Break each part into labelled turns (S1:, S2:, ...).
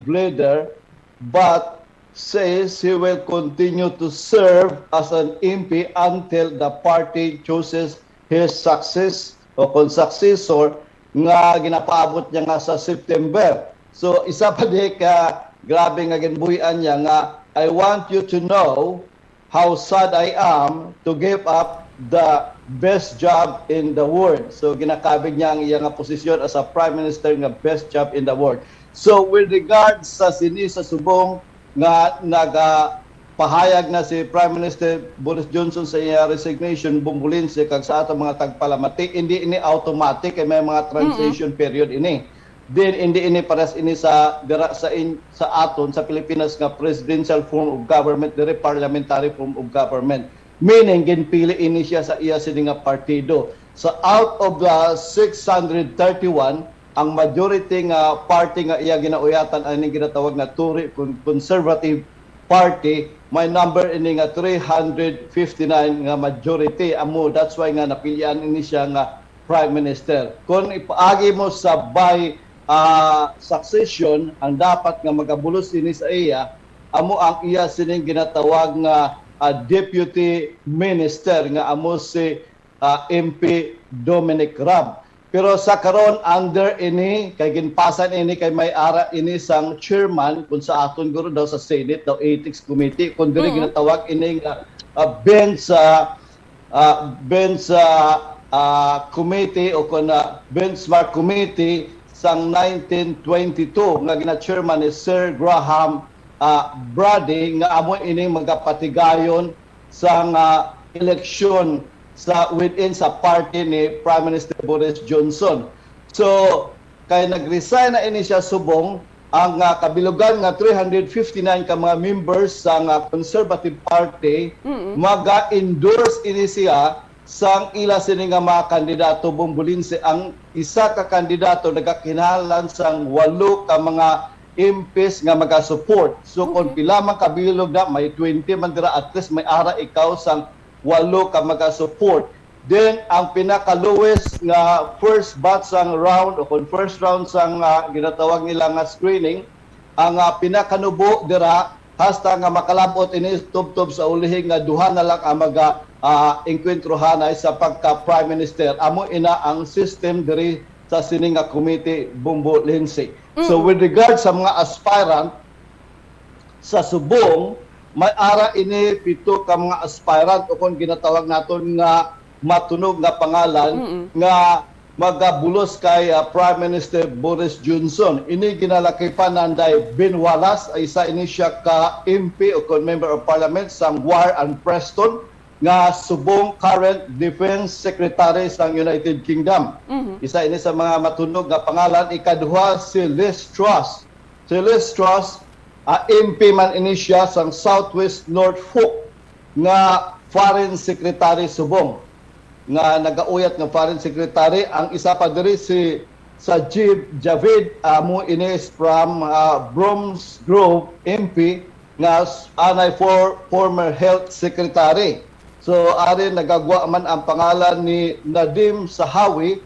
S1: leader, but says he will continue to serve as an MP until the party chooses his successor nga ginapaabot niya nga sa September. So isa pa di ka grabe nga ginbuhian niya nga, I want you to know how sad I am to give up the best job in the world. So ginakabig niya ang iyang posisyon as a Prime Minister nga best job in the world. So with regards sa sini sa subong nga nagapahayag na si Prime Minister Boris Johnson sa iyang resignation, bumbulin siya kag sa atong mga tagpalamati, hindi ini automatic, kay may mga transition period ini. Then hindi ini pares ini sa aton sa Pilipinas nga presidential form of government, dire parliamentary form of government. Meaning ginpili ini siya sa iya sini nga partido. So out of the 631, ang majority nga party nga iya ginauyatan ani ginatawag nga Tory Conservative Party, may number ini nga 359 nga majority. Amo that's why nga napilian ini siya nga Prime Minister. Kung ipaagi mo sa succession, ang dapat nga magabulos ini sa iya, amo ang iya sining ginatawag nga Deputy Minister nga amo si MP Dominic Raab. Pero sa karon under ini kay ginpasan ini kay may ara ini sang chairman kung sa aton guro daw sa Senate daw Ethics Committee kung diri ginatawag ini nga bench committee o kun benchmark committee sang 1922 nga gina-chairman ni Sir Graham Brady nga amo ini magapatigayon sa eleksyon sa within sa party ni Prime Minister Boris Johnson. So kay nag-resign na ini siya subong ang kabilugan nga 359 ka mga members sa Conservative Party maga-endorse ini siya sang ila sini nga mga kandidato. Bumbulin si ang isa ka kandidato nagakinahanglan sang 8 ka mga MPs nga maga-support. So kung pila man kabilog na may 20 man dira, at least may ara ikaw sang 8 ka maga-support. Then ang pinaka-lowest nga first batch sang round o kung first round sang ginatawag nila nga screening, ang pinakanubo dira hasta nga makalabot ini tub-tub sa ulihing nga duha na lang ang enkwentruhan ay sa pagka-Prime Minister. Amo ina ang system diri sa sining nga committee Bumbo Lindsay. So with regard sa mga aspirant sa subong, may ara ini 7 ka mga aspirant o kung ginatawag naton nga matunog nga pangalan nga magabulos kay Prime Minister Boris Johnson. Ini ginalaki pa nanday Ben Wallace, ay isa ini siya ka MP o kung Member of Parliament sa War and Preston nga subong current Defense Secretary sa United Kingdom. Isa ini sa mga matunog nga pangalan. Ikaduha si Liz Truss. Si Liz Truss, MP man ini siya sa Southwest Norfolk nga Foreign Secretary subong. Nga nagauyat nga Foreign Secretary. Ang isa pa diri si Sajid Javid, mo ini from Bromsgrove MP nga anay former Health Secretary. So ari nagagwa man ang pangalan ni Nadim Sahawi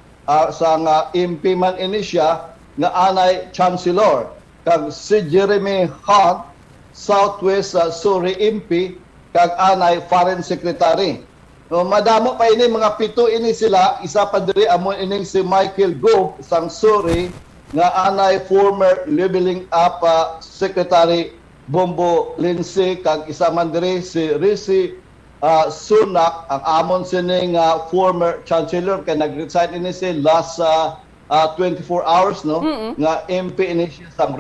S1: sa MP man ini siya nga anay Chancellor. Kag si Jeremy Hunt, Southwest Surrey MP, kag anay Foreign Secretary. So madamo pa ini mga 7 ini sila. Isa pa diri amo ini si Michael Gove sang Surrey nga anay former Leveling Up Secretary Bumbo Lindsay, kag isa man diri si Rishi Sunak, ang amon sining former chancellor kay nag-resign ini si last 24 hours no nga MP ini siya sa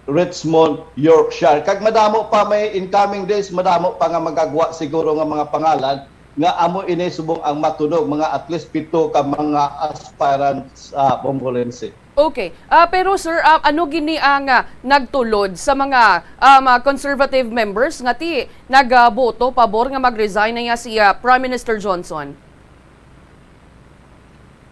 S1: Richmond, Yorkshire. Kag madamo pa may incoming days, madamo pa nga magagwa siguro nga mga pangalan nga amo ini subong ang matunog mga at least 7 ka mga aspirants Bombolense.
S2: Okay. Pero sir, ano gini ang nagtulod sa mga conservative members nga ti nagboto pabor nga mag-resign na niya si Prime Minister Johnson?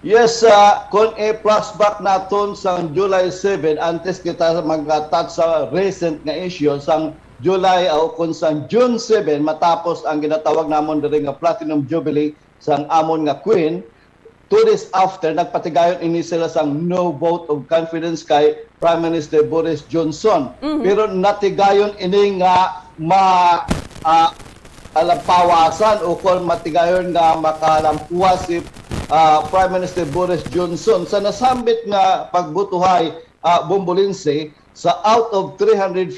S1: Yes, kung i-flashback naton sa July 7, antes kita mag-touch sa recent nga issue, sa July o kung sa June 7, matapos ang ginatawag namon diri nga Platinum Jubilee sa amon nga Queen, 2 days after, nagpatigayon ini sila sa no vote of confidence kay Prime Minister Boris Johnson. Pero natigayon ini nga alapawasan o kung matigayon nga makalampuas si Prime Minister Boris Johnson sa nasambit nga pagbutuhay Bombolinse sa out of 359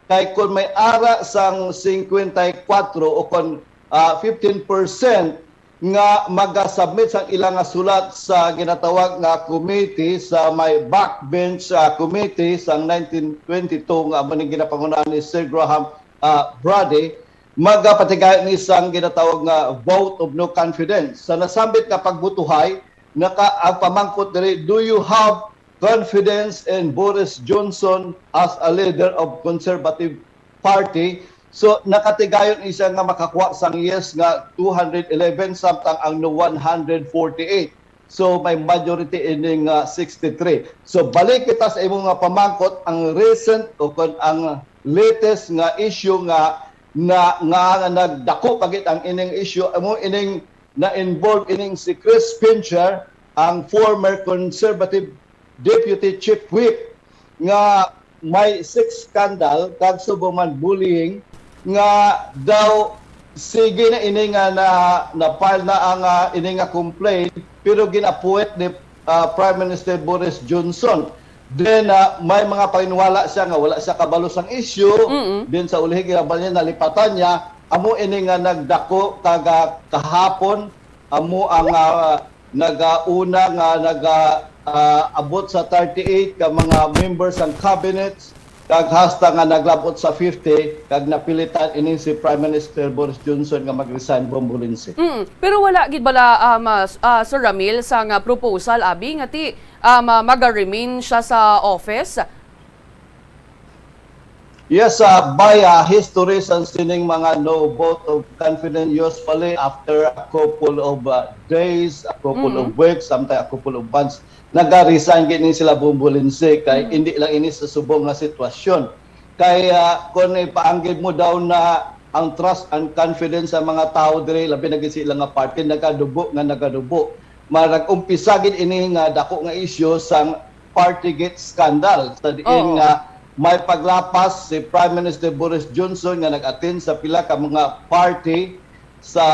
S1: kay kung may ara sang 54 o kung 15% nga magasubmit sang ilang nga sulat sa ginatawag nga committee sa may backbench committee sa 1922 nga maning ginapangunahan ni Sir Graham Brady, magapatigayon ni isang ginatawag nga vote of no confidence. Sa nasambit nga pagbutuhay, ang pamangkot diri, do you have confidence in Boris Johnson as a leader of Conservative Party? So nakatigayon isa nga makakuha sang yes nga 211 samtang ang no 148. So may majority ining 63. So balik kita sa imong nga pamangkot ang recent o ang latest nga issue nga nagdako pagit ang ining issue amo ining na involved ining si Chris Pincher, ang former Conservative Deputy Chief Whip nga may sex scandal kag subuman bullying nga daw sige na ini nga na file na ang ini nga complaint pero ginapuwet ni Prime Minister Boris Johnson. Then may mga paninwala siya nga wala siya kabalo sang issue. Then sa ulihig niya nalipatan niya amo ini nga nagdako kahapon amo ang nagauna nga abot sa 38 ka mga members ng cabinets kag hasta nga naglabot sa 50 kag napilitan ini si Prime Minister Boris Johnson nga mag-resign Bombolinse.
S2: Pero wala gid bala Sir Ramil sa nga proposal abi nga ti maga-remain siya sa office.
S1: Yes, by history sa sining mga no vote of confidence usually after a couple of days, a couple of weeks, sometimes a couple of months, nag-resign gini sila Bombolinse kay hindi lang ini sa subong nga sitwasyon. Kay kung ipaanggid mo daw na ang trust and confidence sa mga tao dire labi na sila nga party nagadubo. Marag-umpisa gid ini nga dako nga issue sang Partygate scandal sa diin nga may paglapas si Prime Minister Boris Johnson nga nag-attend sa pila ka mga party sa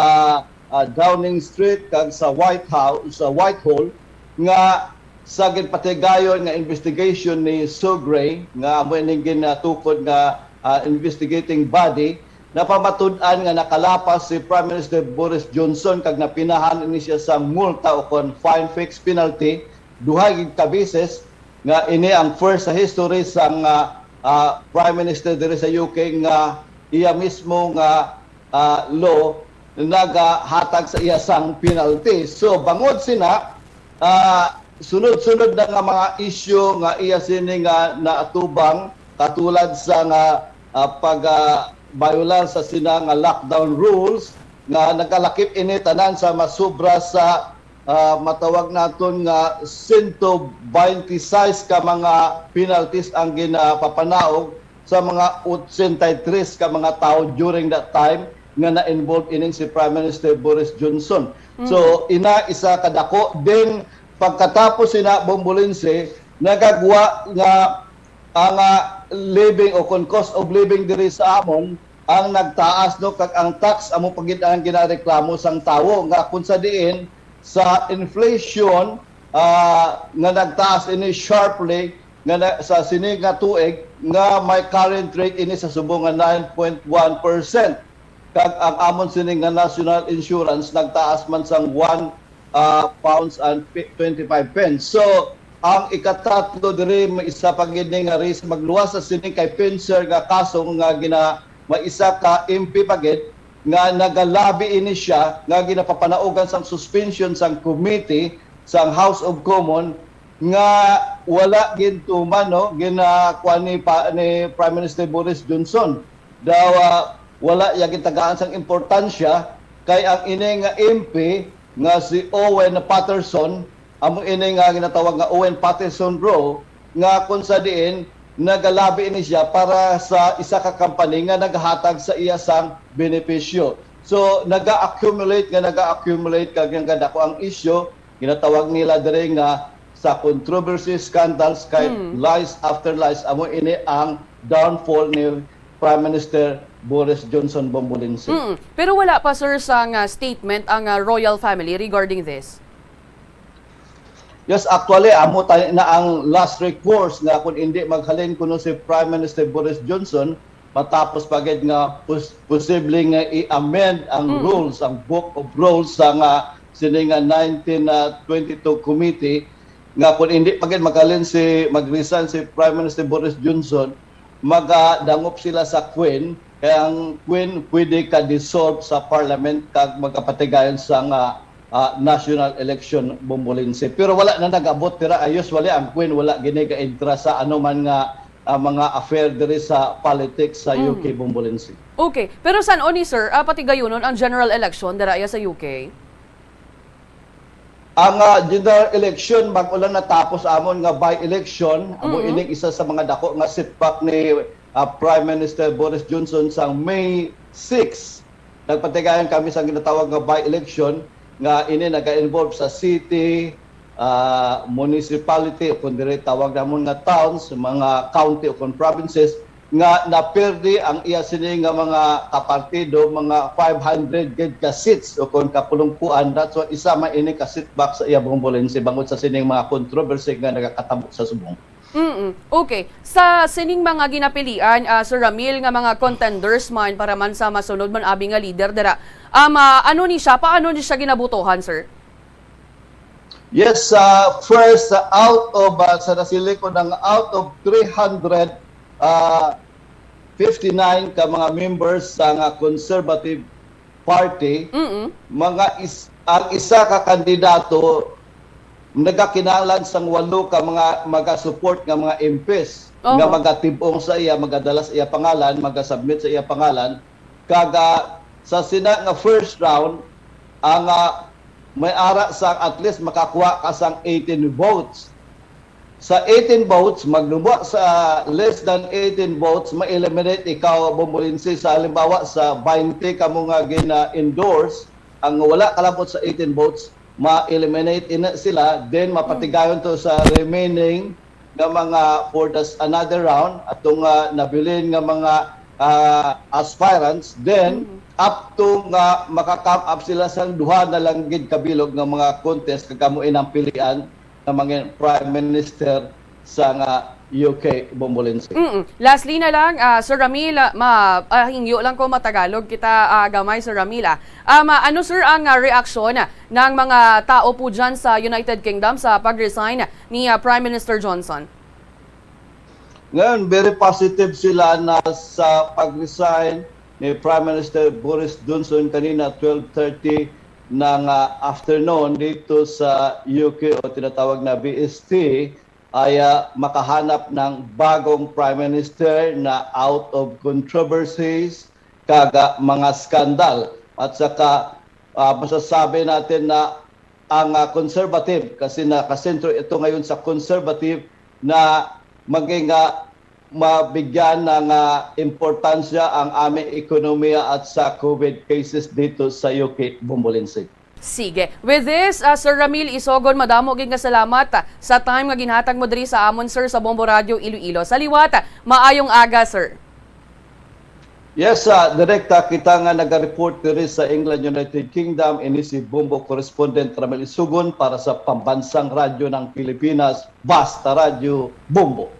S1: Downing Street kag sa Whitehall nga sa gipatigayon nga investigation ni Sugray nga amo ning ginatukod nga investigating body napamatud-an nga nakalapas si Prime Minister Boris Johnson kag napinahan ini siya sa multa o kon fine fixed penalty duha gid ka beses nga ini ang first sa history sang Prime Minister diri sa UK nga iya mismo nga law nagahatag sa iya sang penalty. So bangod sina sunod-sunod na nga mga issue nga iya sini nga naatubang katulad sa nga pag-violar sa sina nga lockdown rules nga nagkalakip ini tanan sa masubra sa matawag naton nga 126 ka mga penalties ang ginapapanaog sa mga 83 ka mga tao during that time nga na-involved ining si Prime Minister Boris Johnson. So isa kadako din pagkatapos sina Bombolinse nagagwa nga ang living o cost of living diri sa amon ang nagtaas no kag ang tax amo pagid ang ginareklamo sang tawo nga kun sa diin sa inflation nga nagtaas ini sharply nga sa sining nga tuig nga may current rate ini sa subong nga 9.1%. Kag ang amon sining nga national insurance nagtaas man sang 1 pounds and 25 pence. So ang ikatatlo diri may isa pag nga race magluwas sa sining kay Pincher nga kaso nga may isa ka MP pagid nga nagalabi ini siya nga ginapapanaogan sang suspension sang committee sang House of Commons nga wala gintuman no ginakuha ni Prime Minister Boris Johnson daw wala ya gitagaan sang importansya kay ang ini nga MP nga si Owen Patterson amo ini nga ginatawag nga Owen Patterson Row nga kun sa diin nagalabi ini siya para sa isa ka company nga naghatag sa iya sang benepisyo. So nag-accumulate kag nga dako ang issue ginatawag nila dire nga sa controversy, scandals, kay lies after lies, amo ini ang downfall ni Prime Minister Boris Johnson Bombolense.
S2: Pero wala pa sir sa statement ang royal family regarding this.
S1: Yes, actually, amo tayo na ang last recourse nga kung hindi maghalin kuno si Prime Minister Boris Johnson matapos pagid nga posibleng i-amend ang rules, ang Book of Rules sa nga sini nga 1922 committee nga kung hindi pagid maghalin mag-resign si Prime Minister Boris Johnson, magadangop sila sa Queen, kaya ang Queen pwede ka-dissolve sa Parliament kag magkapatigayon sa nga national election Bombolense. Pero wala na nag-abot tira ayos wala ang Queen wala gini ka-entra sa anuman nga mga affair diri sa politics sa UK Bombolense.
S2: Okay, pero saan oni sir, pati gayunon ang general election dira sa UK?
S1: Ang general election bago lang natapos amon nga by-election, amo ining isa sa mga dako nga setback ni Prime Minister Boris Johnson sa May 6. Nagpatigayon kami sa ginatawag nga by-election nga ini naga-involve sa city, municipality o kung dire tawag namon nga towns, mga county o kung provinces nga napirdi ang iya sini nga mga kapartido, mga 500 gid ka seats o kung kapulungkuan. That's why isa man ini ka setback sa iya Bombolense bangod sa sining mga controversy nga nagakatabo sa subong.
S2: Okay. Sa sining mga ginapilian, Sir Ramil, nga mga contenders man para man sa masunod man abi nga leader dira. Ano ni siya? Paano ni siya ginabutuhan, sir?
S1: Yes, first out of sa nasili ko ng out of 359 ka mga members sa nga Conservative Party, ang isa ka kandidato nagakinahanglan sang 8 ka mga maga-support nga mga MPs nga magatibong sa iya, magadala sa iya pangalan, magasubmit sa iya pangalan. Kaga sa sina nga first round ang may ara sa at least makakuha ka sang 18 votes. Sa 18 votes, magnubo sa less than 18 votes, ma-eliminate ikaw Bombolense sa halimbawa sa 20 ka mo nga gina-endorse, ang wala kalabot sa 18 votes, ma-eliminate ina sila, then mapatigayon to sa remaining nga mga for another round, atong nabilin nga mga aspirants, then up to nga maka-come up sila sa duha na lang gid kabilog nga mga contest kagamuin ang pilian ng mga Prime Minister sa nga UK Bombolense.
S2: Lastly na lang, Sir Ramil, hingyo lang ko matagalog kita gamay, Sir Ramil. Ano sir ang reaksyon ng mga tao po dyan sa United Kingdom sa pag-resign ni Prime Minister Johnson?
S1: Ngayon, very positive sila na sa pag-resign ni Prime Minister Boris Johnson kanina 12:30 ng afternoon dito sa UK o tinatawag na BST ay makahanap ng bagong Prime Minister na out of controversies, kaga mga skandal. At saka masasabi natin na ang conservative, kasi nakasentro ito ngayon sa conservative na maging mabigyan ng importansya ang aming ekonomiya at sa COVID cases dito sa UK Bombolense.
S2: Sige. With this, Sir Ramil Isogon, madamo gid nga salamat sa time nga ginhatag mo diri sa amon, sir, sa Bombo Radio Iloilo. Sa liwat, maayong aga, sir.
S1: Yes, direkta kita nga nag-report diri sa England, United Kingdom, ini si Bombo correspondent Ramil Isogon para sa Pambansang Radyo ng Pilipinas, Basta Radio Bombo.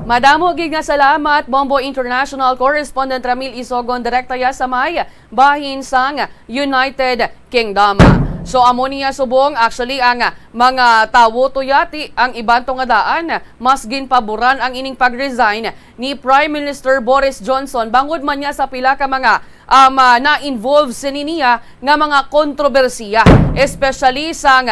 S2: Madamo gid nga salamat, Bombo International Correspondent Ramil Isogon, direkta ya sa may bahin sang United Kingdom. So amo niya subong, actually ang mga tawo tuyati ang ibanto nga daan mas ginpaboran ang ining pag-resign ni Prime Minister Boris Johnson bangod man niya sa pila ka mga na-involve siniya nga mga kontrobersiya, especially sa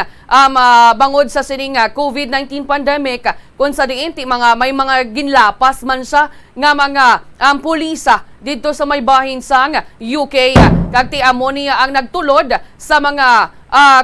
S2: bangod sa sining COVID-19 pandemic, kung sa diinti may mga ginlapas man siya nga mga pulisa dito sa may bahin sang UK. Kagti amo niya ang nagtulod sa mga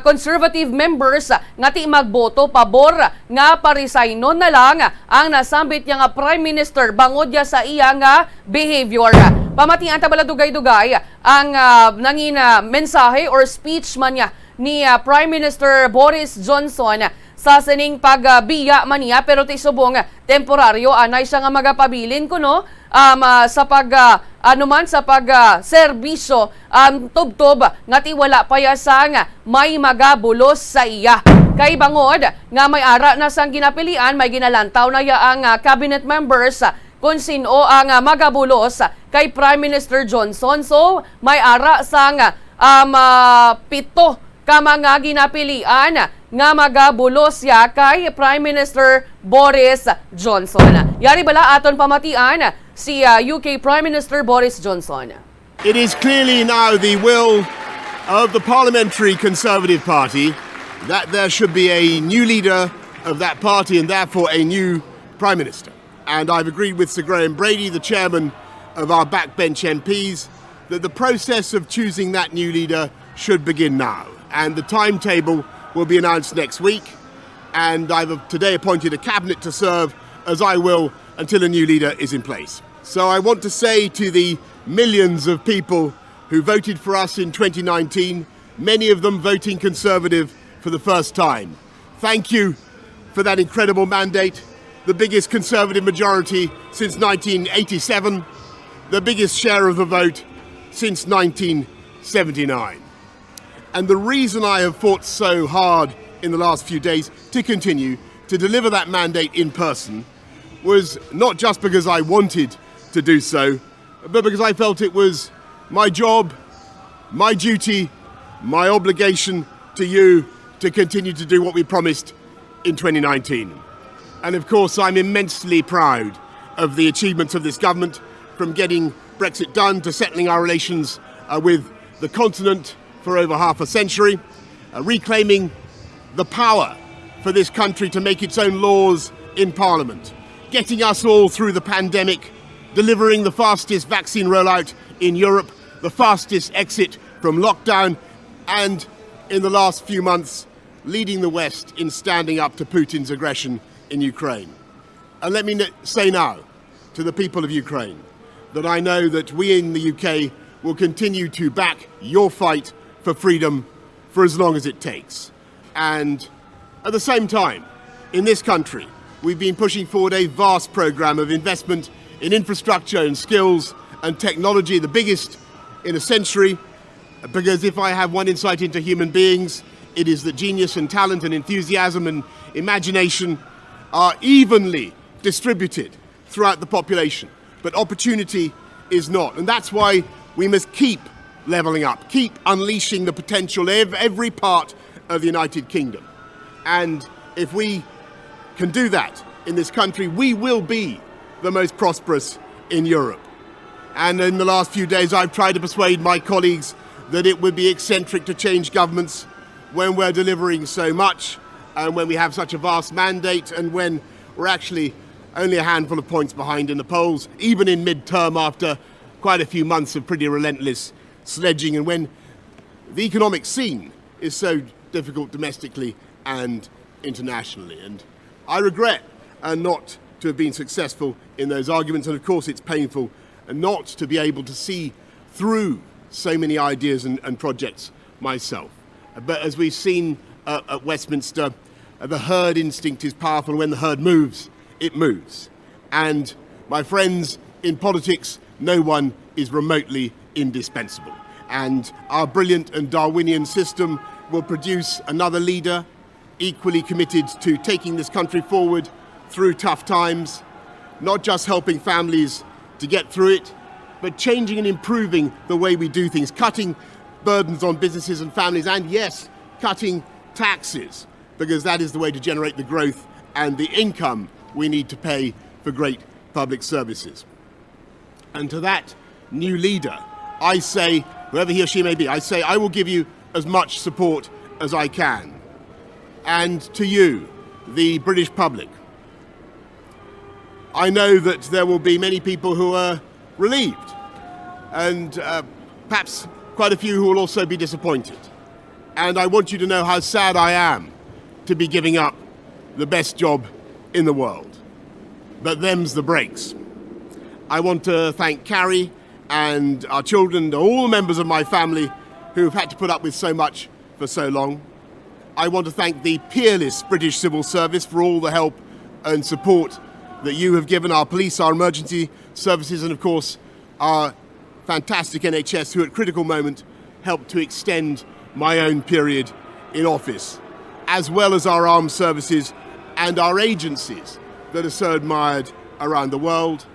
S2: conservative members nga ti magboto pabor nga parisaynon na lang ang nasambit niya nga Prime Minister bangod ya sa iya nga behavior. Pamatian ta bala dugay-dugay ang nangina mensahe or speech man niya ni Prime Minister Boris Johnson sa sining pagbiya man niya, pero ti subong temporaryo anay siya nga magapabilin kuno sa serbisyo tubtob nga ti wala pa yasang may magabulos sa iya. Kay bangod nga may ara na sang ginapilian, may ginalantaw na yaang cabinet members kung sino ang magabulos kay Prime Minister Johnson. So may ara sang 7 ka mga ginapilian nga magabulos ya kay Prime Minister Boris Johnson. Yari bala aton pamatian si UK Prime Minister Boris Johnson.
S3: It is clearly now the will of the Parliamentary Conservative Party that there should be a new leader of that party and therefore a new Prime Minister. And I've agreed with Sir Graham Brady, the chairman of our backbench MPs, that the process of choosing that new leader should begin now. And the timetable will be announced next week. And I've today appointed a cabinet to serve, as I will, until a new leader is in place. So I want to say to the millions of people who voted for us in 2019, many of them voting Conservative for the first time, thank you for that incredible mandate, the biggest Conservative majority since 1987, the biggest share of the vote since 1979. And the reason I have fought so hard in the last few days to continue to deliver that mandate in person was not just because I wanted to do so, but because I felt it was my job, my duty, my obligation to you to continue to do what we promised in 2019. And of course, I'm immensely proud of the achievements of this government, from getting Brexit done to settling our relations with the continent for over half a century, reclaiming the power for this country to make its own laws in Parliament, getting us all through the pandemic, delivering the fastest vaccine rollout in Europe, the fastest exit from lockdown, and in the last few months, leading the West in standing up to Putin's aggression in Ukraine. And let me say now to the people of Ukraine that I know that we in the UK will continue to back your fight for freedom for as long as it takes. And at the same time, in this country, we've been pushing forward a vast programme of investment in infrastructure and skills and technology, the biggest in a century, because if I have one insight into human beings, it is that genius and talent and enthusiasm and imagination are evenly distributed throughout the population, but opportunity is not. And that's why we must keep levelling up, keep unleashing the potential of every part of the United Kingdom. And if we can do that in this country, we will be the most prosperous in Europe. And in the last few days, I've tried to persuade my colleagues that it would be eccentric to change governments when we're delivering so much, and when we have such a vast mandate, and when we're actually only a handful of points behind in the polls, even in mid-term after quite a few months of pretty relentless sledging, and when the economic scene is so difficult domestically and internationally. And I regret not to have been successful in those arguments, and of course it's painful not to be able to see through so many ideas and projects myself. But as we've seen at Westminster, the herd instinct is powerful. When the herd moves, it moves. And my friends, in politics, no one is remotely indispensable. And our brilliant and Darwinian system will produce another leader equally committed to taking this country forward through tough times, not just helping families to get through it, but changing and improving the way we do things, cutting burdens on businesses and families, and yes, cutting taxes, because that is the way to generate the growth and the income we need to pay for great public services. And to that new leader, I say, whoever he or she may be, I say I will give you as much support as I can. And to you, the British public, I know that there will be many people who are relieved, and perhaps quite a few who will also be disappointed. And I want you to know how sad I am to be giving up the best job in the world. But them's the breaks. I want to thank Carrie and our children and all the members of my family who have had to put up with so much for so long. I want to thank the peerless British Civil Service for all the help and support that you have given our police, our emergency services, and of course our fantastic NHS, who at critical moment helped to extend my own period in office, as well as our armed services and our agencies that are so admired around the world,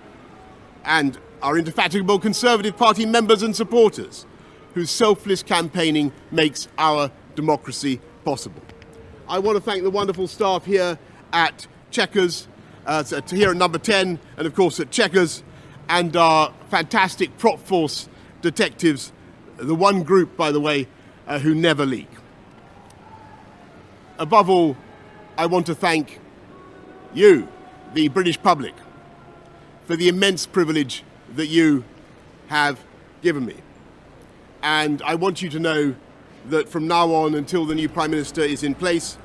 S3: and our indefatigable Conservative Party members and supporters, whose selfless campaigning makes our democracy possible. I want to thank the wonderful staff here at Chequers, here at Number 10, and of course at Chequers, and our fantastic prop force detectives, the one group, by the way, who never leak. Above all, I want to thank you, the British public, for the immense privilege that you have given me. And I want you to know that from now on until the new Prime Minister is in place,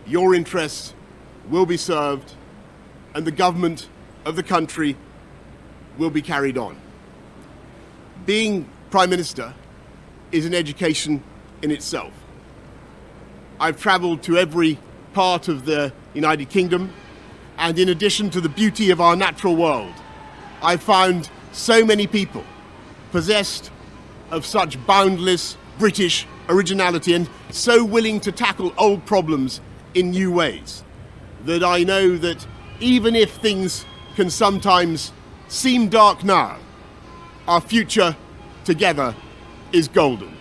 S3: your interests will be served and the government of the country will be carried on. Being Prime Minister is an education in itself. I've travelled to every part of the United Kingdom, and in addition to the beauty of our natural world, I've found so many people possessed of such boundless British originality and so willing to tackle old problems in new ways that I know that even if things can sometimes seem dark now, our future together is golden.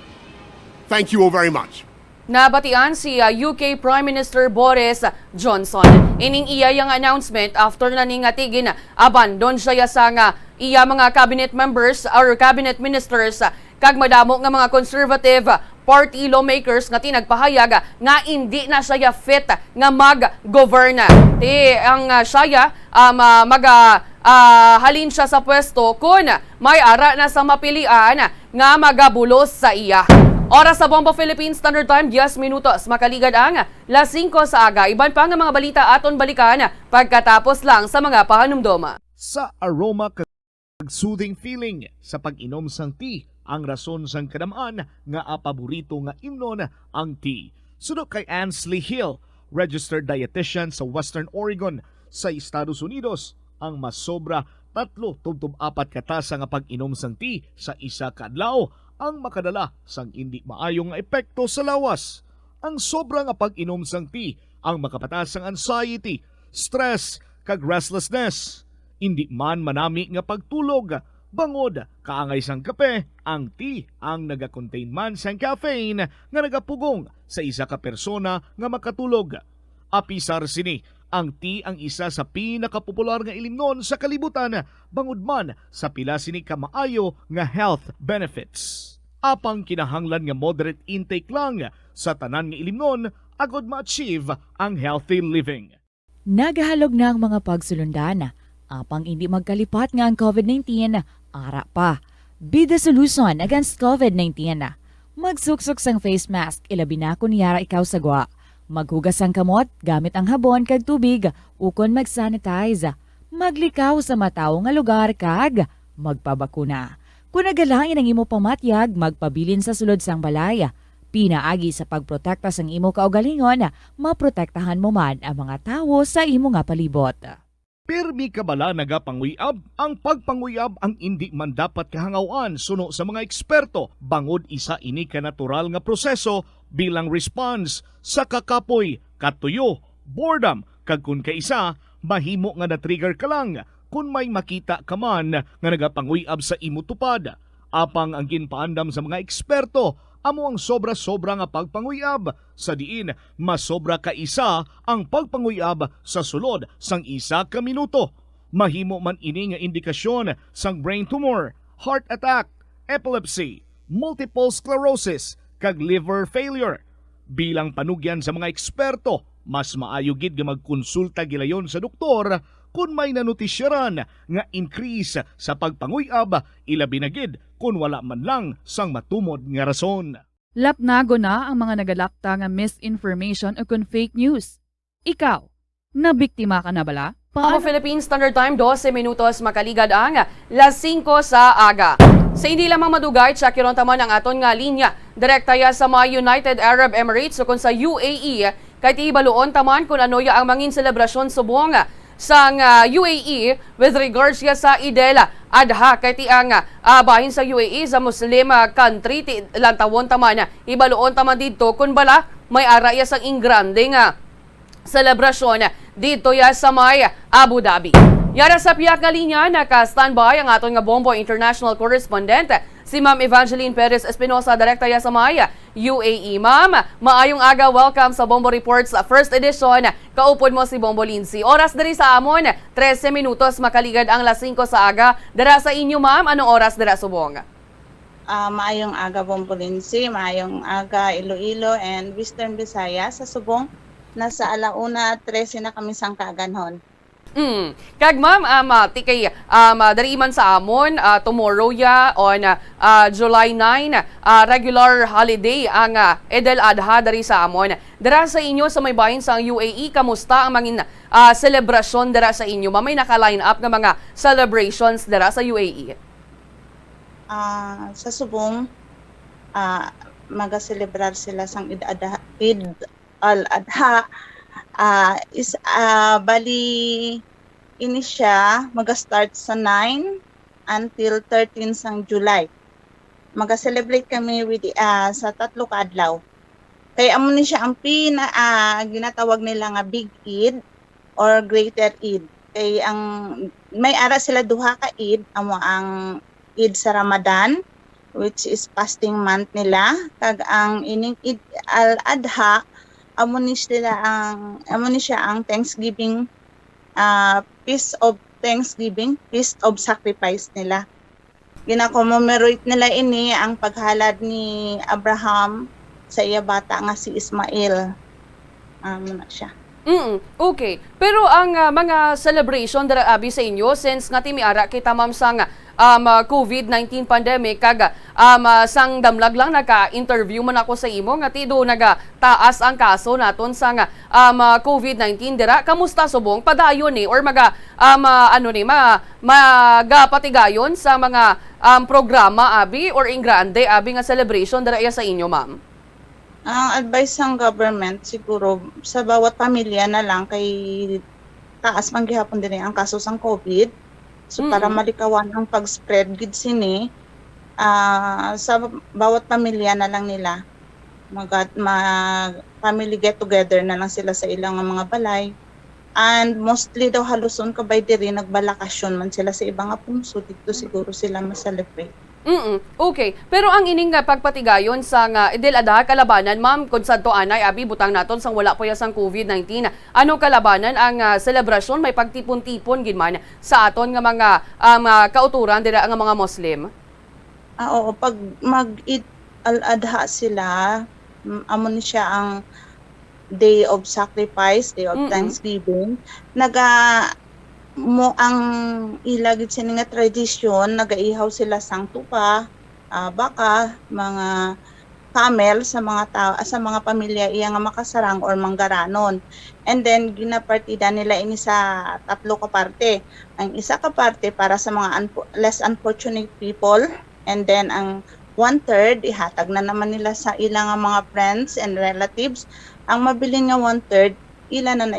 S3: Thank you all very much.
S2: Nabatian si UK Prime Minister Boris Johnson. Ining iya yung announcement after na ningatigin abandon siya sa nga iya mga cabinet members or cabinet ministers kag madamo nga mga conservative party lawmakers nga tinagpahayag nga hindi na siya fit nga mag-govern. Ang siya halin siya sa pwesto kung may ara na sa mapilian nga magabulos sa iya. Oras sa Bombo Philippines Standard Time, 10 minutos. Makaligad ang las 5 sa aga. Iban pa nga mga balita aton balikan pagkatapos lang sa mga pahanumdoma.
S4: Sa aroma kag soothing feeling sa pag-inom sang tea, ang rason sang kadamaan nga paborito nga imnon ang tea. Sudok kay Ansley Hill, registered dietitian sa Western Oregon sa Estados Unidos, ang masobra 3-4 katasa nga pag-inom sang tea sa isa ka adlaw ang makadala sang hindi maayong epekto sa lawas. Ang sobra nga pag-inom sang tea ang makapatas sang anxiety, stress, kag restlessness. Hindi man manami nga pagtulog, bangod, kaangay sang kape, ang tea ang naga-contain man sang caffeine nga nagapugong sa isa ka persona nga makatulog. Apisar sini, ang tea ang isa sa pinakapopular nga ilimnon sa kalibutan, bangod man sa pila sini ka maayo nga health benefits. Apang kinahanglan nga moderate intake lang sa tanan nga ilimnon agod ma-achieve ang healthy living.
S5: Nagahalog na ang mga pagsulundan. Apang hindi magkalipat nga ang COVID-19, ara pa. Be the solution against COVID-19. Magsuksok sang face mask, ilabi na kung yara ikaw sagwa. Maghugas ang kamot gamit ang habon kag tubig ukon mag-sanitize. Maglikaw sa mataw nga lugar kag magpabakuna. Kung nagalain ang imo pamatyag, magpabilin sa sulod sang balay. Pinaagi sa pagprotekta sang imo kaugalingon, maprotektahan mo man ang mga tawo sa imo nga palibot.
S4: Pirmi kabala nagapanguyab, ang pagpanguyab ang hindi man dapat kahangawan suno sa mga eksperto, bangod isa ini ka natural nga proseso bilang response sa kakapoy, katuyo, boredom, kag kun kaisa, mahimo nga na-trigger ka lang kung may makita ka man nga nagapanguyab sa imo tupad. Apang ang ginpaandam sa mga eksperto, amo ang sobra-sobra nga pagpanguyab, sa diin masobra ka isa ang pagpanguyab sa sulod sang isa ka minuto. Mahimo man ini nga indikasyon sang brain tumor, heart attack, epilepsy, multiple sclerosis, kag liver failure. Bilang panugyan sa mga eksperto, mas maayo gid nga magkonsulta gilayon sa doktor kung may nanutisyaran nga increase sa pagpanguyab, ilabi na gid kung wala man lang sang matumod nga rason.
S6: Lapnago na ang mga nagalakta nga misinformation o kung fake news. Ikaw, nabiktima ka na bala?
S2: Paano Philippines Standard Time, 12 minutos makaligad ang las 5 sa aga. Sa hindi lamang madugay, tsakiron taman ang aton nga linya. Direktaya sa mga United Arab Emirates o kung sa UAE, kahit ibaluon taman kung ano ya ang mangin selebrasyon subong sa UAE with regards ya sa Idel Adha. Kahit ang bahin sa UAE sa Muslim country, lantawon taman, ibaluon taman dito kung bala may ara ya sang ingrande nga selebrasyon dito ya sa may Abu Dhabi. Yara sa piyak nga linya, naka-standby ang aton nga Bombo International Correspondent, si Ma'am Evangeline Perez Espinosa, direkta ya sa may UAE. Ma'am, maayong aga, welcome sa Bombo Reports first edition. Kaupod mo si Bombo Lindsay. Oras diri sa amon, 13 minutos makaligad ang las 5 sa aga. Dara sa inyo, ma'am, anong oras dira subong?
S7: Maayong aga Bombo Lindsay, maayong aga Iloilo and Western Visayas sa Subong. Nasa 1:13 na kami sang kaganhon.
S2: Kag ma'am, tikay dari man sa amon tomorrow ya on July 9 regular holiday ang Eid al-Adha dari sa amon. Dara sa inyo sa may bahin sa UAE, kamusta ang mangin selebrasyon dara sa inyo? May naka-line up nga mga celebrations dara sa UAE?
S7: Sa Subong, maga-celebrar sila sang Eid al-Adha. Bali ini siya maga-start sa 9 until 13 sang July. Maga-celebrate kami with sa 3 ka adlaw. Kaya amo ni siya ang ginatawag nila nga Big Eid or Greater Eid. Kay ang may ara sila duha ka Eid, amo ang Eid sa Ramadan, which is fasting month nila, kag ang ining Eid al-Adha amo ni siya ang Thanksgiving, Feast of Thanksgiving, Feast of Sacrifice nila. Gina-commemorate nila ini ang paghalad ni Abraham sa iya bata nga si Ismael. Na siya.
S2: Okay. Pero ang mga celebration dara abi sa inyo, since nga timiara kita ma'am sang COVID-19 pandemic, kag sang damlag lang naka-interview man ako sa imo nga tido taas ang kaso naton sang COVID-19 dira. Kamusta subong padayon or magapatigayon sa mga programa abi or ingrande abi nga celebration dira sa inyo, ma'am?
S7: Ang advice ng government siguro sa bawat pamilya na lang kay taas man gihapon din ang kaso sang COVID. So para malikawan ang pag-spread gid sini, sa bawat pamilya na lang nila family get together na lang sila sa ilang mga balay. And mostly daw haluson kabay diri nagbalakasyon man sila sa ibang pungso, dito siguro sila ma-celebrate.
S2: Okay. Pero ang ining pagpatigayon sa Eid al-Adha kalabanan, ma'am, kung sadto anay abi butang naton sang wala pa sang COVID-19. Ano kalabanan ang selebrasyon may pagtipon-tipon gid man sa aton nga mga kauturan dira nga mga Muslim?
S7: Oo, pag mag-Eid al-Adha sila, amo ni siya ang Day of Sacrifice, Day of Thanksgiving. Ang ilagid sa nga tradisyon, nagaihaw sila sang tupa, baka, mga camel sa mga pamilya iya nga makasarang or manggaranon. And then ginapartida nila ini sa 3 ka parte. Ang isa ka parte para sa mga less unfortunate people, and then ang 1/3 ihatag na naman nila sa ilang mga friends and relatives. Ang mabilin nga 1/3 ila na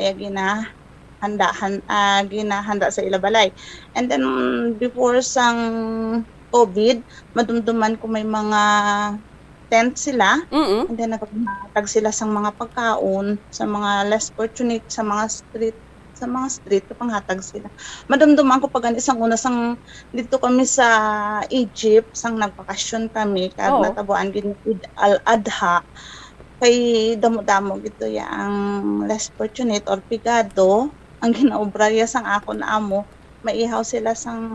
S7: ginahanda sa ilabalay. And then before sang COVID, madumduman ko may mga tent sila. And then nagpapatag sila sang mga pagkaon sa mga less fortunate sa mga street panghatag sila. Madumduman ko pag isang una sang dito kami sa Egypt, sang nagpakasyon kami kag natabuan gid Eid al-Adha. Kay damo-damo gito ya ang less fortunate or pigado ang ginaobrarya sang ako na amo, maihaw sila sang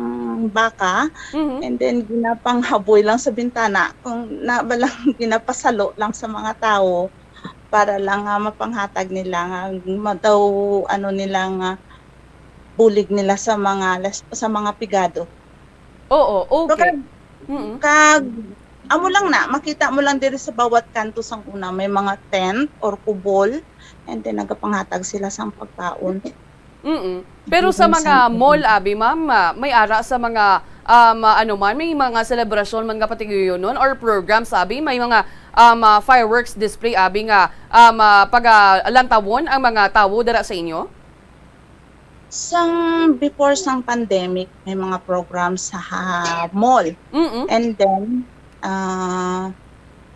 S7: baka, and then ginapanghaboy lang sa bintana kung nabalang ginapasalo lang sa mga tao para lang mapanghatag nila nga bulig nila sa mga pigado.
S2: Oo, okay.
S7: Kag amo lang makita mo lang diri sa bawat kanto sang una may mga tent or kubol, and then nagapanghatag sila sang pagkaon.
S2: Pero sa mga mall, abi, ma'am, may ara sa mga may mga selebrasyon man nga pati yun nun, or program, sabi, may mga fireworks display, abi nga, lantawon ang mga tawo dara sa inyo?
S7: Before sang pandemic, may mga programs sa mall. And then,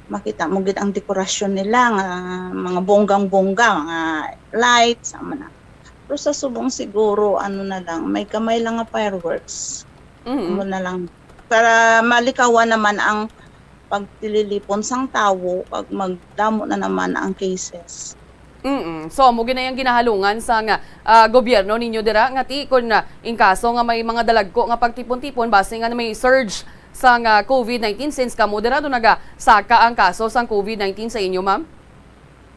S7: makita mo gid ang dekorasyon nila, nga mga bonggang-bongga, mga lights, na. Pero sa subong siguro, na lang, may kamay lang nga fireworks. Ano na lang. Para malikawan naman ang pagtililipon sang tawo, pag magdamo na naman ang cases.
S2: So, mo ginayang ginahalungan sa nga gobyerno ninyo dira nga ti kun in kaso nga may mga dalagko nga pagtipon-tipon base nga may surge sa nga COVID-19 since kamo dira do nagasaka ang kaso sang COVID-19 sa inyo, ma'am?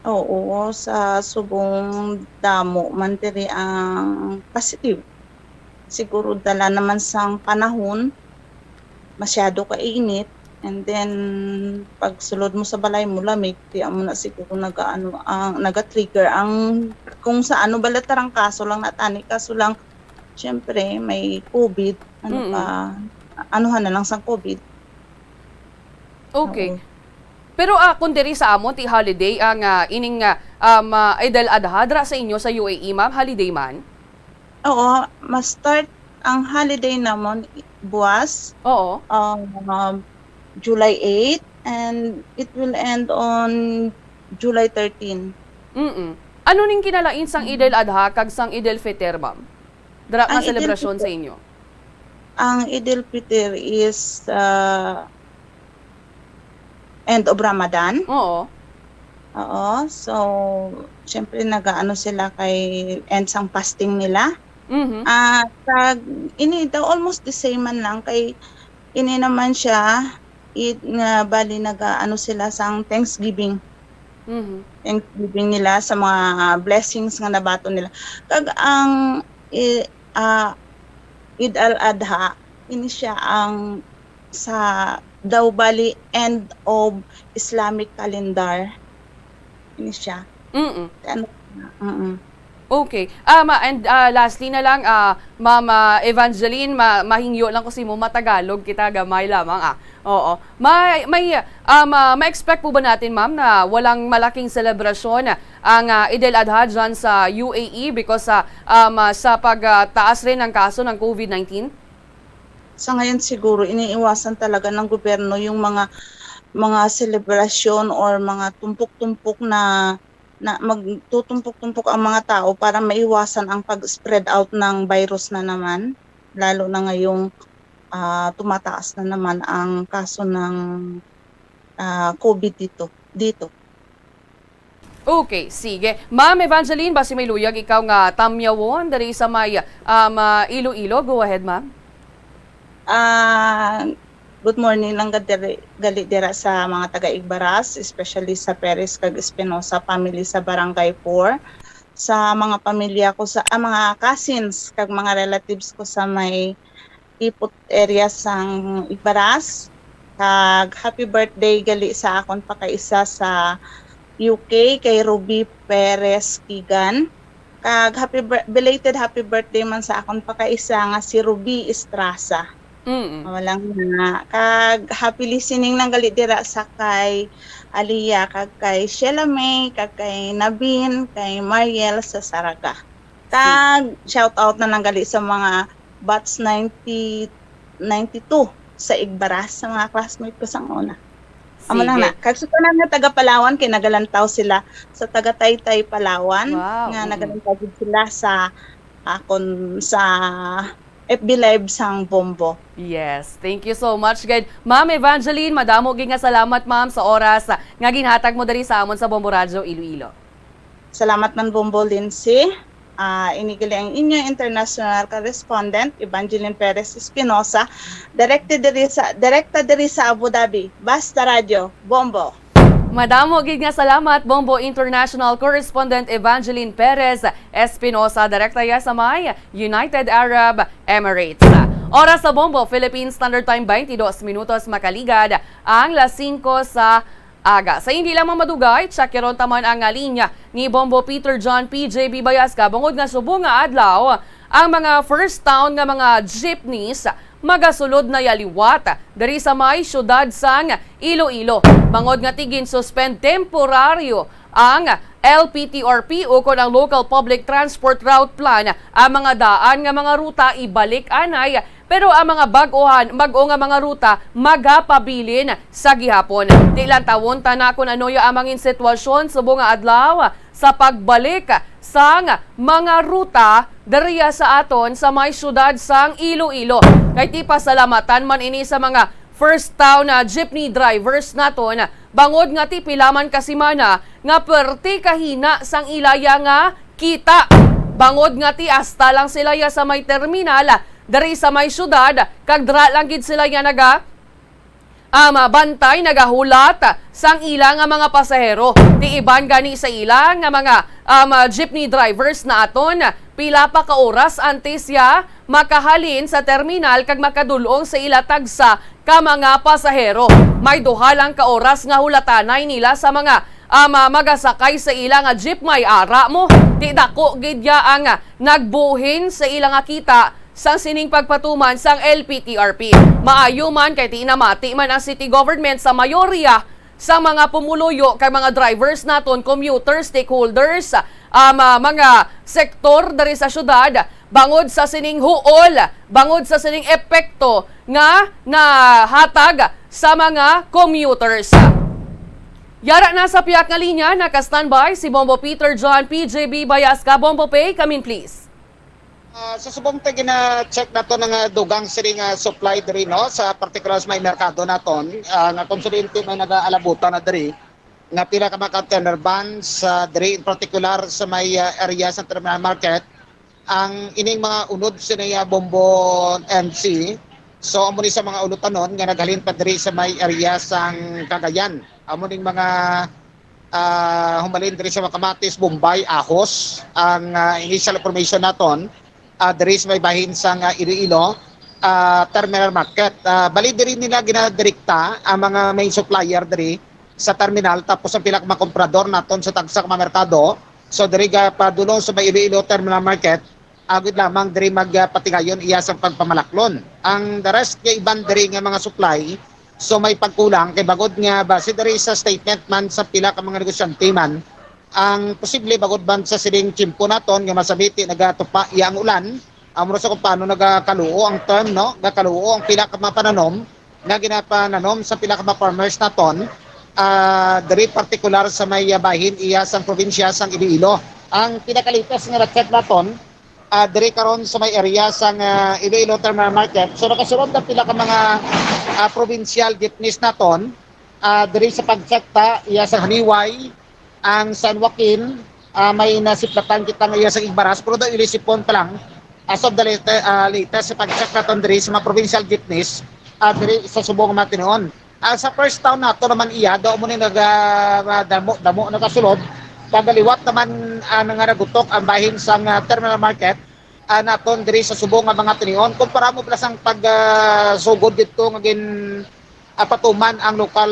S7: Oo, sa subong damo man diri ang positive. Siguro dala naman sang panahon, masyado kainit, and then pag sulod mo sa balay mo lamig, di mo na siguro naga-trigger ang kung sa balatarang kaso lang natani, kaso lang syempre may COVID, anuhan na lang sang COVID.
S2: Okay. Pero kung diri sa amon ti holiday ang ining Eid al-Adha dra sa inyo sa UAE, ma'am, holiday man?
S7: Oo, ma-start ang holiday namon buwas.
S2: Oo.
S7: July 8 and it will end on July 13.
S2: Ano ning kinalain sang Eid al-Adha kag sang Eid al-Fitr, ma'am? Dra nga
S7: Ang Eid
S2: selebrasyon
S7: al-Fitr.
S2: sa inyo.
S7: Ang Eid al-Fitr is end of Ramadan.
S2: Oo.
S7: Oo. So, syempre nag-aano sila kay end sang fasting nila. Ini daw almost the same man lang kay ini naman siya bali nag-aano sila sang Thanksgiving. Thanksgiving nila sa mga blessings nga nabato nila. Kag ang Eid al-Adha, ini siya ang sa daw bali end of Islamic calendar. Ini siya.
S2: Okay. And lastly na lang, Mama Evangeline, mahingyo lang ko si mo matagalog kita gamay lamang. Oo. Ma-expect po ba natin, ma'am, na walang malaking selebrasyon ang Eid al-Adha dyan sa UAE because sa pagtaas rin ng kaso ng COVID-19?
S7: Sa ngayon siguro iniiwasan talaga ng gobyerno yung mga selebrasyon or mga tumpok-tumpok na magtutumpok-tumpok ang mga tao para maiwasan ang pag-spread out ng virus na naman, lalo na ngayong tumataas na naman ang kaso ng COVID dito.
S2: Okay, sige. Ma'am Evangeline, basi may luyag ikaw nga tamyawon dari sa may Iloilo. Go ahead, ma'am.
S7: Good morning lang gali dira sa mga taga-Igbaras, especially sa Perez kag Espinosa family sa Barangay 4. Sa mga pamilya ko sa mga cousins kag mga relatives ko sa may Ipot area sang Igbaras. Kag happy birthday gali sa akon pakaisa sa UK kay Ruby Perez Kigan. Kag belated happy birthday man sa akon pakaisa nga si Ruby Estrasa. Walang na. Kag happy listening nang gali dira sa kay Aliyah, kag kay Sheila May, kag kay Nabin, kay Mariel sa Saraga. Kag shout out na nang gali sa mga batch 92 sa Igbaras, sa mga classmate ko sang una. Amo lang na. Kag sukanan nga taga Palawan kay nagalantaw sila sa taga Taytay Palawan.
S2: Wow.
S7: Nga nagalantaw gid sila sa akon sa FB Live sang Bombo.
S2: Yes, thank you so much, guys. Ma'am Evangeline, madamo gyud nga salamat, ma'am, sa oras nga ginhatag mo diri sa amon sa Bombo Radio Iloilo.
S7: Salamat man Bombo Lindsay. Inigali ang inyong international correspondent Evangeline Perez Espinosa, direkta diri sa Abu Dhabi. Basta Radio Bombo.
S2: Madamo gid nga salamat, Bombo International Correspondent Evangeline Perez Espinosa, direkta ya sa may United Arab Emirates. Oras sa Bombo, Philippine Standard Time 22 minutos makaligad ang 5 sa aga. Sa hindi lamang madugay, tsakiron taman ang linya ni Bombo Peter John PJB Bayasca bangod nga subong nga adlaw ang mga first town nga mga jeepneys magasulod na yaliwat dari sa may syudad sang Iloilo. Bangod nga tigin suspend temporaryo ang LPTRP o kon ang Local Public Transport Route Plan ang mga daan nga mga ruta ibalik anay pero ang mga bag-o nga mga ruta magapabilin sa gihapon. Di lang tawon tana kun ano ya amangin sitwasyon subong nga adlaw sa pagbalik sang mga ruta dariya sa aton sa may syudad sang Iloilo. Kay ti pasalamatan man ini sa mga first town na jeepney drivers naton bangod nga ti pilaman kasimana nga perti kahina sang ilaya nga kita. Bangod nga ti asta lang sila ya sa may terminal dari sa may syudad kag dra lang gid sila ya naga bantay nagahulat sang ilang nga mga pasahero. Ti iban gani sa ilang nga mga jeepney drivers na aton pila pa ka oras antes ya makahalin sa terminal kag makadulong sa ila tagsa ka mga pasahero. May duha lang ka oras nga hulatanay nila sa mga magasakay sa ilang nga jeep may ara mo. Di dako gid ya ang nagbuhin sa ilang nga kita sang sining pagpatuman sang LPTRP. Maayo man kay ti namati man ang city government sa mayorya sa mga pumuluyo kay mga drivers naton, commuters, stakeholders, mga sektor dari sa syudad bangod sa sining huol, bangod sa sining epekto nga nahatag sa mga commuters. Yara na sa piyak nga linya, naka-standby si Bombo Peter John PJB Bayasca. Bombo Pay, come in please.
S8: Sa subong tayo gina-check na to ng dugang siring supply diri no sa particular sa may merkado naton nga konsulente may nag-aalabutan na diri nga pila ka mga container vans diri in particular sa may area sa terminal market ang ining mga unod siya Bombo MC. So amo ni sa mga ulutanon nga naghalin pa diri sa may area sang Cagayan. Amo ning mga humalin diri sa Kamatis, Bombay, Ahos ang initial information naton. Diri sa may bahin sang Iloilo terminal market. Bali diri nila ginadirekta ang mga main supplier diri sa terminal tapos ang pila ka mga komprador naton sa tagsa ka mga merkado. So diri padulong sa may Iloilo terminal market agud lamang diri magpatigayon iya sa pagpamalaklon. Ang the rest kay iban diri nga mga supply so may pagkulang kay bagod nga base diri sa statement man sa pila ka mga negosyante man ang posible bagod ban sa siling chimpo naton nga masabiti nagatupa iya ang ulan amro sa kung paano nagakaluo ang term no nagakaluo ang pila ka mga pananom na ginapananom sa pila ka mga farmers naton diri particular sa may bahin iya sang probinsya sang Iloilo. Ang pinakalitas nga raket naton diri karon sa may area sang Iloilo terminal market so nakasulod na pila ka mga provincial jeepneys naton diri sa pagsekta iya sa Haniway ang San Joaquin may nasiplatan kita ngayon sa Igbaras pero daw ilisipon pa lang as of the latest sa pag-check natin diri sa mga provincial jeepneys diri sa Subong Matinoon. Sa first town nato naman iya daw mo ni damo nakasulod pagaliwat naman nga nagutok ang bahin sa terminal market naton diri sa Subong nga mga tinion kumpara mo pala sang pagsugod dito nga patuman ang local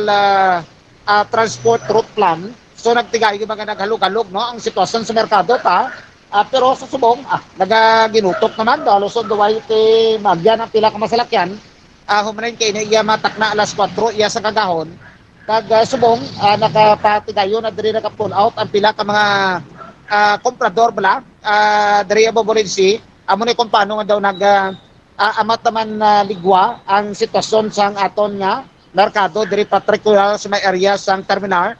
S8: transport route plan. So nagtigay yung mga naghalog-halog no ang sitwasyon sa merkado pa pero sa Subong nagaginutok naman daw lusod duway ti magyan ang pila ka masalakyan humanin kay iya matakna alas 4 iya sa kagahon kag Subong nakapatigayon na diri naka-pull out ang pila ka mga komprador bala diri sa Bobolensi amo ni kung paano nga daw amat naman ligwa ang sitwasyon sang aton nga merkado diri particular sa may area sang terminal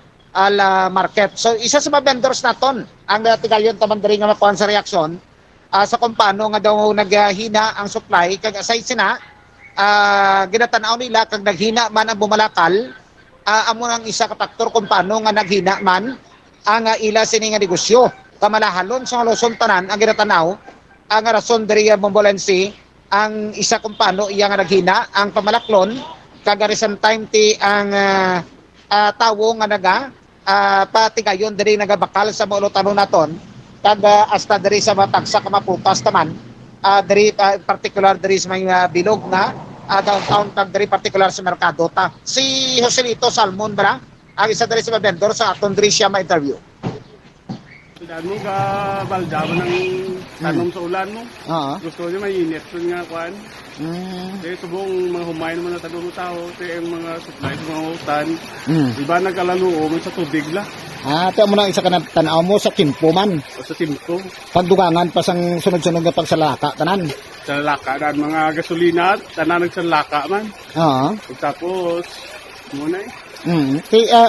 S8: market. So isa sa mga vendors naton ang natigayon taman diri nga makuha sa reaksyon sa kung paano nga daw naghina ang supply kag aside sina ginatanaw nila kag naghina man ang bumalakal amo nang isa ka faktor kung paano nga naghina man ang ila sini nga negosyo. Kamalahalon sa Luzon tanan ang ginatanaw ang rason diri nga Bombolensi ang isa kung paano iya nga naghina ang pamalaklon kag recent time ti ang tawo nga patigayon diri nagabakal sa maulutanon naton kag hasta diri sa matagsa ka maputas taman diri particular diri sa mga bilog nga downtown kag diri particular sa merkado ta si Joselito Salmon ba ang isa diri sa mga vendor sa aton diri siya ma-interview.
S9: Sudan mo ka baldaman ng tanom sa ulan mo.
S8: Oo.
S9: Gusto niya may init nga kuan. Kaya subong mga humayin mo na tanong tao, kaya yung mga supply sa mga utan, iba nagkalaluoman sa tubig la,
S8: Tiyan mo na isa ka na tanaw mo sa kimpo man.
S9: o sa timto,
S8: Pagdugangan pa sang sunod-sunod nga pagsalaka tanan.
S9: sa laka na mga gasolina, tanan nagsalaka man.
S8: Oo.
S9: Tapos, muna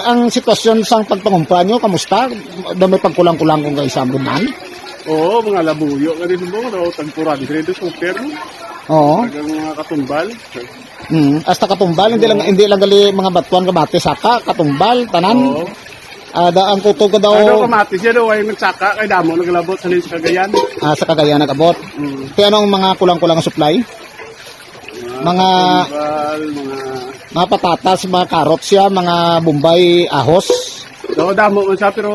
S8: Ang sitwasyon sang pagpangumpa nyo, kamusta? Dami pagkulang-kulang kung kayo sa ambunan?
S9: Oo, mga labuyo ka rin subong, raw tagpuran, dito super mo,
S8: Oo.
S9: tagang mga katumbal.
S8: Hasta katumbal, hindi lang gali mga batuan kabate saka, katumbal, tanan.
S9: Oo.
S8: Ang kutog ka daw
S9: Ano kamatis yan, ay nagsaka, kay damo, naglabot sa rin sa Cagayan.
S8: sa Cagayan nagabot. Kaya anong mga kulang-kulang supply? Mga
S9: Katumbal,
S8: mga patatas, mga carrots siya, mga bombay, ahos.
S9: Oo, damo man siya, pero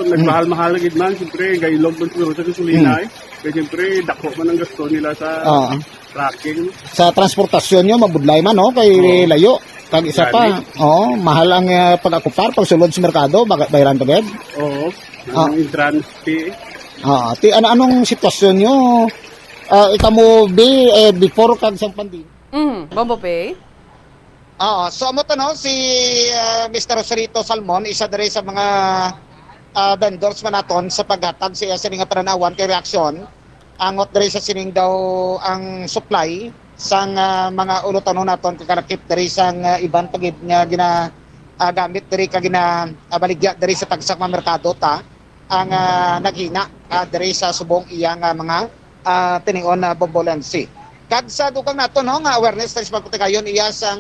S9: nagmahal-mahal gid man. Siyempre, gailog man siguro sa gasolina eh. Kaya siyempre, dako man ang gasto nila sa
S8: Oo.
S9: tracking.
S8: Sa transportasyon nyo, mabudlay man, no? Kay layo. Kag isa pa, mahal ang pag-akupar, pag sulod sa merkado, bayaran pa ged.
S9: Oo,
S8: Ah.
S9: ang entrance fee.
S8: Anong sitwasyon nyo? Ikaw mo, before kag sa pandemya?
S2: Bombo Pay?
S8: So amo to no si Mr. Rosarito Salmon isa diri sa mga vendors man naton sa paghatag siya sa nga pananawan kay reaksyon angot diri sa sining daw ang supply sang mga ulotanon naton kay kanakip diri sang ibang pagid nga gamit diri kag baligya diri sa tagsak mga merkado ta ang naghina diri sa subong iyang mga tiningon na bombolensi. Kag sa dukang nato no nga awareness sa pagpatagayon iya sang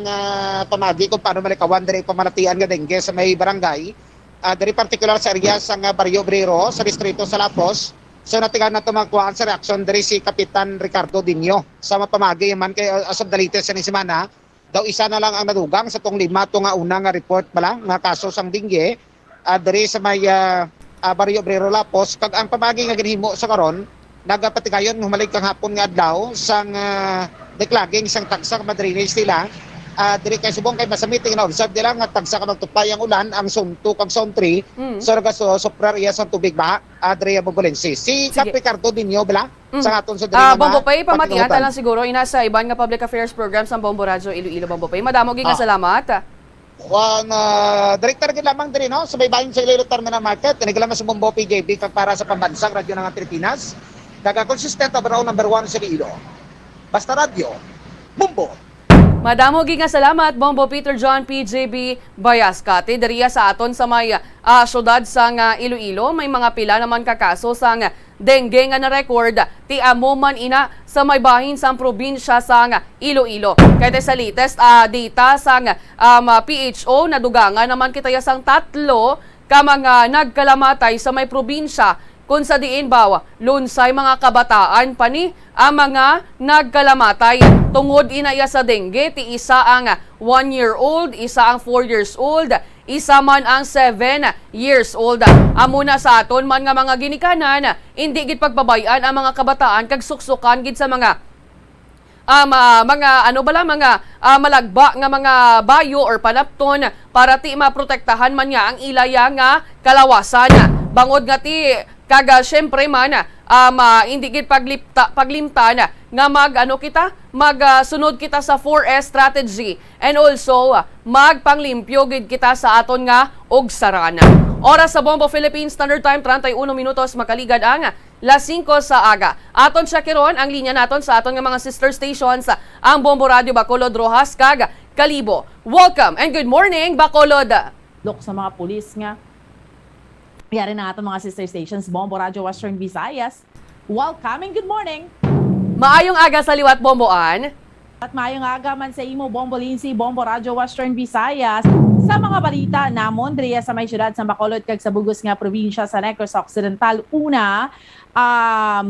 S8: pamagi kung paano malikawan diri pamalatian nga dengue sa may barangay diri particular sa area sang Barrio Obrero sa distrito sa Lapos. So natigan nato magkuhaan sa reaksyon diri si Kapitan Ricardo Dinyo sa mapamagi man kay as of the latest sa semana daw isa na lang ang nadugang sa tong 5 nga una nga report pala nga kaso sang dengue diri sa may Barrio Obrero Lapos kag ang pamagi nga ginhimo sa karon nagapatigayon humalik kang hapon nga adlaw sang deklaging sang tagsa ka madrinage nila diri kay subong kay masamiting na observe nila nga tagsa ka magtupay ang ulan ang sunto kag sontri so soprar iya sa tubig ba diri Bobolense si Kap Ricardo Dinyo bala sa aton sa diri
S2: Bombo Pay, pamatian ta lang siguro ina sa iban nga public affairs program sa Bombo Radio Iloilo. Bombo Pay, madamo gid nga salamat.
S8: Director gid lamang diri no sa baybayin sa Iloilo Terminal Market kini lamang sa Bombo PJB kag para sa pambansang radyo ng Pilipinas. Consistent overall number 1 sa Iloilo. Basta Radio, Bombo.
S2: Madamo gi nga salamat Bombo Peter John PJB Bayaskate diriya sa aton sa may syudad sa Iloilo. May mga pila naman kakaso sa dengue nga na-record ti amo man ina sa may bahin sa probinsya sa Iloilo. Kaya sa latest data sa PHO nadugangan naman kitaya sang 3 ka mga nagkalamatay sa may probinsya kung sa diin bawa, lunsay mga kabataan pa ni ang mga nagkalamatay. Tungod inaya sa dengue, ti isa ang 1-year-old, isa ang 4 years old, isa man ang 7 years old. Amuna sa aton man nga mga ginikanan, hindi gid pagbabayan ang mga kabataan kag suksukan gid sa mga malagba nga mga bayo or panapton para ti maprotektahan man nga ang ilaya nga kalawasan. Bangod nga ti kaga syempre man hindi gid paglimtan nga magsunod kita sa 4S strategy and also magpanglimpyo gid kita sa aton nga ogsaran. Oras sa Bombo Philippines Standard Time 31 minutos makaligad ang las 5 sa aga. Aton siya kiron ang linya naton sa aton nga mga sister stations ang Bombo Radio Bacolod, Rojas kag Kalibo. Welcome and good morning Bacolod.
S10: Look sa mga pulis nga yari na ating mga sister stations, Bombo Radio Western Visayas. Welcome and good morning!
S2: Maayong aga sa liwat Bomboan.
S10: At maayong aga man sa imo, Bombo Lindsay, Bombo Radio Western Visayas. Sa mga balita namon, diriya sa may syudad sa Bacolod kag sa bugos nga probinsya sa Negros Occidental. Una,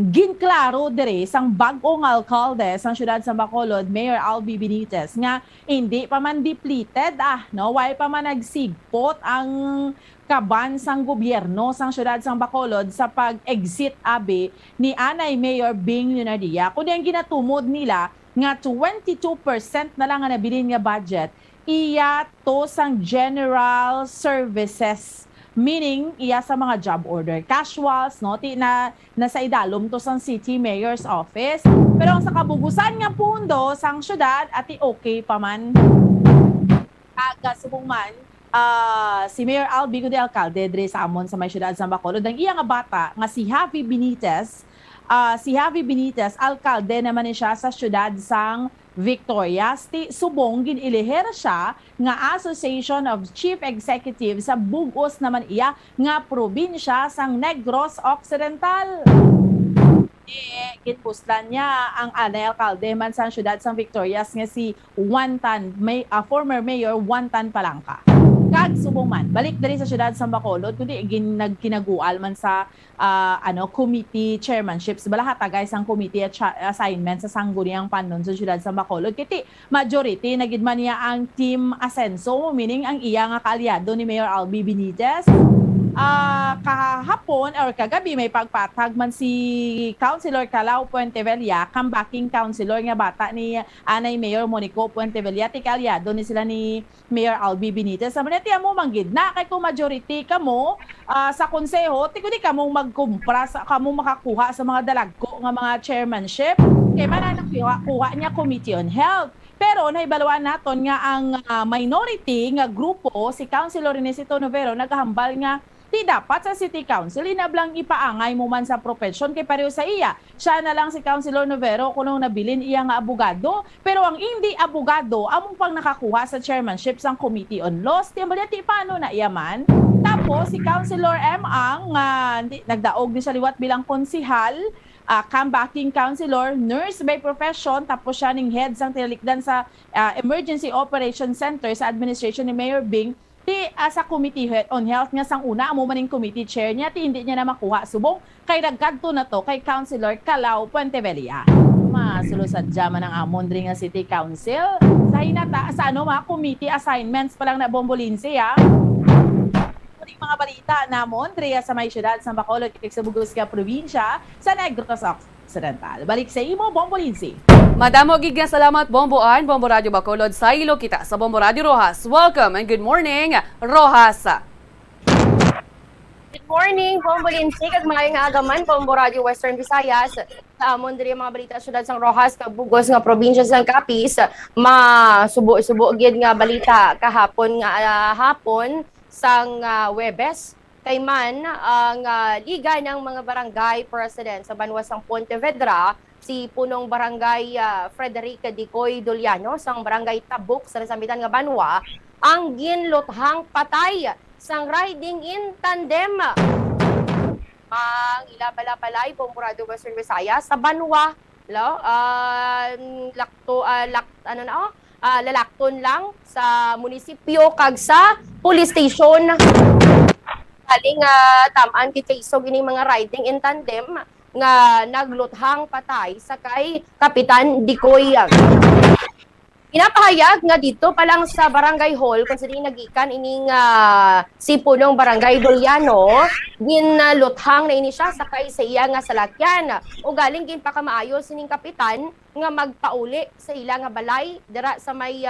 S10: ginklaro dire sang bag-ong alkalde sang syudad sa Bacolod, Mayor Albi Benitez, nga hindi pa man depleted, way pa man nagsigpot ang kaban sang gobyerno sang syudad sang Bacolod sa pag-exit abi ni Anay Mayor Bing Lunardia. Kundi ang ginatumod nila nga 22% na lang ang nabilin nga budget iya to sang general services. Meaning, iya sa mga job order. Casuals, no? Na nasa idalom to sang city mayor's office. Pero ang sa kabugusan nga pundo sang syudad, ati okay pa man. Subong man, si Mayor Albigo de Alcalde, dre sa amon sa may syudad sa Bacolod, ang iya nga bata, nga si Javi Benitez, alkalde naman ni siya sa syudad sang Victoria. Subong ginilihir siya nga Association of Chief Executives sa bugos naman iya nga probinsya sang Negros Occidental. Ginpuslan niya ang alkalde man sa syudad sang Victoria nga si former Mayor Wantan Palangka. Kag subong man, balik dali sa syudad sa Bacolod, kundi nagkinagual man sa committee chairmanships. Bala hatagay sang committee assignment sa sangguniang panon sa syudad sa Bacolod. Kiti majority nagidman niya ang team Asenso, meaning ang iya nga kaalyado ni Mayor Albi Benitez. Kahapon or kagabi may pagpatag man si Councilor Calao Puentevilla, comebacking councilor nga bata ni Anay Mayor Monico Puentevilla, ti kaalyado ni sila ni Mayor Albi Benitez. Sa maneti mo manggid na kay kung majority kamo sa konseho, ti kundi kamo magkumpra kamo makakuha sa mga dalagko nga mga chairmanship kay mananakuha niya Committee on Health. Pero naibalawaan naton nga ang minority nga grupo, si Councilor Inesito Novero, naghambal nga di dapat sa City Council inablang ipaangay mo man sa profession kay pareho sa iya. Siya na lang si Councilor Novero kung nabilin iya nga abogado, pero ang hindi abogado among pang nakakuha sa chairmanship sang Committee on Laws. Ti paano na iya man? Tapos si Councilor M. Ang nagdaog din sa liwat bilang konsihal, comebacking councilor, nurse by profession, tapos siya ning head sang tinalikdan sa Emergency Operations Center sa administration ni Mayor Bing. Sa Committee on Health nga sang una, amo maning committee chair niya, hindi niya na makuha. Subong, kay nagkadto na to kay Councilor Calao Puentevilla. Masulusad dyaman ang amon rin nga City Council. Sa mga committee assignments pa lang na Bombolinse, mga balita namon Drea sa may syudad sa Bacolod kay sa bugos nga probinsya sa Negros Occidental. Balik sa imo, Bombo Lindsay.
S2: Madamo gid nga salamat Bomboan, Bombo Radio Bacolod sa ilo kita sa Bombo Radio Rojas. Welcome and good morning, Rojas.
S11: Good morning, Bombo Lindsay, kag maayong agaman, Bombo Radio Western Visayas. Sa amon diri mga balita sa syudad sang Rojas kag bugos nga probinsya sang Capiz, masubo-subo gid nga balita kahapon nga hapon sang Webes kay man ang liga ng mga barangay president sa banwa sang Pontevedra, si punong barangay Frederica Dicoy Doliano sang barangay Tabuk sa sambitan nga banwa ang ginluthang patay sang riding in tandem ang ilabala-balay Bomborado Western Visayas sa banwa lalakton lang sa munisipyo kag sa police station. Haling tamaan kay isog ining mga riding in tandem nga nagluthang patay sa kay Kapitan Dicoy. Pinapahayag nga dito pa lang sa barangay hall kung saan nagikan ining si punong barangay Doliano, ginluthang na ini siya sa kay sa iya nga salakyan. O galing gin pa kamaayos ining kapitan nga magpauli sa ila nga balay dira sa may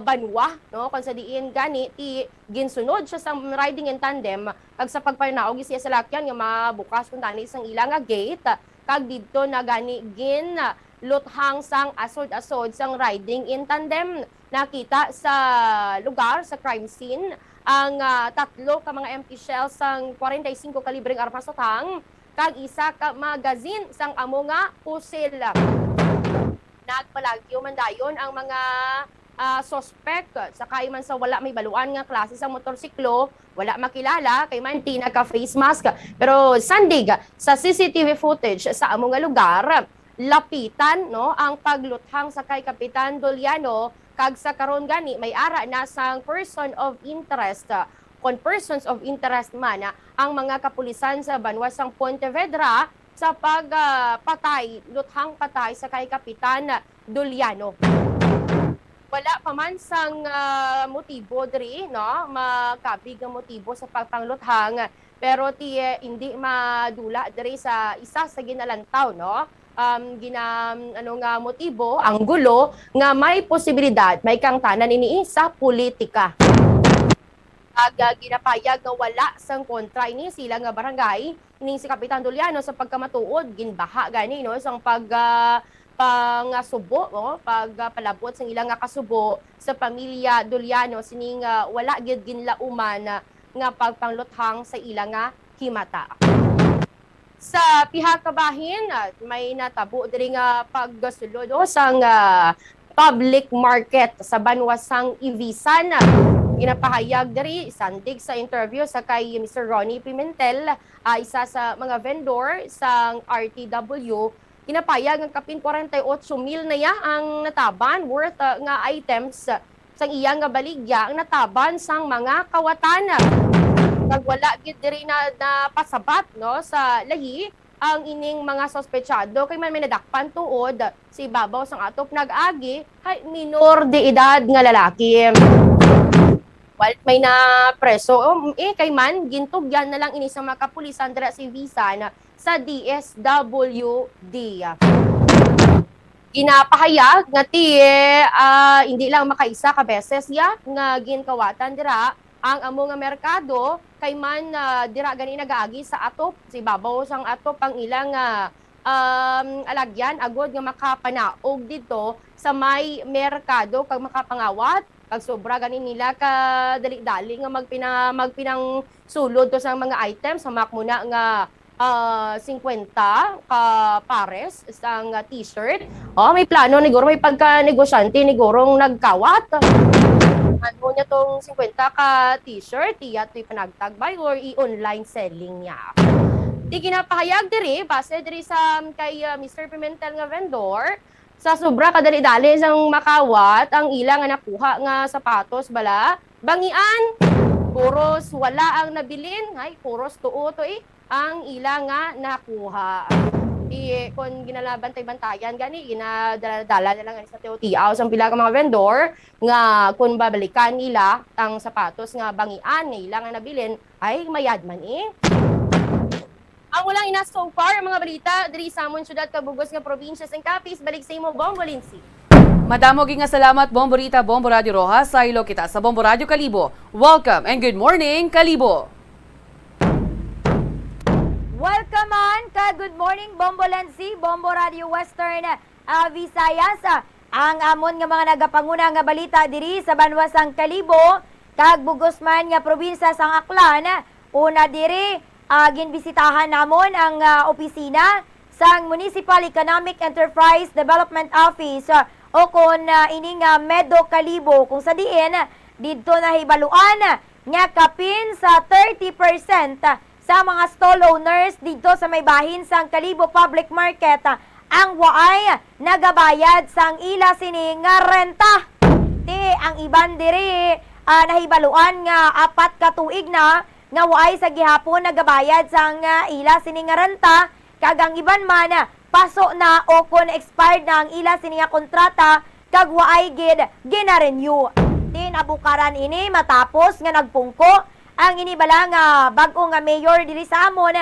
S11: banwa, no, kung sa diin gani ti ginsunod siya sa riding in tandem kag sa pagpanaog siya sa lakyan nga mabukas kun tani sang ila nga gate kag didto na gani gin luthang sang asod-asod sang riding in tandem. Nakita sa lugar sa crime scene ang tatlo ka mga empty shells sang 45 kalibreng armas sotang kag isa ka magazine sang amo nga pusil. Nagpalagyo man dayon ang mga suspect sakay man sa wala may baluan nga klase sa motorsiklo, wala makilala kay man di naka face mask. Pero sandig sa CCTV footage sa amo nga lugar, lapitan no ang pagluthang sa kay Kapitan Doliano kag sa karon gani may ara na sang person of interest. Kung persons of interest man ang mga kapulisan sa banwa sang Pontevedra sa luthang patay sa kay Kapitan Doliano. Wala pa man sang motibo diri, no, makabig nga motibo sa pagpangluthang, pero hindi madula diri sa isa sa ginalantaw, no. motibo, ang gulo nga may posibilidad may kang tanan ini sa politika. Ginapayag nga wala sang kontra ini sila nga barangay ining si Kapitan Duliano sa pagkamatuod ginbaha gani no sang pangasubo no pagpalabot sang ilang nga kasubo sa pamilya Duliano sining wala gyud ginlauman nga pagpangluthang sa ilang nga himata. Sa pihak kabahin may natabo diri nga pagsulod sang public market sa banwasang Ivisan. Ginapahayag diri sandig sa interview sa kay Mr. Ronnie Pimentel, isa sa mga vendor sang RTW. Ginapahayag ng kapin 48,000 na ya ang nataban worth nga items sang iyang nga baligya ang nataban sang mga kawatan. Nagwala gid diri na pasabat no sa lahi ang ining mga sospechado kay man may nadakpan tuod si ibabaw sang atop nag-agi hay minor de edad nga lalaki. Well, may na preso kay man gintugyan na lang ini sa mga kapulisan dira sa Ivisan sa DSWD. Ginapahayag nga hindi lang makaisa ka beses ya nga ginkawatan dira ang amo nga merkado kay man dira gani nagaagi sa atop si babaw sang atop ang ilang alagyan agod nga makapanaog dito sa may merkado kag makapangawat kag sobra gani nila ka dali-dali nga magpinang sulod to sa mga items sa muna nga 50 ka pares sang t-shirt. May plano niguro may pagka-negosyante nigurong nagkawat. Ano niya tong 50 ka t-shirt, ito'y panagtagbay or i-online selling niya. Di ginapahayag diri, base diri sa kay Mr. Pimentel nga vendor, sa sobra kadali-dali sang makawat, ang ilang nga nakuha nga sapatos bala, bangian, puros wala ang nabilin, ay puros tuo to ang ilang nga nakuha. Kung ginalabantay-bantayan gani ginadala na lang sa TOTIAW ang pila ka mga vendor nga kung babalikan nila ang sapatos nga bangian nga ilang nga nabilin ay mayad man Ang ulang ina so far mga balita diri sa amon syudad kag Bugos nga probinsya sang Capiz balik sa imo Bombo Lindsay.
S2: Madamo nga salamat Bombo Rita, Bombo Radio Rojas, sa ilo kita sa Bombo Radio Kalibo. Welcome and good morning Kalibo.
S12: Welcome on ka good morning Bombo Lansi, Bombo Radio Western Visayas. Ang amon nga mga nagapanguna nga balita diri sa banwasang Kalibo kag Bugos man nga probinsya sang Aklan. Una diri ginbisitahan namon ang opisina sang Municipal Economic Enterprise Development Office o kon ining Medo Kalibo kung sa diin didto nahibaluan nga kapin sa 30% sa mga stall owners dito sa may bahin sang Kalibo Public Market ang waay nagabayad sang ila sini nga renta. Ang iban diri nahibaluan nga 4 ka tuig na nga waay sa gihapon nagabayad sang ila sini nga renta kag ang iban man paso na o kon expired na ang ila sini nga kontrata kag waay gid gina-renew. Abukaran ini matapos nga nagpungko ang inibala nga bag-o nga mayor diri sa amon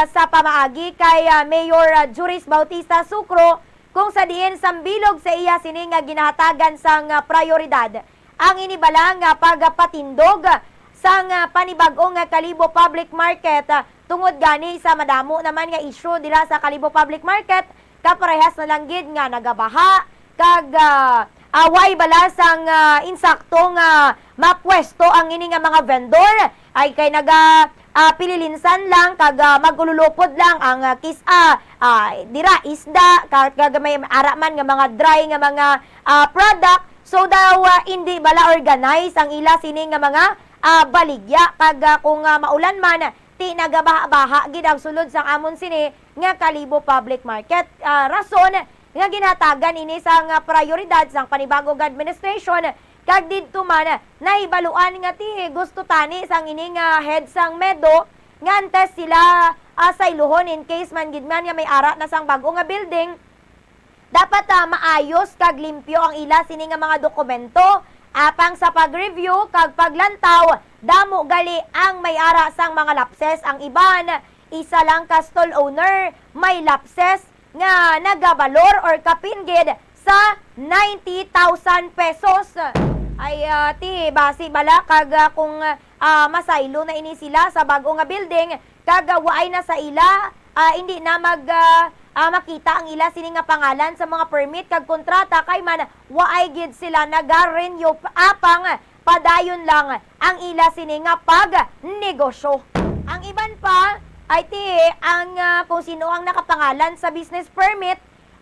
S12: sa pamaagi kay Mayor Juris Bautista Sucro kung sa diin sambilog sa iya sini nga ginahatagan sang prioridad ang inibala nga pagpatindog sang panibag-o nga Kalibo Public Market tungod gani sa madamo naman nga issue dira sa Kalibo Public Market kaparehas na lang gid nga nagabaha kag away balasang insaktong mapwesto ang ini nga mga vendor ay kay pililinsan lang kag magululupod lang ang dira isda kag may araman nga mga dry nga mga product so daw hindi bala organize ang ila sini nga mga baligya kag kung maulan man nagabaha-baha gid ang sulod sang amon sini nga Kalibo Public Market. Rason nga ginatagan ini sang prioridad sang panibagong administration kag didto man nahibaluan nga gusto tani sang ining head sang Medo nga antes sila sa iluhon in case man gid man nga may ara na sang bag-o nga building dapat maayos kag limpyo ang ila sini nga mga dokumento apang sa pag-review kag paglantaw damo gali ang may ara sang mga lapses ang iban isa lang ka stall owner may lapses nga nagabalor or kapinggid sa 90,000 pesos. Ay ti basi bala kag kung masaylo na ini sila sa bago nga building kag waay na sa ila hindi na makita ang ila sini nga pangalan sa mga permit kag kontrata kay man waay gid sila nagarenew apang padayon lang ang ila sini nga pag negosyo. Ang iban pa ay ti ang kung sino ang nakapangalan sa business permit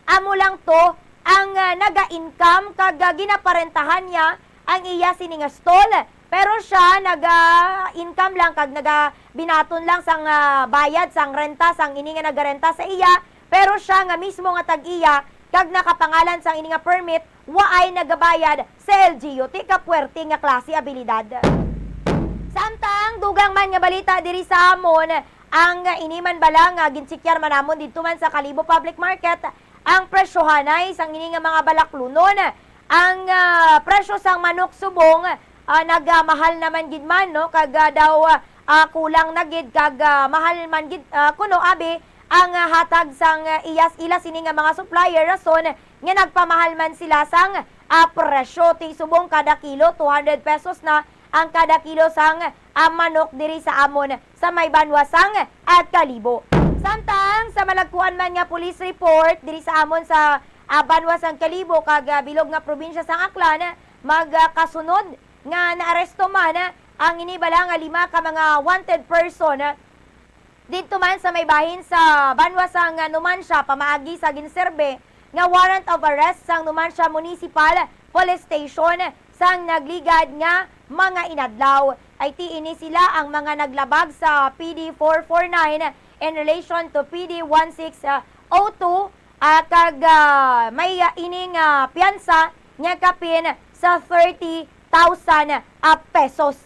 S12: amo lang to ang naga-income kag ginaparentahan niya ang iya sini nga stall, pero siya naga-income lang kag naga-binaton lang sang bayad sang renta sang ini nga nagarenta sa iya, pero siya nga mismo nga tag-iya kag nakapangalan sang ini nga permit waay nagabayad sa LGU ti kapuerte nga klase abilidad. Samtang dugang man nga balita diri sa amon ang iniman bala nga ginsikyar manamon didto man sa Kalibo Public Market ang presyohanay sang ini nga mga balaklunon. Ang presyo sang manok subong nagmahal naman gid man no kag daw kulang na gid kag mahal man gid kuno abi ang hatag sang ila sini nga mga supplier rason nga nagpamahal man sila sang presyo ti subong kada kilo 200 pesos na ang kada kilo sang manok diri sa amon sa may Banwasang at Kalibo. Samtang sa malagkuan man nga police report diri sa amon sa Banwasang Kalibo kag bilog nga probinsya sang Aklan magkasunod nga naaresto man ang inibala nga 5 ka mga wanted person dito man sa may bahin sa Banwasang Numancia pamaagi sa ginserbe nga warrant of arrest sang Numancia Municipal Police Station sang nagligad nga mga inadlaw. Ay ti ini sila ang mga naglabag sa PD 449 in relation to PD 1602 kag may ining piyansa nga kapin sa 30,000 pesos.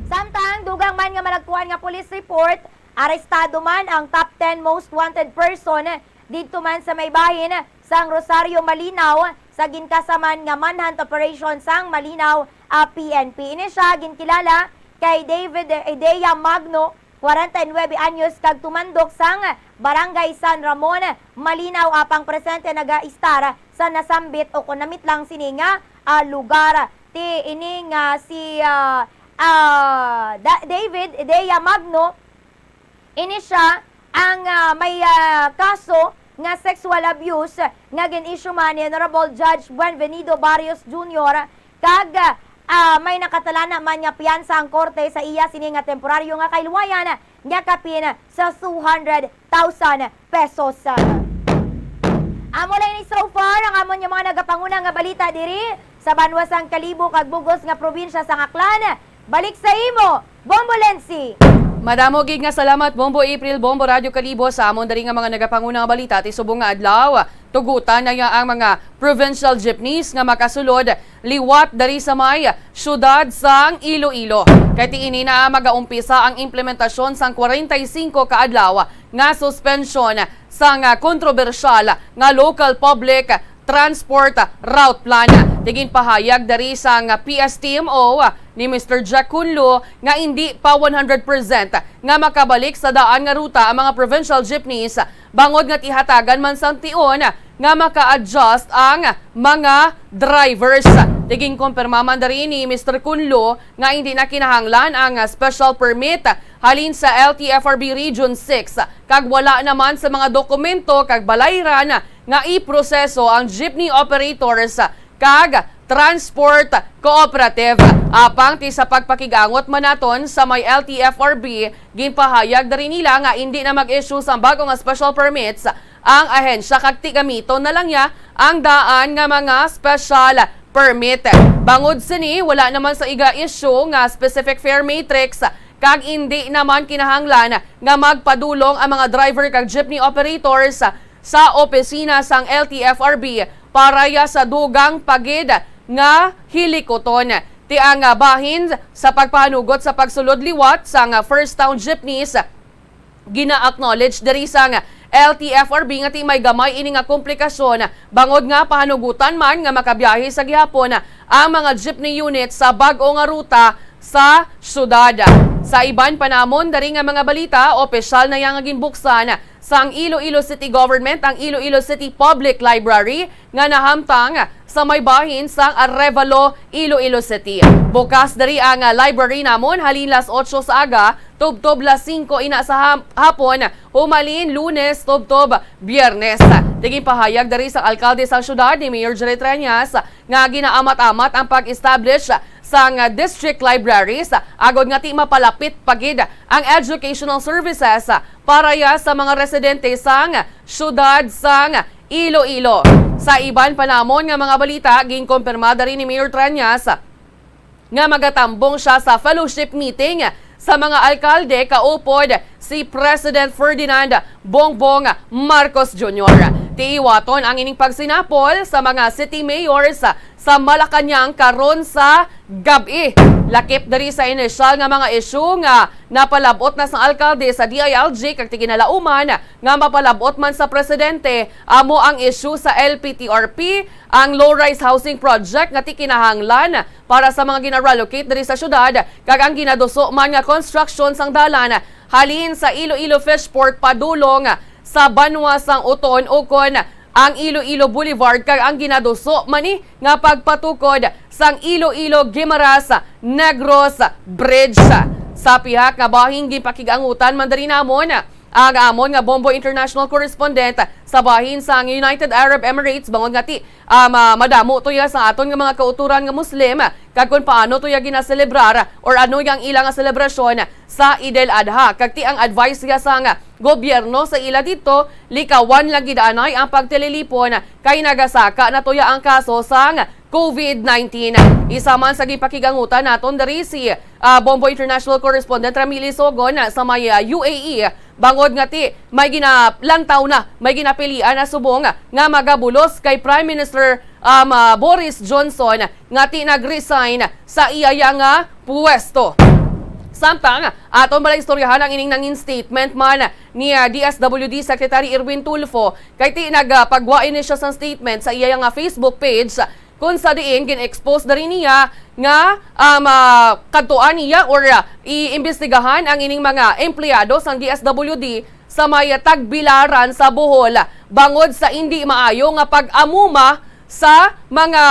S12: Samtang dugang man nga malagpuan nga police report, arestado man ang top 10 most wanted person dito man sa may bahin sang Rosario Malinaw sa ginkasaman nga manhunt operation sang Malinaw PNP. Ini siya ginkilala kay David Idea Magno, 49 anyos kag tumandok sang Barangay San Ramon, Malinaw apang presente naga-istar sa nasambit o kunamit lang sini nga lugar. Ti ini nga si David Idea Magno, ini siya ang may kaso nga sexual abuse nga gin-issue man ni Honorable Judge Buenvenido Barrios Jr. kag may nakatalana man nga piyansa ang korte sa iya sini nga temporaryo nga kailwayan nga kapin sa 200,000 pesos. Amo lang ni so far ang amon yung mga nagapanguna nga balita diri sa Banwasang Kalibo kag Bugos nga probinsya sa Aklan. Balik sa imo, Bombolensi.
S2: Madamo gig nga salamat Bombo April, Bombo Radio Kalibo sa amon diri nga mga nagapanguna nga balita ti subong nga adlaw. Tugutan na ang mga provincial jeepneys nga makasulod liwat dari sa may syudad sang Iloilo. Kay tiini na magaumpisa ang implementasyon sang 45 ka adlaw nga suspension sang kontrobersyal nga local public transport route plan. Tigin pahayag dari sang PSTMO ni Mr. Jack Kunlo nga hindi pa 100% nga makabalik sa daan nga ruta ang mga provincial jeepneys bangod nga tihatagan man sang tion nga maka-adjust ang mga drivers. Tiging kumpirma man dari ni Mr. Kunlo nga hindi na kinahanglan ang special permit halin sa LTFRB Region 6 kag wala naman sa mga dokumento kag balayran nga iproseso ang jeepney operators kag transport cooperative. Apang ti sa pagpakigangot manaton sa may LTFRB, ginpahayag dari nila nga hindi na mag-issue sa bagong special permits ang ahensya kag ti gamiton na lang niya ang daan nga mga special permit. Bangod sini, wala naman sa iga-issue nga specific fare matrix kag hindi naman kinahanglan nga magpadulong ang mga driver kag jeepney operators sa opisina sang LTFRB para sa dugang pagid nga hilikoton. Ti ang bahin sa pagpahanugot sa pagsulod liwat sang First Town Jeepneys gina-acknowledge diri sang LTFRB nga ti may gamay ini nga komplikasyon bangod nga pahanugutan man nga makabiyahe sa gihapon ang mga jeepney unit sa bag-o nga ruta sa syudad. Sa iban panamon, dari nga mga balita, opisyal na yang ginbuksan sa Iloilo City Government ang Iloilo City Public Library nga nahamtang sa may bahin sa Arevalo, Iloilo City. Bukas dari ang library namon halin las 8 sa aga, tubtob las 5 ina sa hapon, humalin Lunes, tubtob Biyernes. Tiging pahayag dari sa alkalde sa syudad ni Mayor Jerry Treñas nga ginaamat-amat ang pag-establish sang district libraries agod nga ti mapalapit pagid ang educational services para ya sa mga residente sang syudad sang Iloilo. Sa iban panamon nga mga balita, ginkompirmada rin ni Mayor Treñas nga magatambong siya sa fellowship meeting sa mga alkalde kaupod si President Ferdinand Bongbong Marcos Jr. Tiiwaton ang ining pagsinapol sa mga city mayors sa Malacanang karon sa gabi. Lakip dari sa inisyal nga mga isyu nga napalabot na sa alkalde sa DILG kag tiginalauman nga mapalabot man sa presidente amo ang isyu sa LPTRP, ang low-rise housing project nga tikinahanglan para sa mga gina-relocate dari sa syudad kag ang ginaduso man nga construction sang dalan halin sa Iloilo Fishport padulong sa Banwa sang Uton ukon ang Iloilo Boulevard kag ang ginaduso mani nga pagpatukod sang Iloilo Guimaras Negros Bridge. Sa pihak nga bahin gipakigangutan man diri namon ang amon nga Bombo International Correspondent sa bahin sang United Arab Emirates bangon nga ti madamo to ya sa aton nga mga kauturan nga Muslim kag kun paano to ya ginaselebrar or ano yang ilang nga selebrasyon sa Eid al-Adha. Kag ti ang advice ya sa nga gobyerno sa ila dito, likawan lang gidaanay ang pagtililipon kay nagasaka na tuya ang kaso sa COVID-19. Isa man sa gipakigangutan naton diri si Bombo International Correspondent Ramil Isogon sa may UAE. Bangod nga ti may ginalantaw na, may ginapilian na subong nga magabulos kay Prime Minister Boris Johnson nga ti nag-resign sa iyaya nga puwesto. Samtang, aton balay istoryahan ang ining nangin statement man ni DSWD Secretary Erwin Tulfo kay ti nagpagwain ni siya sa statement sa iya nga Facebook page kung sa diin gin-expose na rin niya nga kadtuan niya or iimbestigahan ang ining mga empleyado sa DSWD sa may tagbilaran sa Bohol bangod sa hindi maayo nga pag-amuma sa mga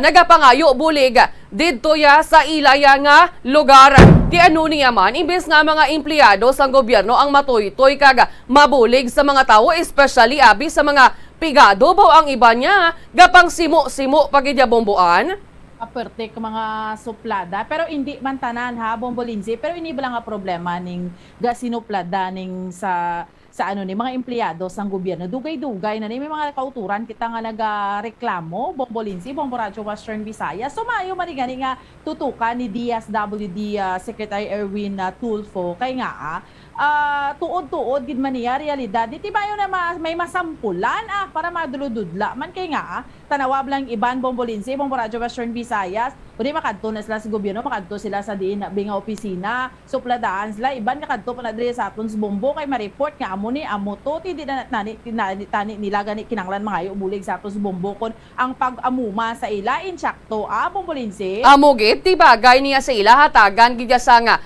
S2: nagapangayo bulig didto ya sa ilaya nga lugar. Ti ano niya man, imbes nga mga empleyado sa gobyerno ang matoy-toy kag mabulig sa mga tao, especially abi sa mga pigado, baw ang iba niya gapang simo-simo pagidya bomboan.
S10: Aperte ka mga suplada pero hindi man tanan ha Bombo Lindsay, pero ini ba nga problema ning gasinuplada ning sa ano ni mga empleyado sa gobyerno dugay-dugay na ni may mga kauturan kita nga nagareklamo Bombo Lindsay, Bombo Radyo Western Visayas. So maayo man gani nga tutukan ni DSWD Secretary Erwin Tulfo kay nga tuod-tuod gid man niya realidad di tibayo na may masampulan para madulududla man kay nga tanawab lang iban Bombo Lindsay, Bombo Radyo Western Visayas kundi makadto na sila sa gobyerno, makadto sila sa diin binga opisina, supladaan sila iban nakadto pa na diri sa aton sa Bombo kay ma-report nga amo ni amo to ti di na tani nila gani kinanglan mga bulig sa aton sa Bombo kon ang pag-amuma sa ila insyakto Bombo Lindsay.
S2: Amo gid ti bagay niya sa ila hatagan gid sa nga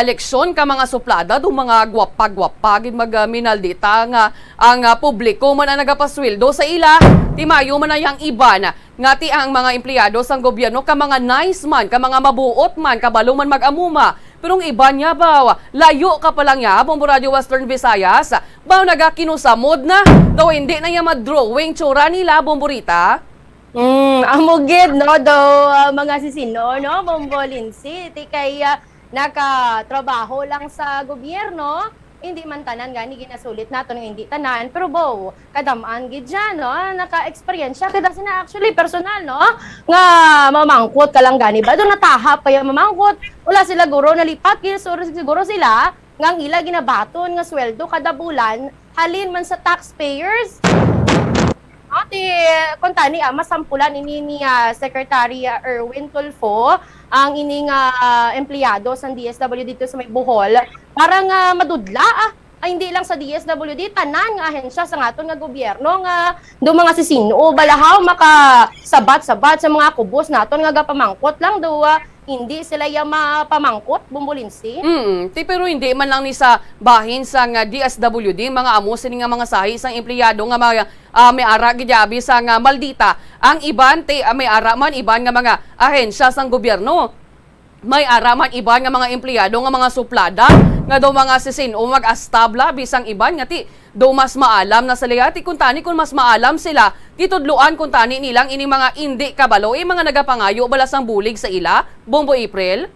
S2: leksyon ka mga suplada do mga gwapa gid magminaldita nga ang publiko man ang nagapasweldo sa ila ti mayo man yang iban nga ti ang mga empleyado sang gobyerno ka mga nice man, ka mga mabuot man, kabalo man mag-amuma. Pero ang iba niya ba, layo ka pa lang ya, Bombo Radio Western Visayas, ba nagakinusamod na, daw hindi na niya madrawing tsura nila, Bomborita?
S11: Amugid, no, daw mga sisino, no, Bombo Lindsay, ti kay nakatrabaho lang sa gobyerno, hindi man tanan gani ginasulit nato nga hindi tanan pero bo kadamaan gid dyan no naka-experience kada sina actually personal no nga mamangkot ka lang gani ba do natahap kaya mamangkot wala sila guro nalipat siguro sila nga ang ila ginabaton nga sweldo kada bulan halin man sa taxpayers. Ati kontani masampulan ini ni Secretary Erwin Tulfo ang ining empleyado sa DSW dito sa may Bohol para nga madudla ay hindi lang sa DSWD, tanan nga ahensya sa ngaton nga gobyerno nga do mga sisino balahaw makasabat-sabat sa mga kubos naton nga gapamangkot lang do hindi sila yung mapamangkot, Bombolinsi.
S2: Pero hindi man lang ni sa bahin sa nga DSWD, mga amusin nga mga sahi sang empleyado nga may ara gidyabi sa nga maldita. Ang iban, may ara man iban nga mga ahensya sang gobyerno. May ara man iban nga mga empleyado nga mga suplada nga do mga sisin o mag-astabla bisang iban nga do mas maalam na sila ti kung tani kung mas maalam sila titudluan kung tani nilang ini mga indi kabalo mga nagapangayo balas ang bulig sa ila Bombo April.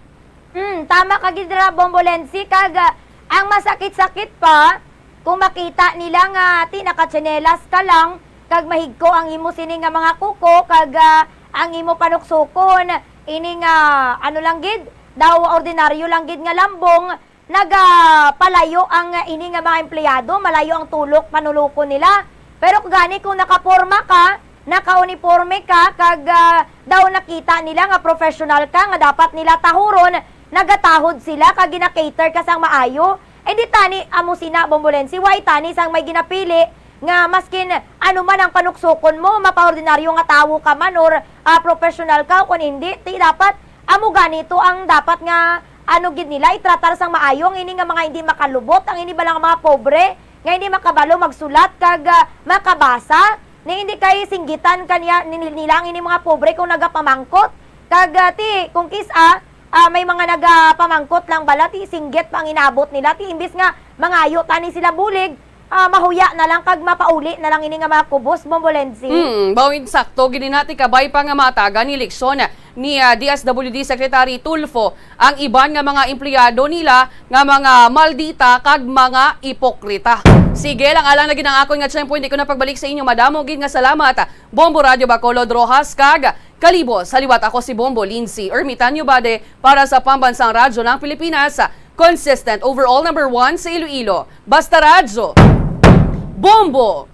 S12: Tama ka gidra Bombolensi kag ang masakit-sakit pa kung makita nila nga ti nakatsinelas ka lang kag mahigko ang imo sini nga mga kuko kag ang imo panuksukon ini nga ano lang gid daw ordinaryo lang gid nga lambong nagapalayo ang ini nga mga empleyado, malayo ang tulok panuluko nila. Pero gani kung nakaporma ka, nakauniforme ka, kag daw nakita nila nga professional ka, nga dapat nila tahuron, nagatahod sila, kag gina-cater ka sang maayo, di tani amo sina Bombolensi, why tani sang may ginapili, nga maskin ano man ang panuksukon mo, mapaordinaryo nga tawo ka man, or professional ka, kung hindi, dapat amo ganito ang dapat nga ano gid nila itratar sang maayo ang ini nga mga hindi makalubot, ang ini balang mga pobre nga hindi makabalo magsulat kag makabasa ni hindi kay singgitan kanya nila ang ini mga pobre kung nagapamangkot kag ti kung kisa may mga nagapamangkot lang bala ti singgit pang inabot nila ti imbis nga mangayo tani sila bulig mahuya na lang kag mapauli na lang ini nga mga kubos Bombolensi.
S2: Bawin sakto gini nati kabay pa nga mataga ni leksyon ni DSWD Secretary Tulfo ang iban nga mga empleyado nila nga mga maldita kag mga ipokrita. Sige lang alang na ginang ako nga tiyempo hindi ko na pagbalik sa inyo madamo gid nga salamat. Bombo Radio Bacolod Rojas kag Kalibo sa liwat ako si Bombo Lindsay Ermitanyo Bade para sa Pambansang Radyo ng Pilipinas. Consistent overall number 1 sa Iloilo. Basta Radyo. Bombo!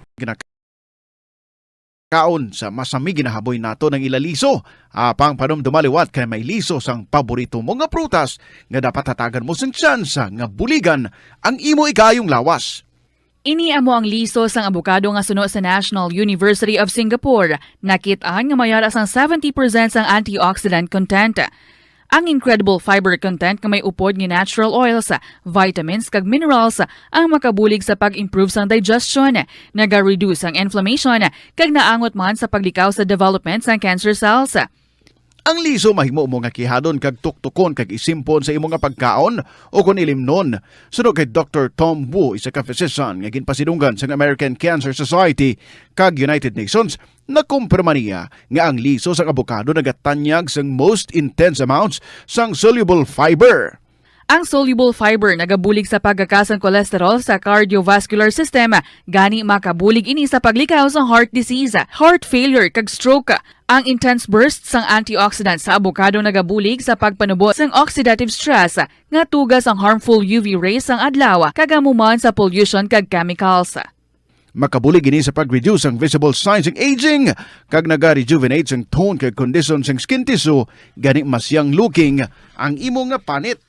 S4: Kaon sa masami ginahaboy nato ng ilaliso. Apang panom dumaliwat kay may liso sang paborito mo nga prutas nga dapat hatagan mo sang tsansa nga buligan ang imo ikayong lawas.
S6: Ini amo ang liso sang abukado nga suno sa National University of Singapore. Nakitaan nga mayara sang 70% sang antioxidant content. Ang incredible fiber content nga may upod nga natural oils, vitamins kag minerals ang makabulig sa pag-improve sang digestion, naga-reduce ang inflammation kag naangot man sa paglikaw sa development sang cancer cells.
S4: Ang liso mahimo mo nga kihadon kag tuktukon kag isimpon sa imo nga pagkaon o kun ilimnon. Sunod kay Dr. Tom Wu, isa ka physician nga ginpasidunggan sa American Cancer Society kag United Nations, nakumpirma niya nga ang liso sang abukado nagatanyag sang most intense amounts sang soluble fiber.
S6: Ang soluble fiber nagabulig sa pagkakasang kolesterol sa cardiovascular system, gani makabulig ini sa paglikaw sa heart disease, heart failure kag stroke. Ang intense burst sang antioxidant sa abukado nagabulig sa pagpanubo sang oxidative stress nga tugas ang harmful UV rays sang adlaw kagamuman sa pollution kag chemicals.
S4: Makabulig ini sa pag-reduce ang visible signs ng aging kag naga-rejuvenate sang tone kag condition sang skin tissue gani mas young looking ang imo nga panit.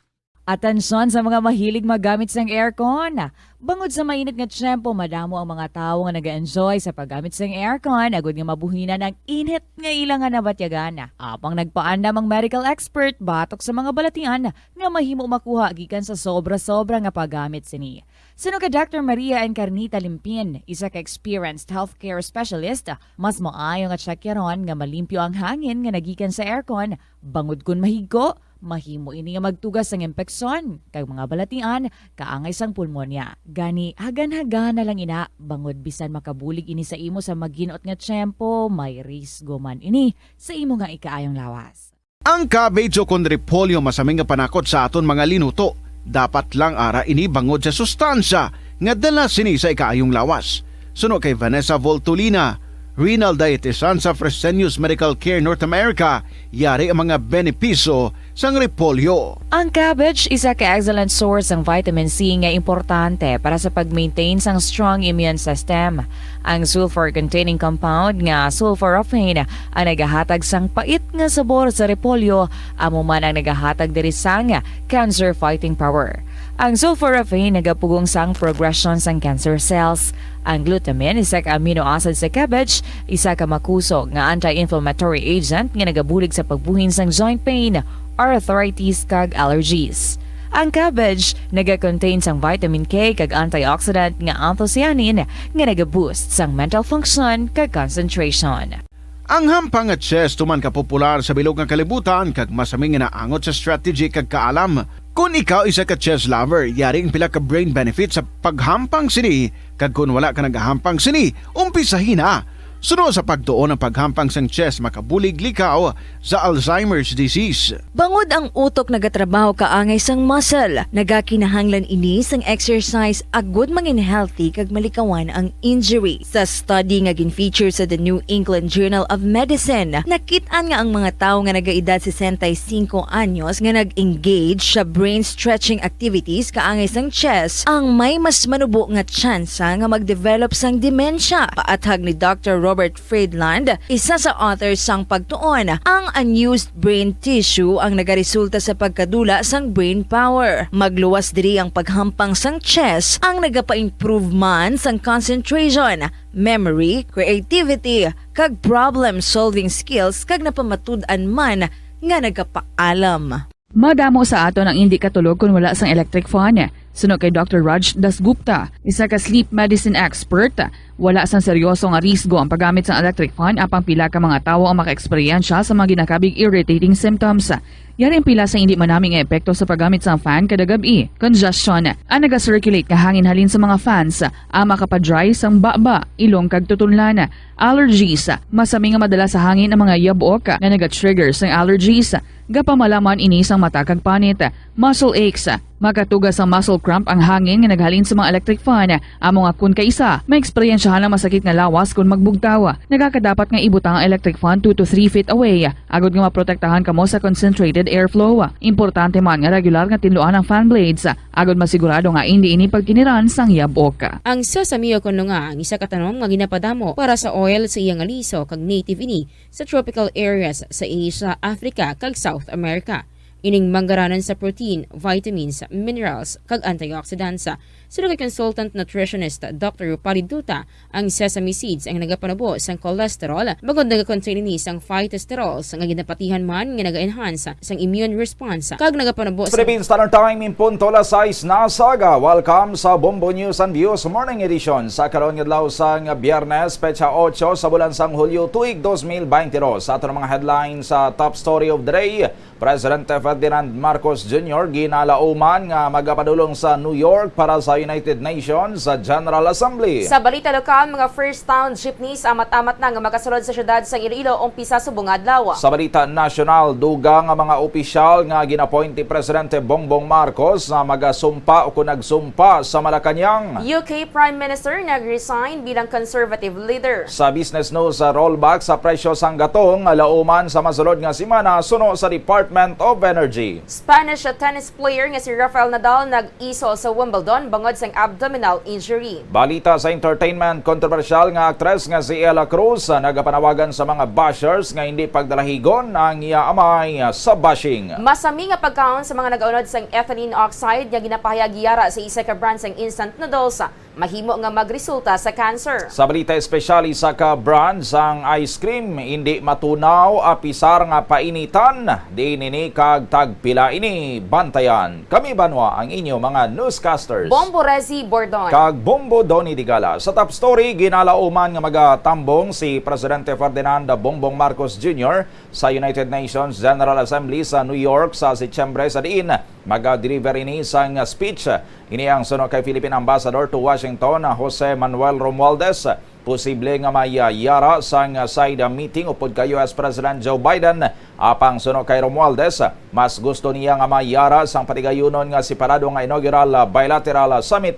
S5: Atensyon sa mga mahilig magamit sang aircon. Bangod sa mainit nga tiyempo, madamo ang mga tao nga nag-enjoy sa paggamit sang aircon, agud nga mabuhinan ang init nga ilang nga nabatyagan. Apang nagpaandam ang medical expert batok sa mga balatian nga mahimo makuha gikan sa sobra-sobra nga paggamit sini. Suno ka Dr. Maria Encarnita Limpin, isa ka experienced healthcare specialist, mas maayo nga tsakyaron nga malimpyo ang hangin nga nagikan sa aircon, bangod kun mahigko, mahimo ini nga magtugas sang impeksyon kag mga balatian kaangay sang pulmonya. Gani hagan-hagan na lang ina bangod bisan makabulig ini sa imo sa maginot nga tiyempo, may risgo man ini sa imo nga ikaayong lawas.
S4: Ang cabbage o kun repolyo masaming nga panakot sa aton mga linuto. Dapat lang ara ini bangod sa sustansya nga dala sini sa ikaayong lawas. Suno kay Vanessa Voltolina, renal dietitian sa Fresenius Medical Care North America,
S13: yari ang mga benepisyo sang repolyo.
S5: Ang cabbage isa ka excellent source ng vitamin C nga importante para sa pag-maintain sang strong immune system. Ang sulfur-containing compound nga sulforaphane ang nagahatag sang pait nga sabor sa repolyo, amo man ang nagahatag diri sang cancer-fighting power. Ang sulforaphane nagapugong sang progression sang cancer cells. Ang glutamine, isa ka amino acid sa cabbage, isa ka makusog nga anti-inflammatory agent nga nagabulig sa pagbuhin sang joint pain, arthritis kag allergies. Ang cabbage naga-contain sang vitamin K kag antioxidant nga anthocyanin nga naga-boost sang mental function kag concentration.
S13: Ang hampang at chess tuman ka popular sa bilog nga kalibutan kag masaming nga naangot sa strategy kag kaalam. Kung ikaw isa ka chess lover, yaring pila ka brain benefit sa paghampang sini kag kung wala ka nagahampang sini, umpisahin na. Sunod sa pagtuon ng paghampang sang chess makabulig likaw sa Alzheimer's disease.
S14: Bangod ang utok nagatrabaho kaangay sang muscle, nagakinahanglan ini sang exercise agud mangin healthy kag malikawan ang injury. Sa study nga gin-feature sa The New England Journal of Medicine, nakit-an nga ang mga tawo nga nagaedad 65 anyos nga nag-engage sa brain stretching activities kaangay sang chess ang may mas manubo nga tsansa nga mag-develop sang dementia. Paathag ni Dr. Robert Friedland, isa sa authors sang pagtuon, ang unused brain tissue ang nagaresulta sa pagkadula sang brain power. Magluwas diri ang paghampang sang chess ang nagapa-improve man sang concentration, memory, creativity, kag problem-solving skills kag napamatud-an man nga nagapaalam.
S6: Madamo sa aton ang hindi katulog kung wala sang electric fan. Sunod kay Dr. Raj Dasgupta, isa ka sleep medicine expert, wala sang seryoso nga risgo ang paggamit sa electric fan apang pila ka mga tawo ang maka-eksperyensya sa mga ginakabig irritating symptoms. Yari ang pila sa hindi manaming epekto sa paggamit sa fan kada gabi. Congestion, ang naga-circulate ka hangin halin sa mga fans, ang makapadry sang baba, ilong kag tutunlan. Allergies, masami nga madala sa hangin ang mga yabok na naga-trigger sang allergies. Gapamalaman ini sang mata kag panit. Muscle aches, makatugas ang muscle cramp ang hangin nga naghalin sa mga electric fan. Amo nga kun kaisa, may eksperyensyahan ang masakit nga lawas kung magbugtaw. Nagakadapat nga ibutang ang electric fan 2 to 3 feet away. Agod nga maprotektahan kamo sa concentrated airflow. Importante man nga regular nga tinluan ang fan blades. Agod masigurado nga hindi ini pagkiniran sang yabok.
S15: Ang sesame o kuno nga ang isa ka tanom nga ginapadamo para sa oil sa iyang aliso kag native ini sa tropical areas sa Asia, Africa kag South America. Ining manggaranan sa protein, vitamins, minerals, kag antioxidants. Sino kay consultant nutritionist Dr. Rupali Duta, ang sesame seeds ang nagapanabo sang cholesterol, bagod nagakontain ini sang phytosterols nga ginapatihan man nga naga-enhance sang immune response. Kag nagapanabo sa
S16: Philippine Standard Time in punto alas 6 na saga. Welcome sa Bombo News and Views Morning Edition sa karon nga adlaw sang Biyernes, petsa 8 sa bulan sang Hulyo tuig 2022. Sa aton mga headlines sa top story of the day, Presidente Ferdinand Marcos Jr. ginalauman nga magapadulong sa New York para sa United Nations sa General Assembly.
S2: Sa balita lokal, mga first town jeepneys amat-amat na nga makasulod sa syudad sa Iloilo umpisa sa bungadlaw.
S16: Sa balita national, dugang nga mga opisyal nga ginapoint ni Presidente Bongbong Marcos na magasumpa o kung nagsumpa sa Malacanang.
S2: UK Prime Minister nag-resign bilang conservative leader.
S16: Sa business news, rollback sa presyo sang gatong lauman sa masulod nga simana suno sa Department of Energy.
S2: Spanish tennis player nga si Rafael Nadal nag-isol sa Wimbledon bangod sang abdominal injury.
S16: Balita sa entertainment, kontrobersyal nga aktres nga si Ella Cruz nagapanawagan sa mga bashers nga hindi pagdalahigon ang iya amay sa bashing.
S2: Masami nga pagkaon sa mga nag-unod sang ethylene oxide nga ginapahayag giyara sa isa ka brand sang instant noodles mahimo nga magresulta sa cancer.
S16: Sa balita espesyali sa ka-brand sang ice cream, hindi matunaw apisar nga painitan, di nini kag tagpila ini bantayan. Kami banwa ang inyo mga newscasters.
S2: Bombo Rezi Bordon.
S16: Kag Bombo Donny Digala. Sa top story, ginalauman nga magatambong si Presidente Ferdinand Bongbong Marcos Jr. sa United Nations General Assembly sa New York sa Setyembre sa diin. Maga-deliver ini sang speech. Ini ang sunod kay Philippine Ambassador to Washington, Jose Manuel Romualdez. posible nga may yara sang side meeting upod kay US President Joe Biden. Apang suno kay Romualdez, mas gusto niya nga may yara sang patigayunon nga separado nga inaugural bilateral summit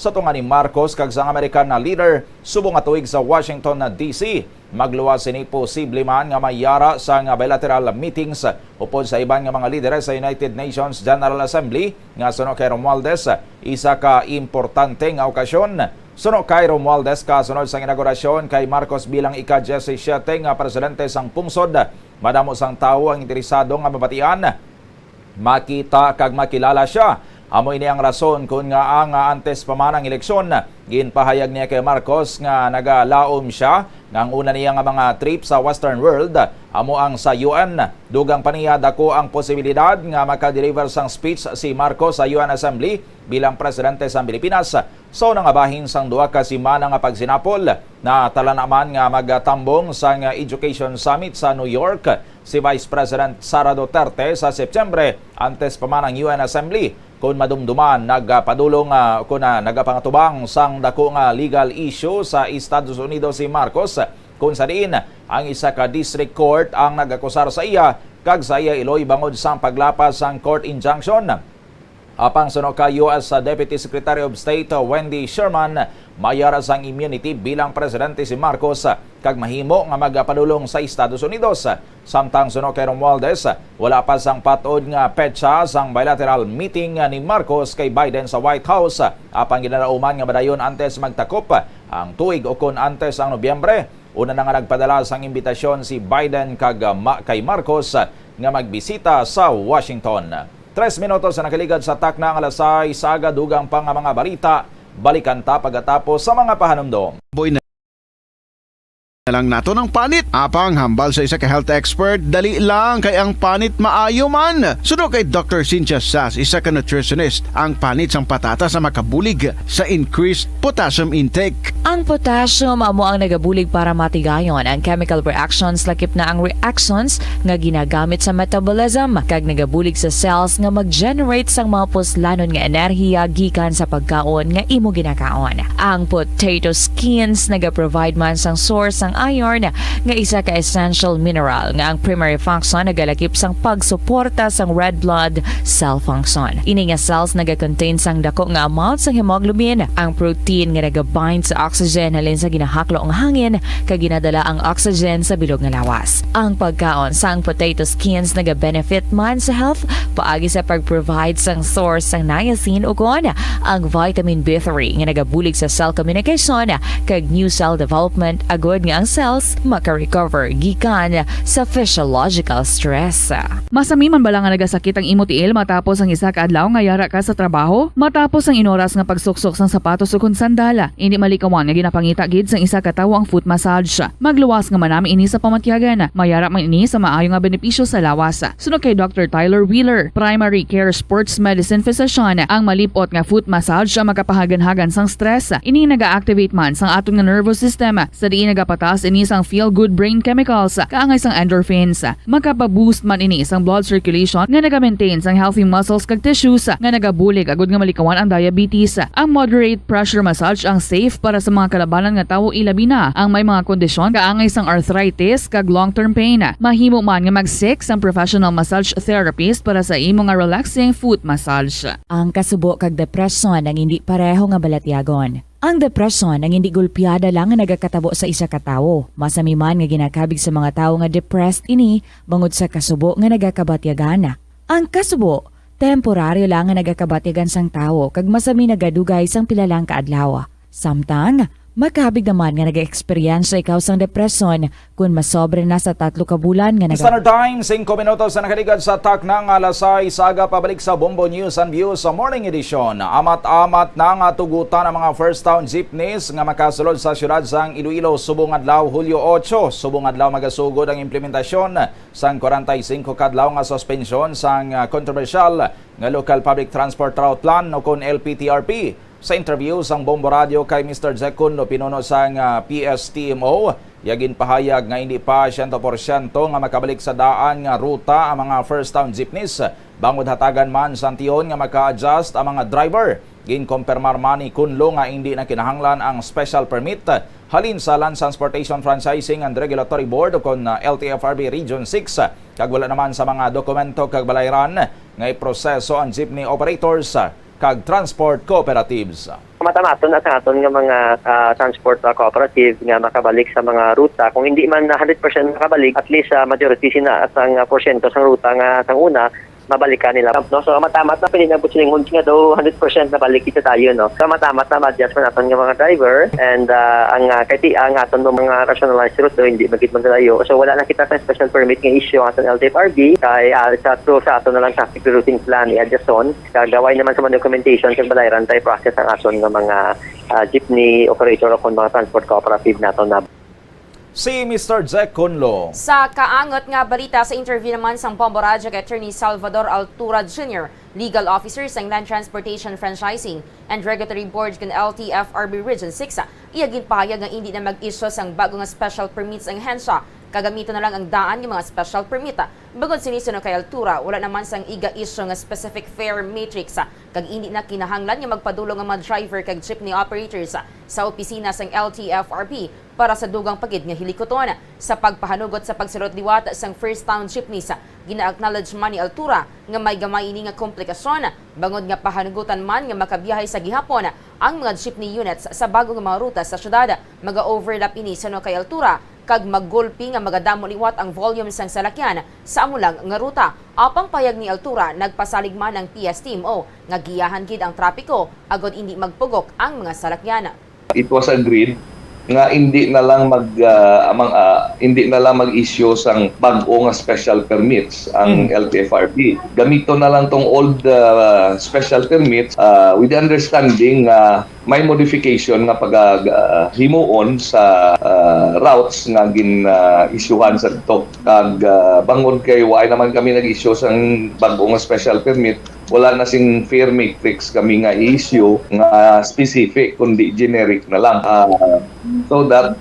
S16: sa tunga ni Marcos kag sang American na leader subong nga tuig sa Washington DC. Magluwas sini posible man nga may yara sang bilateral meetings upod sa iban nga mga lideres sa United Nations General Assembly nga suno kay Romualdez, isa ka importante nga okasyon. Suno kay Romualdez, kasunod sa inaugurasyon kay Marcos bilang ika-17 nga presidente sang pungsod, madamo sang tao ang interesado nga mabatian, makita kag makilala siya. Amo ini ang rason kung nga ang antes pa man ang eleksyon, ginpahayag niya kay Marcos nga nagalaom siya nga ang una niya nga mga trip sa Western world amo ang sa UN. Dugang paniya dako ang posibilidad nga maka-deliver sang speech si Marcos sa UN Assembly bilang presidente sa Pilipinas. So nangabahin sang duha ka semana nga pagsinapol na tala naman nga magatambong sang Education Summit sa New York si Vice President Sara Duterte sa Setyembre antes pa man ang UN Assembly. Kung madumduman, nagpadulong nagapangatubang sang dako nga legal issue sa Estados Unidos si Marcos kung sa diin ang isa ka district court ang nagakusar sa iya kag sa iya iloy bangod sang paglapas sang court injunction. Apang suno ka US Deputy Secretary of State Wendy Sherman, mayara sang immunity bilang presidente si Marcos kag mahimo nga magapadulong sa Estados Unidos. Samtang suno kay Romualdez, wala pa sang patod nga petsa sang bilateral meeting ni Marcos kay Biden sa White House. Apang ginalauman nga madayon antes magtakop ang tuig o kon antes ang Nobyembre. Una na nga nagpadala sang imbitasyon si Biden kag kay Marcos nga magbisita sa Washington. 3 minutos na nakaligad sa takna ang alasay saga dugang pang mga balita. Balikan ta pagkatapos sa mga pahanumdom.
S13: Boy na lang nato ng panit. Apang hambal sa isa ka health expert, dali lang kay ang panit maayo man. Suno kay Dr. Cynthia Sass, isa ka nutritionist, ang panit sang patata sa makabulig sa increased potassium intake.
S5: Ang potassium amo ang nagabulig para matigayon ang chemical reactions lakip na ang reactions nga ginagamit sa metabolism kag nagabulig sa cells nga mag-generate sang mga puslanon nga enerhiya gikan sa pagkaon nga imo ginakaon. Ang potato skins naga-provide man sang source sang iron nga isa ka essential mineral nga ang primary function nagalakip sang pagsuporta sang red blood cell function. Ini nga cells naga-contain sang dako nga amount sang hemoglobin, ang protein nga naga-bind sa oxygen halin sa ginahaklo ang hangin kag ginadala ang oxygen sa bilog nga lawas. Ang pagkaon sang potato skins naga-benefit man sa health paagi sa pag-provide sang source sang niacin ug ang vitamin B3 nga nagabulig sa cell communication kag new cell development agod nga ang cells maka-recover gikan sa physiological stress.
S6: Masami man bala nga nagasakit ang imo tiil matapos ang isa ka adlaw nga yara ka sa trabaho? Matapos ang inoras nga pagsuksok sang sapatos ug sandala, hindi malikawan nga ginapangita gid sang isa ka tawo ang foot massage. Magluwas nga manami ini sa pamatyagan. Mayara man ini sa maayo nga benepisyo sa lawas. Sunod kay Dr. Tyler Wheeler, primary care sports medicine physician, ang malipot nga foot massage ang makapahagan-hagan sang stress. Ini naga-activate man sang aton nga nervous system sa diin nagapatas ini sang feel-good brain chemicals kaangay sang endorphins. Makapaboost man ini sang blood circulation nga naga-maintain sang healthy muscles kag tissues nga nagabulig agud nga malikawan ang diabetes. Ang moderate pressure massage ang safe para sa mga kalabanan nga tawo ilabi na ang may mga kondisyon kaangay sang arthritis kag long-term pain. Mahimo man nga mag-seek sang professional massage therapist para sa imo nga relaxing foot massage.
S5: Ang kasubo kag depresyon ang hindi pareho nga balatyagon. Ang depresyon ang hindi gulpiyada lang nga nagakatabo sa isa ka tawo. Masami man nga ginakabig sa mga tawo nga depressed ini bangod sa kasubo nga nagakabatyagan. Ang kasubo temporaryo lang nga nagakabatyagan sang tawo kag masami nagadugay sang pila lang ka adlaw. Samtang makabig naman nga nag-experience ikaw sang depresyon kung masobre na sa 3 ka bulan nga
S16: Standard Time, 5 minutos na nakaligad sa takna ng alasay saga pabalik sa Bombo News and Views sa Morning Edition. Amat-amat na nga tugutan ang mga first town jeepneys nga makasulod sa syudad sang Iloilo subong adlaw Hulyo 8. Subong adlaw magasugod ang implementasyon sang 45 kadlaw nga suspensyon sang controversial nga Local Public Transport Route Plan o kon LPTRP. Sa interview sang Bombo Radio kay Mr. Zecundo Pinuno sang PSTMO, yagin pahayag nga hindi pa 100% nga makabalik sa daan nga ruta ang mga first town jeepneys. Bangod hatagan man sa tiyon nga maka-adjust ang mga driver Ginkompirmar man ni Kunlo nga hindi na kinahanglan ang special permit halin sa Land Transportation Franchising and Regulatory Board o kon LTFRB Region 6 kag wala naman sa mga dokumento kag balayran nga iproseso ang jeepney operators kag transport cooperatives.
S17: Matamaton at aton nga mga transport cooperative nga makabalik sa mga ruta. Kung hindi man 100% makabalik, at least majority sina at ang porsyento sa ruta nga sang una mabalikan nila. No? So matamat na pininabot silang hunds nga daw 100% nabalik kita tayo. No? So matamat na ma-adjustment natin nga mga driver and ang aton mga rationalized route do hindi magit maglayo. So wala na kita sa special permit nga issue aton LTFRB kay sa aton na lang traffic routing plan i-adjust on. Gaway naman sa mga documentation sa balayran tayo process ang aton nga mga jeepney operator o mga transport cooperative naton na.
S16: Si Mr. Jack Kunlo.
S2: Sa kaangot nga balita sa interview naman sang Bombo Radyo kay Attorney Salvador Altura Jr., Legal Officer sang Land Transportation Franchising and Regulatory Board kan LTFRB Region 6, iyagin pahayag nga hindi na mag-issue sang bago nga special permits ang hensya. Kagamito na lang ang daan ng mga special permit. Bagod sinisunod kay Altura, wala naman sang iga-issue nga specific fare matrix kag hindi na kinahanglan nga magpadulong ang mga driver kag jeepney operators sa opisina sang LTFRB para sa dugang pagid nga hilikoton. Sa pagpahanugot sa pagsulot liwat sang First Town Jeepneys, gina-acknowledge man ni Altura nga may gamay ini nga komplikasyon bangod nga pahanugutan man nga makabiyahe sa gihapon ang mga jeepney units sa bagong mga ruta sa syudad. Maga-overlap ini sa kay Altura kag maggulpi nga magadamo liwat ang volume sang salakyan sa amulang nga ruta. Apang payag ni Altura, nagpasalig man ang PSTMO nga giyahan gid ang trapiko agod hindi magpugok ang mga salakyan.
S18: It was agreed nga hindi na lang mag-issue sang bag-o nga special permits ang LTFRB. Gamito na lang tong old special permits with the understanding may modification nga pag-himuon sa routes nga gin-issuehan sa dito. Kag bangod kay why naman kami nag-issue sang bag-o nga special permit, wala na sing fare matrix kami nga i-issue nga specific kundi generic na lang. So that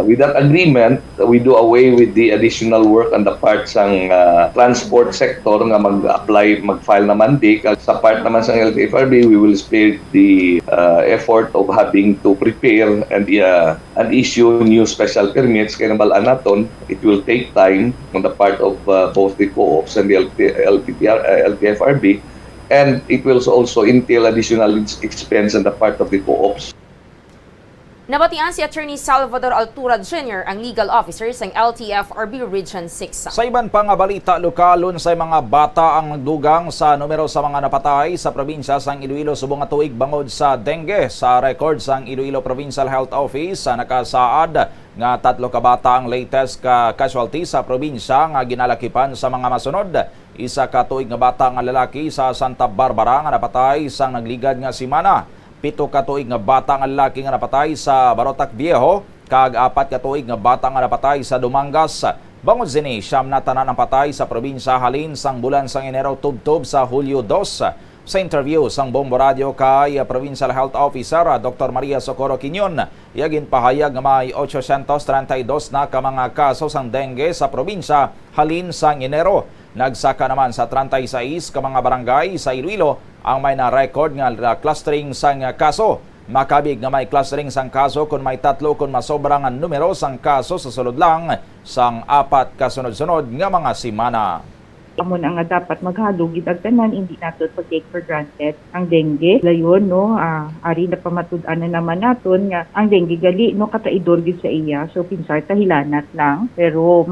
S18: with that agreement, we do away with the additional work on the part sang transport sector nga mag-file naman di. Sa part naman sang LTFRB, we will spare the effort of having to prepare and issue new special permits. Kaya nabalaan naton, it will take time on the part of both the co-ops and the LTFRB, and it will also entail additional expense on the part of the co-ops.
S2: Nabatian si Attorney Salvador Altura Jr., ang Legal Officer sang LTFRB Region 6.
S16: Sa iban pang balita lokalon sa mga bata ang nagdugang sa numero sa mga napatay sa probinsya sang Iloilo subong nga tuig bangod sa dengue. Sa record sang Iloilo Provincial Health Office nakasaad nga 3 ka bata ang latest ka casualty sa probinsya nga ginalakipan sa mga masunod. Isa ka tuig nga bata nga lalaki sa Santa Barbara nga napatay sang nagligad nga simana. 7 ka tuig nga bata nga lalaki nga napatay sa Barotac Viejo, kag 4 ka tuig nga bata nga napatay sa Dumangas. Bangod sini, 9 na tanan ang patay sa probinsya halin sang bulan sang Enero tubtob sa Hulyo 2. Sa interview sang Bombo Radio kay Provincial Health Officer Dr. Maria Socorro Quinion, iyagin pahayag nga may 832 na ka mga kaso sang dengue sa probinsya halin sang Enero. Nagsaka naman sa 36 ka mga barangay sa Iloilo ang may na-record nga clustering sang kaso. Makabig nga may clustering sang kaso kung may 3 kung masobrang ang numero sang kaso sa sulod lang sang 4 kasunod-sunod nga mga simana.
S19: Amo na nga dapat maghalugid ang tanan, hindi natin pag-take for granted ang dengue. Layon, no, ari na pamatud-an na naman natin nga ang dengue gali, no, kataidor gid sa iya. So, pinsar tahilanat lang, pero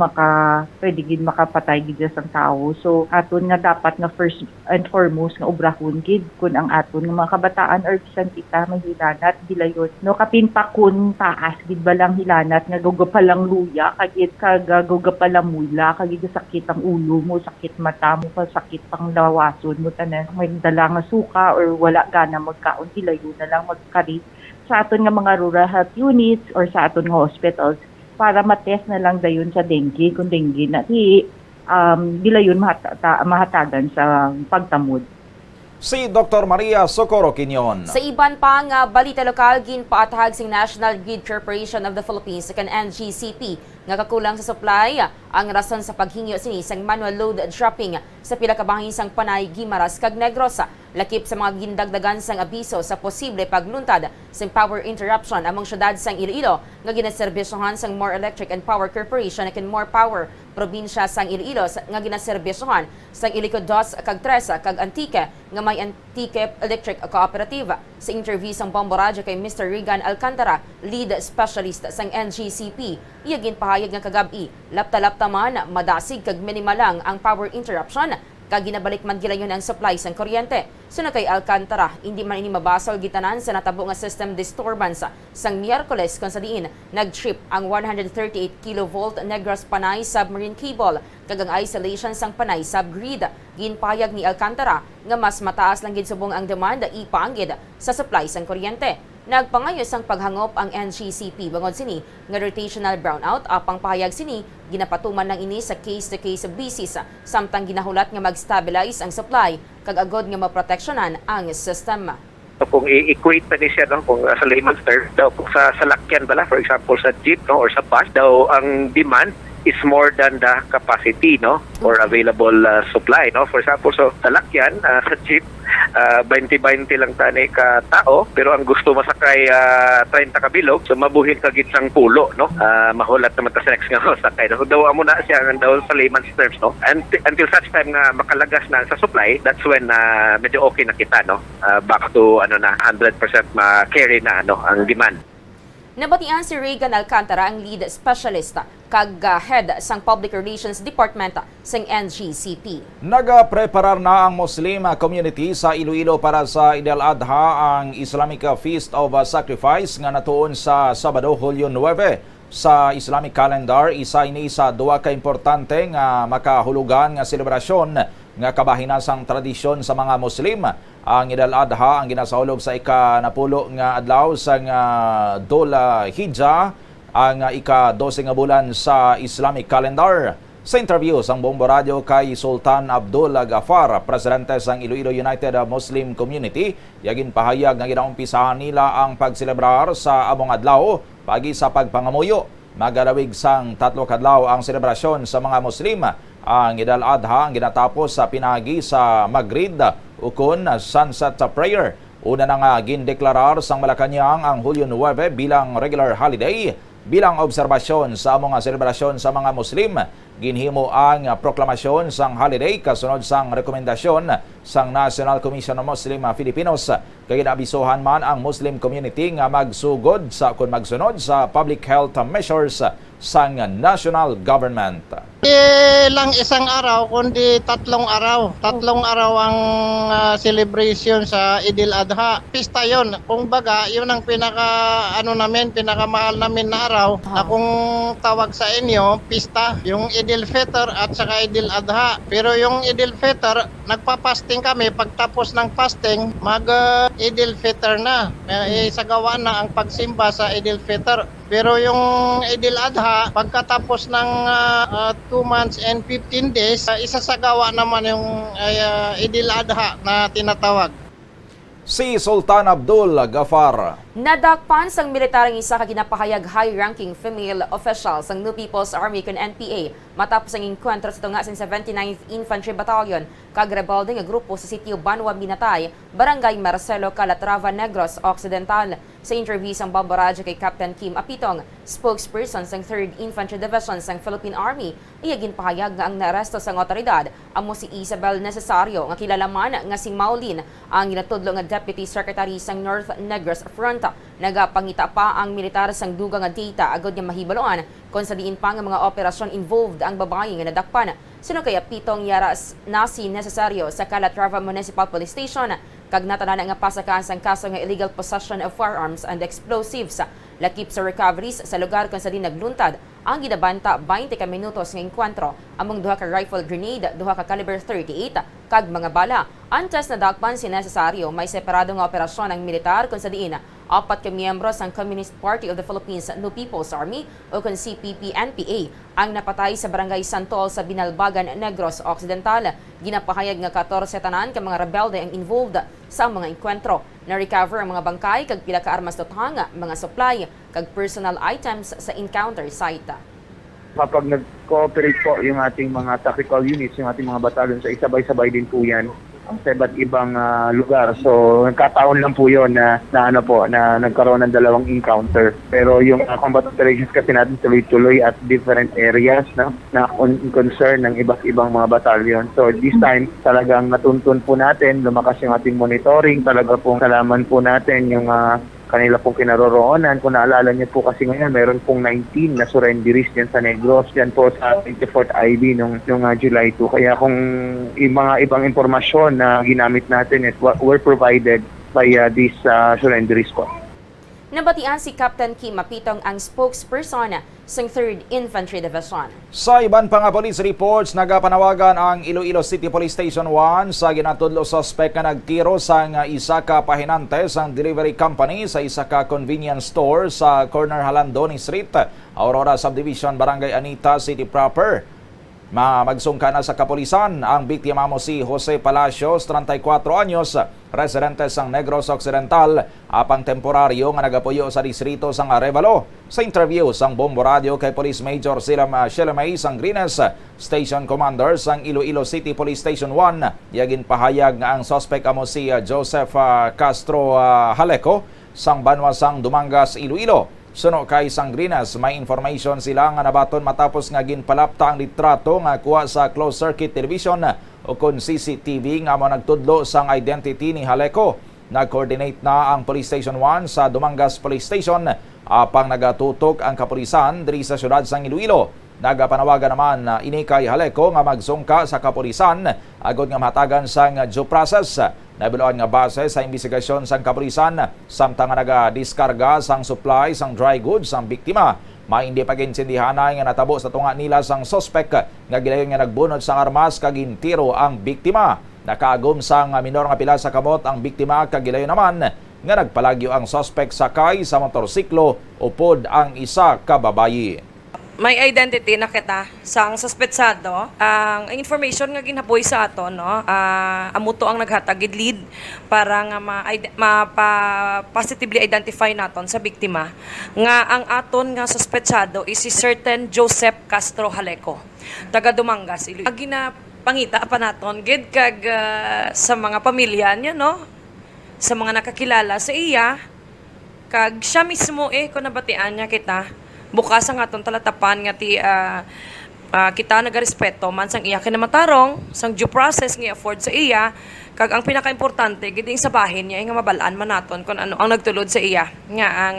S19: pwede gid makapatay gid sa tao. So, aton nga dapat nga first and foremost nga obrahon gid kun ang aton nga mga kabataan or bisan kita may hilanat, gilayon. No, kapinpa kun taas gid balang hilanat nga gugapalang luya, kagid gugapalang mula, kagid sakit ang ulo mo, sakit mata mo pa, sakit pang lawason mo, tanan may dala nga suka or wala gana magkaon, dilayo na lang magkari sa aton nga mga rural health units or sa aton nga hospitals para matest na lang dayon sa dengue kung dengue na dilayon mahatagan sa pagtamod.
S16: Si Dr. Maria Socorro Quinion.
S2: Sa iban pang balita lokal, ginpaatahag sing National Grid Corporation of the Philippines kan NGCP nga kakulang sa supply ang rason sa paghingyo sini sang manual load dropping sa pila ka bahin sang Panay, Guimaras kag Negros. Lakip sa mga gindagdagan sang abiso sa posible pagluntad sa power interruption among syudad sang Iloilo nga ginaserbisyohan sang More Electric and Power Corporation ken More Power probinsya sang Iloilo nga ginaserbisyohan sang Ilico 2 kag 3 kag Antique nga may Antique Electric Cooperative. Sa interview sang Bombo Radio kay Mr. Regan Alcantara, lead specialist sang NGCP, iya ginpahayag nga kagabi lapta-lapta man madasig kag minimal lang ang power interruption kag ginabalik man gilayon ang supply sang kuryente. Suna kay Alcantara, hindi man ini mabasol gitanan sa natabo nga system disturbance sang Miyerkules kung sa diin nag-trip ang 138 kilovolt Negros Panay submarine cable kag ang isolation sang Panay subgrid. Ginpayag ni Alcantara nga mas mataas lang gid subong ang demand ipaanggid sa supply sang kuryente. Nagpangayos ang paghangop ang NGCP bangod sini nga rotational brownout apang pahayag sini ginapatuman lang ini sa case-to-case basis samtang ginahulat nga mag-stabilize ang supply kag agod nga maproteksyonan ang system.
S20: So, kung i-equate pa ni siya, no, kung sa layman's term, daw kung sa salakyan bala, for example sa jeep, no, or sa bus, daw ang demand is more than the capacity, no, or available supply, no. For example, so salakyan sa jeep 20-20 lang tani ka tao, pero ang gusto masakay 30 ka bilog, so mabuhin ka gid sang pulo, no. Mahulat naman ta sa next nga sakay. So daw amo na siya daw sa layman's terms, no. Until such time nga makalagas na sa supply, that's when medyo okay na kita, no. Back to 100% ma-carry na ang demand.
S2: Nabatian si Regan Alcantara ang lead specialist kag head sang Public Relations Department sang NGCP.
S16: Nagapreparar na ang Muslim community sa Iloilo para sa Eid al-Adha, ang Islamic Feast of Sacrifice nga natuon sa Sabado, Hulyo 9. Sa Islamic calendar, isa ini sa duwa ka importante nga makahulugan nga selebrasyon nga kabahinasang tradisyon sa mga Muslim. Ang Eid al-Adha ang ginasahulog sa ika-10 nga adlaw sa Dhul Hijjah, ang ika-12 nga bulan sa Islamic calendar. Sa interview sang Bombo Radio kay Sultan Abdul Ghaffar, presidente sang Iloilo United Muslim Community, yagin pahayag nga ginaumpisahan nila ang pagselebrar sa among adlaw pagi sa pagpangamuyo. Magalawig sang 3 kadlaw ang selebrasyon sa mga Muslim. Ang Eid al-Adha ang ginatapos sa pinagi sa Maghrib ukon sunset prayer. Una na nga gindeklarar sang Malacañang ang Hulyo 9 bilang regular holiday. Bilang obserbasyon sa among selebrasyon sa mga Muslim, ginhimo ang proklamasyon sang holiday kasunod sang rekomendasyon sang National Commission on Muslim Filipinos. Kaya naabisohan man ang Muslim community nga magsugod sa kung magsunod sa public health measures sang national government.
S8: Lang isang araw kundi 3 araw. 3 araw ang celebration sa Eid al-Adha. Pista 'yon. Kung baga, 'yun ang pinakamahal namin na araw. Akong tawag sa inyo, pista, yung Eid al-Fitr at saka Eid al-Adha. Pero yung Eid al-Fitr, nagpa-fasting kami. Pagtapos ng fasting, Eid al-Fitr na. Isagawa na ang pagsimba sa Eid al-Fitr. Pero yung Eid al-Adha, pagkatapos ng 2 months and 15 days, isasagawa naman yung Eid al-Adha na tinatawag.
S16: Si Sultan Abdul Ghaffar.
S2: Nadakpan sang militarang isa ka ginapahayag high-ranking female official sang New People's Army kun NPA matapos ang enkwentro sa tunga sa 79th Infantry Battalion kag rebelde nga grupo sa sitio Banwa Binatay, Barangay Marcelo, Calatrava, Negros Occidental. Sa interview sang Bombo Radio kay Captain Kim Apitong, spokesperson sang 3rd Infantry Division sang Philippine Army, iya ginpahayag nga ang naaresto sang otoridad amo si Isabel Necesario nga kilala man nga si Maulin, ang ginatudlo nga Deputy Secretary sang North Negros Front. Nagapangita pa ang militar sang dugang nga data agad nga mahibaloan kung sa diin pa nga mga operasyon involved ang babae nga nadakpan. Sino kaya pitong yaras na si Necesario sa Calatrava Municipal Police Station kag natanan nga pasakaan sang kaso nga illegal possession of firearms and explosives. Lakip sa recoveries sa lugar kung sa din nagluntad ang ginabanta 20 ka minutos nga enkwentro among 2 ka rifle grenade, 2 ka caliber 38 kag mga bala. Antes na dakpan si Necesario, may separado nga operasyon ang militar kung sa diin 4 ka miyembro sang Communist Party of the Philippines New People's Army o kung CPP-NPA ang napatay sa Barangay Santol sa Binalbagan, Negros Occidental. Ginapahayag nga 14 tanan ka mga rebelde ang involved sa mga enkwentro. Na-recover ang mga bangkay kag pila ka armas tuthanga, mga supply kag personal items sa encounter site.
S21: Kapag nag-cooperate po yung ating mga tactical units, yung ating mga batalyon, sa isabay-sabay din po yan
S20: sa iba't ibang lugar. So nagkataon lang po 'yon na nagkaroon ng dalawang encounter. Pero yung combat operations kasi natin tuloy-tuloy at different areas na concern ng iba't ibang mga batalyon. So this time talagang natuntun po natin, lumakas yung ating monitoring, talaga pong kalaman po natin yung kanila pong kinaroroonan. Kung naalala niyo po kasi ngayon, meron pong 19 na surrenderies dyan sa Negros, dyan po sa 24th IB nung July 2. Kaya kung yung mga ibang impormasyon na ginamit natin were provided by this surrendery squad.
S21: Nabatian si Captain Kim Mapitong ang spokesperson ng 3rd Infantry Division.
S16: Sa iban pa nga police reports, nagapanawagan ang Iloilo City Police Station 1 sa ginatudlo suspect na nagtiro sa isa ka pahinante sa delivery company sa isa ka convenience store sa corner Halandoni Street, Aurora Subdivision, Barangay Anita City proper. Magsungka na sa kapulisan ang biktima mo si Jose Palacios, 34 anyos, residente sang Negros Occidental, apang temporaryo nga nagapuyo sa distrito sang Arevalo. Sa interview sang Bombo Radio kay Police Major Silam Shelemay Sangrines, Station Commander sang Iloilo City Police Station 1, yagin pahayag nga ang suspect amo si Joseph Castro Haleco sang Banwasang Dumangas, Iloilo. Suno kay Sangrines, may information sila nga nabaton matapos nga ginpalapta ang litrato nga kuha sa closed circuit television o kon CCTV nga mo nagtudlo sang identity ni Haleco. Nag-coordinate na ang Police Station 1 sa Dumangas Police Station apang nagatutok ang kapulisan diri sa syudad sang Iloilo. Nagapanawagan naman ini kay Haleco nga magsungka sa kapulisan agod nga mahatagan sang due process. Nabiloan nga base sa investigasyon sang kapulisan samtang nga nagadiskarga sang supply sang dry goods sang biktima. Maindi paginsindihanay nga natabo sa tunga nila sang suspect nga gilayon nga nagbunot sang armas kag gintiro ang biktima. Nakaagom sang minor nga pila sa kamot ang biktima kag gilayon naman nga nagpalagyo ang suspect sakay sa motorsiklo upod ang isa ka babayi.
S22: May identity na kita sang suspetsado. Ang information nga ginapoy sa ato, amuto ang naghatagid lead para nga positively identify naton sa biktima nga ang aton nga suspetsado is si certain Joseph Castro Haleco, taga Dumangas, Iloilo. Ang ginapangita pa naton gid kag sa mga pamilya niya, sa mga nakakilala sa iya, kag siya mismo kung nabatian niya kita, bukas ang atong talatapan nga kita nagarespeto man sang iya kinamatarong, sang due process nga afford sa iya, kag ang pinakaimportante gid sa bahin niya nga mabalaan man naton kung ano ang nagtulod sa iya nga ang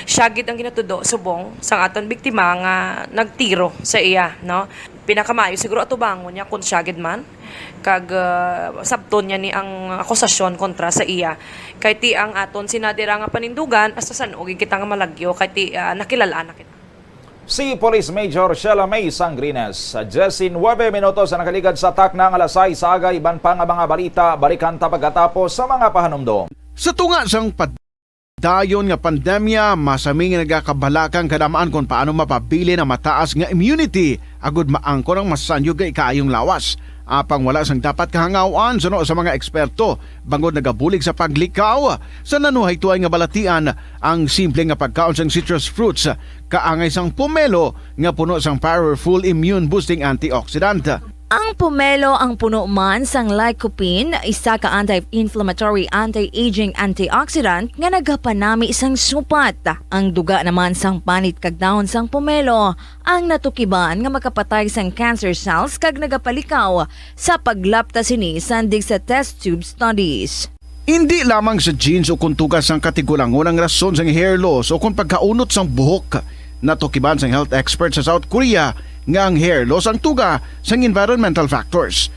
S22: siya gid ang ginatudo subong sang aton biktima nga nagtiro sa iya, Pinakamayo siguro atubangon niya kung siya gid man kag sabton niya ni ang akusasyon kontra sa iya. Kay ti ang aton sinadira nga panindugan hasta san og kita nga malagyo kay ti nakilala na kita.
S16: Si Police Major Shelemay Sangrines, 19 minutos na nakaligad sa takna ng alasay sa aga, iban pa nga mga balita, balikan ta pagkatapos sa mga pahanumdom.
S13: Sa tunga sang dayon nga pandemya, masaming nagakabalakang kadamaan kung paano mapabili na mataas nga immunity agud maangkon ang masanyo gay kaayong lawas. Apang wala sang dapat kahangawan suno sa mga eksperto bangod nagabulig sa paglikaw sa nanuhay tuay nga balatian ang simple nga pagkaon sang citrus fruits kaangay sang pomelo nga puno sang powerful immune boosting antioxidant.
S14: Ang pomelo ang puno man sang lycopene, isa ka anti-inflammatory, anti-aging antioxidant nga nagapanami isang supat. Ang duga naman sang panit kag dahon sang pomelo ang natukiban nga makapatay sang cancer cells kag nagapalikaw sa paglapta sini sandig sa test tube studies.
S13: Hindi lamang sa genes o kuntugas sang katigulangon ang rason sang hair loss o kung pagkaunot sang buhok. Natukiban sang health expert sa South Korea nga ang hair loss ang tuga sang environmental factors.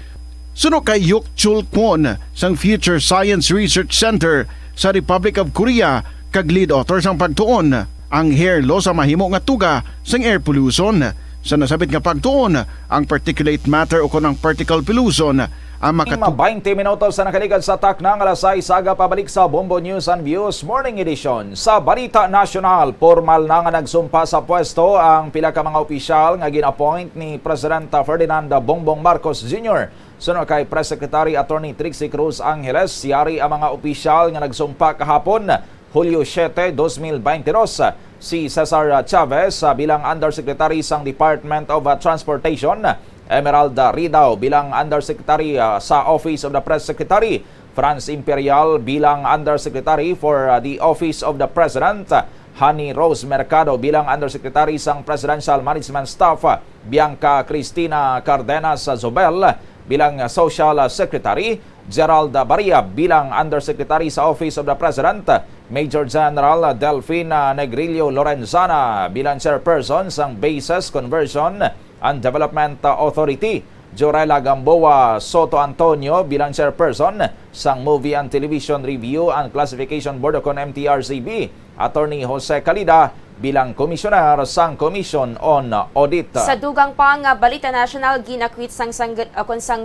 S13: Suno kay Yuk Chul Kwon sang Future Science Research Center sa Republic of Korea kag lead author sang pagtuon ang hair loss ang mahimo nga tuga sang air pollution. Sa nasabit nga pagtuon ang particulate matter o kunang particle pollution ang
S16: 20 minutos na nakaligad sa takna ng alasay saga pabalik sa Bombo News and Views Morning Edition. Sa Balita National, formal na nga nagsumpa sa pwesto ang pila ka mga opisyal nga gin-appoint ni President Ferdinand Bongbong Marcos Jr. Sunod kay Press Secretary Attorney Trixie Cruz Angeles, siyari ang mga opisyal nga nagsumpa kahapon, Hulyo 7, 2022. Si Cesar Chavez bilang Undersecretary sang Department of Transportation, Emeralda Ridao bilang Undersecretary sa Office of the Press Secretary, Franz Imperial bilang Undersecretary for the Office of the President, Honey Rose Mercado bilang Undersecretary sa Presidential Management Staff, Bianca Cristina Cardenas Zobel bilang Social Secretary, Gerald Baria bilang Undersecretary sa Office of the President, Major General Delphine Negrillo Lorenzana bilang Chairperson sa Bases Conversion and Development Authority, Jorela Gamboa Soto Antonio bilang Chairperson sa Movie and Television Review and Classification Board o MTRCB, Attorney Jose Calida bilang Commissioner sang Commission on Audit.
S21: Sa dugang pang Balita National, ginakwit sang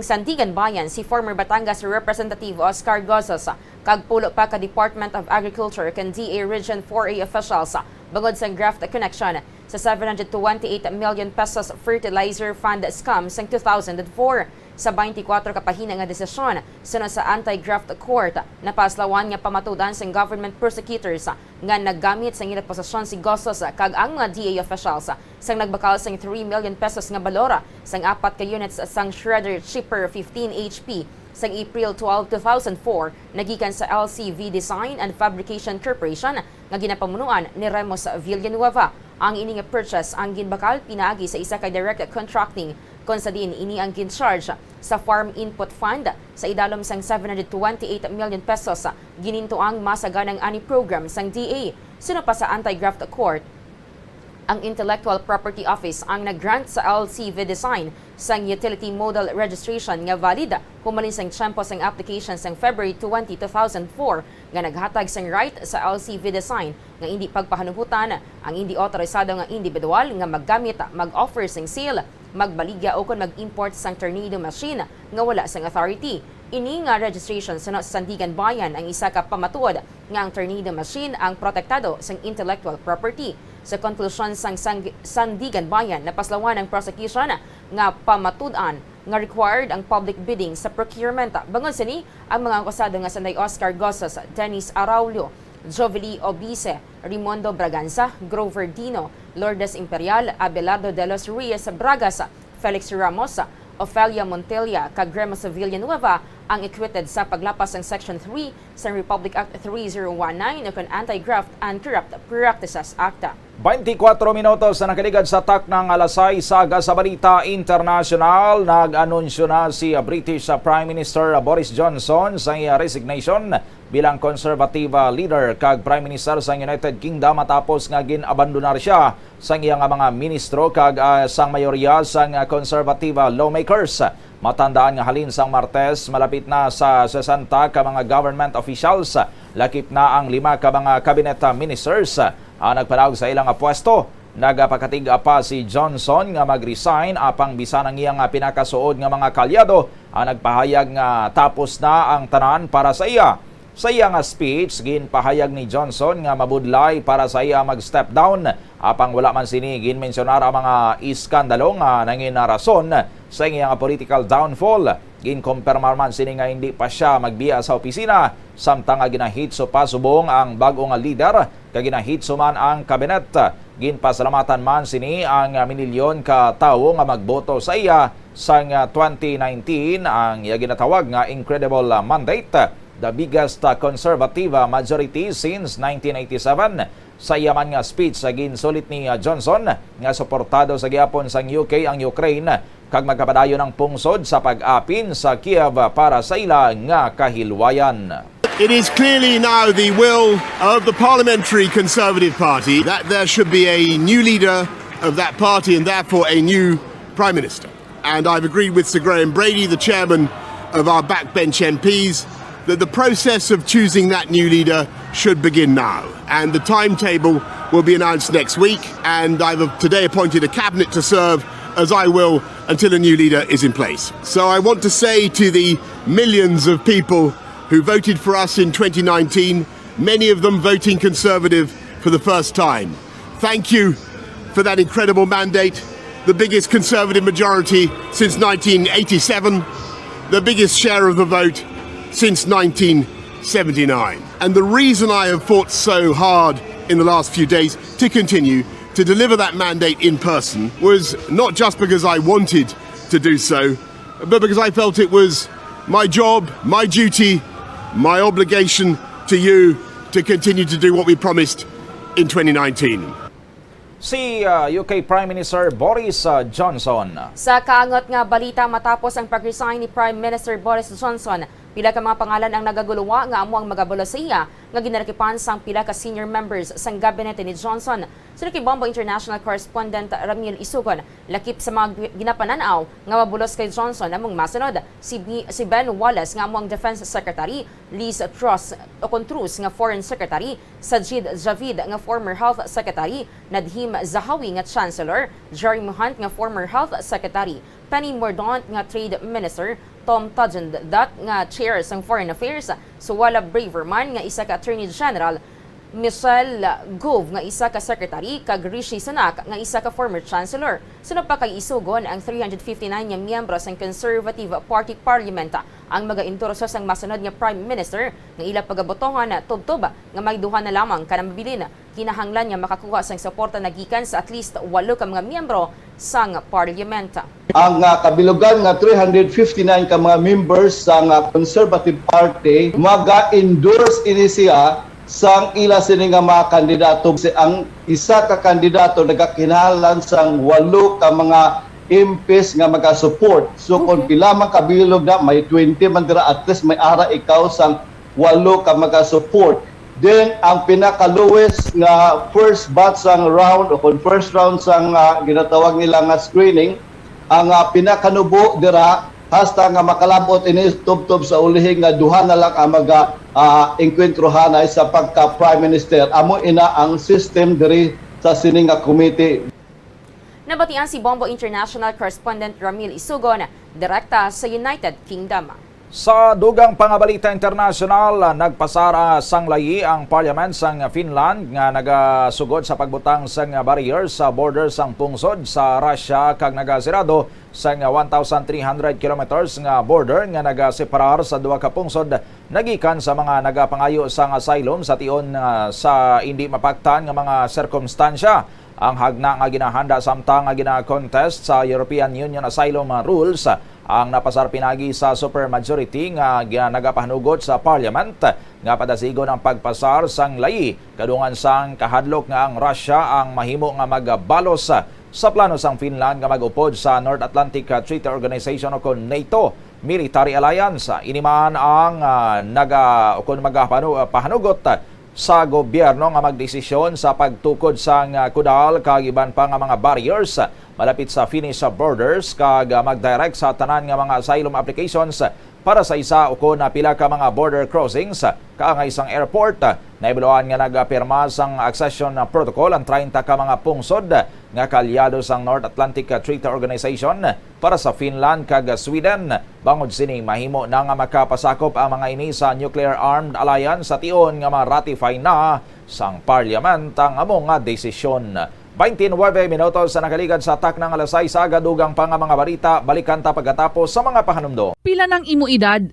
S21: Sandigan Bayan si former Batangas Representative Oscar Gozos kag pulo pa ka Department of Agriculture kan DA Region 4A officials bangod sang graft connection sa 728 million pesos fertilizer fund scam sang 2004. Sa 24 kapahina nga desisyon sunod sa anti-graft court, napaslawan nga pamatudan sang government prosecutors nga naggamit sang ilang posisyon si Gozos kag ang mga DA officials sang nagbakal sang 3 million pesos nga balora sang 4 ka units sang shredder chipper 15 HP sang April 12, 2004 nagikan sa LCV Design and Fabrication Corporation nga ginapamunuan ni Remos Villanueva. Ang ini nga purchase ang ginbakal pinagi sa isa ka direct contracting kung sa din ini ang gin-charge sa Farm Input Fund sa idalom sang 728 million pesos gininto ang masaganang ani program sang DA. Sino pa sa anti-graft court, ang Intellectual Property Office ang nag-grant sa LCV Design sang utility model registration nga valid humalin sang tiyempo sang application sang February 20, 2004 nga naghatag sang right sa LCV Design nga hindi pagpahanuhutan ang hindi otorisado nga individual nga maggamit, mag-offer sang sale, magbaligya o kung mag-import sang tornado machine nga wala sang authority. Ini nga registration sa Sandigan Bayan ang isa ka pamatuod nga ang tornado machine ang protektado sang intellectual property. Sa konklusyon sang Sandigan Bayan, napaslawan ang prosecution nga pamatudan nga required ang public bidding sa procurement. Bangon sini ang mga akusado nga sanday Oscar Gozos, Dennis Araulio, Jovely Obice, Rimondo Braganza, Grover Dino, Lourdes Imperial, Abelardo de los Reyes Bragas, Felix Ramos, Ofelia Montilla, kag Remos Villanueva ang acquitted sa paglapas ng Section 3 sa Republic Act 3019 o kon Anti-Graft and Corrupt Practices Act.
S16: 24 minutos na nakaligad sa tak ng alasay saga sa balita international. Nag-anunsyo na si British Prime Minister Boris Johnson sa resignation bilang conservative leader kag Prime Minister sa United Kingdom matapos nga ginabandonar siya sa iyang mga ministro kag sang mayorya sang conservative lawmakers. Matandaan nga halin sang Martes, malapit na sa 60 ka mga government officials, lakip na ang 5 ka mga cabinet ministers ang nagpanawag sa ilang pwesto. Nagapakatig pa si Johnson nga mag-resign apang bisan ang iyang pinakasuod nga mga kalyado ang nagpahayag nga tapos na ang tanan para sa iya. Sa iyang speech, ginpahayag ni Johnson nga mabudlay para sa iya mag-step down apang wala man sini ginmensionar ang mga iskandalo nga nangin rason sa iyang political downfall. Ginkumpirmar man sini nga hindi pa siya magbiya sa opisina samtang ginahitso pa subong ang bagong leader kag ginahitso man ang kabinet. Ginpasalamatan man sini ang minilyon ka tawo nga magboto sa iya sang 2019 ang ginatawag nga incredible mandate, the biggest conservative majority since 1987. Sa yaman nga speech sa ginsulit ni Johnson nga suportado sa gihapon sang UK ang Ukraine kag magkapadayon ng pungsod sa pag-apin sa Kiev para sa ila nga kahilwayan.
S1: It is clearly now the will of the Parliamentary Conservative Party that there should be a new leader of that party and therefore a new Prime Minister. And I've agreed with Sir Graham Brady, the chairman of our backbench MPs, that the process of choosing that new leader should begin now. And the timetable will be announced next week. And I've today appointed a cabinet to serve, as I will, until a new leader is in place. So I want to say to the millions of people who voted for us in 2019, many of them voting Conservative for the first time, thank you for that incredible mandate, the biggest Conservative majority since 1987, the biggest share of the vote since 1979. And the reason I have fought so hard in the last few days to continue to deliver that mandate in person was not just because I wanted to do so, but because I felt it was my job, my duty, my obligation to you to continue to do what we promised in 2019.
S16: Si UK Prime Minister Boris Johnson.
S21: Sa kaangot nga balita matapos ang pag-resign ni Prime Minister Boris Johnson, pila ka mga pangalan ang nagaguluwa nga amo ang magabulo sa iya nga ginarakipan sang pila ka senior members sang gabinete ni Johnson. Sino kay Bombo International Correspondent Ramil Isugon, lakip sa mga ginapananaw nga mabulos kay Johnson among masunod si Ben Wallace nga amo ang Defense Secretary, Liz Truss nga Foreign Secretary, Sajid Javid nga former Health Secretary, Nadhim Zahawi nga Chancellor, Jeremy Hunt nga former Health Secretary, Penny Mordaunt nga Trade Minister, Tom Tudjandot nga Chair sang Foreign Affairs, Suwala Braverman nga isa ka Attorney General, Michelle Gove nga isa ka Secretary, kag Rishi Sunak nga isa ka former Chancellor. Sunod pa kay isugon ang 359 nga miyembro sang Conservative Party Parliament ang mag-endorso sang masunod nga Prime Minister nga ila pagabotohan na tubtob nga may duha na lamang kanang mabilin. Kinahanglan nga makakuha sang suporta nagikan sa at least 8 ka mga miyembro sang Parliament.
S3: Ang kabilugan nga 359 ka mga members sang Conservative Party maga-endorse ini siya sang ila sini nga mga kandidato. Ang isa ka kandidato nagakinahanglan sang 8 ka mga MPs nga maga-support. So kung pila man kabilog na may 20 man dira, at least may ara ikaw sang 8 ka maga-support. Then ang pinaka-lowest nga first batch sang round o kung first round sang ginatawag nila nga screening, ang pinakanubo dira hasta nga makalabot ini tubtob sa ulihin nga duha na lang ang enkwentruhan ay sa pagka Prime Minister. Amo ina ang system diri sa sining nga committee.
S21: Nabatian si Bombo International Correspondent Ramil Isugon, direkta sa United Kingdom.
S16: Sa dugang pangabalita international, nagpasara sang layi ang Parliament sang Finland nga nagasugod sa pagbutang sang barrier sa border sang pungsod sa Russia kag nagasirado sang 1,300 kilometers nga border nga nagaseparar sa duha ka pungsod nagikan sa mga nagapangayo sang asylum sa tion sa hindi mapaktan nga mga sirkumstansya. Ang hagna nga ginahanda samtang nga gina-contest sa European Union Asylum Rules ang napasar pinagi sa supermajority nga nagapahanugot sa Parliament nga padasigon ang pagpasar sang layi kadungan sang kahadlok nga ang Russia ang mahimo nga magabalos sa plano sang Finland nga mag-upod sa North Atlantic Treaty Organization o kon NATO Military Alliance. Iniman ang magapahanugot sa gobyerno nga magdesisyon sa pagtukod sang kudal kag iban pa nga mga barriers malapit sa Finnish borders kag magdirect sa tanan nga mga asylum applications para sa isa o na pila ka mga border crossings kaangay sang airport. Naibuloan nga nagapirma sang accession protocol ang 30 ka mga pungsod nga kalyado sang North Atlantic Treaty Organization para sa Finland kag Sweden. Bangod sini mahimo na nga makapasakop ang mga ini sa Nuclear Armed Alliance sa tion nga ma-ratify na sang Parliament ang among nga desisyon. 29 minutos sa nakaligad sa atak ng alas 6 sa gadugang pa nga mga balita. Balikan ta pagkatapos sa mga pahanumdo.
S6: Pila ng imo edad?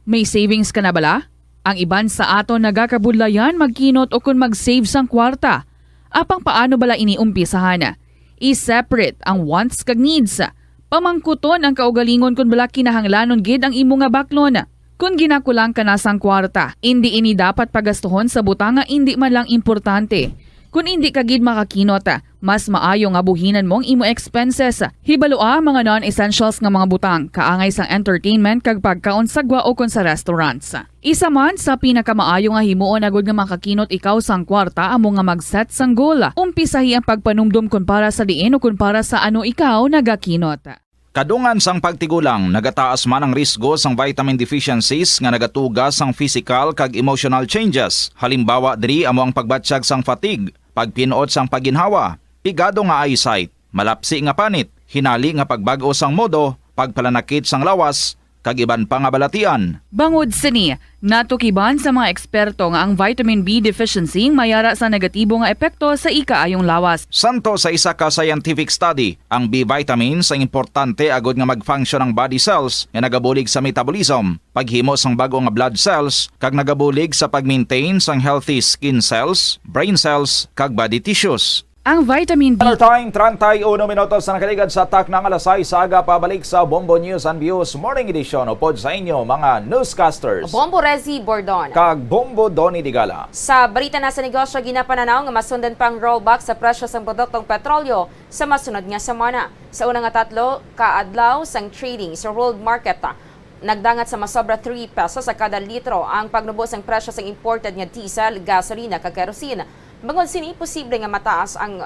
S6: May savings ka na bala? Ang iban sa ato nagakabudlayan magkinot o kung mag-save sang kwarta. Apang paano bala iniumpisahan? I-separate ang wants kag needs. Pamangkuton ang kaugalingon kung bala kinahanglanon gid ang imo nga baklon. Kung ginakulang ka na sang kwarta, hindi ini dapat pagastuhon sa butang nga hindi man lang importante. Kung hindi ka gid makakinot, mas maayo nga buhinan mong imo expenses. Hibalua mga non-essentials nga mga butang, kaangay sang entertainment kag pagkaon sa gwa o kon sa restaurants. Isa man sa pinakamaayo nga himuon agud nga makakinot ikaw sang kwarta amo nga mag-set sang goal. Umpisahi ang pagpanumdum kun para sa diin o kun para sa ano ikaw nagakinot.
S7: Kadungan sang pagtigulang, nagataas man ang risgo sang vitamin deficiencies nga nagatugas sang physical kag emotional changes. Halimbawa diri amo ang pagbatsyag sang fatigue, pagpinuot sang paginhawa, pigado nga eyesight, malapsi nga panit, hinali nga pagbag-o sang modo, pagpalanakit sang lawas, kag iban pa nga balatian.
S6: Bangod sini, natukiban sa mga eksperto nga ang vitamin B deficiency mayara sa negatibo nga epekto sa ikaayong lawas.
S7: Santo sa isa ka scientific study, ang B vitamins ang importante agod nga mag-function ang body cells nga nagabulig sa metabolism, paghimo sang bago nga blood cells, kag nagabulig sa pag-maintain sang healthy skin cells, brain cells, kag body tissues.
S6: Ang vitamin D.
S16: Time 31 minutos na nakaligad sa tak ng alas 6 sa aga pabalik sa Bombo News and Views Morning Edition. Upod sa inyo mga newscasters.
S21: Bombo Rezi Bordon.
S16: Kag Bombo Donny Digala.
S21: Sa balita na sa negosyo, ginapananaw nga masundan pang rollback sa presyo sa produktong petrolyo sa masunod nga semana. Sa unang nga 3 kaadlaw sang trading sa world market, nagdangat sa masobra 3 pesos sa kada litro ang pagnubos ng presyo sa imported nga diesel, gasolina kag kerosene. Bangod sini posible nga mataas ang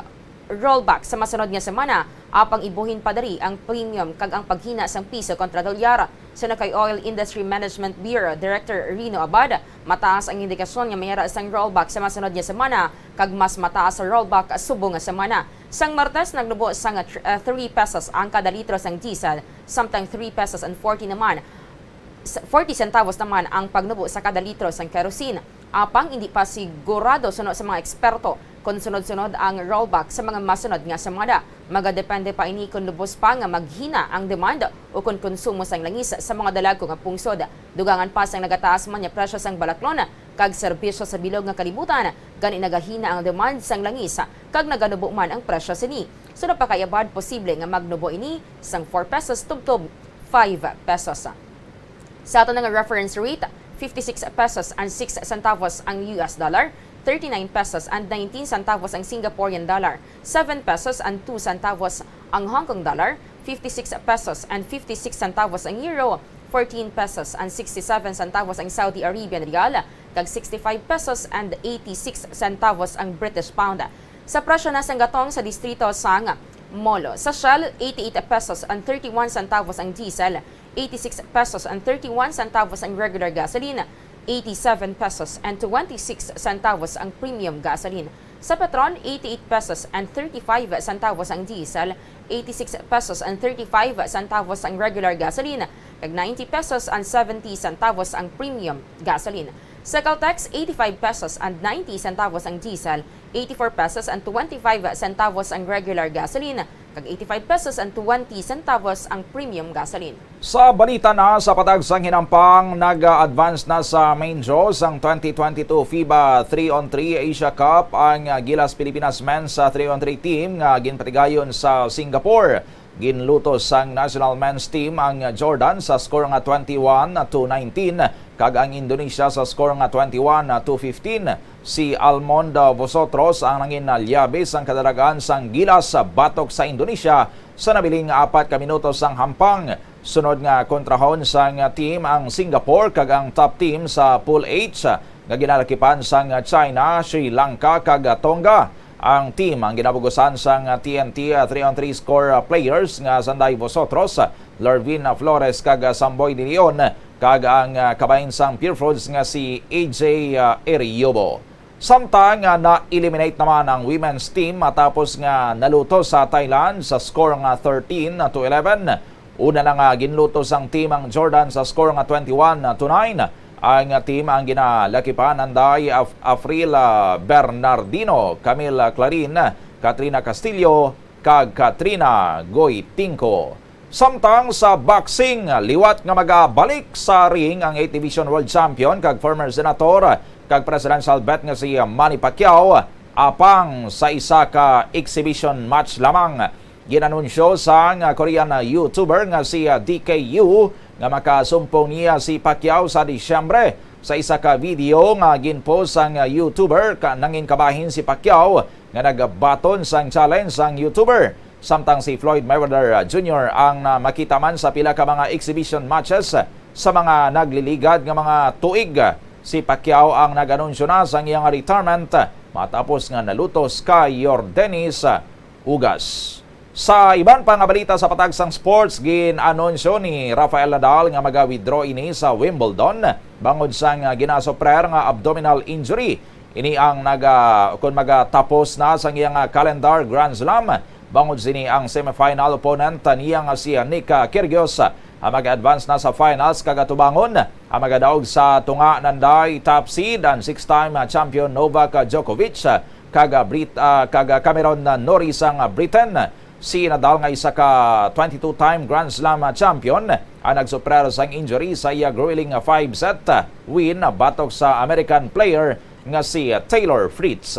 S21: rollback sa masunod nga semana apang ibuhin pa diri ang premium kag ang paghina sang piso kontra dolyar. Sa kay Oil Industry Management Bureau Director Rino Abad, mataas ang indikasyon nga mayara sang rollback sa masunod nga semana kag mas mataas sa rollback subong nga semana. Sang Martes nagnubo sang 3 pesos ang kada litro sang diesel, samtang 3 pesos and 40 centavos naman ang pagnubo sa kada litro sang kerosene. Apang hindi pa sigurado sunod sa mga eksperto kung sunod-sunod ang rollback sa mga masunod nga semana. Magadepende pa ini kung lubos pa nga maghina ang demand o kung konsumo sang langis sa mga dalago nga pungsod. Dugangan pa sang nagataas man nga presyo sang balaklon kag serbisyo sa bilog nga kalibutan, gani nagahina ang demand sang langis kag naganubo man ang presyo sini. Sunod pa kayabad posible nga magnubo ini sang 4 pesos tubtob 5 pesos. Sa ato nga reference rate, 56 pesos and 6 centavos ang US dollar, 39 pesos and 19 centavos ang Singaporean dollar, 7 pesos and 2 centavos ang Hong Kong dollar, 56 pesos and 56 centavos ang euro, 14 pesos and 67 centavos ang Saudi Arabian rial, kag 65 pesos and 86 centavos ang British pound. Sa presyo na sang gatong sa distrito sang Molo, sa Shell, 88 pesos and 31 centavos ang diesel, 86 pesos and 31 centavos ang regular gasoline, 87 pesos and 26 centavos ang premium gasoline. Sa Petron, 88 pesos and 35 centavos ang diesel, 86 pesos and 35 centavos ang regular gasoline, kag 90 pesos and 70 centavos ang premium gasoline. Sa Caltex, 85 pesos and 90 centavos ang diesel, 84 pesos and 25 centavos ang regular gasoline, kag 85 pesos and 20 centavos ang premium gasoline.
S16: Sa balita na sa patagsang hinampang, nag-advance na sa main draws ang 2022 FIBA 3-on-3 Asia Cup ang Gilas Pilipinas Men's 3-on-3 team nga ginpatigayon sa Singapore. Ginlutos sang national men's team ang Jordan sa score nga 21-19 kag ang Indonesia sa score nga 21-15. Si Almond Vosotros ang nangin lyabis ang kadaragan sang Gilas sa batok sa Indonesia sa nabiling 4 ka minutos sang hampang. Sunod nga kontrahon sang team ang Singapore kag ang top team sa Pool H nga ginalakipan sang China, Sri Lanka kag Tonga. Ang team ang ginabugusan sang TNT 3-on-3 score players nga Sanday Vosotros, Lervin Flores kag Samboy de Leon kag ang kabahin sang Pierfrods nga si AJ Eriobo. Samtang na-eliminate naman ang women's team matapos nga naluto sa Thailand sa score nga 13-11. Una na nga ginlutos ang team ang Jordan sa score nga 21-9. Ang team ang ginalakipan anday Afril Bernardino, Camille Clarin, Katrina Castillo, kag Katrina Goitinco. Samtang sa boxing, liwat nga magabalik sa ring ang 8th Division World Champion kag former senator kag presidential bet nga si Manny Pacquiao apang sa isa ka exhibition match lamang. Ginanunsyo sa Korean YouTuber nga si DKU nga makasumpong niya si Pacquiao sa Disyembre. Sa isa ka video nga ginpost sang YouTuber nangin kabahin si Pacquiao nga nagbaton sang challenge sang YouTuber. Samtang si Floyd Mayweather Jr. ang makita man sa pila ka mga exhibition matches sa mga nagliligad nga mga tuig. Si Pacquiao ang nag-anunsyo na sang iyang retirement matapos nga nalutos kay Yordenis Ugas. Sa iban pang balita sa patagsang sports, gin-anunsyo ni Rafael Nadal nga maga-withdraw ini sa Wimbledon bangod sang ginasoprer nga abdominal injury. Ini ang kung magatapos na sang iyang calendar Grand Slam bangod sini ang semifinal opponent niya nga si Nick Kyrgios ang mag-advance na sa finals kagatubangon ang magadaog sa tunga nanday top seed ang 6-time champion Novak Djokovic kaga Cameron Norris ang Britain. Si Nadal nga isa ka 22-time Grand Slam champion ang nagsuprer sang injury sa iya grueling 5-set win batok sa American player nga si Taylor Fritz.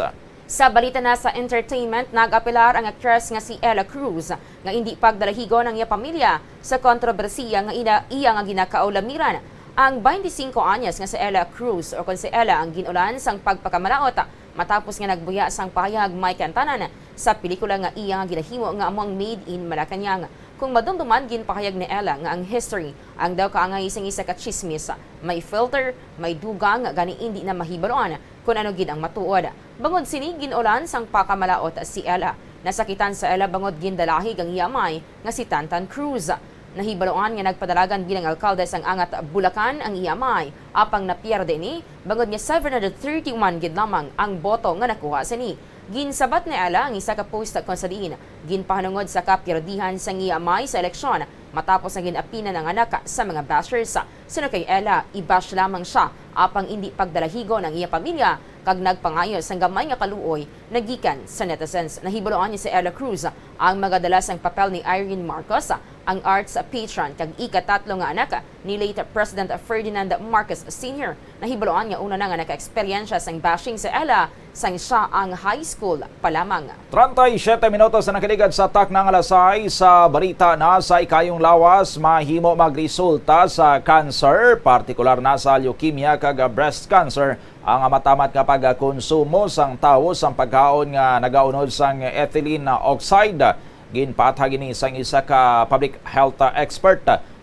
S21: Sa balita na sa entertainment, nag-apelar ang actress nga si Ella Cruz nga hindi pagdalahigo ng iya pamilya sa kontrobersiya nga iya nga ginakaulamiran. Ang 25 anyos nga si Ella Cruz o kung si Ella ang ginulan sang pagpakamalaot matapos nga nagbuya sang pahayag may kantanan sa pelikula nga iya nga ginahimo nga among Made in Malacanang. Kung madumduman ginpahayag ni Ella nga ang history ang daw kaangay isang isa ka chismis, may filter, may dugang gani hindi na mahibalon kung ano gid ang matuod. Bangod sini ginulan sang pakamalaot si Ella. Nasakitan sa Ella bangod gindalahig ang iyamay nga si Tantan Cruz. Nahibaloan nga nagpadalagan bilang alkalde sang Angat Bulacan ang iyamay apang napierde ni bangod nga 731 gid lamang ang boto nga nakuha sini. Ginsabat ni Ella ang isa ka post kon sa diin ginpahanungod sa kapirdihan sang iyamay sa eleksyon matapos ang ginapina ng anak sa mga bashers. Sino kay Ella, i-bash lamang siya apang hindi pagdalahigo ng iya pamilya kag nagpangayos ang gamay nga kaluoy nagikan sa netizens. Nahibaloan niya si Ella Cruz ang magadalas ang papel ni Irene Marcos, ang arts patron kag ika-3 nga anak ni late President Ferdinand Marcos Sr. Nahibaloan nga una na nga naka-eksperyensya sang bashing sa Ella sang siya ang high school pa lamang.
S16: 37 minutos na nakaligad sa tak ng alasay sa balita na sa ikayong lawas mahimo magresulta sa cancer, partikular na sa leukemia kag breast cancer ang matamat kapag konsumo sang tawo sang pagkaon nga nagaunod sang ethylene oxide. Ginpatag ini sang isa ka public health expert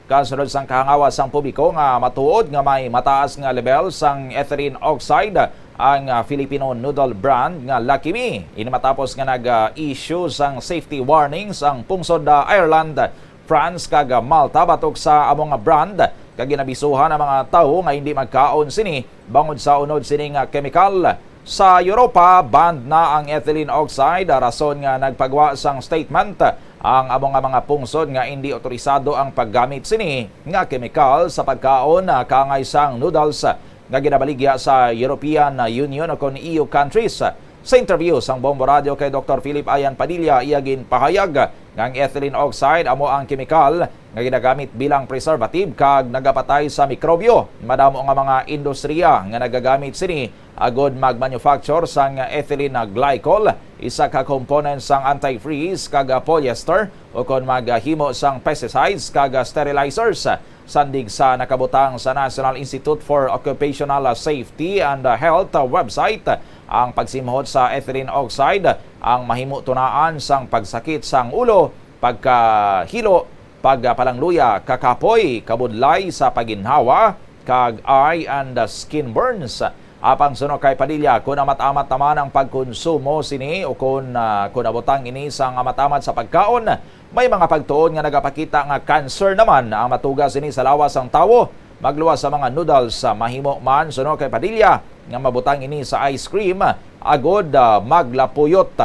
S16: kasunod sang kahangawa sang publiko nga matuod nga may mataas nga level sang ethylene oxide ang Filipino noodle brand nga Lucky Me. Ini matapos nga nag-issue sang safety warnings ang pungsod Ireland, France kag Malta batok sa among brand kag ginabisuhan ang mga tawo nga hindi magkaon sini bangod sa unod sini nga chemical. Sa Europa, banned na ang ethylene oxide, rason nga nagpagawa sang statement ang among mga pungsod nga hindi otorisado ang paggamit sini nga chemical sa pagkaon kaangay sang noodles nga ginabaligya sa European Union o kon EU countries. Sa interview sang Bombo Radio kay Dr. Philip Ayan Padilla, iya ginpahayag nga ang ethylene oxide amo ang chemical nga ginagamit bilang preservative kag nagapatay sa mikrobyo. Madamo nga mga industriya nga nagagamit sini agod mag-manufacture sang ethylene glycol, isa ka component sang antifreeze kag polyester o kon maghimo sang pesticides kag sterilizers. Sandig sa nakabutang sa National Institute for Occupational Safety and Health website, ang pagsimhot sa ethylene oxide ang mahimo tunaan sang pagsakit sang ulo, pagkahilo, pagpalangluya, kakapoy, kabudlay sa paginhawa, kag eye and skin burns. Apang suno kay Padilla, kung amat-amat naman ang pagkonsumo sini o kung abotang ini sang amat-amat sa pagkaon, may mga pagtuon nga nagapakita nga cancer naman ang matugas ini sa lawas ang tawo. Magluwas sa mga noodles sa mahimo man suno kay Padilla nga mabutang ini sa ice cream agod maglapuyot.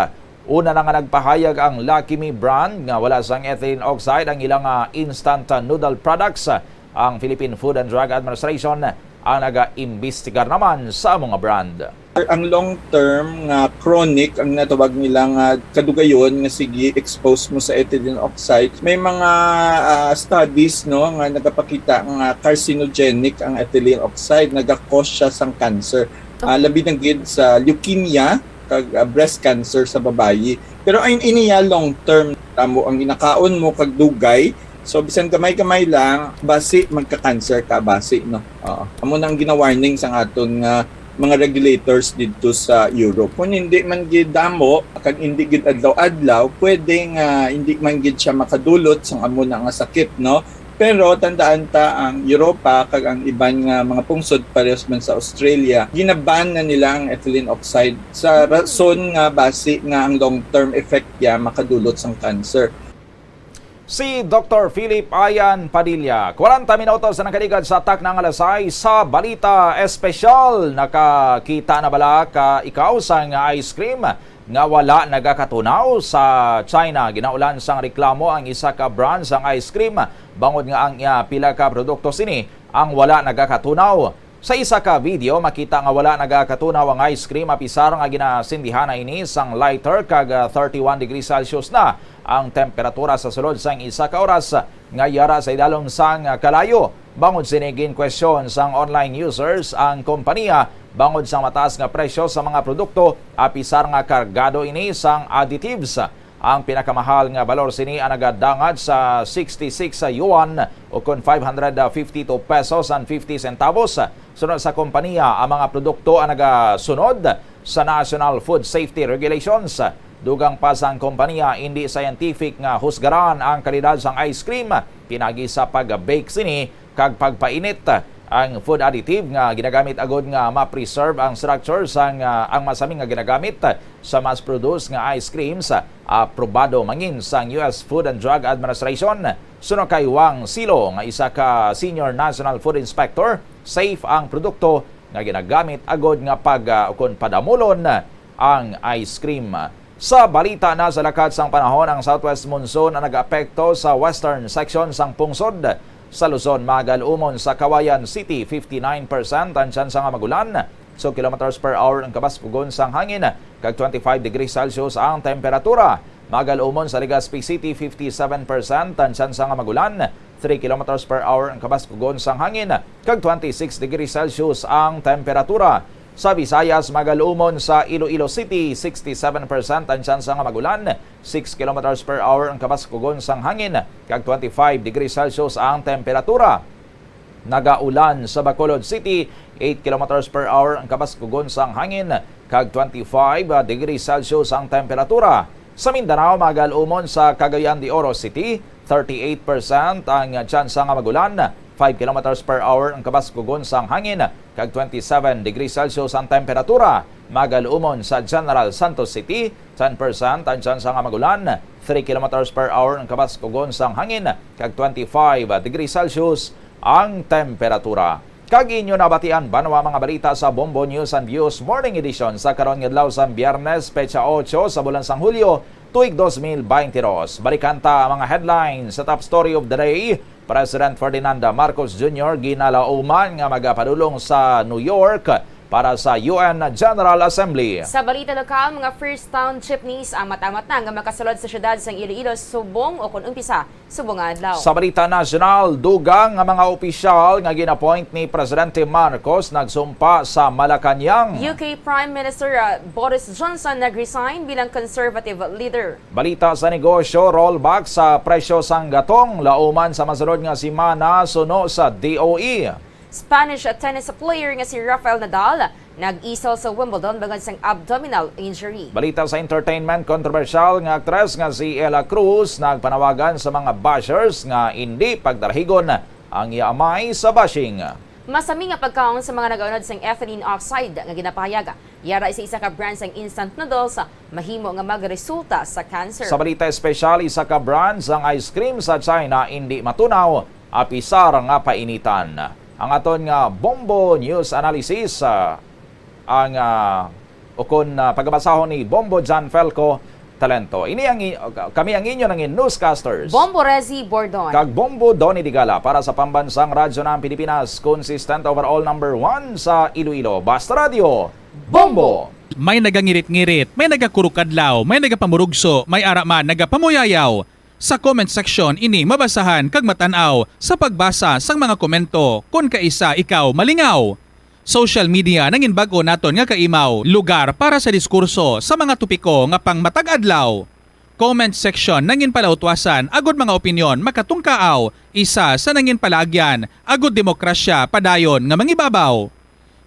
S16: Una na nga nagpahayag ang Lucky Me brand nga wala sang ethylene oxide ang ilang instant noodle products. Ang Philippine Food and Drug Administration ang naga-imbestigar naman sa mga brand.
S9: Ang long-term nga chronic ang natawag nila nga kadugayon nga sige expose mo sa ethylene oxide. May mga studies no nga nagapakita nga carcinogenic ang ethylene oxide, naga-cause siya sang cancer. Labi na gid sa leukemia kag breast cancer sa babayi. Pero ay iniya long-term amo ang ginakaon mo kag dugay. So bisan kamay-kamay lang basi magka-cancer ka basi no. Amo nang gina-warning sa aton nga mga regulators dito sa Europe. Kung hindi man gidamo kag hindi gid adlaw-adlaw, pwedeng hindi man gid siya makadulot sang amo na nga sakit no. Pero tandaan ta ang Europa kag ang iban nga mga pungsod parehas man sa Australia, ginaban na nila ang ethylene oxide sa rason nga basi nga ang long-term effect ya makadulot sang cancer.
S16: Si Dr. Philip Ayan Padilla. 40 minutos na nakaligad sa tak ng alasay sa balita espesyal. Nakakita na bala ka ikaw sang ice cream nga wala nagakatunaw sa China? Ginaulan sang reklamo ang isa ka brand sang ice cream bangod nga ang pila ka produkto sini ang wala nagakatunaw. Sa isa ka video makita nga wala nagakatunaw ang ice cream apisar nga ginasindihan na ini sang lighter kag 31 degrees Celsius na ang temperatura sa sulod sang isa ka oras nga yara sa idalom sang kalayo. Bangod sinigin question sang online users ang kompanya bangod sa mataas nga presyo sa mga produkto apisar nga kargado ini sang additives. Ang pinakamahal nga balor sini ang nagadangad sa 66 yuan o kon 552 pesos and 50 centavos. Sunod sa kompanya, ang mga produkto ang nagasunod sa National Food Safety Regulations. Dugang pa sa kompanya, hindi scientific nga husgaran ang kalidad sang ice cream pinagi sa pag-bake sini kag pagpainit. Ang food additive nga ginagamit agod nga ma-preserve ang structure sang ang masaming nga ginagamit sa mass-produce nga ice creams aprobado mangin sang US Food and Drug Administration. Suno kay Wang Silo nga isa ka Senior National Food Inspector, safe ang produkto nga ginagamit agod nga pag padamulon ang ice cream. Sa balita na sa lakat sang panahon, ang southwest monsoon ang nag-apekto sa western section sang pungsod. Sa Luzon, magal-umon sa Kawayan City, 59% ang tsansa nga magulan. So kilometers per hour ang kabaspugon sang hangin, kag 25 degrees Celsius ang temperatura. Magal-umon sa Legazpi City, 57% ang tsansa nga magulan. 3 kilometers per hour ang kabaspugon sang hangin, kag 26 degrees Celsius ang temperatura. Sa Visayas, magal-umon sa Iloilo City, 67% ang tsansa nga magulan, 6 km per hour ang kabaskugon sang hangin, kag 25 degrees Celsius ang temperatura. Nagaulan sa Bacolod City, 8 km per hour ang kabaskugon sang hangin, kag 25 degrees Celsius ang temperatura. Sa Mindanao, magal-umon sa Cagayan de Oro City, 38% ang tsansa nga magulan, 5 km per hour ang kabaskugon sang hangin, kag 27 degrees Celsius ang temperatura. Magal-umon sa General Santos City, 10% ang tsansa nga magulan, 3 km per hour ang kabaskugon sang hangin, kag 25 degrees Celsius ang temperatura. Kag inyo nabatian banwa mga balita sa Bombo News and Views Morning Edition sa karon nga adlaw sa Biyernes, petsa 8 sa bulan sang Hulyo, tuig 2022. Balikan ta ang mga headlines sa top story of the day. President Ferdinand Marcos Jr. ginalauman nga magapadulong sa New York para sa UN General Assembly.
S21: Sa balita lokal, mga first town jeepneys ang mata-mata nga makasulod sa syudad sang Iloilo, subong o kung umpisa, subong nga adlaw.
S16: Sa balita nasyonal, dugang nga mga opisyal nga ginapoint ni Presidente Marcos nagsumpa sa Malacanang.
S21: UK Prime Minister Boris Johnson nag-resign bilang conservative leader.
S16: Balita sa negosyo, rollback sa presyo sang gatong lauman sa masunod nga simana suno sa DOE.
S21: Spanish tennis player nga si Rafael Nadal nag-isal sa Wimbledon bangod sang abdominal injury.
S16: Balita sa entertainment, kontrobersyal nga aktres nga si Ella Cruz nagpanawagan sa mga bashers nga hindi pagdarahigon ang iamay sa bashing.
S21: Masami nga pagkaon sa mga nagaunod sang ethylene oxide nga ginapahayaga. Yara isa ka brand sang instant noodles mahimo nga magresulta sa cancer.
S16: Sa balita espesyal, isa ka brand sang ice cream sa China hindi matunaw apisar nga painitan. Ang aton nga Bombo News Analysis ang pagbasahon ni Bombo John Felco Talento. Kami ang inyo ng newscasters.
S21: Bombo Rezi Bordon.
S16: Kag Bombo Donny Digala para sa pambansang radyo ng Pilipinas, consistent overall number 1 sa Iloilo. Basta Radio, Bombo!
S10: May nagangirit-ngirit, may nagakurukadlaw, may nagapamurugso, may araman, nagapamuyayaw. Sa comment section ini mabasahan kag matanaw sa pagbasa sang mga komento kung kaisa ikaw malingaw. Social media nangin bag-o naton nga kaimaw, lugar para sa diskurso sa mga topiko nga pang matag-adlaw. Comment section nangin palautwasan agud mga opinyon makatungkaaw, isa sa nangin palagyan agud demokrasya padayon nga mangibabaw.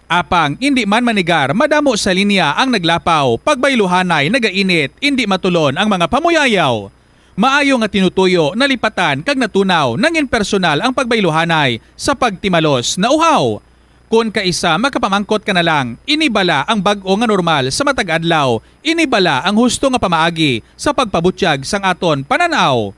S10: Apang hindi man manigar madamo sa linya ang naglapaw, pagbayluhanay nagainit hindi matulon ang mga pamuyayaw. Maayo nga tinutuyo na lipatan kag natunaw nangin personal ang pagbayluhanay sa pagtimalos na uhaw. Kung kaisa makapamangkot ka na lang, inibala ang bag-o nga normal sa matag adlaw, inibala ang husto nga pamaagi sa pagpabutyag sang aton pananaw.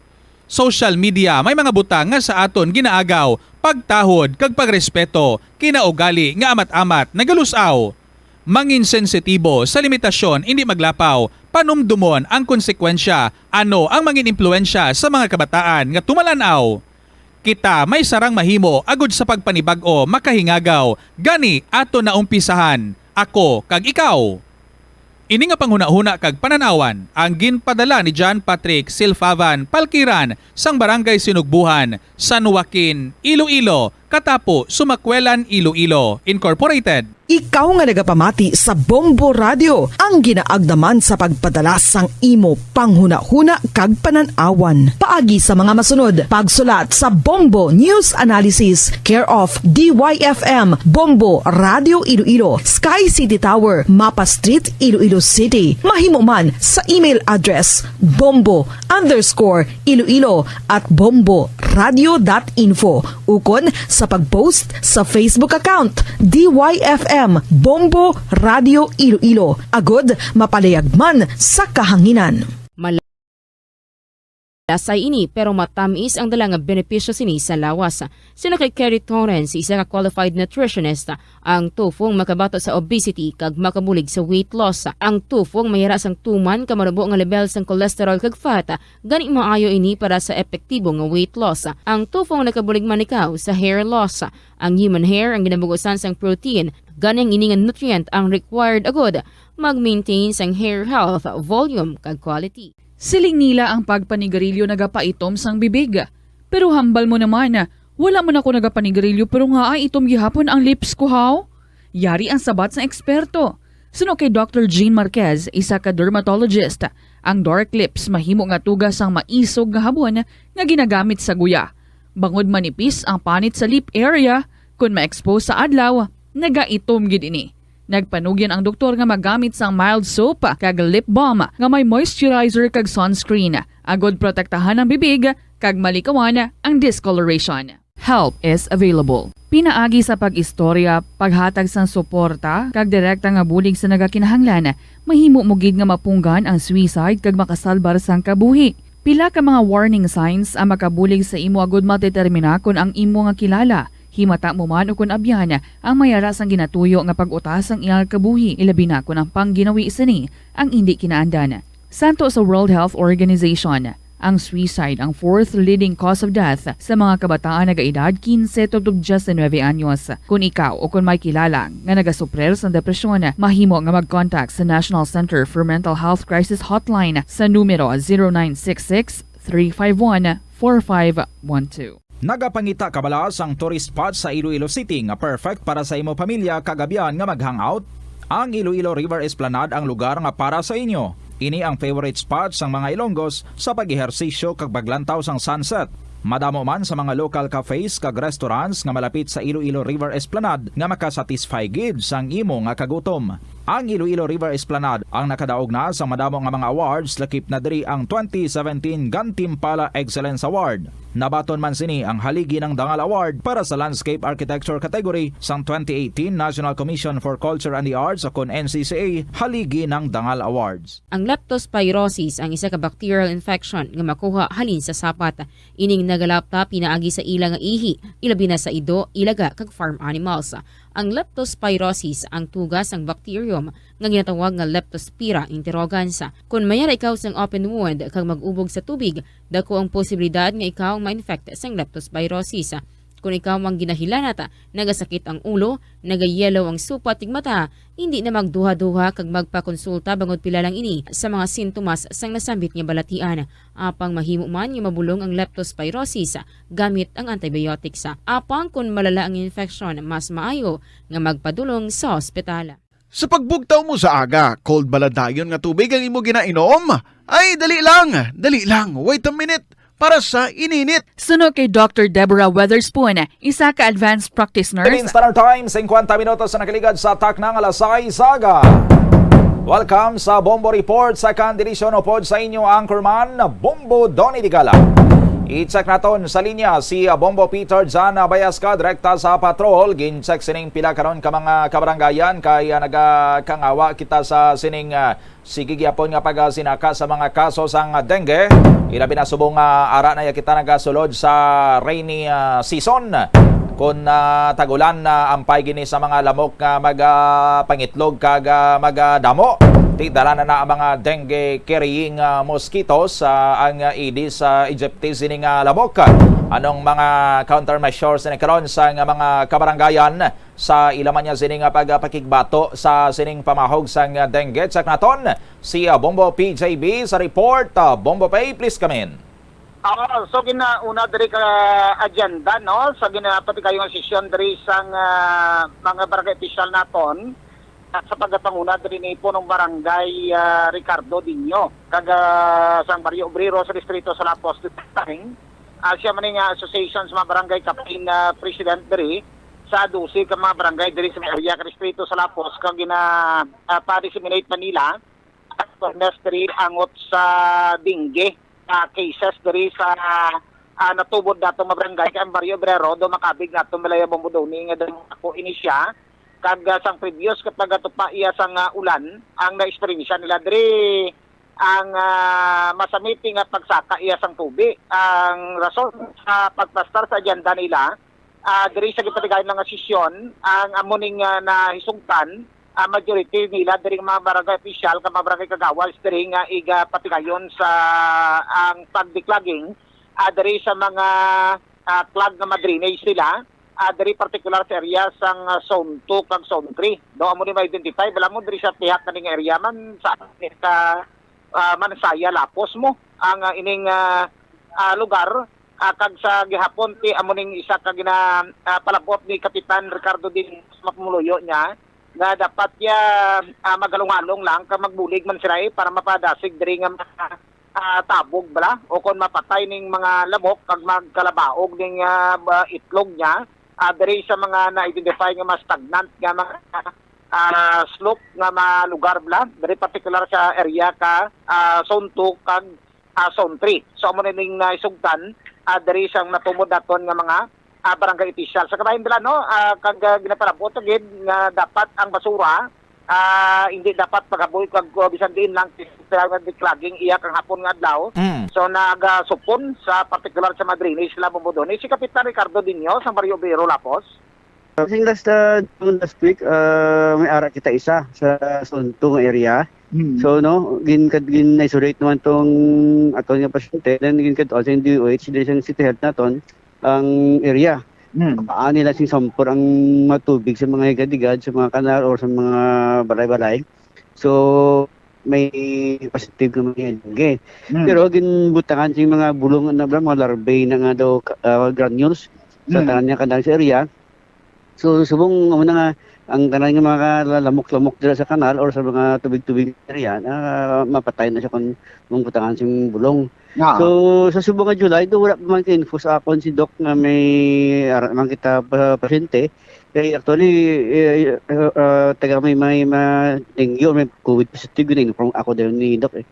S10: Social media may mga butang nga sa aton ginaagaw, pagtahod kag pagrespeto, kinaugali nga amat-amat nagalusaw. Mangin sensitibo sa limitasyon hindi maglapaw, panumdumon ang konsekwensya, ano ang mangin impluensya sa mga kabataan nga tumalanaw. Kita may sarang mahimo agud sa pagpanibag-o makahingagaw, gani ato na umpisahan, ako kag ikaw. Ini nga panghuna-huna kag pananawan ang ginpadala ni John Patrick Silfavan Palkiran sang Barangay Sinugbuhan, San Joaquin, Iloilo Katapo, Sumakwelan, Iloilo, Incorporated.
S11: Ikaw nga nagapamati sa Bombo Radio, ang ginaagdaman sa pagpadala sang imo panghuna-huna kag pananawan. Paagi sa mga masunod, pagsulat sa Bombo News Analysis, care of DYFM, Bombo Radio Iloilo, Sky City Tower, Mapa Street, Iloilo City. Mahimo man sa email address bombo_iloilo@bomboradio.info. Ukon sa pag-post sa Facebook account DYFM Bombo Radio Iloilo. Agod mapalayagman sa kahanginan.
S15: Lasay ini pero matamis ang dala nga benepisyo sini sa lawas. Sino kay Kerry Torrens, isa ka qualified nutritionist, ang tufong makabato sa obesity kag makabulig sa weight loss. Ang tufong mayara sang tuman kamarabo nga level sang cholesterol kag fat, gani maayo ini para sa epektibo nga weight loss. Ang tufong nakabulig man ikaw sa hair loss. Ang human hair ang ginabugusan sang protein, ganing ini nga nutrient ang required agod mag-maintain sang hair health, volume kag quality.
S6: Siling nila ang pagpanigarilyo nagapaitom sang bibig. Pero hambal mo naman, wala mo na ko nagapanigarilyo pero nga ay itom gihapon ang lips ko how? Yari ang sabat sa eksperto. Suno kay Dr. Jean Marquez, isa ka dermatologist. Ang dark lips mahimo nga tugas ang maisog nga habon nga ginagamit sa guya. Bangod manipis ang panit sa lip area, kung ma-expose sa adlaw, nagaitom gid ini. Nagpanugyan ang doktor nga magamit sang mild soap kag lip balm nga may moisturizer kag sunscreen. Agod protektahan ang bibig kag malikawan ang discoloration. Help is available. Pinaagi sa pag-istorya, paghatag sang suporta kag direkta nga bulig sa nagakinahanglan, mahimo mo gid nga mapunggan ang suicide kag makasalbar sang kabuhi. Pila ka mga warning signs ang makabulig sa imo agod matetermina kung ang imo nga kilala. Himata mo man o kung abyan ang mayaras ang ginatuyo nga pag-utas ang iyang kabuhi, ilabi na kung ang pangginawi sini ang hindi kinaandan. Santo sa World Health Organization, ang suicide ang fourth leading cause of death sa mga kabataan na gaedad 15 to 19 anyos. Kung ikaw o kung may kilala nga nagasuprer sa depresyon, mahimo nga mag-contact sa National Center for Mental Health Crisis Hotline sa numero 0966-351-4512.
S7: Nagapangita kabalas ang tourist spot sa Iloilo City nga perfect para sa imo pamilya kagabihan nga mag-hangout. Ang Iloilo River Esplanade ang lugar nga para sa inyo. Ini ang favorite spot sang mga Ilonggos sa pag-ehersisyo kag paglantaw sang sunset. Madamo man sa mga local cafes kag restaurants nga malapit sa Iloilo River Esplanade nga makasatisfy gid sang imo nga kagutom. Ang Iloilo River Esplanade ang nakadaog na sa madamo nga mga awards, lakip na diri ang 2017 Gantimpala Excellence Award. Nabaton man sini ang haligi ng Dangal Award para sa Landscape Architecture category sang 2018 National Commission for Culture and the Arts o NCCA haligi ng Dangal Awards.
S15: Ang leptospirosis ang isa ka bacterial infection nga makuha halin sa sapat. Ining nagalapta pinaagi sa ila nga ihi, ilabi na sa ido, ilaga kag farm animals. Ang leptospirosis ang tugas ng bacterium nga ginatawag nga Leptospira interrogans. Kung mayara ikaw sang open wound kag mag-ubog sa tubig, dako ang posibilidad nga ikaw ma-infect sang leptospirosis. Kung ikaw ang ginahilanata, nagasakit ang ulo, nagayelo ang supa tig mata, hindi na magduha-duha kag magpakonsulta bangod pila lang ini sa mga sintomas sang nasambit nga balatian. Apang mahimo man nga mabulong ang leptospirosis gamit ang antibiotics. Apang kung malala ang infection, mas maayo nga magpadulong sa ospital.
S13: Sa pagbugtaw mo sa aga, cold baladayon nga tubig ang imo ginainom? Ay, dali lang, wait a minute. Para sa ininit.
S6: Suno kay Dr. Deborah Weatherspoon, isa ka advanced practice nurse.
S16: Standard Time, 50 minutos sa nakaligad sa taknang alasay saga. Welcome sa Bombo Report, sa kandidisyon o pod sa inyo anchorman, Bombo Donny Digala. I-check naton sa linya si Bombo Peter Jan Bayaska, direkta sa patrol. Gin-check sining pila karon ka mga kabaranggayan kay nagakangawa kita sa sining sigigyapon nga pagsinaka sa mga kaso sang dengue. Ilabi na subong ara na kita nagasulod sa rainy season. Kung tagulan na ampay gini sa mga lamok nga magapangitlog kag magadamo. Tidala na ang mga dengue carrying mosquitoes ang Aedes aegypti sining lamok. Anong mga countermeasures na karon sa mga kabaranggayan sa ilaman niya sining pagpakigbato sa sining pamahog sang dengue? Check naton si Bombo PJB sa report. Bombo Pay, please come in.
S8: So ginauna diri ka agenda no sa ginapati kayo nga sesyon diri sang mga barangay official naton at sa pagkatanguna diri ni punong barangay Ricardo Dinyo kag sang Barrio Obrero sa distrito sa Lapos Tang. Siya man nga association sa mga barangay campaign president diri sa 12 ka mga barangay diri sa area ka distrito sa Lapos kag pa-disseminate Manila at diri angot sa dengue cases diri sa natubod dato mga barangay kay ang Barrio Obrero do makabig nato Malaya Bombodoni nga ako inisya kag sang previous kapag ato pa iya sang ulan ang na-experience nila diri ang masamiti nga pagsaka iya sang tubig. Ang rason sa pagpastar sa agenda nila diri sa gipatigayon nga sesyon ang amuning nahisungtan majority nila diri mga barangay official ka mga barangay kagawad diri nga iga patigayon sa ang pagdiklaging diri sa mga clog nga madrinage sila diri particular sa area sang zone 2 kag zone 3 do amo ni ma-identify bala mo diri sa tiyak kaning area man sa ka Mansaya Lapos mo ang ining lugar kag sa gihapon ti amo ning isa ka palabot ni Kapitan Ricardo din Mapumuloyo niya nga dapat ya magalong-along lang ka magbulig man sila para mapadasig diri nga tabog bala o kon mapatay ning mga lamok kag magkalabaog ning itlog niya diri sa mga na-identify nga mas stagnant nga mga slope nga mga lugar bala diri particular sa area ka zone 2 kag zone 3 so amo ning naisugdan diri sang natumod daton nga mga barangay official. Sa kabayan nila, no, kag ginapalabot agad nga dapat ang basura hindi dapat pagaboy kag bisan din lang diklaging iya kang hapon nga adlaw. So nagasupon sa particular sa Madrinis sila Bombodoni si Kapitan Ricardo Dinyo sa Barrio Obrero Lapos.
S4: Kasing last week may ara kita isa sa Suntong area. So no, gin isolate naman tong aton nga pasyente then gin kad also in DOH dili sang city health naton ang area. Paan nila sing sampor ang matubig sa mga higadigad, sa mga kanal or sa mga balay-balay. So may positive naman yan. Okay. Pero ginbutangan sing mga bulong na mga larvae na nga daw granules sa tanan niya kanal sa area. So subong mo na nga ang tanan nga mga lamok-lamok dira sa kanal or sa mga tubig-tubig area mapatay na siya kung butangan sing bulong. So sa subong nga July do wala pa man info sa akon si Doc nga may man kita pasyente kay actually taga may dengue or may COVID positive din from ako din ni Doc eh.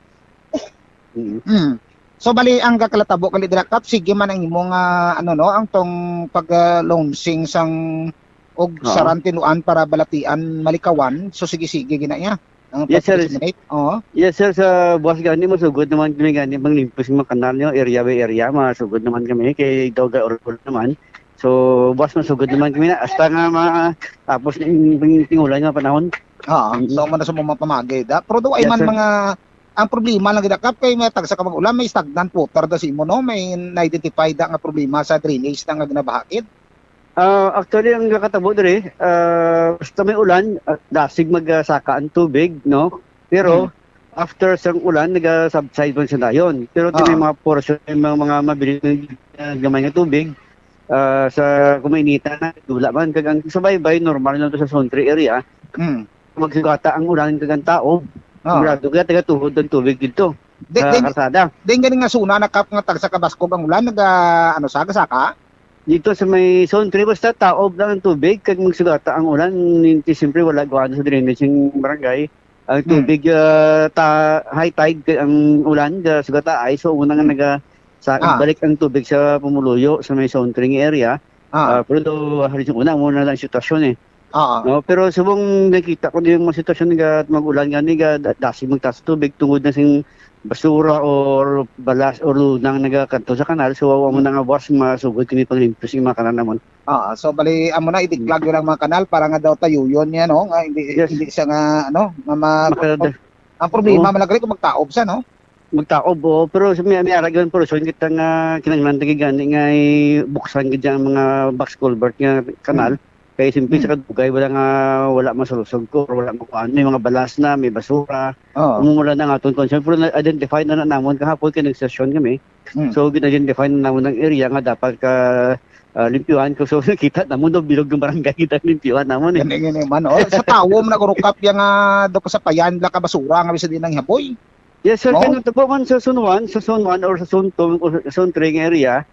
S8: So bali ang kakalatabo kali dira kap sige man ang imong ang tong pag-launching sang og sarantinuan para balatian malikawan so sige ginaya.
S4: Yes sir. Yes sir, sa buwas gani masugod naman kami gani manglimpos ng mga kanal nyo area by area masugod naman kami kay Doga Orpol naman. So buwas masugod naman kami na hasta nga tapos ng tingulan nga panahon.
S8: So man sa mga pamagay da. Pero do ay man mga ang problema lang gidakap kay may tagsa ka mag-ulan may stagnant water da simo no may na-identify da nga problema sa drainage na nga ginabahakid.
S4: Actually, ang kakatabo diri, basta may ulan, dasig magsaka ang tubig, no? Pero, after sang ulan, nag-subside man siya dayon. Pero may mga portion, mga mabilis na gamay na tubig, sa kumainita na, dula man. Kagang sabay-bay, normal lang to sa zone 3 area. Magsugata ang ulan kagang tao. Sigurado ka, taga-tuhod ng tubig dito. Sa karsada.
S8: Din ganing nga suna, nakap nga tagsa kabaskog ang ulan, saka?
S4: Dito sa may zone 3 basta taob lang ang tubig kag magsugata ang ulan siyempre wala gawa sa drainage ng barangay ang tubig high tide ang ulan sugata ay so una nga balik ang tubig sa Pumuluyo sa may zone 3 area pero halos una muna lang sitwasyon no, pero subong nakita ko din yung mga sitwasyon nga mag-ulan nga dasi magtaas tubig tungod na sing basura or balas or lunang nagakanto sa kanal so awa mo na nga boss masugod kini panglimpos yung mga kanal namon.
S8: So bali amo na idiklag yun ang mga kanal para nga daw tayuyon niya no nga hindi siya nga ang problema malagay kung magtaob sa no.
S4: Magtaob pero may aragawan pero so kita nga kinahanglan tagi gani nga buksan gid ang mga box culvert nga kanal Kaya simple sa kadugay, wala masalusog ko, wala makuhaan. May mga balas na, may basura. Umumula na nga itong concern. Pero na-identify na namon, kahapon kinag-session kami. So, gina-identify na namon ng area nga dapat ka limpyuhan ko. So, nakita namon daw bilog ng barangay kita limpyuhan namon.
S8: Ganyan man. Sa tawo mo nagurukap yung do ka sa payan, ka basura nga bisa din ng haboy.
S4: Yes, sir. Kaya po man sa Zone 1 or sa Zone 2 or sa Zone 3 area,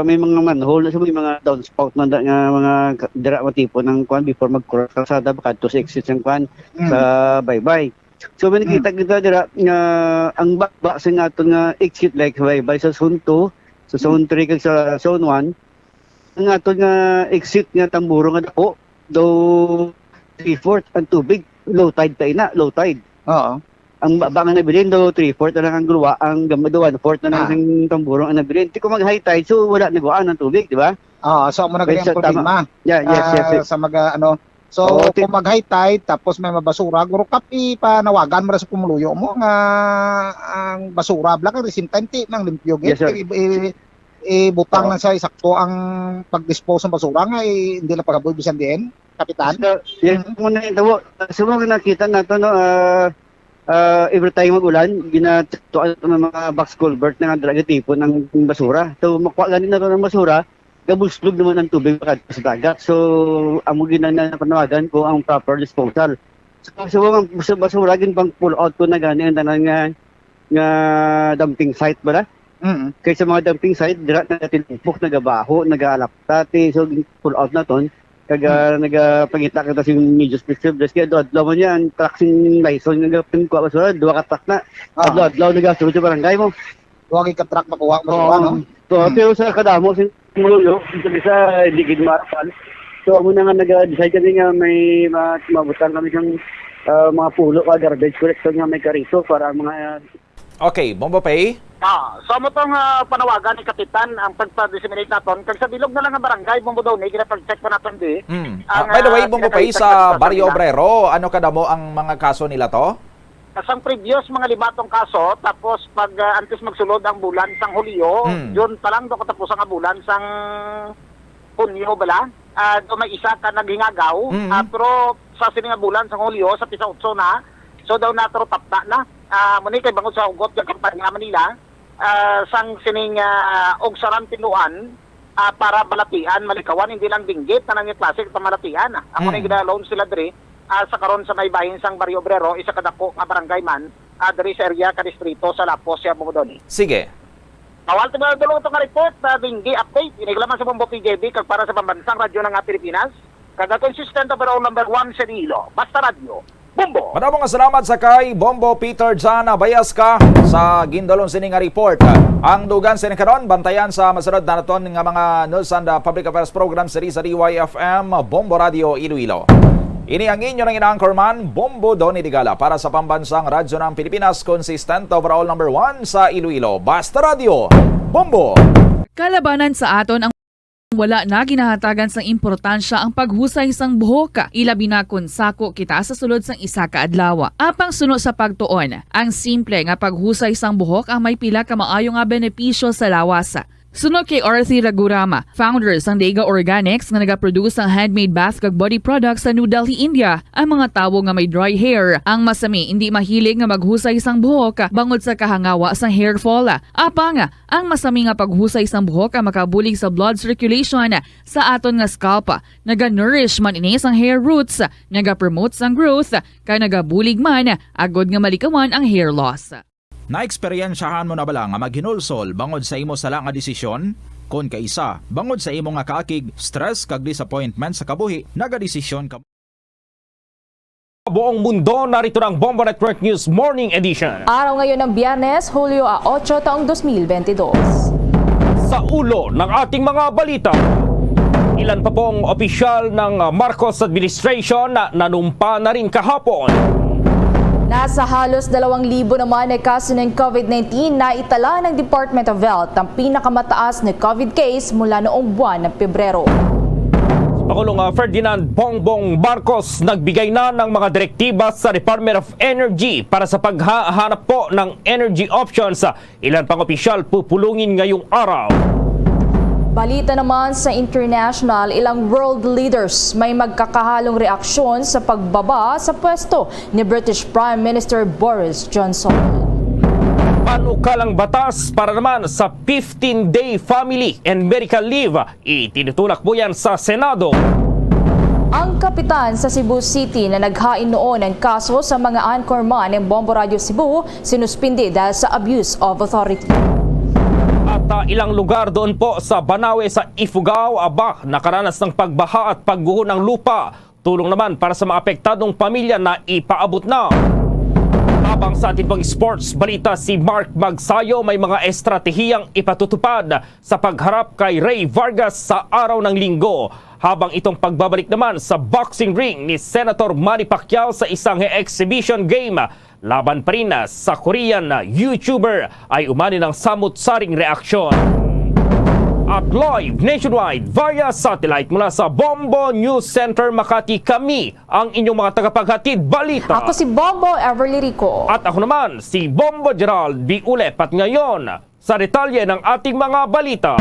S4: may mga manhole, may mga downspout na mga dira matipo ng kwan before mag-cross kalsada baka to exit ng kwan sa baybay. So may nakita kita dira nga ang bakba sa naton nga exit like baybay sa Zone 2, sa Zone 3 kag sa Zone 1, ang aton nga exit nga tamburo nga dako do 3/4 ang tubig, low tide tayo na, low tide. Ang baba nga nabilin do 3/4 na lang ang gulwa, ang gamado 1/4 na lang ang tamburong ang nabilin. Di ko mag high tide so wala nagwaan ng tubig, di ba?
S8: So mo na ganyan problema.
S4: Yes.
S8: Sa So kung mag high tide tapos may mabasura, guro kapi panawagan mo ra sa pumuluyo mo nga ang basura bla kag same time ti nang limpyo gid. Butang lang sa isakto ang pag-dispose ng basura nga hindi lang pagaboy bisan din, kapitan.
S4: Yes, muna ito. So nakita nato no every time mag-ulan, ginatuan ng mga box culvert na dragatipo ng basura. So, makuha ganin na ito ng basura, gabuslog naman ang tubig sa dagat. So, amo ginapanawagan ko ang proper disposal. So, basura, pang pull out ko na gani ang tanang nga dumping site ba na? Kaya sa mga dumping site, dirat na natin upok, nagabaho, nag-alaptati. So, pull out na ton. Nagapangita kita yung medios picture kaya doon man yan traction license nagapin ko basura 2 ka truck na adlaw nagasulod sa barangay mo
S8: 2 ka truck makuha basura no
S4: pero sa kadamo sin mulo sa ligid marapal so amo na nga nag-decide kami nga may mabutan kami ng mga pulo o garbage collection nga may kariso para mga
S16: Okay, Bombo Pay.
S8: So mo tong panawagan ni Kapitan ang pagpa-disseminate naton kag sa bilog na lang ang barangay Bombo daw ni ginapag-check pa naton di.
S16: By the way, Bombo Pay sa Barrio Obrero, ano kadamo ang mga kaso nila to?
S8: Kasang previous mga libatong kaso tapos pag antes magsulod ang bulan sang Hulyo, yun pa lang do katapos ang bulan sang Hunyo bala. Do may isa ka naghingagaw, pero sa sining bulan sang Hulyo sa pisa 8 na. So daw natro tapta na. Muni kay bangod sa ugot ng kampanya Manila sang sining og sarantinuan para balatian malikawan hindi lang dinggit na nang klase pamalatian ako ni gidalon sila diri sa karon sa may bahin sang Barrio Obrero isa kadako nga barangay man diri sa area ka distrito sa Lapos sa Bumudoni.
S16: Sige.
S8: Awal to ba dulong to ka report dinggi update iniglaman sa Bombo PJB kag para sa pambansang radyo ng Pilipinas kada consistent overall number 1 sa Dilo basta radyo Bombo.
S16: Maraming salamat sa kay Bombo Peter Jana Bayaska sa gindalon sining nga report. Ang dugan sining karon bantayan sa masunod na naton nga mga news and public affairs program sa DYFM Bombo Radio Iloilo. Ini ang inyo ng ina-anchorman Bombo Donny Digala para sa pambansang radyo ng Pilipinas, consistent overall number 1 sa Iloilo. Basta Radio Bombo.
S6: Kalabanan sa aton ang wala na ginahatagan sang importansya ang paghusay sang buhok, ilabi na kun sako kita sa sulod sang isa ka adlaw. Apang suno sa pagtuon, ang simple nga paghusay sang buhok ang may pila ka maayo nga benepisyo sa lawas. Sunod kay Arthur Ragurama, founder sang Dega Organics nga nagaproduce ng handmade bath kag body products sa New Delhi, India. Ang mga tawo nga may dry hair, ang masami hindi mahilig nga maghusay sang buhok bangod sa kahangawa sang hair fall. Apang ang masami nga paghusay sang buhok ang makabulig sa blood circulation sa aton nga scalp. Naga-nourish man ini sang hair roots, naga-promote sang growth, kay nagabulig man agod nga malikawan ang hair loss.
S7: Na-eksperyensyahan mo na bala nga maghinulsol bangod sa imo sala nga desisyon? Kon kaisa, bangod sa imo nga kaakig, stress kag disappointment sa kabuhi, nagadesisyon ka.
S5: Buong mundo, narito ng Bombo Network News Morning Edition.
S12: Araw ngayon ng Biyernes, Hulyo 8 taong 2022.
S5: Sa ulo ng ating mga balita, ilan pa pong opisyal ng Marcos administration na nanumpa na rin kahapon.
S12: Nasa halos 2,000 naman na kaso ng COVID-19 na itala ng Department of Health ang pinakamataas na COVID case mula noong buwan ng Pebrero.
S5: Pangulong Ferdinand Bongbong Marcos nagbigay na ng mga direktiba sa Department of Energy para sa paghahanap po ng energy options. Ilan pang opisyal pupulungin ngayong araw.
S12: Balita naman sa international, ilang world leaders may magkakahalong reaksyon sa pagbaba sa pwesto ni British Prime Minister Boris Johnson.
S5: Panukalang batas para naman sa 15-day family and medical leave. Itinutulak po yan sa Senado.
S12: Ang kapitan sa Cebu City na naghain noon ng kaso sa mga anchorman ng Bombo Radio Cebu, sinuspindi dahil sa abuse of authority.
S5: At ilang lugar doon po sa Banawe sa Ifugao, nakaranas ng pagbaha at pagguho ng lupa. Tulong naman para sa mga apektadong pamilya na ipaabot na. Habang sa ating pang sports balita, si Mark Magsayo may mga estratehiyang ipatutupad sa pagharap kay Ray Vargas sa araw ng Linggo. Habang itong pagbabalik naman sa boxing ring ni Senator Manny Pacquiao sa isang exhibition game. Laban pa rin sa Korean YouTuber ay umani ng samut-saring reaksyon. At live nationwide via satellite mula sa Bombo News Center Makati, kami ang inyong mga tagapaghatid balita.
S12: Ako si Bombo Everly Rico.
S5: At ako naman si Bombo Gerald B. Ulep. At ngayon sa detalye ng ating mga balita.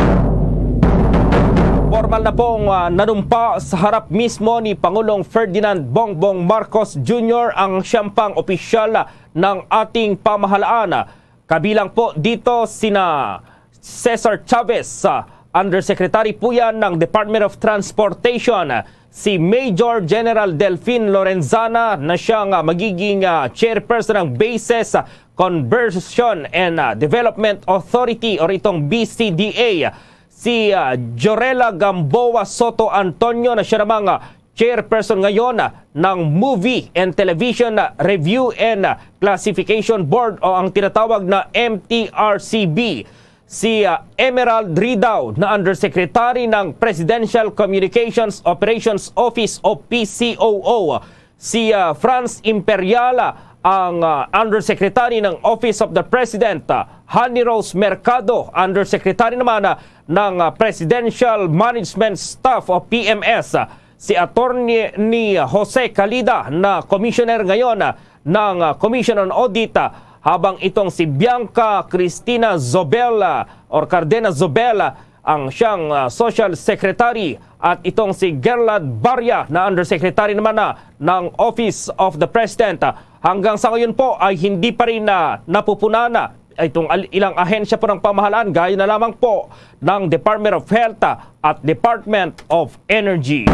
S5: Formal na pong nanumpa sa harap mismo ni Pangulong Ferdinand Bongbong Marcos Jr. ang siyang opisyal ng ating pamahalaan. Kabilang po dito sina Cesar Chavez, Undersecretary po yan ng Department of Transportation, si Major General Delfin Lorenzana na siyang magiging chairperson ng Bases Conversion and Development Authority o itong BCDA, si Jorela Gamboa Soto Antonio na siya namang chairperson ngayon ng Movie and Television Review and Classification Board o ang tinatawag na MTRCB. Si Emerald Ridao na Undersecretary ng Presidential Communications Operations Office o PCOO. Si Franz Imperiala ang Undersecretary ng Office of the President. Honey Rose Mercado, Undersecretary naman ng Presidential Management Staff o PMS. Si Attorney ni Jose Calida na Commissioner ngayon ng Commission on Audit, habang itong si Bianca Cristina Zobel or Cardena Zobel ang siyang Social Secretary, at itong si Gerlad Barya na Undersecretary naman ng Office of the President. Hanggang sa ngayon po ay hindi pa rin napupunan itong ilang ahensya po ng pamahalaan gaya na lamang po ng Department of Health at Department of Energy.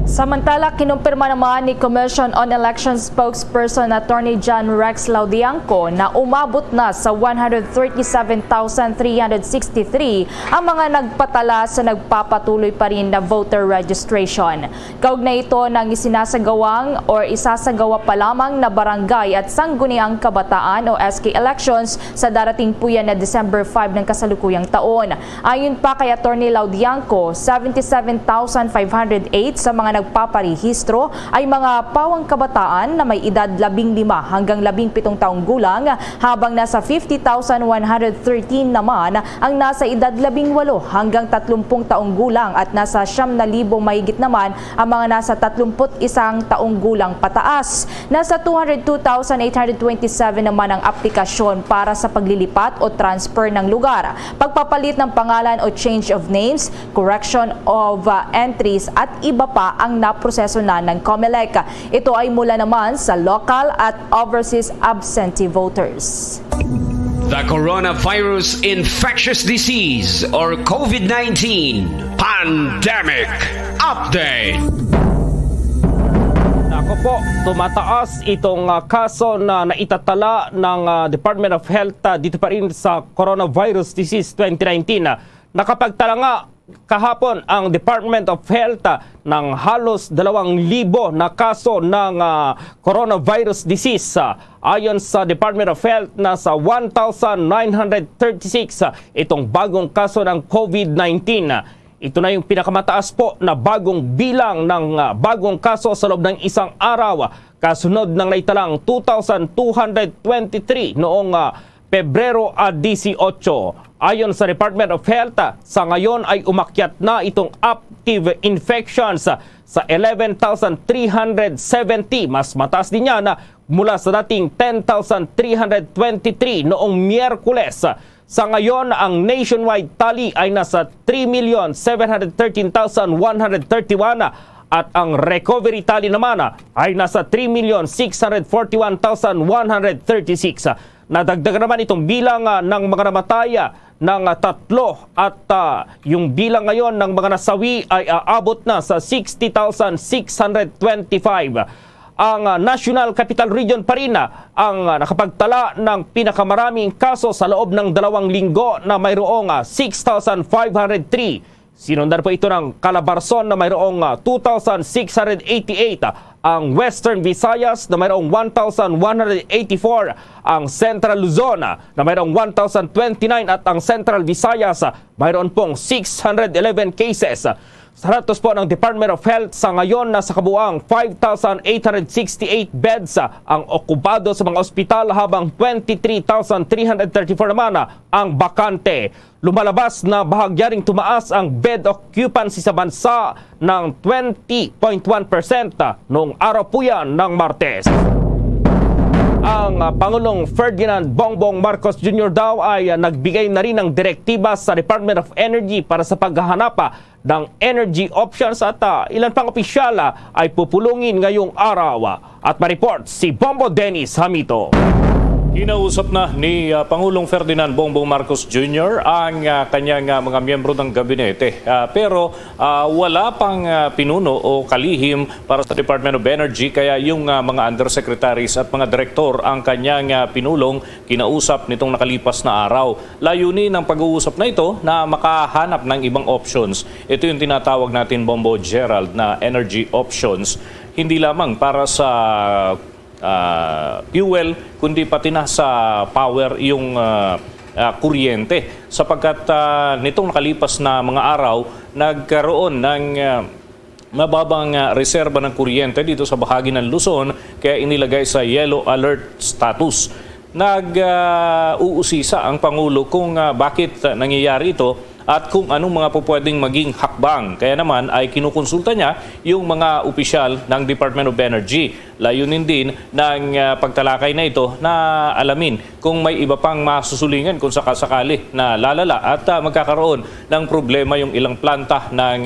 S12: Samantala, kinumpirma naman ni Commission on Elections spokesperson Attorney John Rex Laudianco na umabot na sa 137,363 ang mga nagpatala sa nagpapatuloy pa rin na voter registration. Kaugnay ito ng isinasagawang o isasagawa pa lamang na barangay at sangguniang kabataan o SK elections sa darating po yan na December 5 ng kasalukuyang taon. Ayon pa kay Attorney Laudianco, 77,508 sa mga nagpaparehistro ay mga pawang kabataan na may edad 15 hanggang 17 taong gulang, habang nasa 50,113 naman ang nasa edad 18 hanggang 30 taong gulang at nasa 9,000 mahigit naman ang mga nasa 31 taong gulang pataas. Nasa 202,827 naman ang aplikasyon para sa paglilipat o transfer ng lugar, pagpapalit ng pangalan o change of names, correction of entries at iba pa ang naproseso na ng COMELEC. Ito ay mula naman sa local at overseas absentee voters.
S17: The Coronavirus Infectious Disease or COVID-19 Pandemic Update.
S5: Nako po, tumataas itong kaso na naitatala ng Department of Health dito pa rin sa Coronavirus Disease 2019. Nakapagtala nga kahapon ang Department of Health ng halos 2,000 na kaso ng coronavirus disease. Ayon sa Department of Health, nasa 1,936 itong bagong kaso ng COVID-19. Ito na yung pinakamataas po na bagong bilang ng bagong kaso sa loob ng isang araw, kasunod ng naitalang 2,223 noong Pebrero 18. Ayon sa Department of Health, sa ngayon ay umakyat na itong active infections sa 11,370. Mas mataas din yan mula sa dating 10,323 noong Miyerkules. Sa ngayon, ang nationwide tally ay nasa 3,713,131 at ang recovery tally naman ay nasa 3,641,136. Nadagdagan naman itong bilang ng mga namatay ng 3 at yung bilang ngayon ng mga nasawi ay aabot na sa 60,625. Ang National Capital Region pa rin ang nakapagtala ng pinakamaraming kaso sa loob ng 2 linggo na mayroong 6,503. Sinundan po ito ng Calabarzon na mayroong 2,688, ang Western Visayas na mayroong 1,184, ang Central Luzon na mayroong 1,029 at ang Central Visayas mayroon pong 611 cases. Sa datos po ng Department of Health, sa ngayon nasa kabuang 5,868 beds ang okupado sa mga ospital habang 23,334 naman ang bakante. Lumalabas na bahagya ring tumaas ang bed occupancy sa bansa ng 20.1% noong araw po yan ng Martes. Ang Pangulong Ferdinand Bongbong Marcos Jr. daw ay nagbigay na rin ng direktiba sa Department of Energy para sa paghahanap ng energy options at ilan pang opisyal ay pupulungin ngayong araw. At ma-report si Bombo Dennis Hamito.
S18: Kinausap na ni Pangulong Ferdinand Bongbong Marcos Jr. ang kanyang mga miyembro ng gabinete. Pero wala pang pinuno o kalihim para sa Department of Energy, kaya yung mga undersecretaries at mga direktor ang kanyang pinulong kinausap nitong nakalipas na araw. Layunin ng pag-uusap na ito na makahanap ng ibang options. Ito yung tinatawag natin, Bombo Gerald, na energy options. Hindi lamang para sa fuel, kundi pati na sa power yung kuryente. Sapagkat nitong nakalipas na mga araw, nagkaroon ng mababang reserba ng kuryente dito sa bahagi ng Luzon, kaya inilagay sa yellow alert status. Nag-uusisa ang Pangulo kung bakit nangyayari ito at kung anong mga pwedeng maging hakbang. Kaya naman ay kinukonsulta niya yung mga opisyal ng Department of Energy. Layunin din ng pagtalakay na ito na alamin kung may iba pang masusulingan kung sakasakali na lalala at magkakaroon ng problema yung ilang planta ng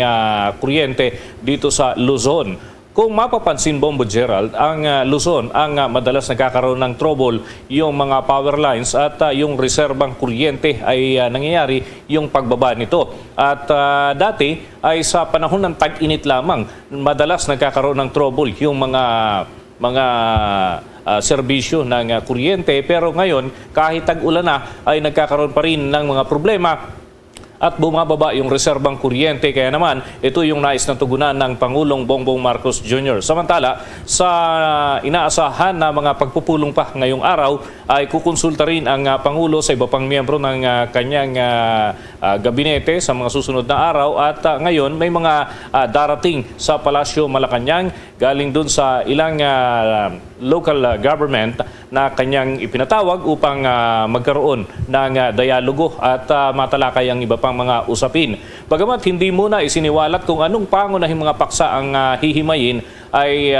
S18: kuryente dito sa Luzon. Kung mapapansin, Bombo Gerald, ang Luzon ang madalas nagkakaroon ng trouble yung mga power lines at yung reserbang kuryente ay nangyayari yung pagbaba nito. At dati ay sa panahon ng tag-init lamang, madalas nagkakaroon ng trouble yung mga serbisyo ng kuryente. Pero ngayon, kahit tag-ulan na, ay nagkakaroon pa rin ng mga problema at bumababa yung reserbang kuryente. Kaya naman, ito yung nais na tugunan ng Pangulong Bongbong Marcos Jr. Samantala, sa inaasahan na mga pagpupulong pa ngayong araw, ay kukonsulta rin ang Pangulo sa iba pang miyembro ng kanyang gabinete sa mga susunod na araw. At ngayon, may mga darating sa Palasyo Malacanang galing dun sa ilang local government na kanyang ipinatawag upang magkaroon ng dialogo at matalakay ang iba pang mga usapin. Bagamat hindi muna isiniwalat kung anong pangunahing mga paksa ang hihimayin, ay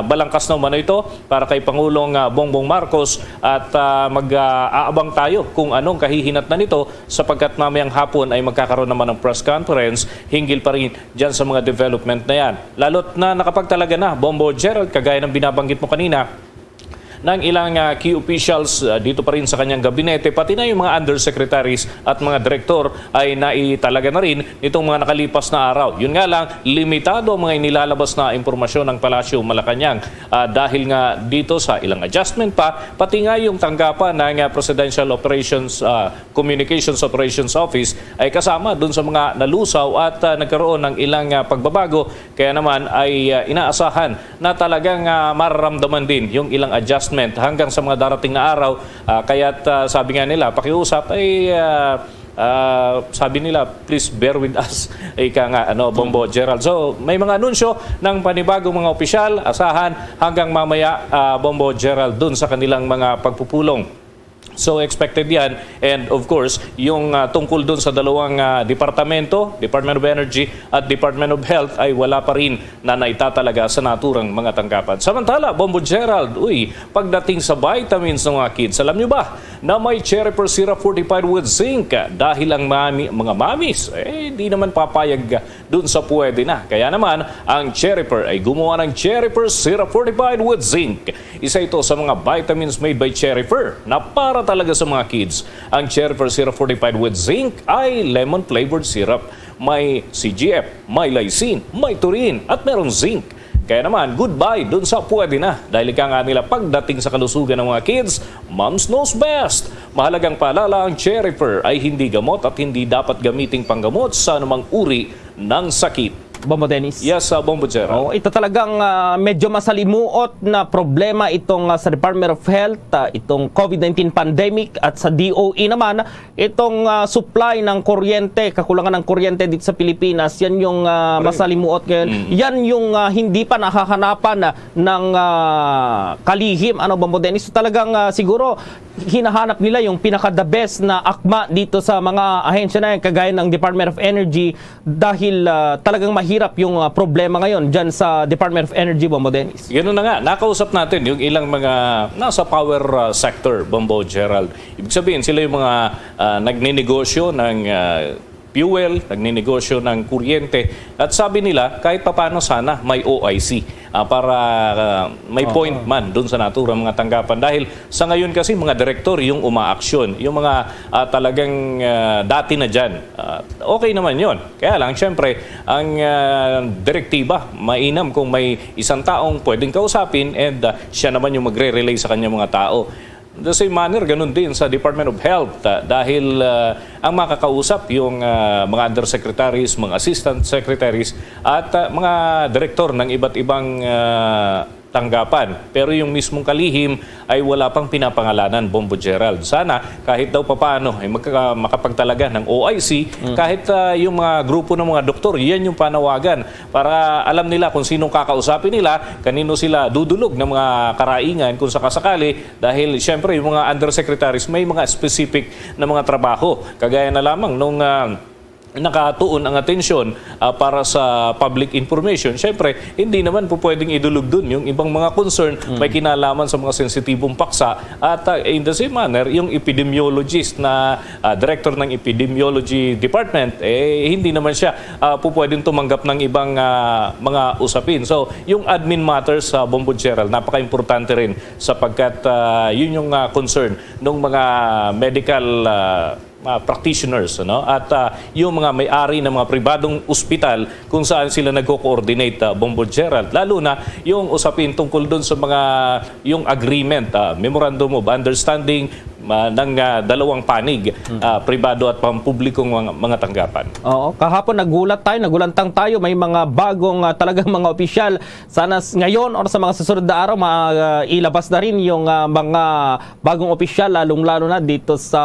S18: balangkas na umano ito para kay Pangulong Bongbong Marcos at mag-aabang tayo kung anong kahihinatnan nito, sapagkat mamayang hapon ay magkakaroon naman ng press conference hinggil pa rin dyan sa mga development na yan. Lalot na nakapagtalaga na, Bombo Gerald, kagaya ng binabanggit mo kanina, ng ilang key officials dito pa rin sa kanyang gabinete, pati na yung mga undersecretaries at mga direktor ay naitalaga na rin nitong mga nakalipas na araw. Yun nga lang, limitado ang mga inilalabas na impormasyon ng Palasyo Malacanang dahil nga dito sa ilang adjustment pa, pati nga yung tanggapan ng Presidential Operations Communications Operations Office ay kasama dun sa mga nalusaw at nagkaroon ng ilang pagbabago. Kaya naman ay inaasahan na talagang mararamdaman din yung ilang adjustment hanggang sa mga darating na araw. Kaya't sabi nga nila, pakiusap ay sabi nila, please bear with us. Ika nga, Bombo Gerald. So, may mga anunsyo ng panibagong mga opisyal, asahan hanggang mamaya, Bombo Gerald, dun sa kanilang mga pagpupulong. So expected yan. And of course, yung tungkol dun sa dalawang departamento, Department of Energy at Department of Health, ay wala pa rin na naitatalaga sa naturang mga tanggapan. Samantala, Bombo Gerald, pagdating sa vitamins ng mga kids, alam nyo ba na may cherry pear syrup fortified with zinc? Dahil ang mga mamis, di naman papayag dun sa pwede na. Kaya naman, ang cherry pear ay gumawa ng cherry pear syrup fortified with zinc. Isa ito sa mga vitamins made by cherry pear na para talaga sa mga kids. Ang cherry pear syrup fortified with zinc ay lemon flavored syrup. May CGF, may lysine, may taurine at merong zinc. Kaya naman, goodbye dun sa pwede na. Dahil ika nga nila pagdating sa kalusugan ng mga kids, moms knows best. Mahalagang paalala, ang cherry pear ay hindi gamot at hindi dapat gamiting panggamot sa anumang uri ng sakit.
S5: Bombo Dennis?
S18: Yes, Bombo Gerald.
S5: Ito talagang medyo masalimuot na problema itong sa Department of Health, itong COVID-19 pandemic, at sa DOE naman, itong supply ng kuryente, kakulangan ng kuryente dito sa Pilipinas. Yan yung masalimuot ngayon. Yan yung hindi pa nakahanapan ng kalihim. Bombo Dennis? So, talagang siguro hinahanap nila yung pinaka-the best na akma dito sa mga ahensya na yan, kagaya ng Department of Energy, dahil talagang mahirap yung problema ngayon dyan sa Department of Energy, Bombo Dennis.
S18: Ganun na nga, nakausap natin yung ilang mga nasa power sector, Bombo Gerald. Ibig sabihin, sila yung mga nagninegosyo ng fuel, nagninegosyo ng kuryente, at sabi nila kahit papano sana may OIC para may point man doon sa naturang mga tanggapan, dahil sa ngayon kasi mga direktor yung umaaksyon, yung mga talagang dati na dyan, okay naman yon. Kaya lang syempre ang direktiba mainam kung may isang taong pwedeng kausapin and siya naman yung magre-relay sa kanya mga tao. The same manner, ganun din sa Department of Health, dahil ang makakausap yung mga undersecretaries, mga assistant secretaries at mga direktor ng iba't ibang tanggapan. Pero yung mismong kalihim ay wala pang pinapangalanan, Bombo Gerald. Sana kahit daw papaano ay makapagtalaga ng OIC, kahit yung mga grupo ng mga doktor, yan yung panawagan para alam nila kung sinong kakausapin nila, kanino sila dudulog ng mga karaingan kung sakasakali, dahil syempre yung mga undersecretaries may mga specific na mga trabaho. Kagaya na lamang nung nakatuon ang atensyon para sa public information. Siyempre, hindi naman po pwedeng idulog dun yung ibang mga concern may kinalaman sa mga sensitibong paksa. At in the same manner, yung epidemiologist na director ng epidemiology department, hindi naman siya po pwedeng tumanggap ng ibang mga usapin. So, yung admin matters sa Bombo Gerald, napaka-importante rin sapagkat yun yung concern ng mga medical practitioners, at yung mga may-ari ng mga pribadong ospital kung saan sila nagko-coordinate, Bombo Gerald. Lalo na yung usapin tungkol doon sa mga yung agreement, Memorandum of Understanding ng dalawang panig, pribado at pampublikong mga tanggapan.
S5: Oo, kahapon nagulantang tayo, may mga bagong talagang mga opisyal. Sana ngayon or sa mga susunod na araw ilabas na rin yung mga bagong opisyal, lalong-lalo na dito sa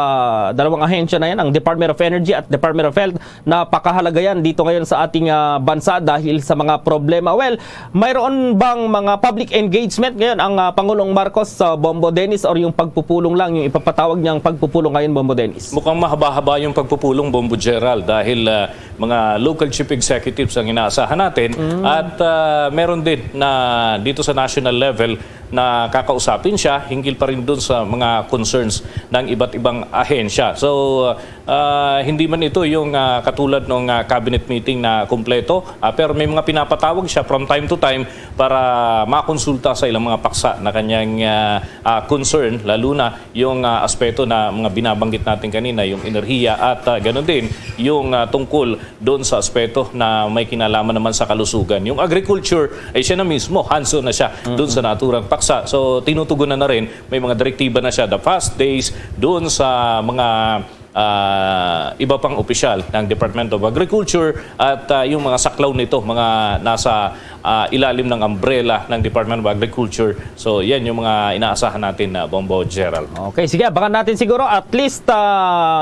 S5: dalawang ahensya na yan, ang Department of Energy at Department of Health. Napakahalaga yan dito ngayon sa ating bansa dahil sa mga problema. Well, mayroon bang mga public engagement ngayon ang Pangulong Marcos sa Bombo Dennis, or yung pagpupulong lang yung patawag niyang pagpupulong ngayon, Bombo Dennis?
S18: Mukhang mahaba-haba yung pagpupulong, Bombo Gerald, dahil mga local chief executives ang inaasahan natin at meron din na dito sa national level na kakausapin siya hinggil pa rin doon sa mga concerns ng iba't ibang ahensya. So, hindi man ito yung katulad ng cabinet meeting na kumpleto, pero may mga pinapatawag siya from time to time para makonsulta sa ilang mga paksa na kanyang concern, lalo na yung aspeto na mga binabanggit natin kanina, yung enerhiya at ganoon din yung tungkol doon sa aspeto na may kinalaman naman sa kalusugan. Yung agriculture ay siya na mismo, hands-on na siya doon sa naturang paksa. So tinutugunan na rin, may mga direktiba na siya, the fast days doon sa mga iba pang opisyal ng Department of Agriculture at yung mga saklaw nito, mga nasa ilalim ng umbrella ng Department of Agriculture. So yan yung mga inaasahan natin na Bombo, Gerald.
S5: Okay, sige, abangan natin siguro at least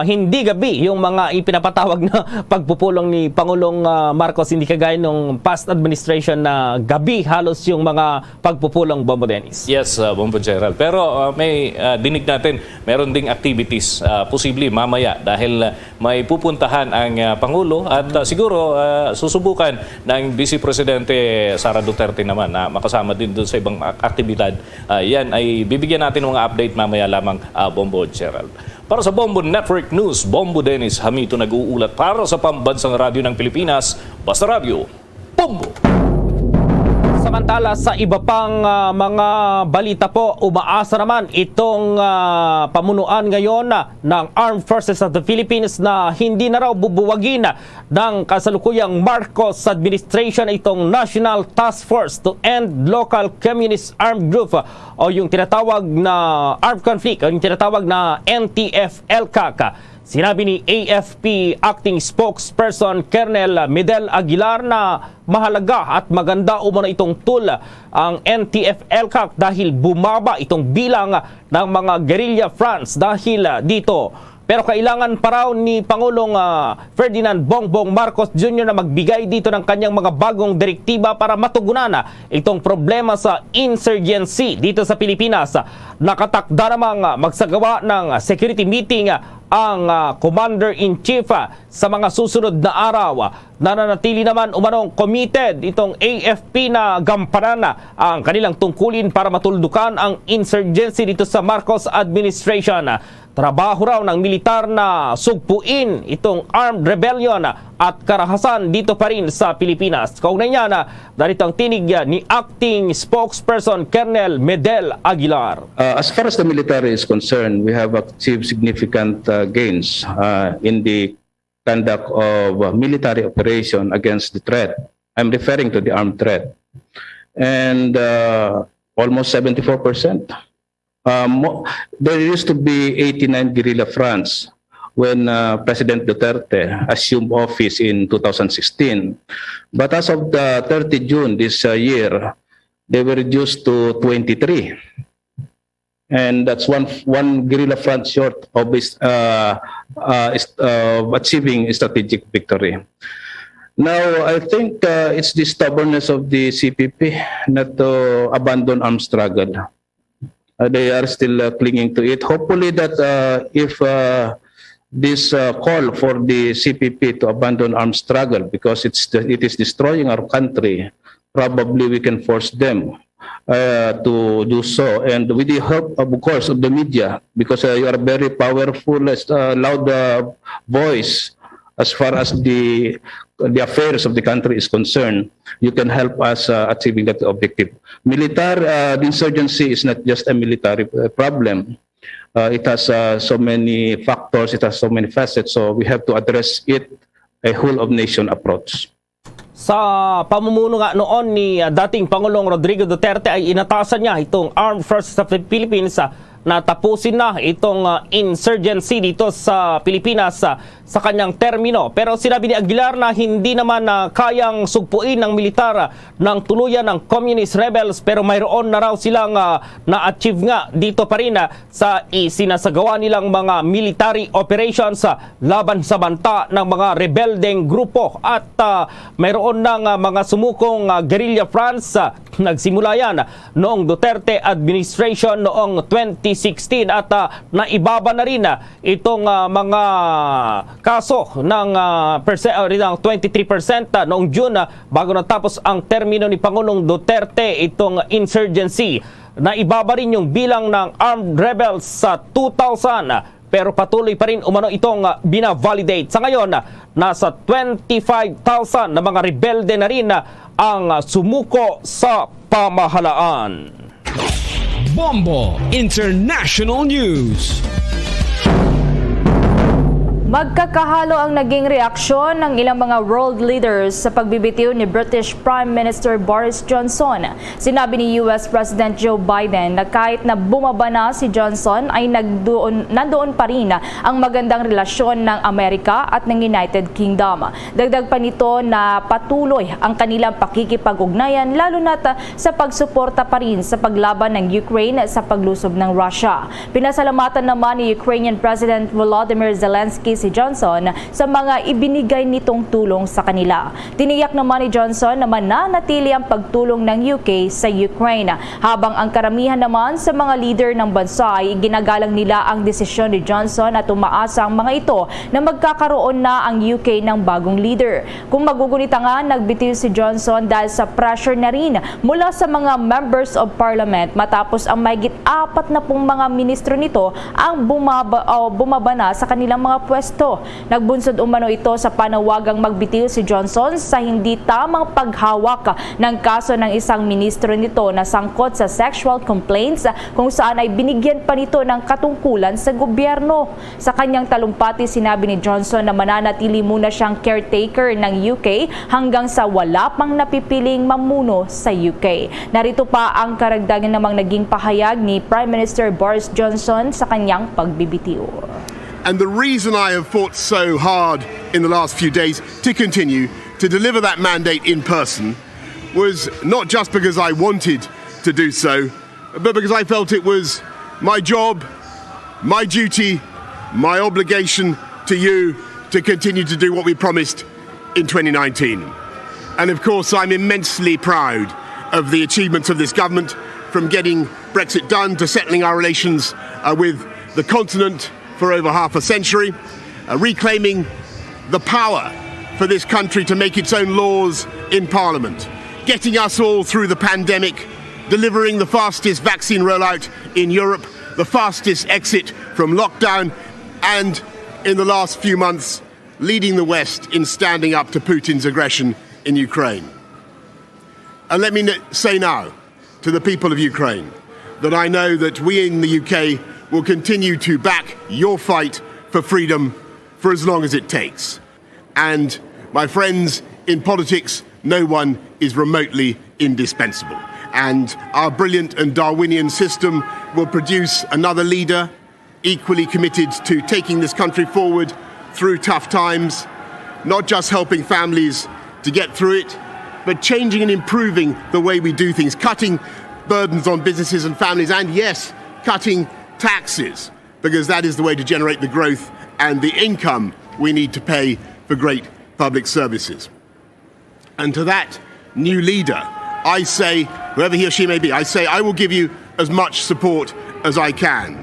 S5: hindi gabi yung mga ipinapatawag na pagpupulong ni Pangulong Marcos, hindi kagaya nung past administration na gabi halos yung mga pagpupulong, Bombo Dennis.
S18: Yes, Bombo Gerald. Pero may dinig natin, meron ding activities posible mamaya dahil may pupuntahan ang Pangulo at siguro susubukan ng Vice Presidente Sara Duterte naman na makasama din doon sa ibang aktibidad. Yan ay bibigyan natin ng mga update mamaya lamang, Bombo Gerald. Para sa Bombo Network News, Bombo Dennis Hamito nag-uulat para sa Pambansang Radyo ng Pilipinas, Basta Radio, Bombo!
S5: Samantala sa iba pang mga balita po, umaasa naman itong pamunuan ngayon ng Armed Forces of the Philippines na hindi na raw bubuwagin ng kasalukuyang Marcos administration itong National Task Force to End Local Communist Armed Group o yung tinatawag na Armed Conflict o yung tinatawag na NTF-ELCAC. Sinabi ni AFP Acting Spokesperson Colonel Medel Aguilar na mahalaga at maganda umano itong tool ang NTF-ELCAC dahil bumaba itong bilang ng mga guerrilla fronts dahil dito. Pero kailangan pa raw ni Pangulong Ferdinand Bongbong Marcos Jr. na magbigay dito ng kanyang mga bagong direktiba para matugunan itong problema sa insurgency dito sa Pilipinas. Nakatakda namang magsagawa ng security meeting ang Commander-in-Chief sa mga susunod na araw. Nananatili naman umanong committed itong AFP na gampanan ang kanilang tungkulin para matuldukan ang insurgency dito sa Marcos administration. Trabaho raw ng militar na sugpuin itong armed rebellion at karahasan dito pa rin sa Pilipinas. Kaugnay niya na darito ang tinig ni Acting Spokesperson Colonel Medel Aguilar.
S2: As far as the military is concerned, we have achieved significant gains in the conduct of military operation against the threat. I'm referring to the armed threat. And almost 74%. There used to be 89 guerrilla fronts when President Duterte assumed office in 2016. But as of the 30 June this year, they were reduced to 23. And that's one guerrilla front short of achieving a strategic victory. Now, I think it's the stubbornness of the CPP not to abandon armed struggle. They are still clinging to it. Hopefully that if this call for the CPP to abandon armed struggle because it is destroying our country, probably we can force them to do so. And with the help, of course, of the media, because you are very powerful, loud voice as far as the affairs of the country is concerned, you can help us achieving that objective. The insurgency is not just a military problem. It has so many factors, it has so many facets, so we have to address it a whole of nation approach.
S5: Sa pamumuno nga noon ni dating Pangulong Rodrigo Duterte ay inatasan niya itong Armed Forces of the Philippines na tapusin na itong insurgency dito sa Pilipinas sa kanyang termino. Pero sinabi ni Aguilar na hindi naman kayang sugpuin ng militar ng tuluyan ng communist rebels, pero mayroon na raw silang na-achieve nga dito pa rin sa isinasagawa nilang mga military operations laban sa banta ng mga rebeldeng grupo. At mayroon ng mga sumukong guerrilla fronts. Nagsimula yan noong Duterte administration noong 2016 at naibaba na rin itong mga kaso ng 23% noong June bago natapos ang termino ni Pangulong Duterte itong insurgency. Naibaba rin yung bilang ng armed rebels sa 2,000 pero patuloy pa rin umano itong binavalidate. Sa ngayon, nasa 25,000 na mga rebelde na rin ang sumuko sa pamahalaan.
S17: Bombo International News.
S12: Magkakahalo ang naging reaksyon ng ilang mga world leaders sa pagbibitiw ni British Prime Minister Boris Johnson. Sinabi ni US President Joe Biden na kahit na bumaba na si Johnson ay nandoon pa rin ang magandang relasyon ng Amerika at ng United Kingdom. Dagdag pa nito na patuloy ang kanilang pakikipag-ugnayan lalo na sa pagsuporta pa rin sa paglaban ng Ukraine sa paglusob ng Russia. Pinasalamatan naman ni Ukrainian President Volodymyr Zelensky si Johnson sa mga ibinigay nitong tulong sa kanila. Tiniyak naman ni Johnson na mananatili ang pagtulong ng UK sa Ukraine, habang ang karamihan naman sa mga leader ng bansa ay ginagalang nila ang desisyon ni Johnson at umaasa ang mga ito na magkakaroon na ang UK ng bagong leader. Kung magugunita nga, nagbitiw si Johnson dahil sa pressure na rin mula sa mga members of parliament matapos ang mahigit 40 mga ministro nito ang bumaba na sa kanilang mga pwesto. Nagbunsod umano ito sa panawagang magbitiw si Johnson sa hindi tamang paghawak ng kaso ng isang ministro nito na sangkot sa sexual complaints kung saan ay binigyan pa nito ng katungkulan sa gobyerno. Sa kanyang talumpati, sinabi ni Johnson na mananatili muna siyang caretaker ng UK hanggang sa wala pang napipiling mamuno sa UK. Narito pa ang karagdagan namang naging pahayag ni Prime Minister Boris Johnson sa kanyang pagbibitiw.
S1: And the reason I have fought so hard in the last few days to continue to deliver that mandate in person was not just because I wanted to do so, but because I felt it was my job, my duty, my obligation to you to continue to do what we promised in 2019. And of course, I'm immensely proud of the achievements of this government, from getting Brexit done to settling our relations with the continent for over half a century, reclaiming the power for this country to make its own laws in Parliament, getting us all through the pandemic, delivering the fastest vaccine rollout in Europe, the fastest exit from lockdown, and in the last few months, leading the West in standing up to Putin's aggression in Ukraine. And let me say now to the people of Ukraine that I know that we in the UK will continue to back your fight for freedom for as long as it takes. And my friends, in politics, no one is remotely indispensable. And our brilliant and Darwinian system will produce another leader equally committed to taking this country forward through tough times, not just helping families to get through it, but changing and improving the way we do things, cutting burdens on businesses and families, and yes, cutting taxes, because that is the way to generate the growth and the income we need to pay for great public services. And to that new leader, I say, whoever he or she may be, I say I will give you as much support as I can.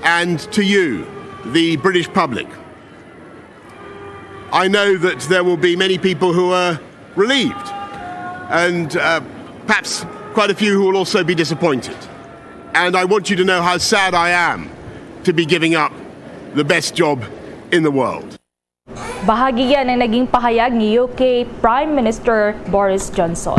S1: And to you, the British public, I know that there will be many people who are relieved, and perhaps quite a few who will also be disappointed. And I want you to know how sad I am to be giving up the best job in the world.
S12: Bahagi yan ang naging pahayag ni UK Prime Minister Boris Johnson.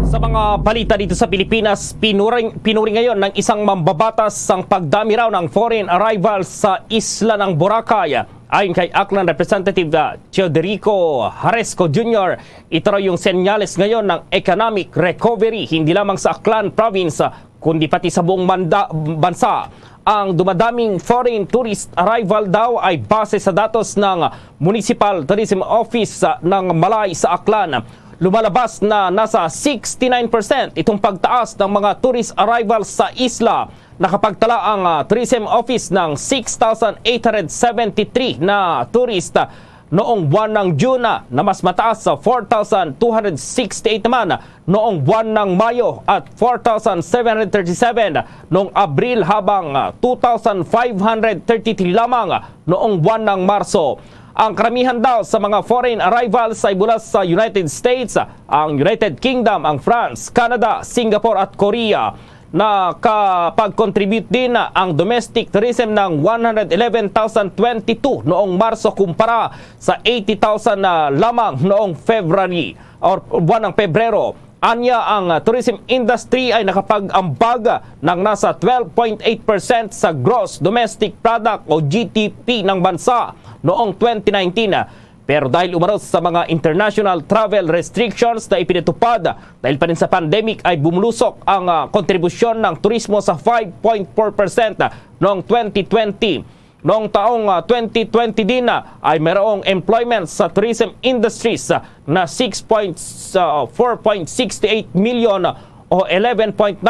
S5: Sa mga balita dito sa Pilipinas, pinuri ngayon ng isang mambabatas ang pagdami raw ng foreign arrivals sa isla ng Boracay. Ayon kay Aklan Representative Teodorico Haresco Jr., ito raw yung senyales ngayon ng economic recovery hindi lamang sa Aklan Province kundi pati sa buong bansa. Ang dumadaming foreign tourist arrival daw ay base sa datos ng Municipal Tourism Office ng Malay sa Aklan. Lumalabas na nasa 69% itong pagtaas ng mga tourist arrivals sa isla. Nakapagtala ang Tourism Office ng 6,873 na turista noong buwan ng June na mas mataas sa 4,268 naman noong buwan ng Mayo at 4,737 noong Abril, habang 2,533 lamang noong buwan ng Marso. Ang karamihan daw sa mga foreign arrivals ay mula sa United States, ang United Kingdom, ang France, Canada, Singapore at Korea. Nakapag-contribute din ang domestic tourism ng 111,022 noong Marso kumpara sa 80,000 na lamang noong February or buwan ng Pebrero. Anya, ang tourism industry ay nakapag-ambag ng nasa 12.8% sa gross domestic product o GDP ng bansa noong 2019. Pero dahil umarot sa mga international travel restrictions na ipinatupad dahil pa rin sa pandemic ay bumulusok ang kontribusyon ng turismo sa 5.4% noong 2020. Noong taong 2020 din ay mayroong employment sa tourism industries na 4.68 million o 11.9%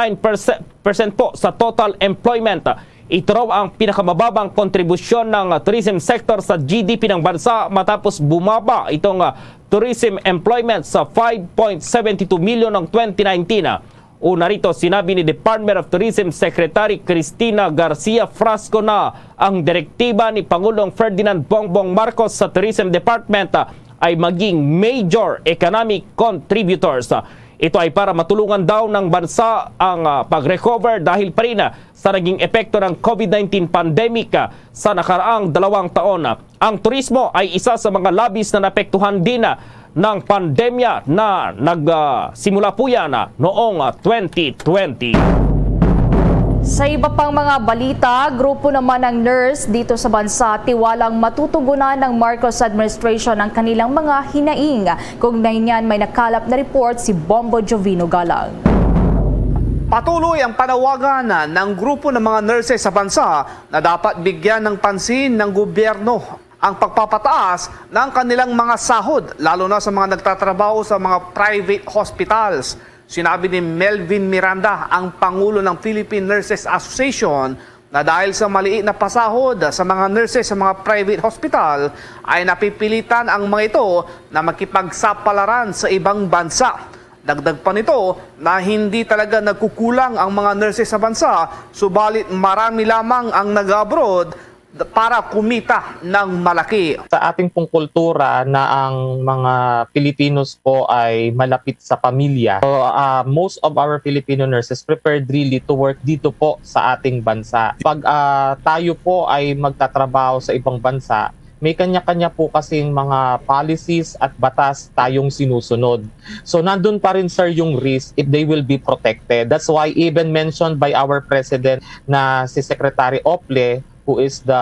S5: po sa total employment. Ito raw ang pinakamababang kontribusyon ng tourism sector sa GDP ng bansa matapos bumaba itong tourism employment sa 5.72 million noong 2019. Una rito, sinabi ni Department of Tourism Secretary Cristina Garcia Frasco na ang direktiba ni Pangulong Ferdinand Bongbong Marcos sa Tourism Department ay maging major economic contributors. Ito ay para matulungan daw ng bansa ang pag-recover dahil pa rin sa naging epekto ng COVID-19 pandemic sa nakaraang 2 taon. Ang turismo ay isa sa mga labis na naapektuhan din ng pandemya na nagsimula po yan noong 2020.
S12: Sa iba pang mga balita, grupo naman ng nurse dito sa bansa tiwalang matutugunan ng Marcos administration ang kanilang mga hinaing. Kaugnay niyan may nakalap na report si Bombo Jovino Galang.
S19: Patuloy ang panawagan ng grupo ng mga nurses sa bansa na dapat bigyan ng pansin ng gobyerno ang pagpapataas ng kanilang mga sahod, lalo na sa mga nagtatrabaho sa mga private hospitals. Sinabi ni Melvin Miranda, ang Pangulo ng Philippine Nurses Association, na dahil sa maliit na pasahod sa mga nurses sa mga private hospital, ay napipilitan ang mga ito na makipagsapalaran sa ibang bansa. Dagdag pa nito na hindi talaga nagkukulang ang mga nurses sa bansa, subalit marami lamang ang nag-abroad para kumita ng malaki.
S20: Sa ating pong kultura na ang mga Pilipinos po ay malapit sa pamilya. So, most of our Filipino nurses prepared really to work dito po sa ating bansa. Pag tayo po ay magtatrabaho sa ibang bansa, may kanya-kanya po kasing mga policies at batas tayong sinusunod. So nandun pa rin sir yung risk if they will be protected. That's why even mentioned by our President na si Secretary Ople, who is the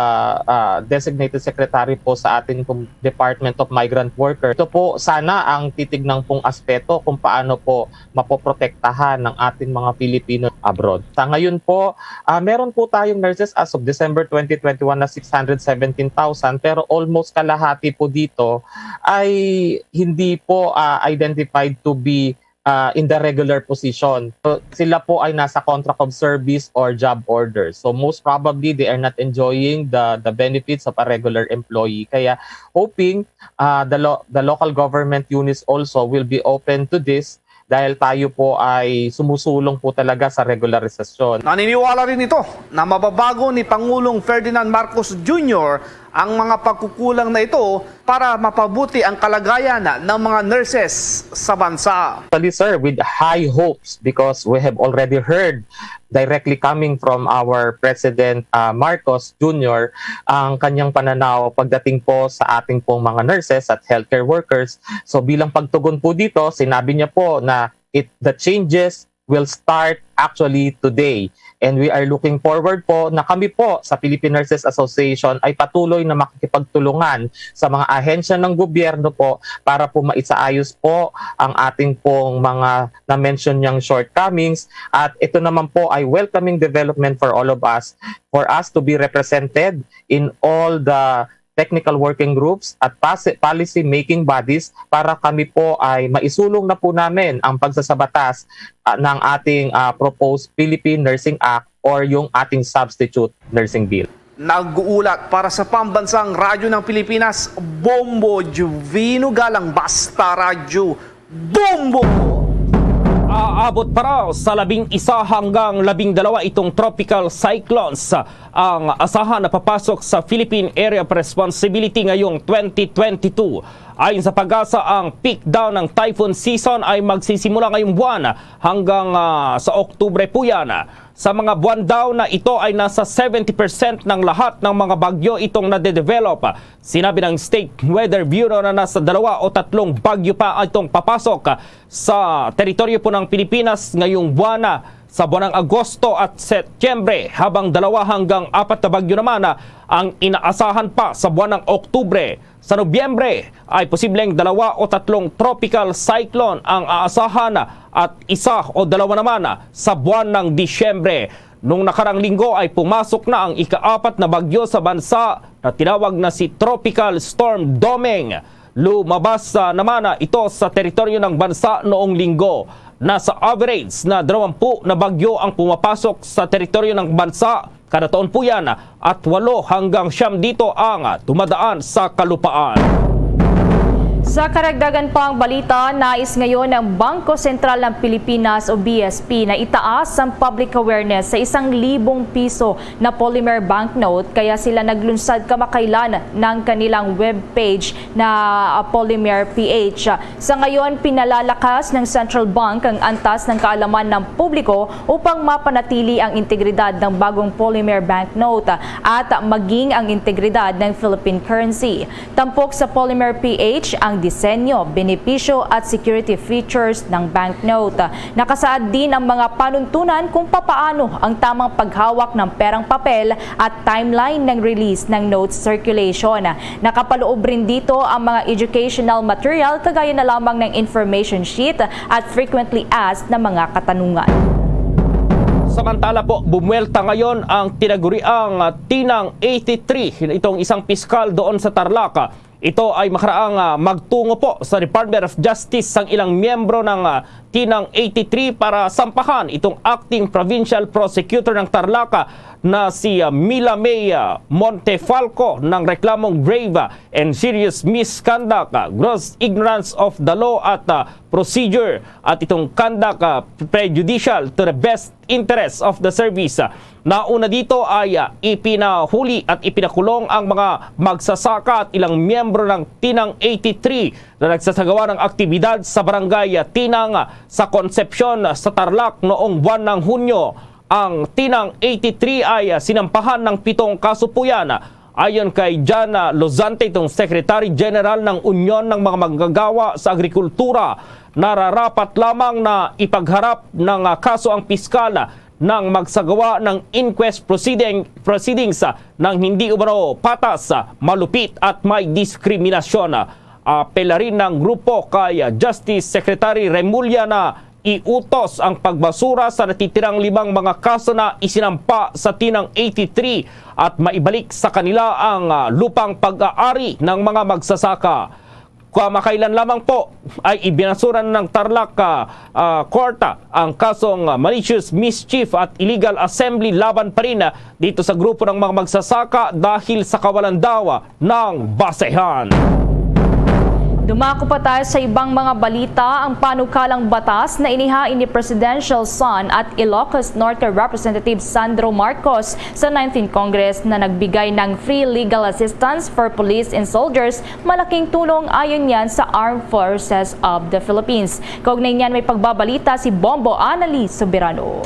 S20: designated secretary po sa ating Department of Migrant Workers. Ito po sana ang titignan pong aspeto kung paano po mapoprotektahan ng ating mga Pilipino abroad. Sa ngayon po, meron po tayong nurses as of December 2021 na 617,000 pero almost kalahati po dito ay hindi po identified to be in the regular position. So, sila po ay nasa contract of service or job orders. So most probably they are not enjoying the benefits of a regular employee. Kaya hoping the local government units also will be open to this dahil tayo po ay sumusulong po talaga sa regularisasyon.
S19: Naniniwala rin ito na mababago ni Pangulong Ferdinand Marcos Jr. ang mga pagkukulang na ito para mapabuti ang kalagayan ng mga nurses sa bansa.
S20: Actually, sir, with high hopes because we have already heard directly coming from our President Marcos Jr. ang kanyang pananaw pagdating po sa ating pong mga nurses at healthcare workers. So bilang pagtugon po dito, sinabi niya po na the changes will start actually today. And we are looking forward po na kami po sa Philippine Nurses Association ay patuloy na makikipagtulungan sa mga ahensya ng gobyerno po para po maisaayos po ang ating pong mga na-mention niyang shortcomings. At ito naman po ay welcoming development for all of us, for us to be represented in all the technical working groups at policy making bodies para kami po ay maisulong na po namin ang pagsasabatas ng ating proposed Philippine Nursing Act or yung ating substitute nursing bill.
S19: Nag-uulat para sa Pambansang Radyo ng Pilipinas, Bombo Jovino Galang, Basta Radyo, Bombo!
S5: Aabot pa raw sa 11 hanggang 12 itong tropical cyclones ang asahan na papasok sa Philippine Area of Responsibility ngayong 2022. Ayon sa Pag-asa, ang peak down ng typhoon season ay magsisimula ngayong buwan hanggang sa Oktubre po yan. Sa mga buwan daw na ito ay nasa 70% ng lahat ng mga bagyo itong nade-develop. Sinabi ng State Weather Bureau na nasa 2 o 3 bagyo pa itong papasok sa teritoryo po ng Pilipinas ngayong buwan sa buwan ng Agosto at Setyembre, habang 2 hanggang 4 na bagyo naman ang inaasahan pa sa buwan ng Oktubre. Sa Nobyembre ay posibleng 2 o 3 tropical cyclone ang aasahan at 1 o 2 naman sa buwan ng Disyembre. Nung nakarang linggo ay pumasok na ang ika-4 na bagyo sa bansa na tinawag na si Tropical Storm Domeng. Lumabas naman ito sa teritoryo ng bansa noong linggo. Nasa average na 20 na bagyo ang pumapasok sa teritoryo ng bansa kada taon po yan at 8 hanggang 9 dito ang dumadaan sa kalupaan.
S12: Sa karagdagan pang balita, nais ngayon ng Bangko Sentral ng Pilipinas o BSP na itaas ang public awareness sa 1,000 piso na polymer banknote, kaya sila naglunsad kamakailan ng kanilang webpage na Polymer PH. Sa ngayon, pinalalakas ng Central Bank ang antas ng kaalaman ng publiko upang mapanatili ang integridad ng bagong polymer banknote at maging ang integridad ng Philippine currency. Tampok sa Polymer PH ang disenyo, benepisyo at security features ng banknote. Nakasaad din ang mga panuntunan kung papaano ang tamang paghawak ng perang papel at timeline ng release ng notes circulation. Nakapaloob rin dito ang mga educational material kagaya na lamang ng information sheet at frequently asked na mga katanungan.
S5: Samantala po, bumuelta ngayon ang tinaguriang Tinang 83, itong isang piskal doon sa Tarlac. Ito ay makaraang magtungo po sa Department of Justice ang ilang miyembro ng Tinang 83 para sampahan itong acting provincial prosecutor ng Tarlac na si Mila May Montefalco ng reklamong grave and serious misconduct, gross ignorance of the law at procedure at itong conduct prejudicial to the best interest of the service. Nauna dito ay ipinahuli at ipinakulong ang mga magsasaka at ilang miyembro ng Tinang 83 na nagsasagawa ng aktibidad sa barangay Tinang sa Concepcion sa Tarlac noong buwan ng Hunyo. Ang Tinang 83 ay sinampahan ng 7 kaso po yan. Ayon kay John Lozante, itong Secretary General ng Union ng mga Manggagawa sa Agrikultura, nararapat lamang na ipagharap ng kaso ang piskal nang magsagawa ng inquest proceedings ng hindi umano patas, malupit at may diskriminasyon. Apela rin ng grupo kay Justice Secretary Remulla na iutos ang pagbasura sa natitirang 5 mga kaso na isinampa sa Tinang 83 at maibalik sa kanila ang lupang pag-aari ng mga magsasaka. Kamakailan lamang po ay ibinasuran ng Tarlac Court ang kasong malicious mischief at illegal assembly laban pa rin dito sa grupo ng mga magsasaka dahil sa kawalan daw ng basehan.
S12: Dumako pa tayo sa ibang mga balita. Ang panukalang batas na inihain ni Presidential Son at Ilocos Norte Representative Sandro Marcos sa 19th Congress na nagbigay ng free legal assistance for police and soldiers, malaking tulong ayon yan sa Armed Forces of the Philippines. Kaugnay niyan may pagbabalita si Bombo Annalise Soberano.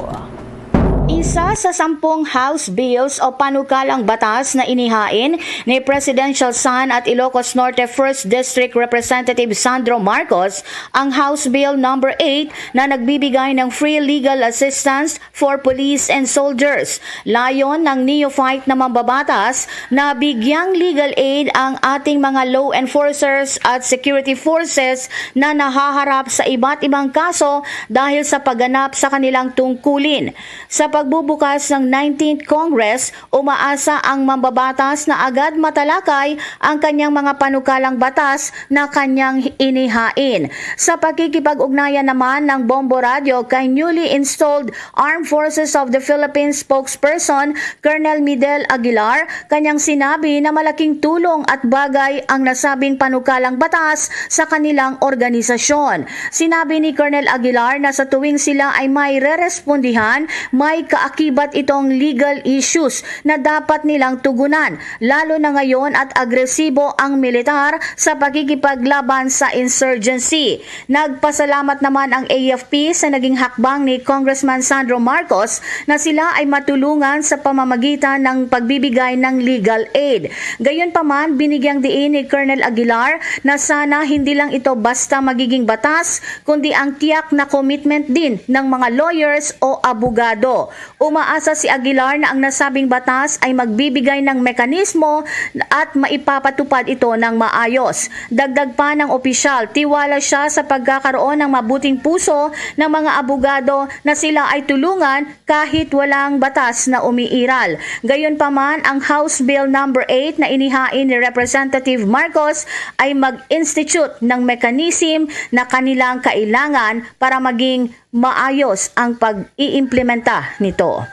S14: Isa sa 10 House bills o panukalang batas na inihain ni Presidential Son at Ilocos Norte 1st District Representative Sandro Marcos ang House Bill No. 8 na nagbibigay ng free legal assistance for police and soldiers. Layon ng neophyte na mambabatas na bigyang legal aid ang ating mga law enforcers at security forces na nahaharap sa iba't ibang kaso dahil sa pagganap sa kanilang tungkulin. Sa pagbubukas ng 19th Congress, umaasa ang mambabatas na agad matalakay ang kanyang mga panukalang batas na kanyang inihain. Sa pagkikipag-ugnayan naman ng Bombo Radio kay newly installed Armed Forces of the Philippines spokesperson Colonel Midel Aguilar, kanyang sinabi na malaking tulong at bagay ang nasabing panukalang batas sa kanilang organisasyon. Sinabi ni Colonel Aguilar na sa tuwing sila ay may rerespondihan, may may kaakibat itong legal issues na dapat nilang tugunan, lalo na ngayon at agresibo ang militar sa pakikipaglaban sa insurgency. Nagpasalamat naman ang AFP sa naging hakbang ni Congressman Sandro Marcos na sila ay matulungan sa pamamagitan ng pagbibigay ng legal aid. Gayunpaman, binigyang diin ni Colonel Aguilar na sana hindi lang ito basta magiging batas, kundi ang tiyak na commitment din ng mga lawyers o abogado. Umaasa si Aguilar na ang nasabing batas ay magbibigay ng mekanismo at maipapatupad ito ng maayos. Dagdag pa ng opisyal, tiwala siya sa pagkakaroon ng mabuting puso ng mga abogado na sila ay tulungan kahit walang batas na umiiral. Gayunpaman, ang House Bill number 8 na inihain ni Representative Marcos ay mag-institute ng mekanism na kanilang kailangan para maging maayos ang pag-iimplementa nito.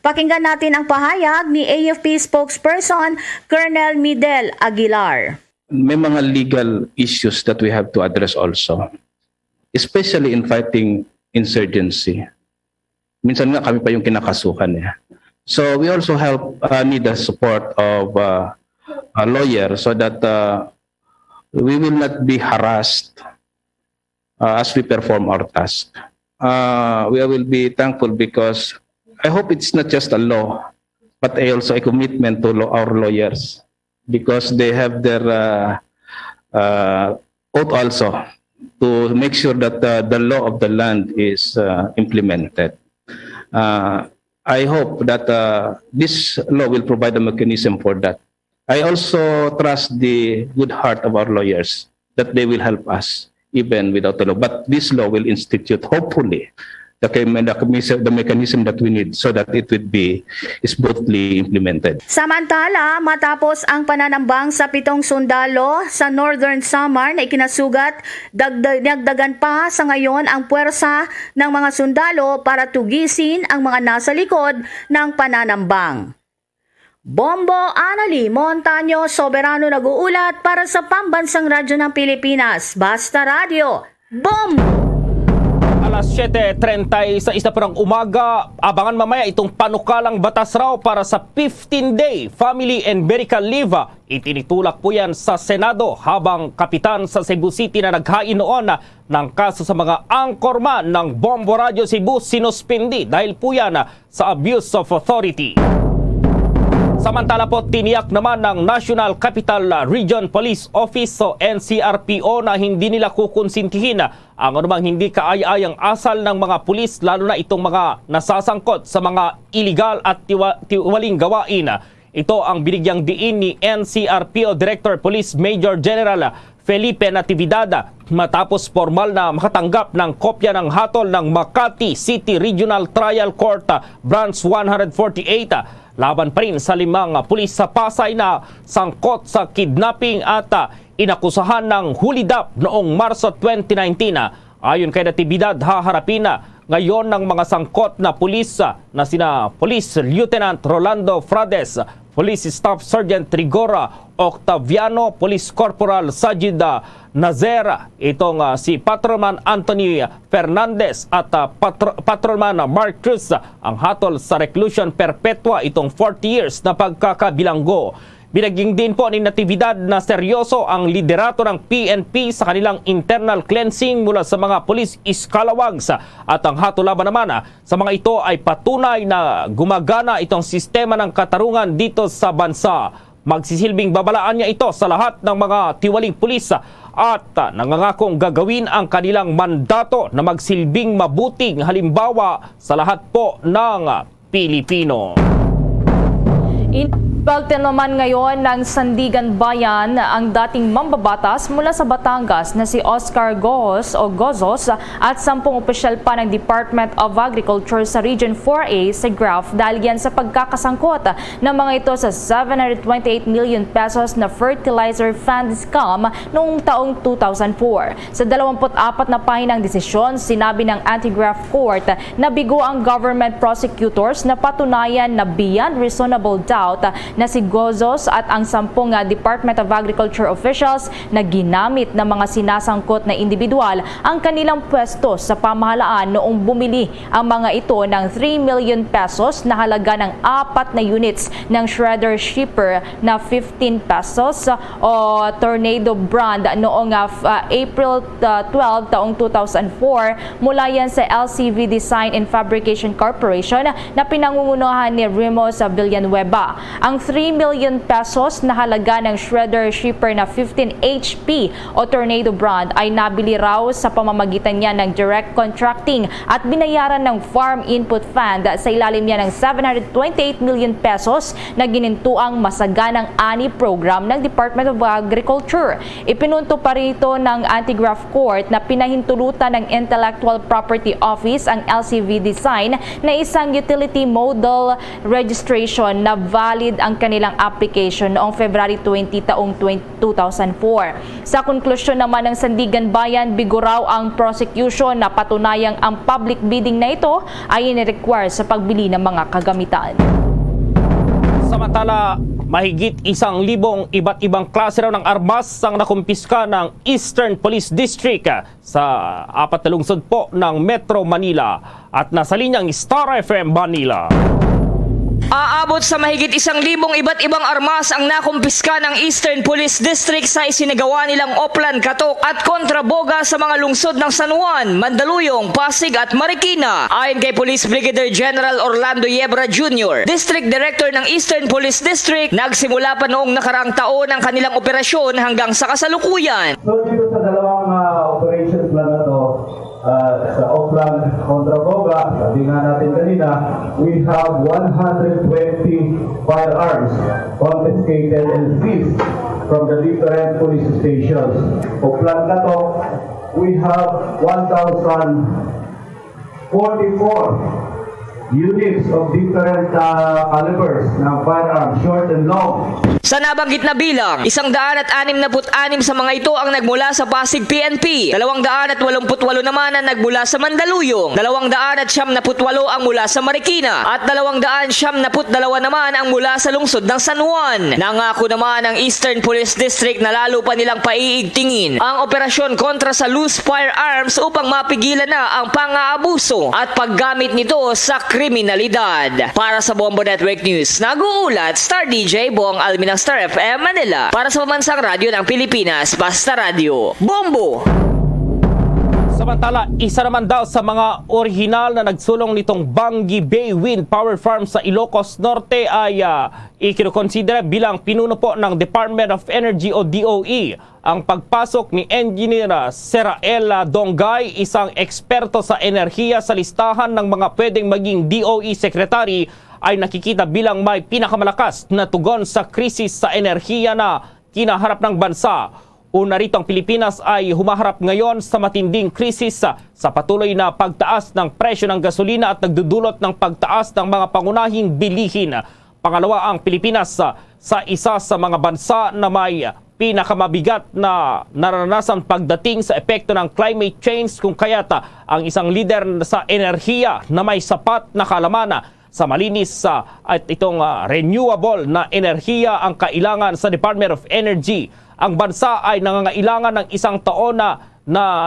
S14: Pakinggan natin ang pahayag ni AFP spokesperson Colonel Midel Aguilar.
S2: May mga legal issues that we have to address also, especially in fighting insurgency. Minsan nga kami pa yung kinakasuhan eh. So we also need the support of a lawyer so that we will not be harassed as we perform our task. We will be thankful because I hope it's not just a law, but also a commitment to our lawyers because they have their oath also to make sure that the law of the land is implemented. I hope that this law will provide a mechanism for that. I also trust the good heart of our lawyers that they will help us even without the law. But this law will institute, hopefully, the mechanism that we need so that it would be smoothly implemented.
S14: Samantala, matapos ang pananambang sa 7 sundalo sa Northern Samar na ikinasugat, dagdagan pa sa ngayon ang puwersa ng mga sundalo para tugisin ang mga nasa likod ng pananambang. Bombo Anali Montaño Soberano nag-uulat para sa Pambansang Radyo ng Pilipinas, Basta Radio.
S5: Alas 7:30 sa ng umaga, abangan mamaya itong panukalang batas raw para sa 15-day family and medical leave. Itinitulak po yan sa Senado habang kapitan sa Cebu City na naghain noon ng kaso sa mga anchorman ng Bombo Radio Cebu sinuspindi dahil po yan sa abuse of authority. Samantala po, tiniyak naman ng National Capital Region Police Office o NCRPO na hindi nila kukonsintihin ang anumang hindi kaaya-ayang asal ng mga pulis, lalo na itong mga nasasangkot sa mga iligal at tiwaling gawain. Ito ang binigyang diin ni NCRPO Director Police Major General Felipe Natividad matapos formal na makatanggap ng kopya ng hatol ng Makati City Regional Trial Court Branch 148 laban pa rin sa 5 pulis sa Pasay na sangkot sa kidnapping at inakusahan ng hulidap noong Marso 2019. Ayon kay Natividad, haharapin ngayon ng mga sangkot na pulis na sina Police Lieutenant Rolando Frades, Police Staff Sergeant Rigora Octaviano, Police Corporal Sajid Nazer, itong si Patrolman Anthony Fernandez at Patrolman Mark Cruz ang hatol sa reclusion perpetua itong 40 years na pagkakabilanggo. Binaging din po ni Natividad na seryoso ang liderato ng PNP sa kanilang internal cleansing mula sa mga police scalawags at ang hatol-laban naman sa mga ito ay patunay na gumagana itong sistema ng katarungan dito sa bansa. Magsisilbing babalaan niya ito sa lahat ng mga tiwaling pulis at nangangakong gagawin ang kanilang mandato na magsilbing mabuting halimbawa sa lahat po ng Pilipino.
S12: Balte naman ngayon ng Sandigan Bayan ang dating mambabatas mula sa Batangas na si Oscar Gozos at 10 opisyal pa ng Department of Agriculture sa Region 4A sa GRAF dahil yan sa pagkakasangkot ng mga ito sa 728 million pesos na fertilizer fund scam noong taong 2004. Sa 24 na pahinang desisyon, sinabi ng Anti-Graft Court na bigo ang government prosecutors na patunayan na beyond reasonable doubt na si Gozos at ang 10 Department of Agriculture officials na ginamit ng mga sinasangkot na individual ang kanilang pwesto sa pamahalaan noong bumili ang mga ito ng 3 million pesos na halaga ng 4 na units ng shredder shipper na 15 pesos o Tornado brand noong April 12 taong 2004 mula yan sa LCV Design and Fabrication Corporation na pinangungunahan ni Rimos Villanueva. Ang 3 million pesos na halaga ng shredder shipper na 15 HP o Tornado brand ay nabili raw sa pamamagitan niya ng direct contracting at binayaran ng Farm Input Fund sa ilalim niya ng 728 million pesos na ginintuang masaganang ani program ng Department of Agriculture. Ipinunto pa rito ng Anti-Graft Court na pinahintulutan ng Intellectual Property Office ang LCV Design na isang utility model registration na valid ang kanilang application noong February 20 taong 2004. Sa konklusyon naman ng Sandigan Bayan, bigo raw ang prosecution na patunayang ang public bidding na ito ay ine-require sa pagbili ng mga kagamitan.
S5: Samantala, mahigit 1,000 iba't ibang klase raw ng armas ang nakumpiska ng Eastern Police District sa 4 na lungsod po ng Metro Manila. At nasa linyang Star FM Manila.
S3: Aabot sa mahigit 1,000 iba't ibang armas ang nakumpiska ng Eastern Police District sa isinagawa nilang Oplan, Katok at kontraboga sa mga lungsod ng San Juan, Mandaluyong, Pasig at Marikina. Ayon kay Police Brigadier General Orlando Yebra Jr., District Director ng Eastern Police District, nagsimula pa noong nakaraang taon ang kanilang operasyon hanggang sa kasalukuyan.
S22: So dito sa dalawang operations lang na to, sa Oplan kontraboga, sabi nga natin kanina, we have 120 firearms confiscated and seized from the different police stations. Oplan Katok, we have 1,044 units of different calibers ng firearms, short and long.
S3: Sa nabanggit na bilang, 166 sa mga ito ang nagmula sa Pasig PNP, 288 naman ang nagmula sa Mandaluyong, 278 ang mula sa Marikina, at 272 naman ang mula sa lungsod ng San Juan. Nangako naman ang Eastern Police District na lalo pa nilang paiigtingin ang operasyon kontra sa loose firearms upang mapigilan na ang pang-aabuso at paggamit nito sa kriminalidad. Para sa Bombo Network News, nag-uulat Star DJ Bong Almin ng Star FM Manila. Para sa Pamansang Radyo ng Pilipinas, Basta Radio, Bombo!
S5: Samantala, isa naman daw sa mga orihinal na nagsulong nitong Bangi Bay Wind Power Farm sa Ilocos Norte ay ikinukonsidera bilang pinuno po ng Department of Energy o DOE. Ang pagpasok ni Engineer Serael Dongay, isang eksperto sa enerhiya sa listahan ng mga pwedeng maging DOE Secretary, ay nakikita bilang may pinakamalakas na tugon sa krisis sa enerhiya na kinaharap ng bansa. Una rito, ang Pilipinas ay humaharap ngayon sa matinding krisis sa patuloy na pagtaas ng presyo ng gasolina at nagdudulot ng pagtaas ng mga pangunahing bilihin. Pangalawa, ang Pilipinas sa isa sa mga bansa na may pinakamabigat na naranasan pagdating sa epekto ng climate change, kung kaya't ang isang leader sa enerhiya na may sapat na kaalaman sa malinis at itong renewable na enerhiya ang kailangan sa Department of Energy. Ang bansa ay nangangailangan ng isang taon na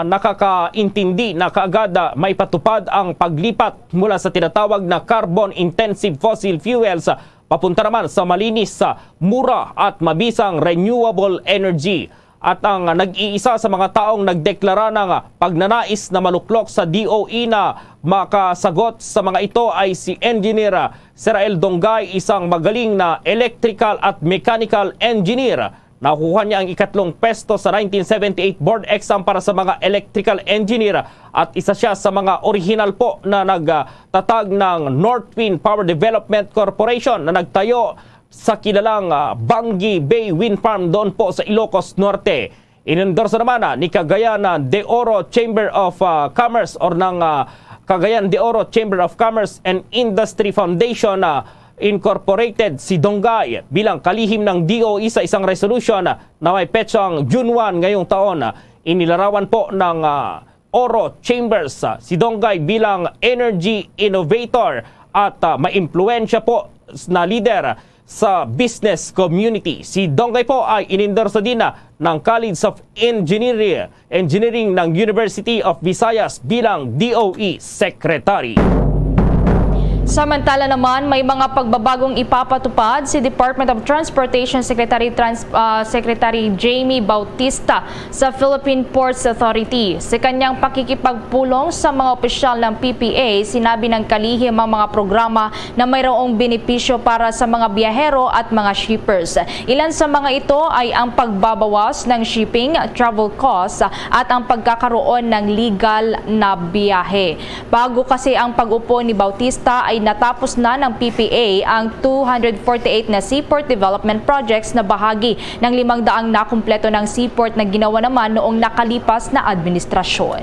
S5: nakakaintindi na kaagad may patupad ang paglipat mula sa tinatawag na carbon-intensive fossil fuels papunta naman sa malinis, mura at mabisang renewable energy. At ang nag-iisa sa mga taong nagdeklara ng pagnanais na maluklok sa DOE na makasagot sa mga ito ay si Engineer Serael Dongay, isang magaling na electrical at mechanical engineer. Nakuha niya ang ikatlong pesto sa 1978 board exam para sa mga electrical engineer at isa siya sa mga original po na nagtatag ng Northwind Power Development Corporation na nagtayo sa kilalang Bangi Bay Wind Farm doon po sa Ilocos Norte. Inendorso naman ni Cagayan de Oro Chamber of Commerce or ng Cagayan de Oro Chamber of Commerce and Industry Foundation Incorporated si Dongay bilang kalihim ng DOE sa isang resolution na may petsang June 1 ngayong taon. Inilarawan po ng Oro Chambers si Dongay bilang energy innovator at maimpluwensya po na leader sa business community. Si Dongay po ay inendorso din ng College of Engineering ng University of Visayas bilang DOE Secretary.
S12: Samantala naman, may mga pagbabagong ipapatupad si Department of Transportation Secretary Jamie Bautista sa Philippine Ports Authority. Sa kanyang pakikipagpulong sa mga opisyal ng PPA, sinabi ng kalihim ang mga programa na mayroong benepisyo para sa mga biyahero at mga shippers. Ilan sa mga ito ay ang pagbabawas ng shipping, travel costs at ang pagkakaroon ng legal na biyahe. Bago kasi ang pag-upo ni Bautista ay natapos na ng PPA ang 248 na seaport development projects na bahagi ng 500 na kumpleto ng seaport na ginawa naman noong nakalipas na administrasyon.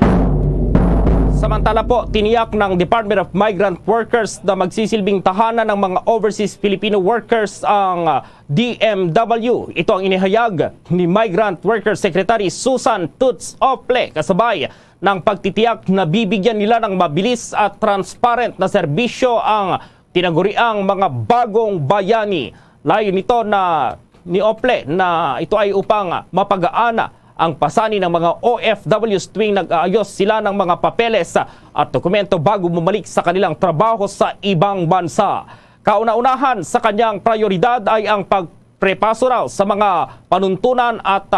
S5: Samantala po, tiniyak ng Department of Migrant Workers na magsisilbing tahanan ng mga overseas Filipino workers ang DMW. Ito ang inihayag ni Migrant Workers Secretary Susan Toots Ople kasabay ng pagtitiyak na bibigyan nila ng mabilis at transparent na serbisyo ang tinaguriang mga bagong bayani. Layo nito na ni Ople na ito ay upang mapagaana ang pasani ng mga OFWs tuwing nag-aayos sila ng mga papeles at dokumento bago bumalik sa kanilang trabaho sa ibang bansa. Kauna-unahan sa kanyang prioridad ay ang pagprepaso raw sa mga panuntunan at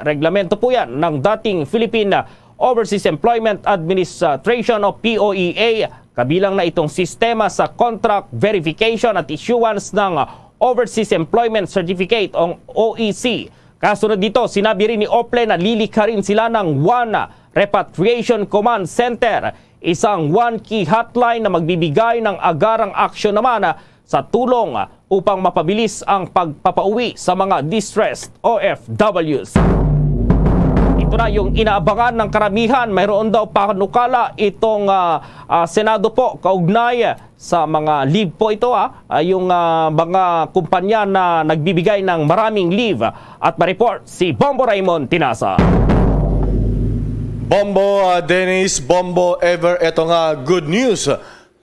S5: reglamento po yan ng dating Philippine Overseas Employment Administration o POEA, kabilang na itong sistema sa contract verification at issuance ng Overseas Employment Certificate o OEC. Kasunod dito, sinabi rin ni Ople na lilikha rin sila ng One Repatriation Command Center, isang one key hotline na magbibigay ng agarang aksyon naman sa tulong upang mapabilis ang pagpapauwi sa mga distressed OFWs. Ito na yung inaabangan ng karamihan. Mayroon daw panukala itong Senado po kaugnay sa mga leave po ito. Yung mga kumpanya na nagbibigay ng maraming leave. At ma-report si Bombo Raymond Tinasa.
S9: Bombo Dennis, Bombo Ever, ito nga good news.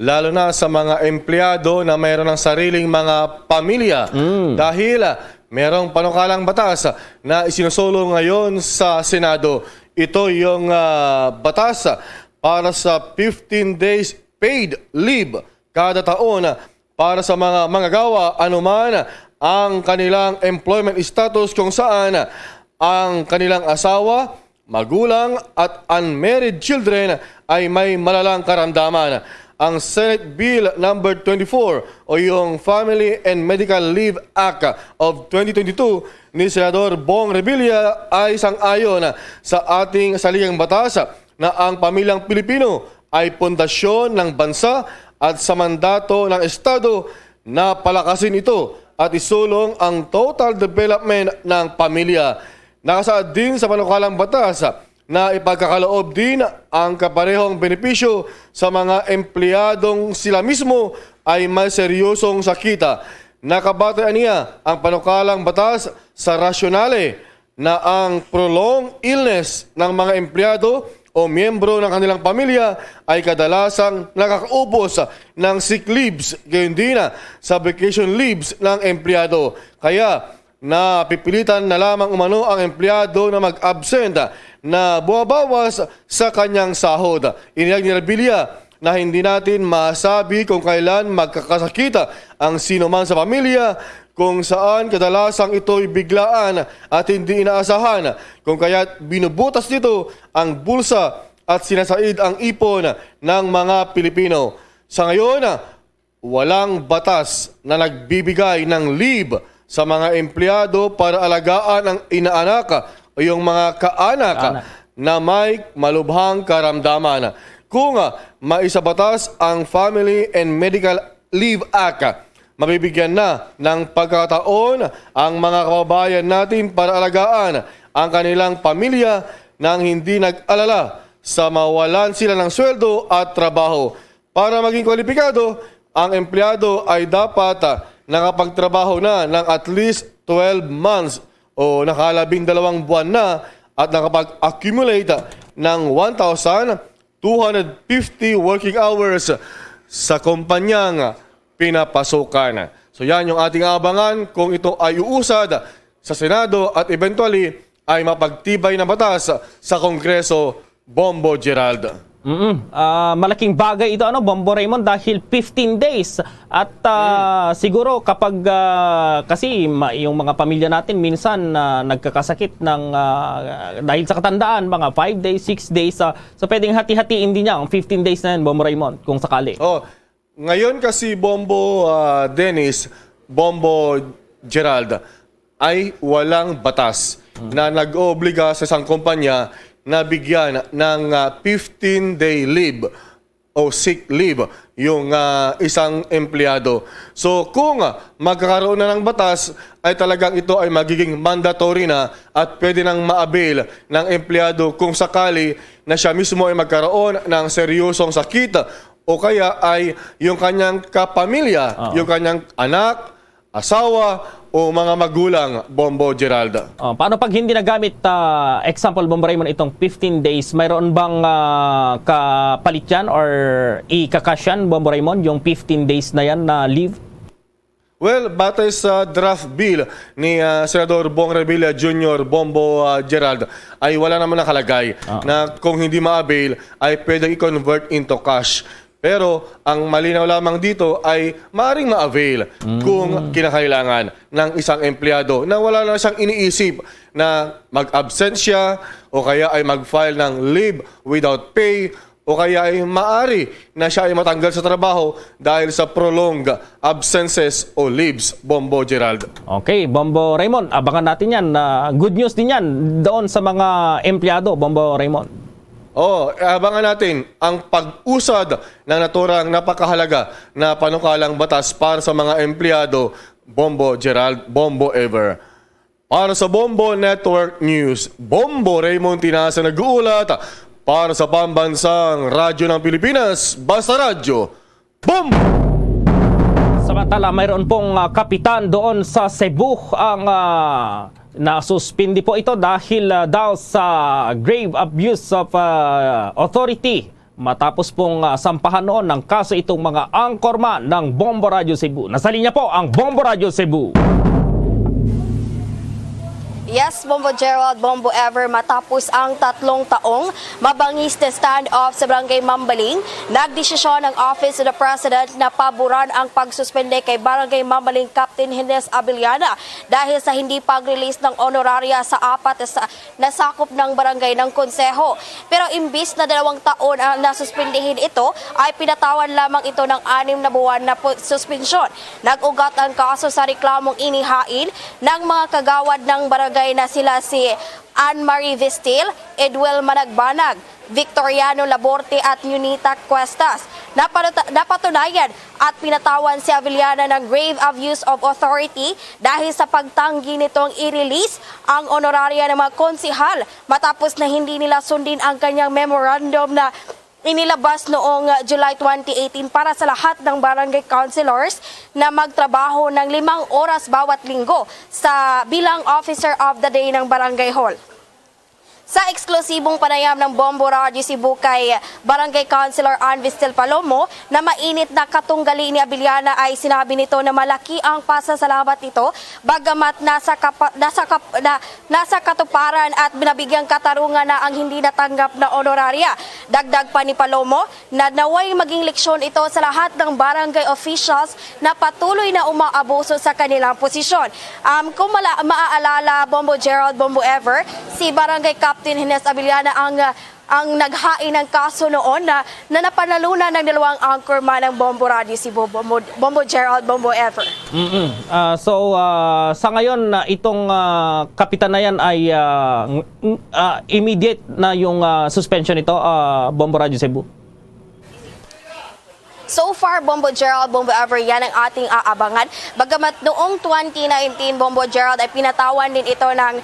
S9: Lalo na sa mga empleyado na mayroon ng sariling mga pamilya. Dahil merong panukalang batas na isinusulong ngayon sa Senado. Ito yung batas para sa 15 days paid leave kada taon para sa mga manggagawa anuman ang kanilang employment status kung saan ang kanilang asawa, magulang at unmarried children ay may malalang karamdaman. Ang Senate Bill number 24 o yung Family and Medical Leave Act of 2022 ni Senador Bong Revilla ay sang-ayon sa ating saligang batas na ang pamilyang Pilipino ay pundasyon ng bansa at sa mandato ng Estado na palakasin ito at isulong ang total development ng pamilya. Nakasaad din sa panukalang batas na ipagkakaloob din ang kaparehong benepisyo sa mga empleyadong sila mismo ay may seryosong sakita. Nakabatay niya ang panukalang batas sa rasyonale na ang prolonged illness ng mga empleyado o miyembro ng kanilang pamilya ay kadalasang nakakaubos ng sick leaves, gayon din sa vacation leaves ng empleyado. Kaya napipilitan na lamang umano ang empleyado na mag-absent na bumabawas sa kanyang sahod. Inihag ni Revilla na hindi natin masabi kung kailan magkakasakita ang sino man sa pamilya, kung saan kadalasang ito'y biglaan at hindi inaasahan, kung kaya't binubutas nito ang bulsa at sinasaid ang ipon ng mga Pilipino. Sa ngayon, walang batas na nagbibigay ng leave sa mga empleyado para alagaan ang inaanak o yung mga kaanak na may malubhang karamdaman. Kung maisabatas ang Family and Medical Leave Act, mabibigyan na ng pagkakataon ang mga kababayan natin para alagaan ang kanilang pamilya nang hindi nag-alala sa mawalan sila ng sweldo at trabaho. Para maging kwalipikado, ang empleyado ay dapat nakapagtrabaho na ng at least 12 months o nakalabing 2 buwan na at nakapag-accumulate ng 1,250 working hours sa kumpanyang pinapasukan. So yan yung ating abangan kung ito ay uusad sa Senado at eventually ay mapagtibay na batas sa Kongreso, Bombo Gerald.
S5: Malaking bagay ito, Bombo Raymond, dahil 15 days. At siguro kapag kasi yung mga pamilya natin minsan nagkakasakit ng dahil sa katandaan, mga 5 days, 6 days. So pwedeng hati-hatiin din niya ang 15 days na yan, Bombo Raymond, kung sakali.
S9: Ngayon kasi, Bombo Dennis, Bombo Gerald, ay walang batas na nag-oobliga sa isang kumpanya na bigyan ng 15-day leave o sick leave yung isang empleyado. So kung magkakaroon na ng batas, ay talagang ito ay magiging mandatory na at pwede nang ma-avail ng empleyado kung sakali na siya mismo ay magkaroon ng seryosong sakit o kaya ay yung kanyang kapamilya, yung kanyang anak, asawa, o mga magulang, Bombo Gerald.
S5: Paano pag hindi nagamit, example, Bombo Raymond, itong 15 days, mayroon bang kapalit yan or ikakash yan, Bombo Raymond, yung 15 days na yan na leave?
S9: Well, batay sa draft bill ni Senador Bong Revilla Jr., Bombo Gerald, ay wala naman nakalagay na kung hindi ma-avail ay pwedeng i-convert into cash. Pero ang malinaw lamang dito ay maaaring ma-avail kung kinakailangan ng isang empleyado na wala na siyang iniisip na mag-absent siya o kaya ay mag-file ng leave without pay o kaya ay maaari na siya ay matanggal sa trabaho dahil sa prolonged absences o leaves, Bombo Gerald.
S5: Okay, Bombo Raymond, abangan natin yan. Good news din yan doon sa mga empleyado, Bombo Raymond.
S9: Abangan natin ang pag-usad ng naturang napakahalaga na panukalang batas para sa mga empleyado, Bombo Gerald, Bombo Ever. Para sa Bombo Network News, Bombo Raymond Tinasa nag-uulat para sa Pambansang Radyo ng Pilipinas, Basta Radyo, Bombo!
S5: Samantala, mayroon pong kapitan doon sa Cebu ang nasuspindi po ito dahil daw sa grave abuse of authority matapos pong sampahan noon ng kaso itong mga anchorman ng Bombo Radio Cebu. Nasa linya po ang Bombo Radio Cebu.
S10: Yes, Bombo Gerald, Bombo Ever, matapos ang 3 taong mabangis na stand-off sa Barangay Mambaling, nagdesisyon ng Office of the President na paboran ang pagsuspende kay Barangay Mambaling Captain Hines Abiliana dahil sa hindi pag-release ng honoraria sa 4 na sakop ng barangay ng konseho. Pero imbis na 2 taon ang nasuspendihin ito, ay pinatawan lamang ito ng 6 na buwan na suspensyon. Nag-ugat ang kaso sa reklamong inihain ng mga kagawad ng barangay na sila si Anne-Marie Vestil, Edwel Managbanag, Victoriano Laborte at Yunita Cuestas. Napatunayan at pinatawan si Avellana ng grave abuse of authority dahil sa pagtanggi nitong i-release ang honoraria ng mga konsihal matapos na hindi nila sundin ang kanyang memorandum na inilabas noong July 2018 para sa lahat ng barangay councilors na magtrabaho ng 5 oras bawat linggo sa bilang officer of the day ng barangay hall. Sa eksklusibong panayam ng Bombo Radio Cebu kay Barangay Councilor Ann Vistel Palomo na mainit na katunggali ni Abiliana ay sinabi nito na malaki ang pasasalamat nito bagamat nasa katuparan at binabigyang katarungan na ang hindi natanggap na honoraria. Dagdag pa ni Palomo na naway maging leksyon ito sa lahat ng barangay officials na patuloy na umaabuso sa kanilang posisyon. Kung maaalala, Bombo Gerald, Bombo Ever, si Barangay Captain Hines Abiliana ang naghain ng kaso noon na napanalunan ng 2 anchorman ng Bombo Radio Cebu, Bombo Gerald, Bombo Ever.
S5: So sa ngayon itong kapitan na yan ay immediate na yung suspension ito, Bombo Radio Cebu.
S10: So far, Bombo Gerald, Bombo Ever, yan ang ating aabangan. Bagamat noong 2019, Bombo Gerald ay pinatawan din ito ng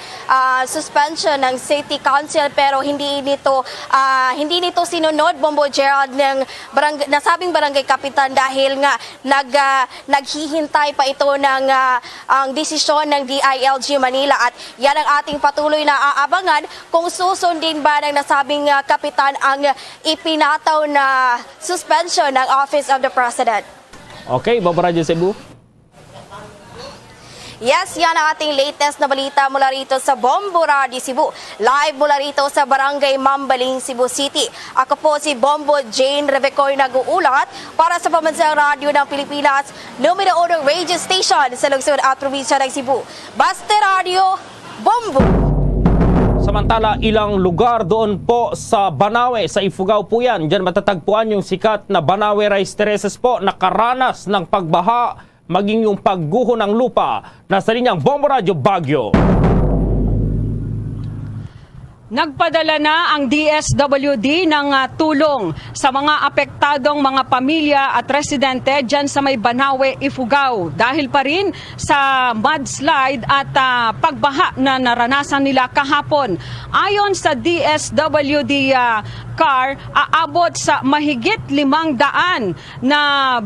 S10: suspension ng City Council pero hindi nito sinunod, Bombo Gerald, ng nasabing barangay kapitan dahil nga naghihintay pa ito ng ang desisyon ng DILG Manila at yan ang ating patuloy na aabangan kung susundin ba ng nasabing kapitan ang ipinataw na suspension ng Office of the President.
S5: Okay, Bombo Radio Cebu.
S10: Yes, yan ang ating latest na balita mula rito sa Bombo Radio Cebu. Live mula rito sa Barangay Mambaling, Cebu City. Ako po si Bombo Jane Revecoy nag-uulat para sa Pambansang Radio ng Pilipinas, numero 1 radio station sa lungsod at probinsya ng Cebu. Basta Radio, Bombo!
S5: Samantala, ilang lugar doon po sa Banawe, sa Ifugao po yan. Diyan matatagpuan yung sikat na Banawe Rice Terraces po, nakaranas ng pagbaha, maging yung pagguho ng lupa. Nasa linyang Bombo Radio Baguio.
S11: Nagpadala na ang DSWD ng tulong sa mga apektadong mga pamilya at residente dyan sa may Banawe, Ifugao. Dahil pa rin sa mudslide at pagbaha na naranasan nila kahapon. Ayon sa DSWD car, aabot sa mahigit 500 na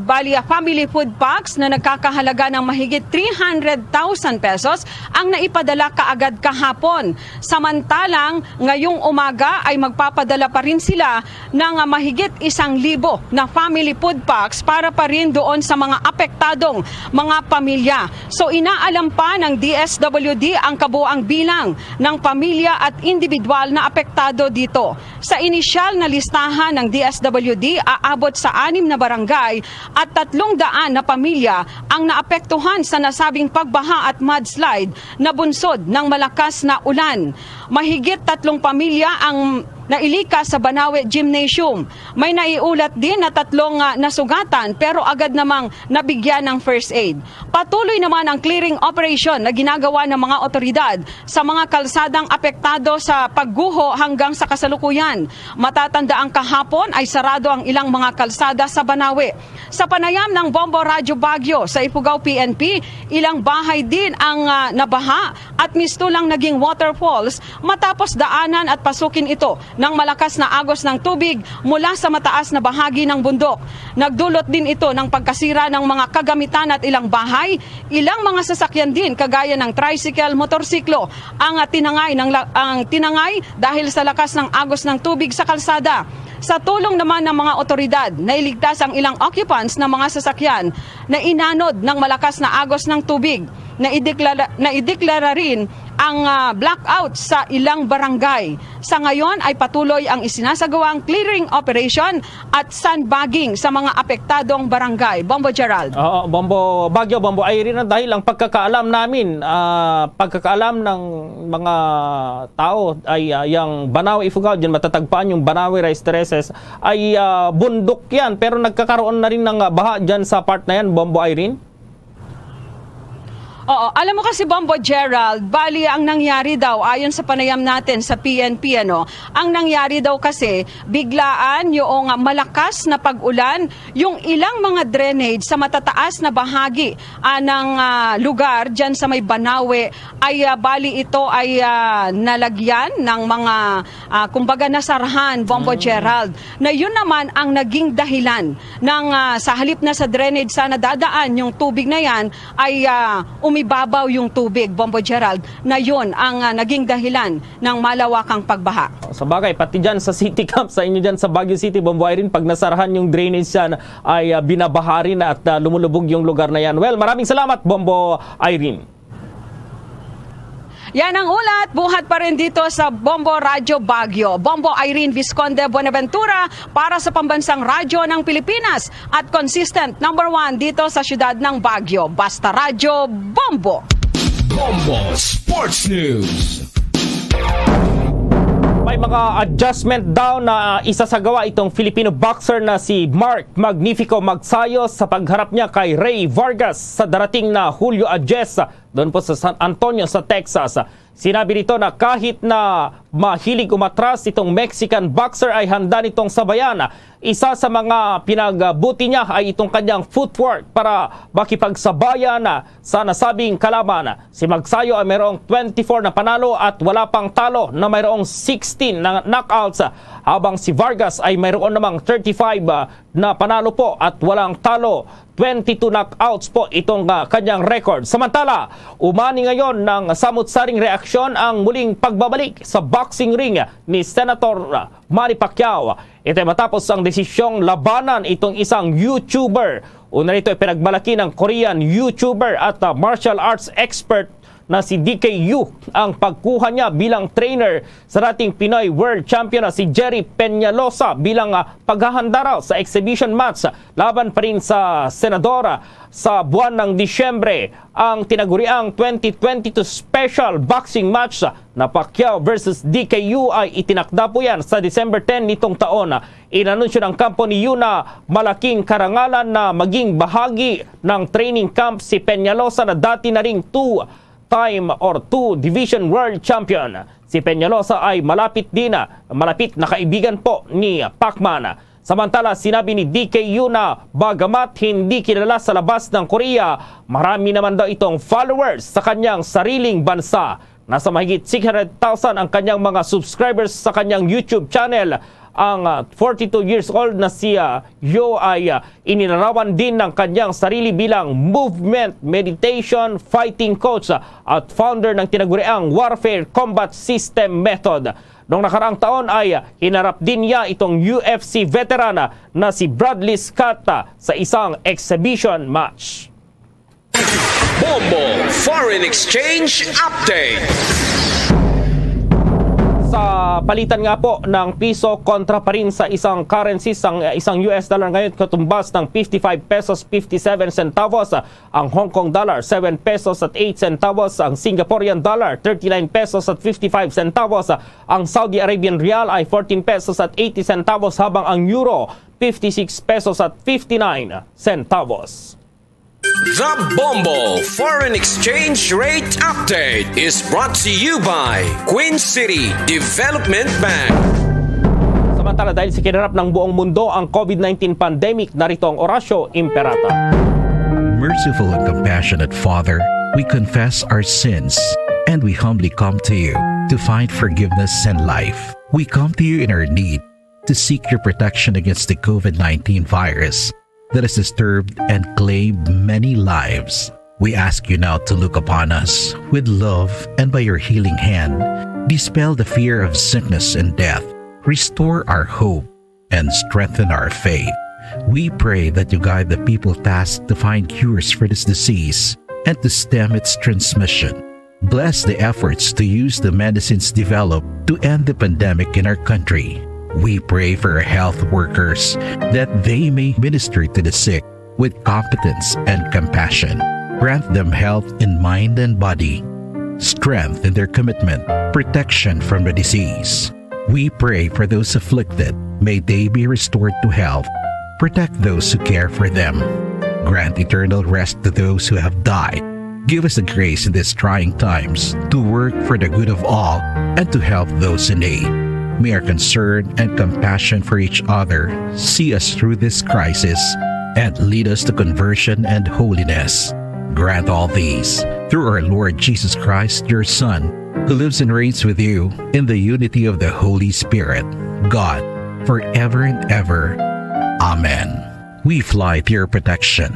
S11: family food packs na nagkakahalaga ng mahigit 300,000 pesos ang naipadala kaagad kahapon. Samantalang ngayong umaga ay magpapadala pa rin sila ng mahigit 1,000 na family food packs para pa rin doon sa mga apektadong mga pamilya. So inaalam pa ng DSWD ang kabuang bilang ng pamilya at individual na apektado dito. Sa inisyal na listahan ng DSWD, aabot sa 6 na barangay at 300 na pamilya ang naapektuhan sa nasabing pagbaha at mudslide na bunsod ng malakas na ulan. Mahigit 3 pamilya ang nailikas sa Banawe Gymnasium. May naiulat din na 3 nasugatan pero agad namang nabigyan ng first aid. Patuloy naman ang clearing operation na ginagawa ng mga otoridad sa mga kalsadang apektado sa pagguho hanggang sa kasalukuyan. Matatanda ang kahapon ay sarado ang ilang mga kalsada sa Banawe. Sa panayam ng Bombo Radio Baguio sa Ifugao PNP, ilang bahay din ang nabaha at mistulang naging waterfalls matapos daanan at pasukin ito ng malakas na agos ng tubig mula sa mataas na bahagi ng bundok. Nagdulot din ito ng pagkasira ng mga kagamitan at ilang bahay, ilang mga sasakyan din kagaya ng tricycle, motorsiklo ang tinangay dahil sa lakas ng agos ng tubig sa kalsada. Sa tulong naman ng mga otoridad, nailigtas ang ilang occupants ng mga sasakyan na inanod ng malakas na agos ng tubig. Naideklara rin ang blackout sa ilang barangay. Sa ngayon ay patuloy ang isinasagawang clearing operation at sandbagging sa mga apektadong barangay. Bombo Gerald.
S5: Oo, Bombo Baguio, Bombo Irene, dahil ang pagkakaalam namin, pagkakaalam ng mga tao ay yung Banawe Ifugao, dyan matatagpaan yung Banawe Rice Terraces, ay bundok yan. Pero nagkakaroon na rin ng baha dyan sa part na yan, Bombo Irene?
S11: Oo, alam mo kasi Bombo Gerald, bali ang nangyari daw ayon sa panayam natin sa PNP ang nangyari daw kasi biglaan yung malakas na pag-ulan, yung ilang mga drainage sa matataas na bahagi ng lugar diyan sa may Banawe ay bali ito ay nalagyan ng mga kumbaga nasarahan, Bombo Gerald, na yun naman ang naging dahilan ng sa halip na sa drainage sana dadaan yung tubig na yan ay umibabaw yung tubig, Bombo Gerald, na yun ang naging dahilan ng malawakang pagbaha.
S5: Sa bagay, pati dyan sa City Camp, sa inyo dyan sa Baguio City, Bombo Irene, pag nasarahan yung drainage yan, ay binabahari na at lumulubog yung lugar na yan. Well, maraming salamat, Bombo Irene.
S11: Yan ang ulat, buhat pa rin dito sa Bombo Radio Baguio. Bombo Irene Visconde Buenaventura para sa Pambansang Radyo ng Pilipinas at consistent number 1 dito sa siyudad ng Baguio. Basta Radyo, Bombo!
S17: Bombo Sports News.
S5: May mga adjustment daw na isasagawa itong Filipino boxer na si Mark Magnifico Magsayo sa pagharap niya kay Ray Vargas sa darating na Julio Agesa doon po sa San Antonio sa Texas. Sinabi nito na kahit na mahilig umatras itong Mexican boxer ay handa nitong sabayan. Isa sa mga pinagbuti niya ay itong kanyang footwork para makipagsabayan sa nasabing kalaban. Si Magsayo ay mayroong 24 na panalo at wala pang talo na mayroong 16 na knockouts, habang si Vargas ay mayroon namang 35 na panalo po at walang talo. 22 knockouts po itong kanyang record. Samantala, umani ngayon ng samut-saring reaksyon ang muling pagbabalik sa boxing ring ni Senator Manny Pacquiao. Ito ay matapos ang desisyong labanan itong isang YouTuber. Una nito ay pinagmalaki ng Korean YouTuber at martial arts expert na si DKU ang pagkuha niya bilang trainer sa dating Pinoy World Champion na si Jerry Peñalosa bilang paghahanda raw sa exhibition match laban pa rin sa Senadora sa buwan ng Disyembre. Ang tinaguriang 2022 special boxing match na Pacquiao versus DKU ay itinakda po yan sa December 10 nitong taon. Inanunsyo ng kampo ni Yuna malaking karangalan na maging bahagi ng training camp si Peñalosa na dati na ring two division world champion. Si Peñalosa ay malapit na kaibigan po ni Pacman. Samantala, sinabi ni DKU na bagamat hindi kilala sa labas ng Korea, marami naman daw itong followers sa kanyang sariling bansa. Nasa mahigit 600,000 ang kanyang mga subscribers sa kanyang YouTube channel. Ang 42 years old na si Yo ay ininarawan din ng kanyang sarili bilang movement, meditation, fighting coach at founder ng tinaguriang Warfare Combat System Method. Noong nakaraang taon ay hinarap din niya itong UFC veteran na si Bradley Scott sa isang exhibition match.
S17: Bombo Foreign Exchange Update.
S5: Sa palitan nga po ng piso kontra pa rin sa isang currency, isang US dollar ngayon katumbas ng 55 pesos 57 centavos, ang Hong Kong dollar 7 pesos at 8 centavos, ang Singaporean dollar 39 pesos at 55 centavos, ang Saudi Arabian Rial ay 14 pesos at 80 centavos habang ang euro 56 pesos at 59 centavos.
S17: The Bombo Foreign Exchange Rate Update is brought to you by Queen City Development Bank.
S5: Samantala, dahil sa kinarap ng buong mundo ang COVID-19 pandemic, narito ang Orasyo Imperata.
S15: Merciful and compassionate Father, we confess our sins and we humbly come to you to find forgiveness and life. We come to you in our need to seek your protection against the COVID-19 virus that has disturbed and claimed many lives. We ask you now to look upon us with love and by your healing hand, dispel the fear of sickness and death, restore our hope, and strengthen our faith. We pray that you guide the people tasked to find cures for this disease and to stem its transmission. Bless the efforts to use the medicines developed to end the pandemic in our country. We pray for our health workers that they may minister to the sick with competence and compassion. Grant them health in mind and body, strength in their commitment, protection from the disease. We pray for those afflicted. May they be restored to health. Protect those who care for them. Grant eternal rest to those who have died. Give us the grace in these trying times to work for the good of all and to help those in need. May our concern and compassion for each other see us through this crisis and lead us to conversion and holiness. Grant all these through our Lord Jesus Christ, your Son, who lives and reigns with you in the unity of the Holy Spirit, God, forever and ever. Amen. We fly to your protection.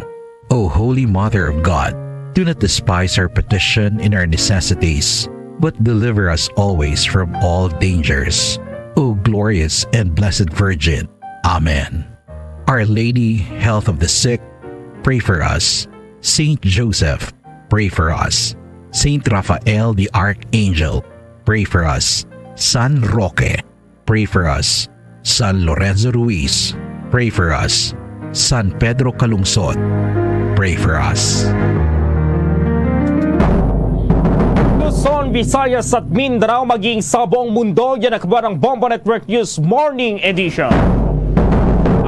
S15: O Holy Mother of God, do not despise our petition in our necessities, but deliver us always from all dangers. O glorious and blessed Virgin. Amen. Our Lady, health of the sick, pray for us. Saint Joseph, pray for us. Saint Raphael the Archangel, pray for us. San Roque, pray for us. San Lorenzo Ruiz, pray for us. San Pedro Calungsod, pray for us.
S5: Luzon, Visayas at Mindanao maging sa buong mundo, yan ang kabuuan ng Bombo Network News Morning Edition.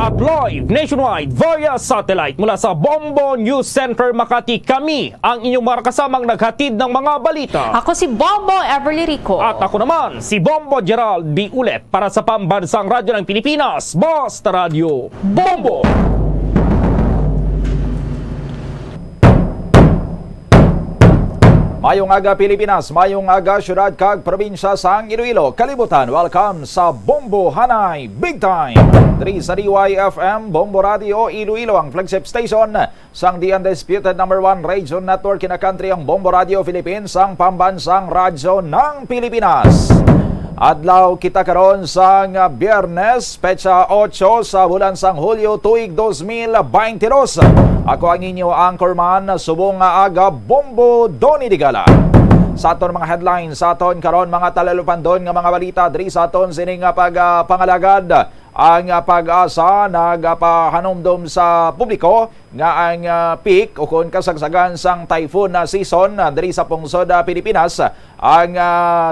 S5: At live nationwide via satellite mula sa Bombo News Center Makati, kami ang inyong mga kasamang naghatid ng mga balita.
S12: Ako si Bombo Everly Rico.
S5: At ako naman si Bombo Gerald B. Ulet para sa Pambansang Radyo ng Pilipinas, Basta Radio Bombo!
S16: Mayong aga Pilipinas, mayong aga syudad kag probinsya sang Iloilo. Kalibutan, welcome sa Bombo Hanay Big Time. Diri sa DYFM, Bombo Radio Iloilo ang flagship station sang the undisputed #1 radio network in a country ang Bombo Radio Philippines, ang pambansang radyo ng Pilipinas. Adlaw kita karon sa Biyernes, petsa 8 sa bulan sang Hulyo tuig 2022. Ako ang inyo anchorman subong nga aga Bombo Donny Digala. Sa aton mga headlines sa aton karon mga talalupandon nga mga balita diri sa aton sining pangalagad ang pag-asa nagapahanumdum sa publiko nga ang peak o kung kasagsagan sang typhoon na season diri sa pungsod Pilipinas ang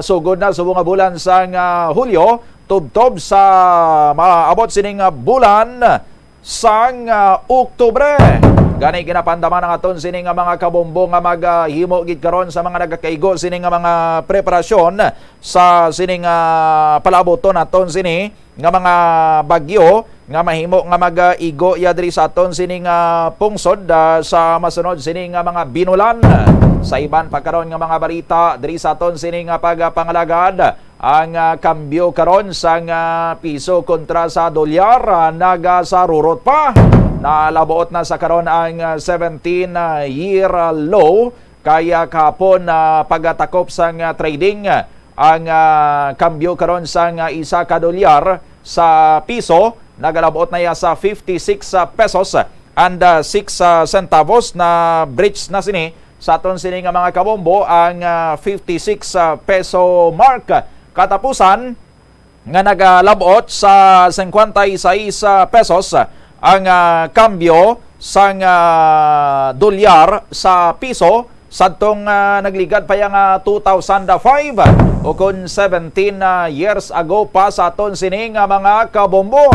S16: sugod na subong bulan sang Hulyo tubtob sa maabot sining bulan sang Oktubre. Gani ginapandaman ang aton sining mga kabombo nga maghimo gid karon sa mga nagakaigo sining mga preparasyon sa sining palaboton naton sini nga mga bagyo nga mahimo nga mag-igo ya diri sa aton sining pungsod sa masunod sining mga binulan. Sa iban pa karon nga mga balita diri sa aton sining pagpangalagad ang kambyo karon sang piso kontra sa dolyar nagasarurot pa. Nalabuot na sa karon ang 17-year low kaya kahapon pagtakop sang trading ang kambyo karon sang isa ka dolyar sa piso nagalabuot na ya sa 56 pesos and 6 centavos na breach na sini sa aton sini nga mga kabombo ang 56 peso mark. Katapusan nga nagalabot sa 56 pesos ang kambyo sang dolyar sa piso sadtong nagligad pa yang 2005 o kun 17 years ago pa sa aton sining mga kabombo.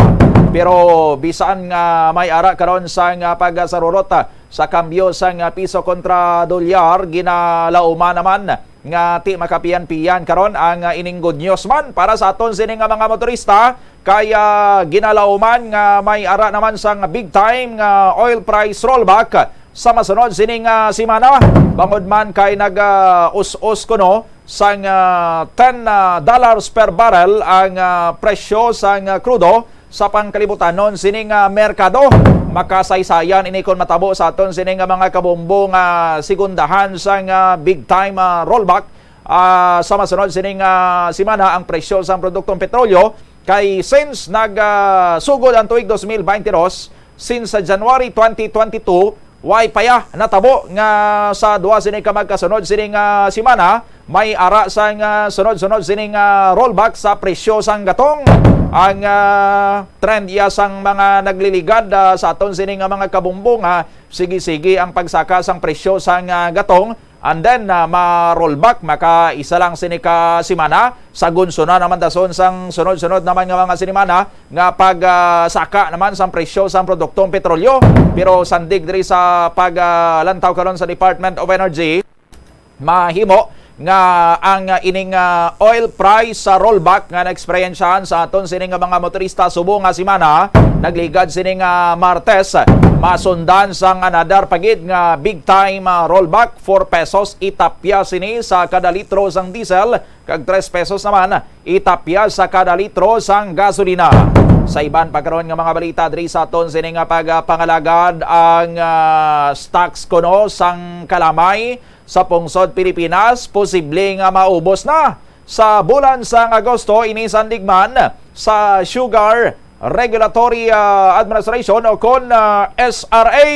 S16: Pero bisan nga may ara karon sang pagsarurot sa kambyo sang piso kontra dolyar ginalauma naman nga ti makapiyan-piyan karon ang ining good news man para sa aton sining mga motorista kaya ginalauman nga may ara naman sang big time nga oil price rollback sa masunod sining semana bangod man kay nag-us-us kuno sang $10 per barrel ang presyo sang krudo sa pangkalibutanon sining merkado. Makasaysayan ini kon matabo sa aton sining mga kabombo nga segundahan sang big time rollback sa masunod sining semana ang presyo sa produktong petrolyo kay since sugod ang tuig 2022 since January 2022 way paya natabo nga sa duha sining magkasunod sining semana may ara sang sunod-sunod sining rollback sa presyo sang gatong. Ang trend iya sang mga nagliligad sa aton sining mga kabombo nga sige-sige ang pagsaka sang presyo sang gatong and then ma-rollback maka-isa lang sini ka semana sagun suna naman dason sang sunod-sunod naman nga mga sinimana nga pagsaka naman sang presyo sang produktong petrolyo. Pero sandig diri sa paglantaw karon sa Department of Energy mahimo nga ang ining oil price sa rollback nga na-experiensyahan sa aton sining mga motorista subo nga semana nagligad sining Martes masundan sang another pagid nga big time rollback 4 pesos itapya sini sa kada litro sang diesel kag 3 pesos naman itapya sa kada litro sang gasolina. Sa iban pagkaroon nga mga balita diri sa aton sining pagpangalagad ang stocks kuno sang kalamay sa pungsod Pilipinas posible nga maubos na sa bulan sang Agosto inisandigman sa Sugar Regulatory Administration o kon SRA.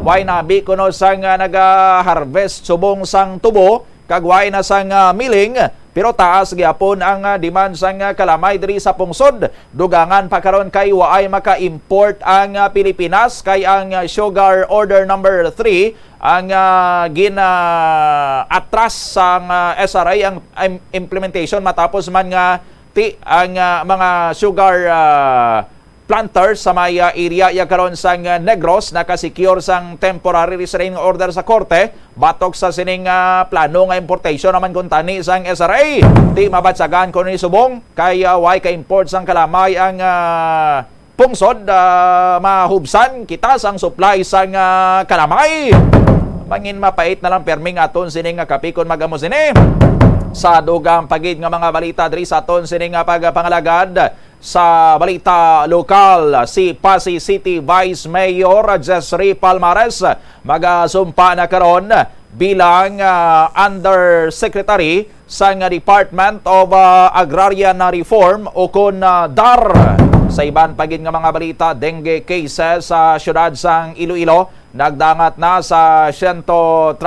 S16: Way nabi kuno sang nag-harvest subong sang tubo kagway na sang milling pero taas gyapon ang demand sang kalamay diri sa pungsod. Dugangan pa karon kay waay maka-import ang Pilipinas kay ang Sugar Order number 3 ang gina-atras sang SRA ang implementation matapos man nga ang mga sugar planters sa may area ya karon sang Negros nakasecure sang temporary restraining order sa korte batok sa sining plano nga importation naman kun tani sang SRA. Di mabatsagan kun ni subong kay way ka import sang kalamay ang pungsod mahubsan kita sang supply sang kalamay. Mangin mapait na lang perming aton sining kapikon magamo sini sa dugang pagid nga mga balita diri sa aton sining pagpangalagad sa balita lokal. Si Pasay City Vice Mayor Jesry Palmares magasumpa na karon bilang Undersecretary sa Department of Agrarian Reform o kun DAR. Sa iban pagin nga mga balita, dengue cases sa syudad sang Iloilo nagdangat na sa 131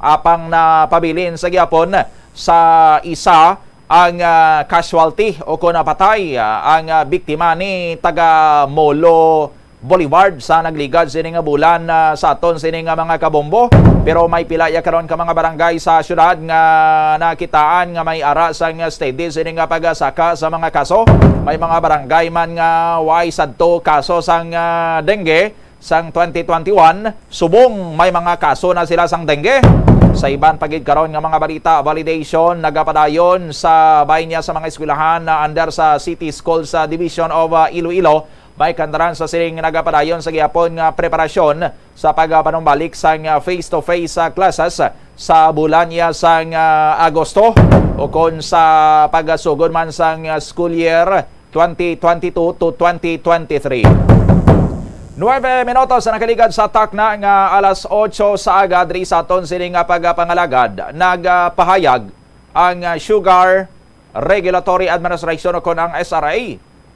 S16: apang napabilin sa gyapon sa isa ang casualty o kun napatay ang biktima ni taga Molo Boulevard sa nagligad sini nga bulan sa aton sini nga mga kabombo. Pero may pilaya karon ka mga barangay sa syudad nga nakitaan nga may ara sang steady sini nga pagasaka sa mga kaso. May mga barangay man nga way sadto kaso sang dengue sang 2021, subong may mga kaso na sila sang dengue. Sa iban pagid karon nga mga balita, validation nagapadayon sa bahin niya sa mga eskwelahan na under sa City Schools Division of Iloilo. May kandaran sa siling nagapadayon sa gihapon nga preparasyon sa pagpanumbalik sang face-to-face classes sa bulan niya sang Agosto o kon sa pagasugod man sang school year 2022 to 2023. 9 minutos na nakaligad sa takna nga alas 8 sa aga diri sa aton sining pagpangalagad nagpahayag ang Sugar Regulatory Administration o kon ang SRA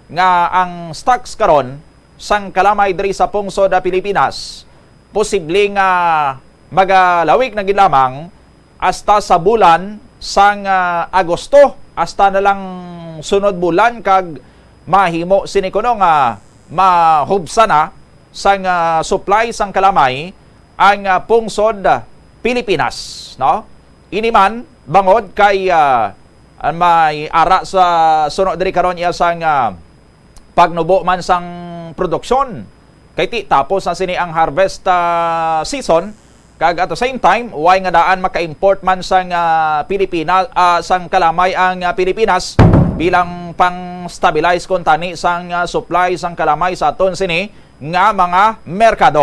S16: nga ang stocks karon sang kalamay diri sa pungsod Pilipinas posibleng magalawig na gid lamang hasta sa bulan sang Agosto, hasta na lang sunod bulan kag mahimo sini kuno nga mahubsa na sang supply sang kalamay ang pungsod Pilipinas, no? Ini man bangod kay may ara sa sunod diri karon iya sang pagnubo man sang produksyon. Kay ti tapos na sini ang harvest season kag at the same time way nga daan maka-import man sang Pilipinas sang kalamay ang Pilipinas bilang pang-stabilize kon tani sang supply sang kalamay sa aton sini nga mga merkado.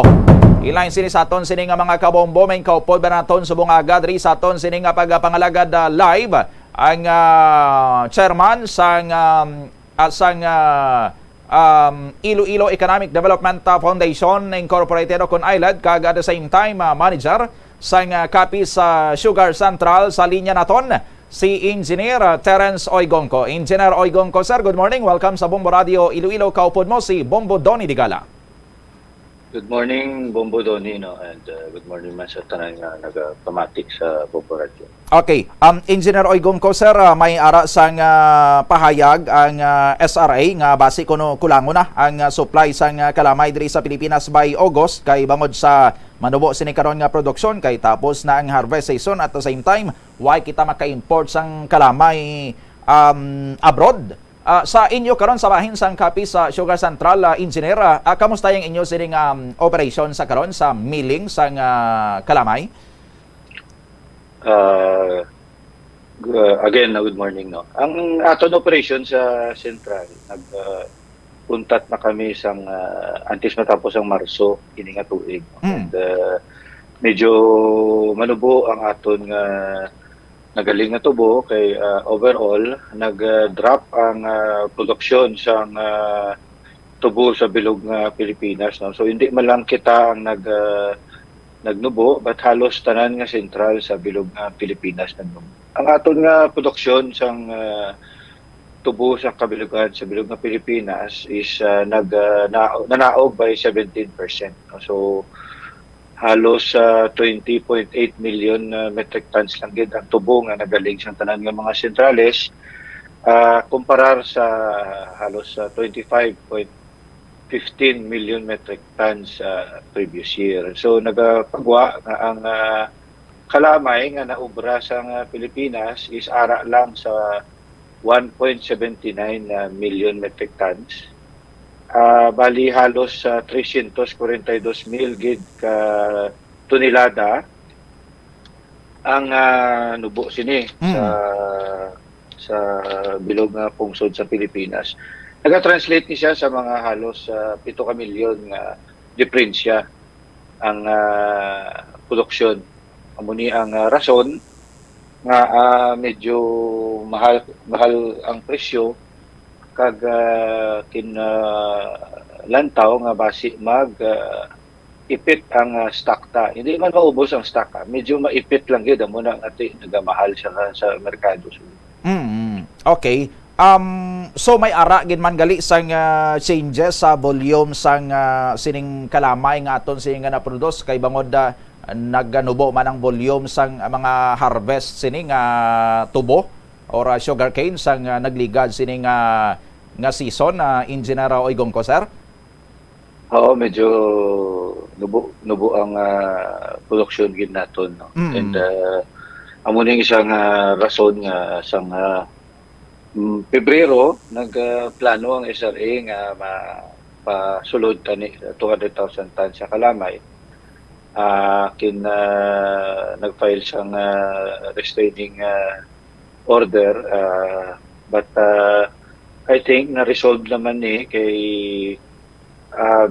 S16: Ilain sini sa aton sini nga mga kabombo may kaupod ba naton subong aga diri sa aton sini nga pagpangalagad live ang chairman sang Iloilo Economic Development Foundation Incorporated o kon ILED kag at the same time manager sang Capiz Sugar Central sa linya naton si Engineer Terence Oigonco. Engineer Oigonco, sir, good morning. Welcome sa Bombo Radio Iloilo. Kaupod mo si Bombo Donny Digala.
S13: Good morning, Bombo Donny, no? And good morning man sa tanan nga nagapamatik sa Bombo Radio.
S16: Okay. Engineer Oigonco, sir, may ara sang pahayag ang SRA nga base kuno kulangon na ang supply sang kalamay diri sa Pilipinas by August kay bangod sa manubo sini karon nga produksyon kay tapos na ang harvest season at the same time why kita maka-import sang kalamay abroad. Sa inyo karon sa bahin sang Capiz sa Sugar Central, engineer, kamusta yung inyo sining operation sa karon sa milling sang kalamay?
S13: Again, good morning, no. Ang aton operation sa Central nagpuntat na kami sang antes matapos ang Marso ini nga tuig. And medyo manubo ang aton nga nagaling na tubo kay overall nag-drop ang produksyon sa tubo sa bilog nga Pilipinas, no? So hindi man lang kita ang nagnubo but halos tanan nga sentral sa bilog nga Pilipinas nagnubo. Ang aton nga produksyon sang tubo sa kabilugan sa bilog nga Pilipinas is nanaog by 17%, no? So halos 20.8 million metric tons lang gid ang tubo nga nagaling sa tanan nga mga sentrales kumparar sa halos 25.15 million metric tons previous year. So nagapagwa nga ang kalamay nga naubra sa Pilipinas is ara lang sa 1.79 million metric tons. Bali halos 342,000 gid ka tonelada ang nubo sini sa bilog nga pungsod sa Pilipinas. Naga-translate ni siya sa mga halos 7 ka milyon nga diferensya ang produksyon. Amuni ang rason nga medyo mahal ang presyo kag lantaw nga basi ipit ang stock ta. Hindi man maubos ang stock ta. Medyo maipit lang yun amo na ati nagamahal sa merkado.
S16: Okay. So may ara gid man gali sang changes sa volume sang sining kalamay nga aton sining nga na-produce kay bangod naganubo man ang volume sang mga harvest sining tubo or sugarcane sang nagligad sining nga season Engineer Oigongco, sir?
S13: Oo, medyo nubo ang production gid naton, no? And amo ning isang rason nga sang Pebrero nagplano ang SRA nga pasulod kani 200,000 tons sa kalamay. Nag-file siyang restraining order, but I think na-resolve naman kay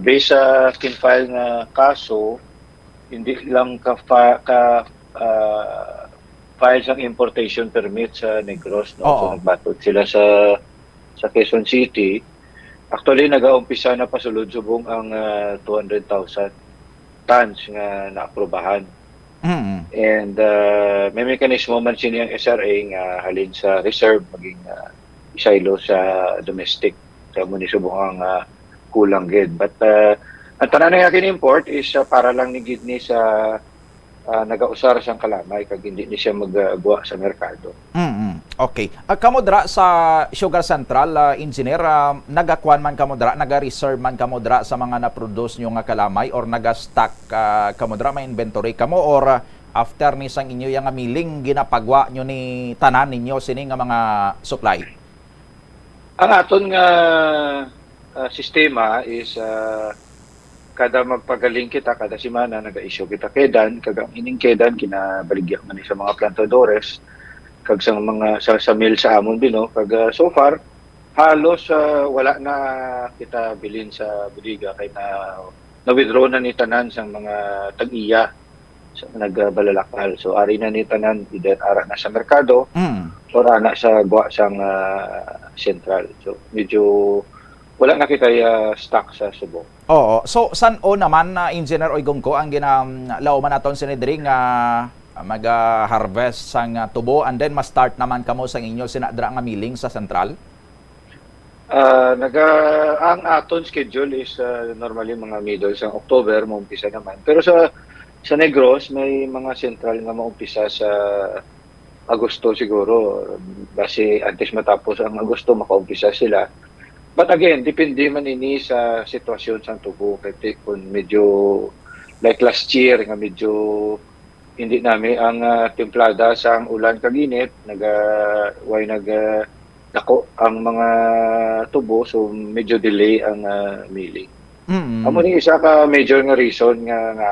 S13: based sa kin-file nga kaso, hindi lang file siyang importation permit sa Negros, no? So nagbatod sila sa Quezon City. Actually nag-aumpisa na pasulod subong ang 200,000 tons nga naaprubahan. And may mekanismo man sini ang SRA nga halin sa reserve maging isaylo sa domestic sa munisipyo ang kulang gid. But ang tanan nga kin-import is para lang ni gid ni sa nagausar sang kalamay kag hindi ni siya magbuwa sa merkado.
S16: Okay. Kamo dra sa Sugar Central, Engineer, nagakuan man kamo dra, naga-reserve man kamo dra sa mga na-produce nyo nga kalamay or naga-stock kamo dra, may inventory kamo or after ni sang inyo yang miling ginapagwa nyo ni tanan ninyo sini nga mga supply?
S13: Ang aton nga sistema is kada magpagaling kita, kada semana naga-issue kita kedan, kag ang ining kedan kinabaligya man sa mga plantadores, kag sa mga sa mill sa amon din, no? Kag so far halos wala na kita bilin sa bodega kay na-withdraw na ni tanan sang mga tag-iya sa nagbalalakal. So ari na ni tanan either ara na sa merkado or ana sa guwa sang sentral. So medyo wala na kita stock sa Subo.
S16: Oo. So, saan naman Engineer Oigongco ang ginalauman naton sinidring mag-harvest sang tubo and then ma-start naman kamo sa inyo sinadra nga milling sa sentral?
S13: Ang aton schedule is normally mga middle sa October maumpisa naman. Pero sa Negros may mga sentral nga maumpisa sa Agosto siguro. Base antes matapos ang Agosto makaumpisa sila. But again, depende man ini sa sitwasyon sa tubo. Kasi kung medyo like last year nga medyo hindi namin ang templada sa ulan kaginit, dako ang mga tubo, so medyo delay ang milling. Amo ni isa ka major nga reason nga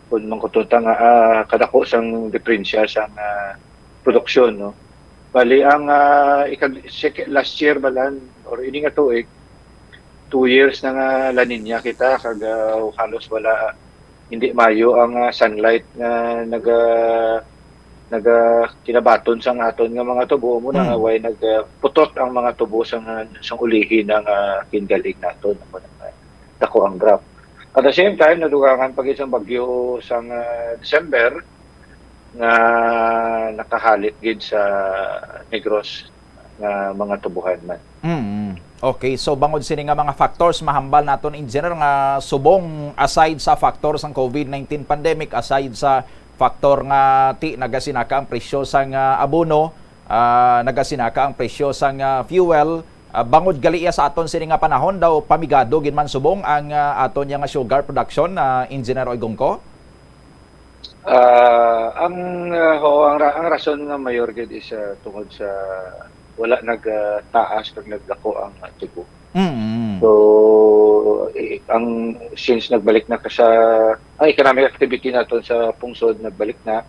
S13: kung mangkutunta nga kadako sang diferensya sa produksyon, no. Bali ang last year balan or ini nga tuig 2 years na nga La Nina kita kag halos wala hindi mayo ang sunlight nga kinabaton sa aton nga mga tubo mo na way nagputot ang mga tubo sang ulihi ng kingalig naton dako ang graph. At the same time nadugangan pag isang bagyo sang December nga nakahalit gid sa Negros nga mga tubuhan man.
S16: Okay, so bangod sini nga mga factors mahambal naton engineer nga subong aside sa factor sang COVID-19 pandemic, aside sa factor nga nagasinaka ang presyo sang abono, nagasinaka ang presyo sang fuel, bangod gali sa aton sini nga panahon daw pamigado gid man subong ang aton nga sugar production, Engineer Oigongco?
S13: Ang rason nga mayor gid is tungod sa wala nagtaas kag nagdako ang tubo. So since nagbalik na sa economic activity naton sa pungsod, nagbalik na,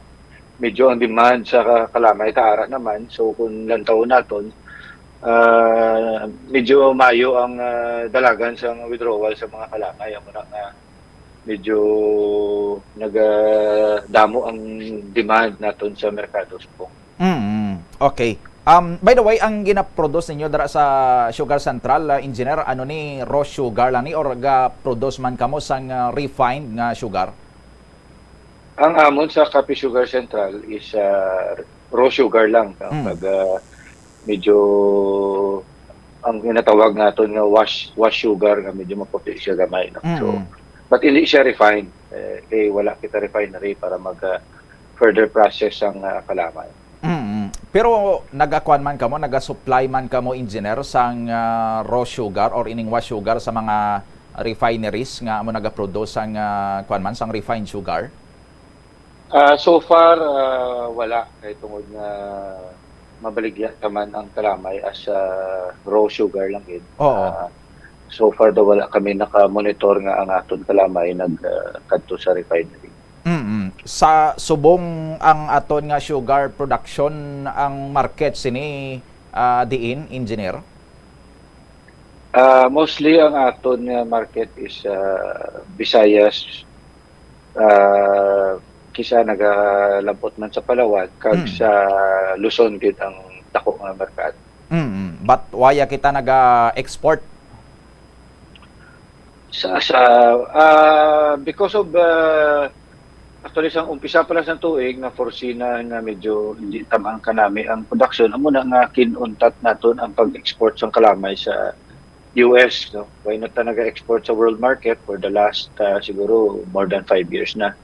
S13: medyo ang demand sa kalamay taara naman. So kung lantaw naton medyo mayo ang dalagan sa withdrawal sa mga kalamay, ang medyo nagdamo ang demand naton sa merkado.
S16: Okay. By the way, ang gina-produce ninyo dara sa Sugar Central, engineer, ano ni raw sugar lang ni or ga-produce man kamo sang refined nga sugar?
S13: Ang amon sa Kapi Sugar Central is raw sugar lang. Pag medyo ang ginatawag natin nga wash sugar nga medyo maputi siya gamay. No? So, but hindi siya refined. Wala kita refinery para further process ang kalamay.
S16: Pero nagakuan man kamo, naga-supply man kamo engineer sang raw sugar or ining wash sugar sa mga refineries nga amo naga-produce sang kuan man sang refined sugar?
S13: So far wala kay tungod nga mabaligya taman ang kalamay as raw sugar lang gid. So far daw wala kami naka-monitor nga ang aton kalamay nagkadto sa refinery.
S16: Sa subong ang aton nga sugar production ang market sini diin engineer?
S13: Mostly ang aton nga market is Visayas, kisa nagalabot man sa Palawan kag sa Luzon gid ang dako nga merkado.
S16: But waya kita naga-export
S13: because of actually sang umpisa pa lang sa tuig na foresina nga medyo hindi tamang kanami ang production amo na nga kinuntat naton ang pag-export sang kalamay sa US, no? Why not naga-export sa world market for the last siguro more than 5 years na.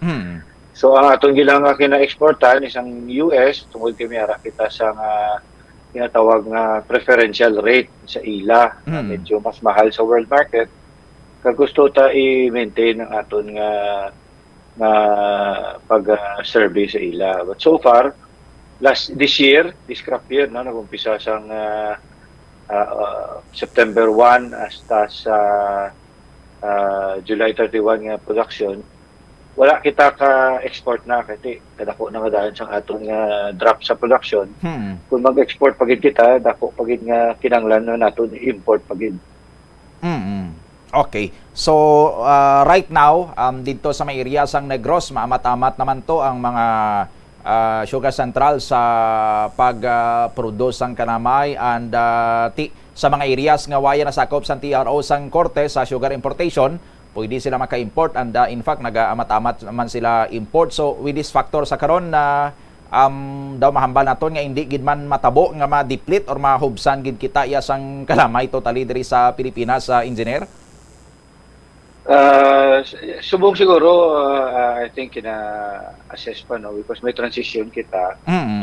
S13: So ang atong gilang kina-exportan isang US tungod kay miyara kita sa tinatawag nga preferential rate sa ila na medyo mas mahal sa world market. Kag gusto ta i-maintain ang aton nga pag-survey sa ila. But so far this crop year no nag-umpisa sang September 1 hasta sa July 31 nga production. Wala kita ka-export na kasi kadako na nga dahil sa aton nga drop sa production. Kung mag-export pagid kita, dako pagid nga kinanglan na naton import pagid.
S16: Okay. So right now dito sa may area sang Negros maamat-amat naman to ang mga Sugar Central sa pag-produce sang kanamay and sa mga areas nga waya nasakop sang TRO sang korte sa sugar importation. Pwede sila maka-import and in fact nag-amat-amat man sila import. So with this factor sa karon na daw mahambal naton nga hindi gid man matabo nga ma-deplete or mahubsan gid kita iya sang kalamay totally diri sa Pilipinas sa engineer.
S13: Subong siguro I think assess pa no because may transition kita.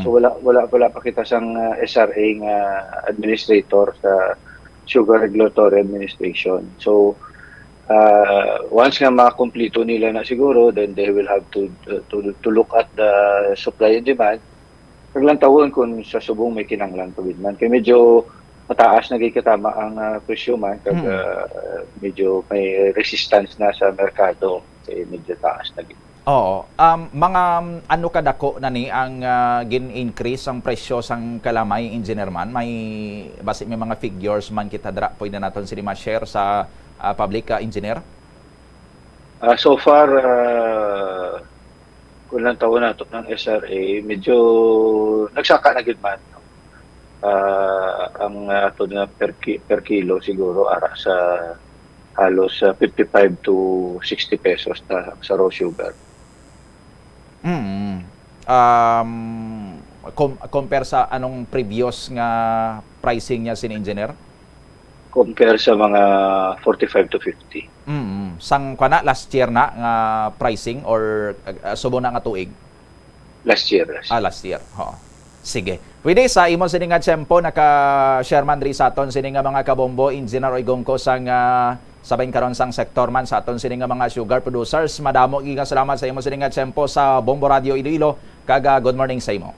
S13: So wala pa kita sang SRA nga administrator sa Sugar Regulatory Administration. So once nga makumpleto nila na siguro, then they will have to look at the supply and demand. Kaglang tawon kung sa subong may kinanglan tubig man. Kaya medyo mataas na gikatama ang presyo man. Kag medyo may resistance na sa merkado. Kaya medyo taas na gito.
S16: Oo. Mga ano kadako na ni ang gin-increase ang presyo sang kalamay, engineer man? May mga figures man kita dra pwede naton sila ma-share sa public engineer?
S13: So far, kulang taon na ito ng SRA, medyo nagsaka na gid man. Ang ito na per kilo siguro ara sa halos 55 to 60 pesos sa raw sugar.
S16: Compare sa anong previous nga pricing niya sin engineer?
S13: Compare sa mga 45 to 50.
S16: Sang kana last year na nga pricing or subo na nga tuig?
S13: Last year.
S16: Last year. Sige. Pwede sa imo sini nga tiyempo naka-share man diri sa aton sini nga mga kabombo engineer Oigongco sang sabay karon sang sektor man sa aton sini nga mga sugar producers. Madamo giga salamat sa imo sini nga tiyempo sa Bombo Radio Iloilo. Kaga good morning sa imo.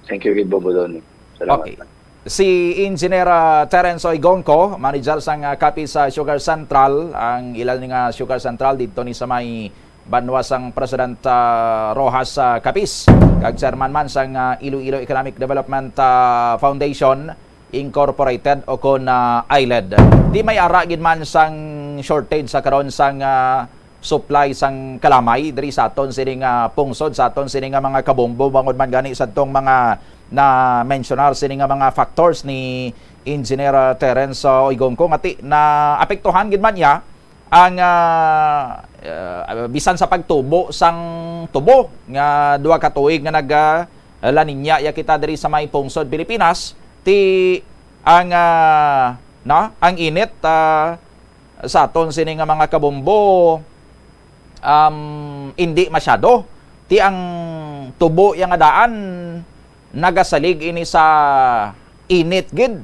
S13: Thank you, Bombo Don. Salamat.
S16: Okay. Si Engineer Terence Oigongco, manager sang kapi sa Sugar Central, ang ilan nga Sugar Central dito ni sa may banwas ang President Rojas Capis, kag chairman man sang Iloilo Economic Development Foundation Incorporated o kon ILED. Di may ara gid man sang shortage sa karon sang supply sang kalamay diri sa aton sining pungsod sa aton sining mga kabombo bangod man gani sa tong mga na mentionar sini nga mga factors ni Engineer Terence Oigongko ngati na apektuhan gid man niya ang bisan sa pagtubo sang tubo nga duha ka tuig nga nag La Niña ya kita diri sa may pungsod Pilipinas ti ang ang init sa aton sini nga mga kabombo hindi masyado ti ang tubo yang daan nagasalig ini sa init gid,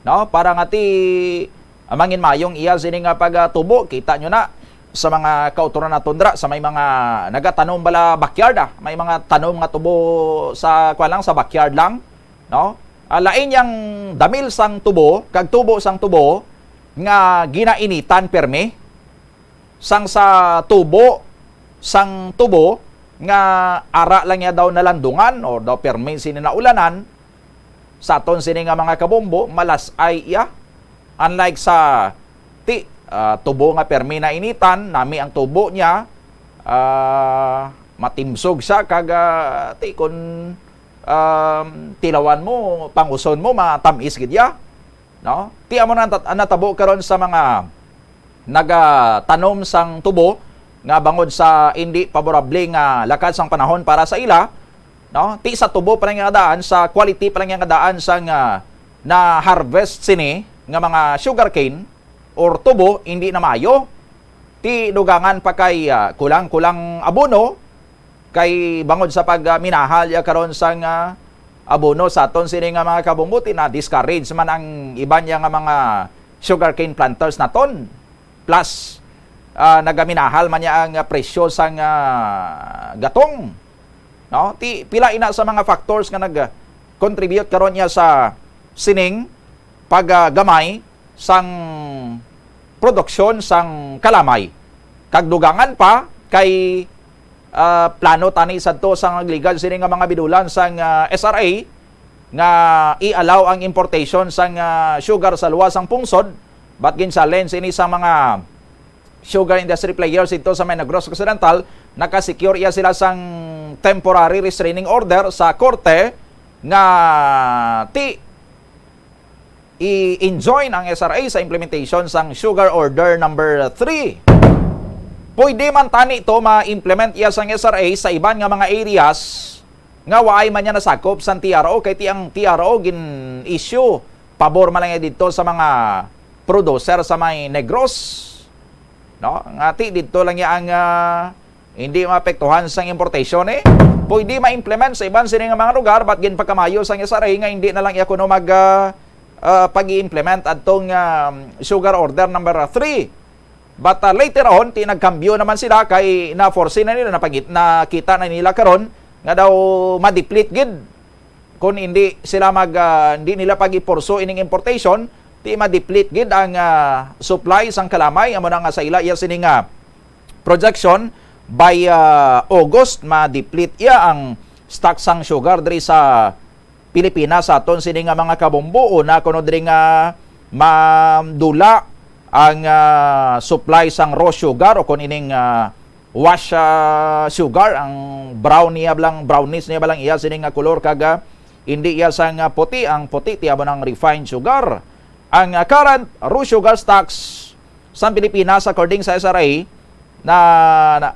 S16: no? Para nga ti amangin mayong iya sini nga pagtubo, kita nyo na sa mga kauturan na tundra, sa may mga nagatanom bala backyard, may mga tanom nga tubo sa sa backyard lang, no? Lain yang damil sang tubo, kag tubo sang tubo nga ginainitan perme sang sa tubo sang tubo nga ara lang niya daw nalandungan o daw permin sini na ulanan sa aton sini nga mga kabombo malas ay iya unlike sa tubo nga permi na initan nami ang tubo niya matimsog siya kag kun tilawan mo panguson mo matamis gid ya, no? Ti amo na natabo karon sa mga nagatanom sang tubo nga bangod sa hindi favorable nga lakad sang panahon para sa ila, no? Ti sa tubo pa lang nga daan, sa quality pa lang nga daan sang na harvest sini nga mga sugarcane or tubo hindi na maayo. Ti dugangan pa kay kulang-kulang abono kay bangod sa pagminahal ya karon sang abono sa aton sini nga mga kabumbuti na discourage man ang iban nga mga sugarcane planters naton, plus nagaminahal man niya ang presyo sang gatong, no? Ti pila ina sa mga factors nga nag-contribute karon niya sa sining paggamay sang produksyon sang kalamay. Kag dugangan pa kay plano tani sadto sang legal sining nga mga bidulan sang SRA nga i-allow ang importation sang sugar sa luwas sang pungsod, but ginchallenge ini sa mga sugar industry players ito sa may Negros Occidental, nakasecure iya sila sang temporary restraining order sa korte nga i-enjoin ang SRA sa implementation sang Sugar Order number 3. Pwede man tani ito ma-implement iya sang SRA sa iban nga mga areas nga waay man niya nasakop sang TRO, kay ang TRO gin-issue pabor man lang dito sa mga producer sa may Negros, no? Ngati dito lang ya ang hindi maapektuhan sang importation pwede ma-implement sa iban sini nga mga lugar, but gin pagkamayo sang SRA nga hindi na lang iya kuno mag pag-i-implement adtong Sugar Order number 3. But later on, tinagkambyo naman sila kay na-foresee na nila, nakita na nila karon nga daw ma-deplete gid kung hindi sila hindi nila pag-iporso ining importation, ti ma-deplete gid ang supply sang kalamay amo na nga sa ila iya sini nga projection by August ma-deplete iya ang stock sang sugar diri sa Pilipinas sa aton sini nga mga kabombo, na kuno diri nga madula ang supply sang raw sugar o kun ining wash sugar, ang brownies niya balang iya sini nga color kaga hindi iya sang puti, ang puti ti amo ng refined sugar. Ang current raw sugar stocks sa Pilipinas according sa SRA na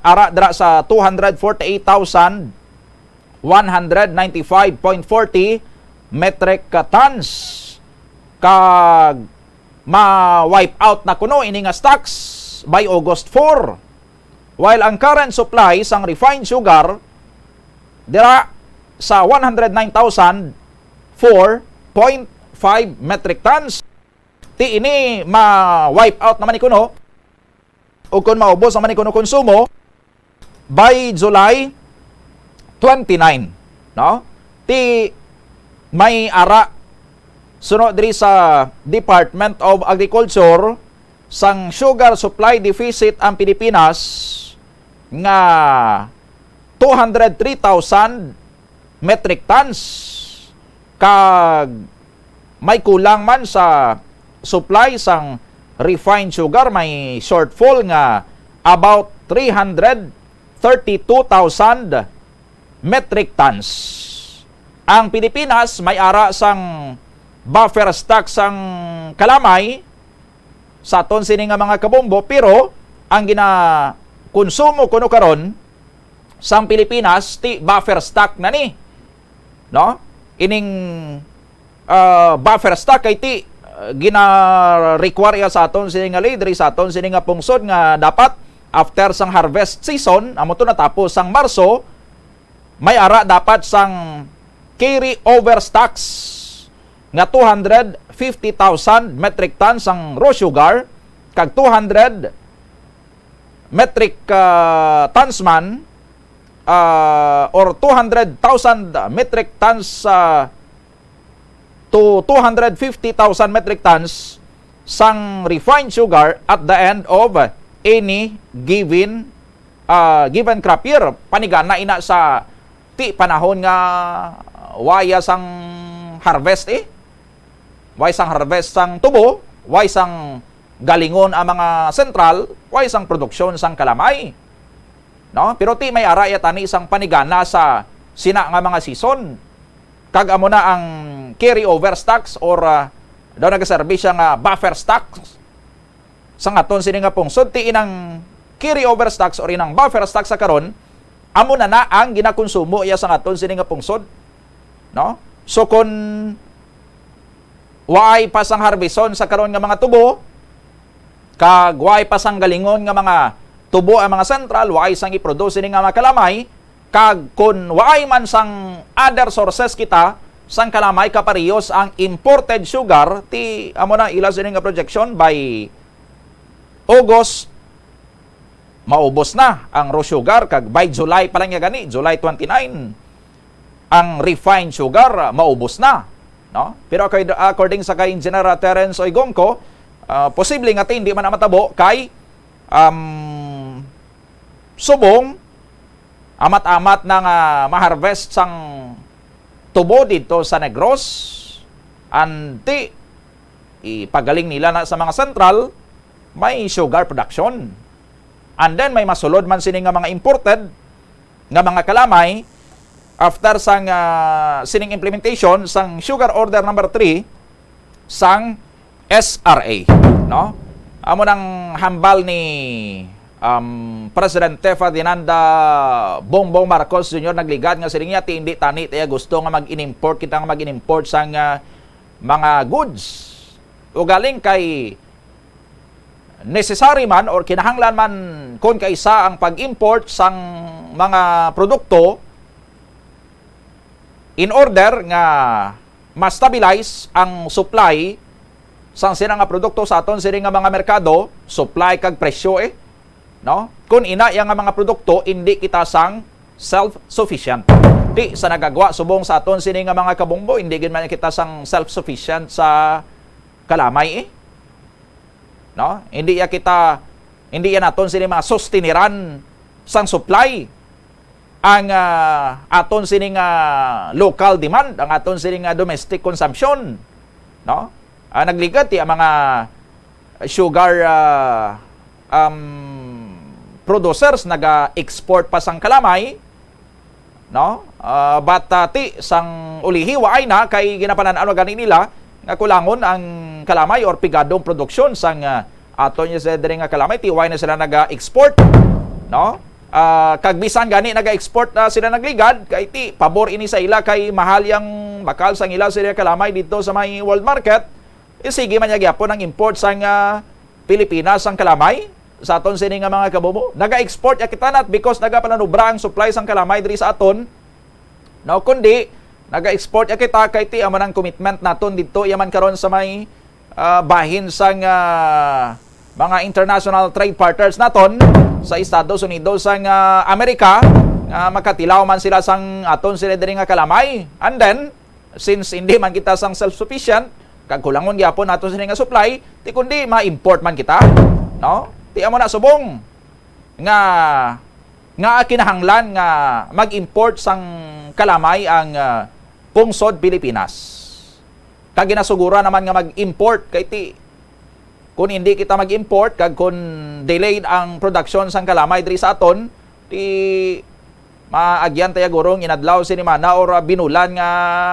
S16: ara dira sa 248,195.40 metric tons. Kag ma-wipe out na kuno ini nga stocks by August 4. While ang current supply sang refined sugar dira sa 109,004.5 metric tons. Ti ini ma-wipe out naman ni kuno o kung maubos naman ni kuno konsumo by July 29, no? Ti may ara sunod diri sa Department of Agriculture sang sugar supply deficit ang Pilipinas nga 203,000 metric tons, kag may kulang man sa supply sang refined sugar, may shortfall nga about 332,000 metric tons. ang Pilipinas may ara sang buffer stock sang kalamay sa aton sini nga mga kabombo, pero ang ginakonsumo kuno karon sang Pilipinas ti buffer stock na ni, no? Ining buffer stock kay ti gina-require sa aton sini nga leader, sa aton sini nga pungsod nga dapat after sang harvest season amo to natapos sang Marso, may ara dapat sang carry over stocks nga 250,000 metric tons ang raw sugar kag 200 metric tons man or 200,000 metric tons to 250,000 metric tons sang refined sugar at the end of any given crop year. Panigana ina sa ti panahon nga waya sang harvest way sang harvest sang tubo, way sang galingon ang mga sentral, way sang produksyon sang kalamay, no? Pero ti may ara yatani sang panigana sa sina nga mga season, kag amo na ang carry over stocks or daw nagaservisya nga buffer stocks sa aton sini nga pungsod. Ti inang carry over stocks or inang buffer stocks sa karon amo na ang ginakonsumo iya sa aton sini nga pungsod, no? So kun waay pa sang harveston sa karon nga mga tubo, kag waay pa sang galingon nga mga tubo ang mga sentral, waay sang i-produce ni nga mga kalamay, kag kun waay man sang other sources kita sang kalamay kaparehos ang imported sugar, ti amo na ila sini nga projection by August maubos na ang raw sugar, kag by July pa lang ya gani, July 29 ang refined sugar maubos na, no? Pero according sa kay Engineer Terence Oigongco, posible nga hindi man matabo kay subong amat-amat na nga maharvest sang tubo dito sa Negros, anti ipagaling nila na sa mga sentral may sugar production, and then may masulod man sini nga mga imported nga mga kalamay after sang sining implementation sang sugar order number 3 sang SRA, no? Amo nang hambal ni Presidente Ferdinanda Bongbong Marcos Jr. nagligad nga sining niya ti hindi tani tiya gusto nga mag-import kita nga mag-import sang mga goods o galing kay necessary man or kinahanglan man kun kaisa ang pag-import sang mga produkto in order nga ma-stabilize ang supply sang sina nga produkto sa aton sini nga mga merkado, supply kag presyo no? Kung ina yang nga mga produkto hindi kita sang self-sufficient. Di sa nagagawa subong sa aton sini nga mga kabungbo, hindi gid man kita sang self-sufficient sa kalamay no? Hindi ya naton sini mga sustiniran sang supply ang aton sini nga local demand, ang aton sini nga domestic consumption, no? Nagligat ang mga sugar producers naga-export pa sang kalamay, no? But ti sang ulihi waay na kay ginapanan-ano gani nila nga kulangon ang kalamay or pigadong produksyon sang aton yung sa nga kalamay, ti waay na sila naga-export, no? Kag bisan gani naga-export na sila nagligad kay ti pabor ini sa ila kay mahal yang bakal sang ila sila kalamay dito sa may world market, sige man gyapon ang import sang Pilipinas sang kalamay sa aton sini nga mga kabobo. Naga-export ya kita not because nagapananubra ang supply sang kalamay diri sa aton, no? Kundi naga-export ya kita kay ti aman ang commitment naton dito yaman karon sa may bahin sang mga international trade partners naton sa Estados Unidos sang Amerika, makatilaw man sila sang aton sila diri nga kalamay, and then since hindi man kita sang self-sufficient kag kulangon gyapon naton sila nga supply, ti kundi ma-import man kita, no? Ti amo na subong nga kinahanglan nga mag-import sang kalamay ang pungsod Pilipinas. Kag ginasugura naman nga mag-import kay ti kung hindi kita mag-import kag kung delayed ang production sang kalamay diri sa aton, ti maagyan tayo gurong inadlaw sini mana or binulan nga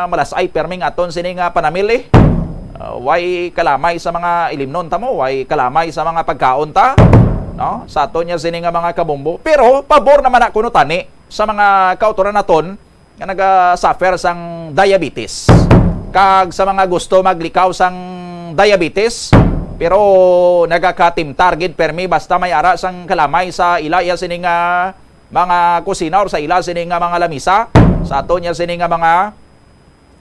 S16: malasay perming aton sini nga panamili. Way kalamay sa mga ilimnon tamo, way kalamay sa mga pagkaon ta, no? Sa aton nya sini nga mga kabombo. Pero pabor naman ako no tani sa mga kautoran naton nga naga-suffer sang diabetes. Kag sa mga gusto maglikaw sang diabetes, pero nagaka-team target permi basta may ara sang kalamay sa ilaya sini nga mga kusina or sa ila sini nga mga lamisa, sa ato niya sini nga mga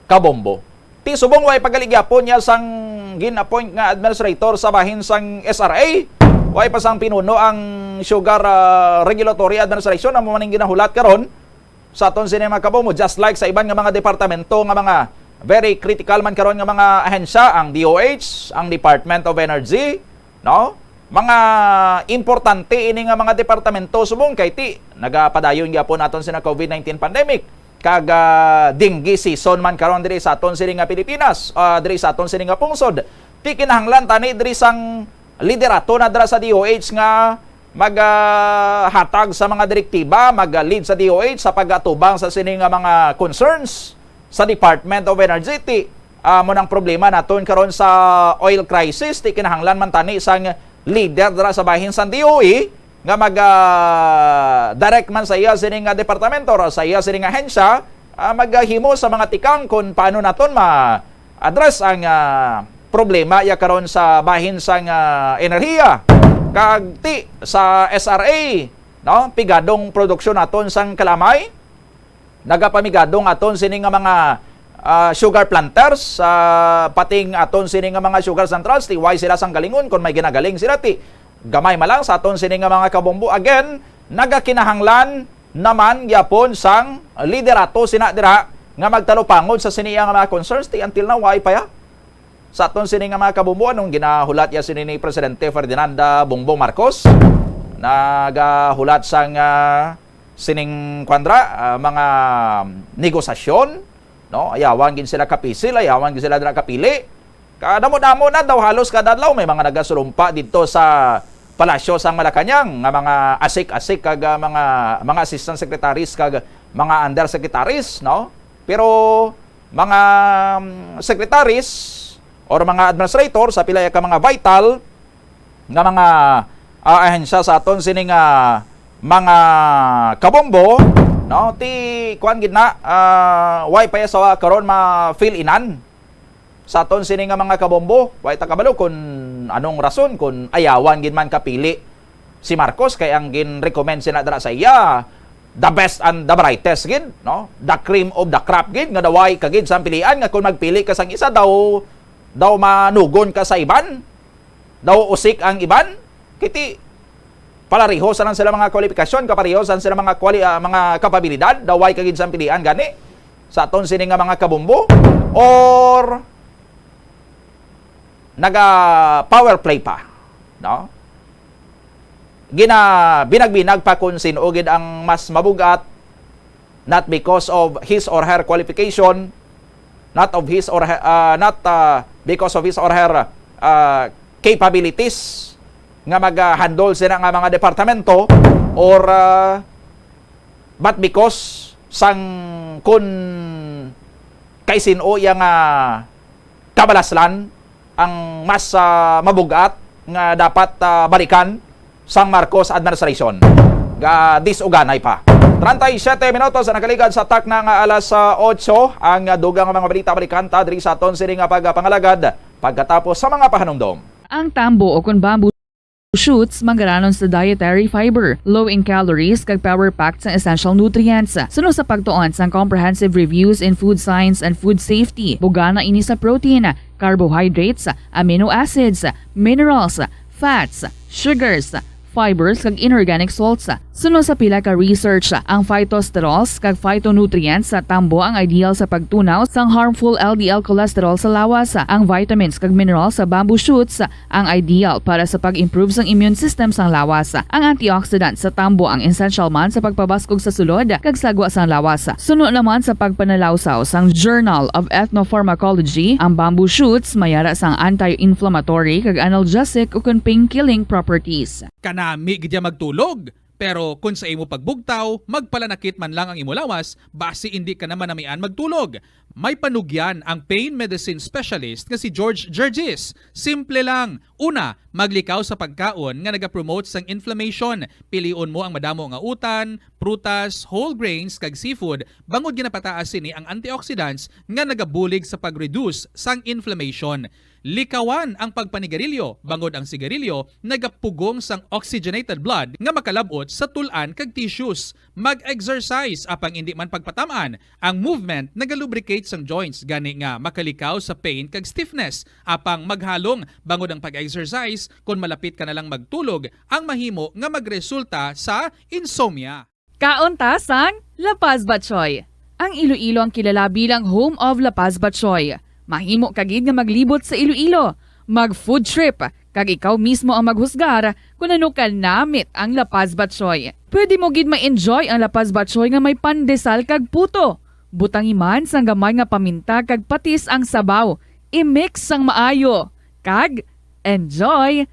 S16: kabombo. Ti subong way pagaligapon niya sang gin-appoint nga administrator sa bahin sang SRA. Way pa sang pinuno ang Sugar Regulatory Administration ang maning ginahulat karon sa aton sini mga kabombo, just like sa iban nga mga departamento nga mga very critical man karon nga mga ahensya, ang DOH, ang Department of Energy, no? Mga importante ini nga mga departamento subong kay ti nagapadayon gyapon naton sa COVID-19 pandemic. Kag dengue season man karon diri sa aton sini nga Pilipinas, diri sa aton sini nga pungsod. Ti kinahanglan tani diri sang liderato na dira sa DOH nga maghatag sa mga direktiba, mag-lead sa DOH sa pag-atubang sa sini nga mga concerns sa Department of Energy. Ti mo nang problema naton karon sa oil crisis, ti kinahanglan man tani sang leader dira sa bahin sa DOE nga mag-direct man sa iya sini nga departamento or sa iya sini nga ahensya, maghimo sa mga tikang kung paano naton ma-address ang problema ya karon sa bahin sa enerhiya. Kag ti sa SRA, no, pigadong produksyon naton sang kalamay, nagapamigadong aton sini nga mga sugar planters, pating aton sini nga mga sugar centrals, ti why sila sang galingon kung may ginagaling sila ti gamay malang sa aton sini nga mga kabombo. Again, nagakinahanglan naman gyapon sang liderato sina dira nga magtalupangod sa sini nga mga concerns ti until now why pa ya sa aton sini nga mga kabombo. Anong ginahulat ya sini ni Presidente Ferdinand Bongbong Marcos, nagahulat sang sining kwandra mga negosasyon, no? Ayawan gin sila kapisil, ayawan gin sila dira kapili. Kadamo-damo na daw halos kada adlaw may mga nagasulumpa dito sa palasyo sang Malacañang nga mga asik-asik kag mga assistant secretaries kag mga undersecretaries, no? Pero mga secretaries or mga administrator sa pila ka mga vital nga mga ahensya sa aton sini nga mga kabombo, no? Ti kuan gid na why pa sa karon ma-fill inan sa aton sini nga mga kabombo. Why ta kabalo kung anong rason kung ayawan gid man kapili si Marcos kay ang gin-recommend sina dira sa iya the best and the brightest gid, no? The cream of the crop gid nga daway kagid sa pilian nga kung magpili ka sang isa daw manugon ka sa iban, daw usik ang iban, kiti palariho sa sila mga kwalifikasyon, kapariho sa sila mga mga kapabilidad, daway kagid sa pilian gani sa aton sini nga mga kabombo, or naga power play pa, no? Binag-binag pa kung sino gid ang mas mabugat, not because of his or her qualification, not because of his or her capabilities nga mag-handle sila nga mga departamento, or but because sang kun kay sino yang kabalaslan ang mas mabugat nga dapat balikan sang Marcos administration. Disuganay pa. 37 minutos na nakaligad sa tak ng alas 8 ang dugang mga balita balikan ta diri sa aton sini nga pagpangalagad pagkatapos sa mga pahanumdom.
S6: Ang tambo o kun bamboo shoots manggaranon sa dietary fiber, low in calories kag power-packed sa essential nutrients. Sunod sa pagtuon sa comprehensive reviews in food science and food safety, bugana ini sa protein, carbohydrates, amino acids, minerals, fats, sugars, fibers kag inorganic salts. Sunod sa pila ka research, ang phytosterols kag phytonutrients sa tambo ang ideal sa pagtunaw sang harmful LDL cholesterol sa lawas. Ang vitamins kag minerals sa bamboo shoots ang ideal para sa pag-improve sang immune system sang lawas. Ang antioxidant sa tambo ang essential man sa pagpabaskog sa sulod kag sagwa sang lawas. Sunod naman sa pagpanalawsaw sang Journal of Ethnopharmacology, ang bamboo shoots mayara sang anti-inflammatory kag analgesic ug pain-killing properties.
S4: Kanami gidya magtulog. Pero kung sa imo pagbugtaw, magpalanakit man lang ang imo lawas, base hindi ka naman namian magtulog. May panugyan ang pain medicine specialist nga si George Gergis. Simple lang. Una, maglikaw sa pagkaon nga nagapromote sang inflammation. Piliun mo ang madamo nga utan, prutas, whole grains kag seafood bangod ginapataas ni ang antioxidants nga nagabulig sa pag-reduce sang inflammation. Likawan ang pagpanigarilyo, bangod ang sigarilyo nagapugong sang oxygenated blood nga makalabot sa tulan kag tissues. Mag-exercise apang hindi man pagpatamaan. Ang movement nagalubricate sang joints gani nga makalikaw sa pain kag stiffness. Apang maghalong bangod ang pag-exercise kung malapit ka na lang magtulog ang mahimo nga magresulta sa insomnia.
S6: Kauntasang La Paz Batchoy. Ang Iloilo ang kilala bilang home of La Paz Batchoy. Mahimo kagid nga maglibot sa Iloilo, mag-food trip, kag ikaw mismo ang maghusgar kung ano ka namit ang La Paz Batchoy. Pwede mo gid ma-enjoy ang La Paz Batchoy nga may pandesal kag puto. Butang iman sang gamay nga paminta kag patis ang sabaw. I-mix sang maayo. Kag enjoy.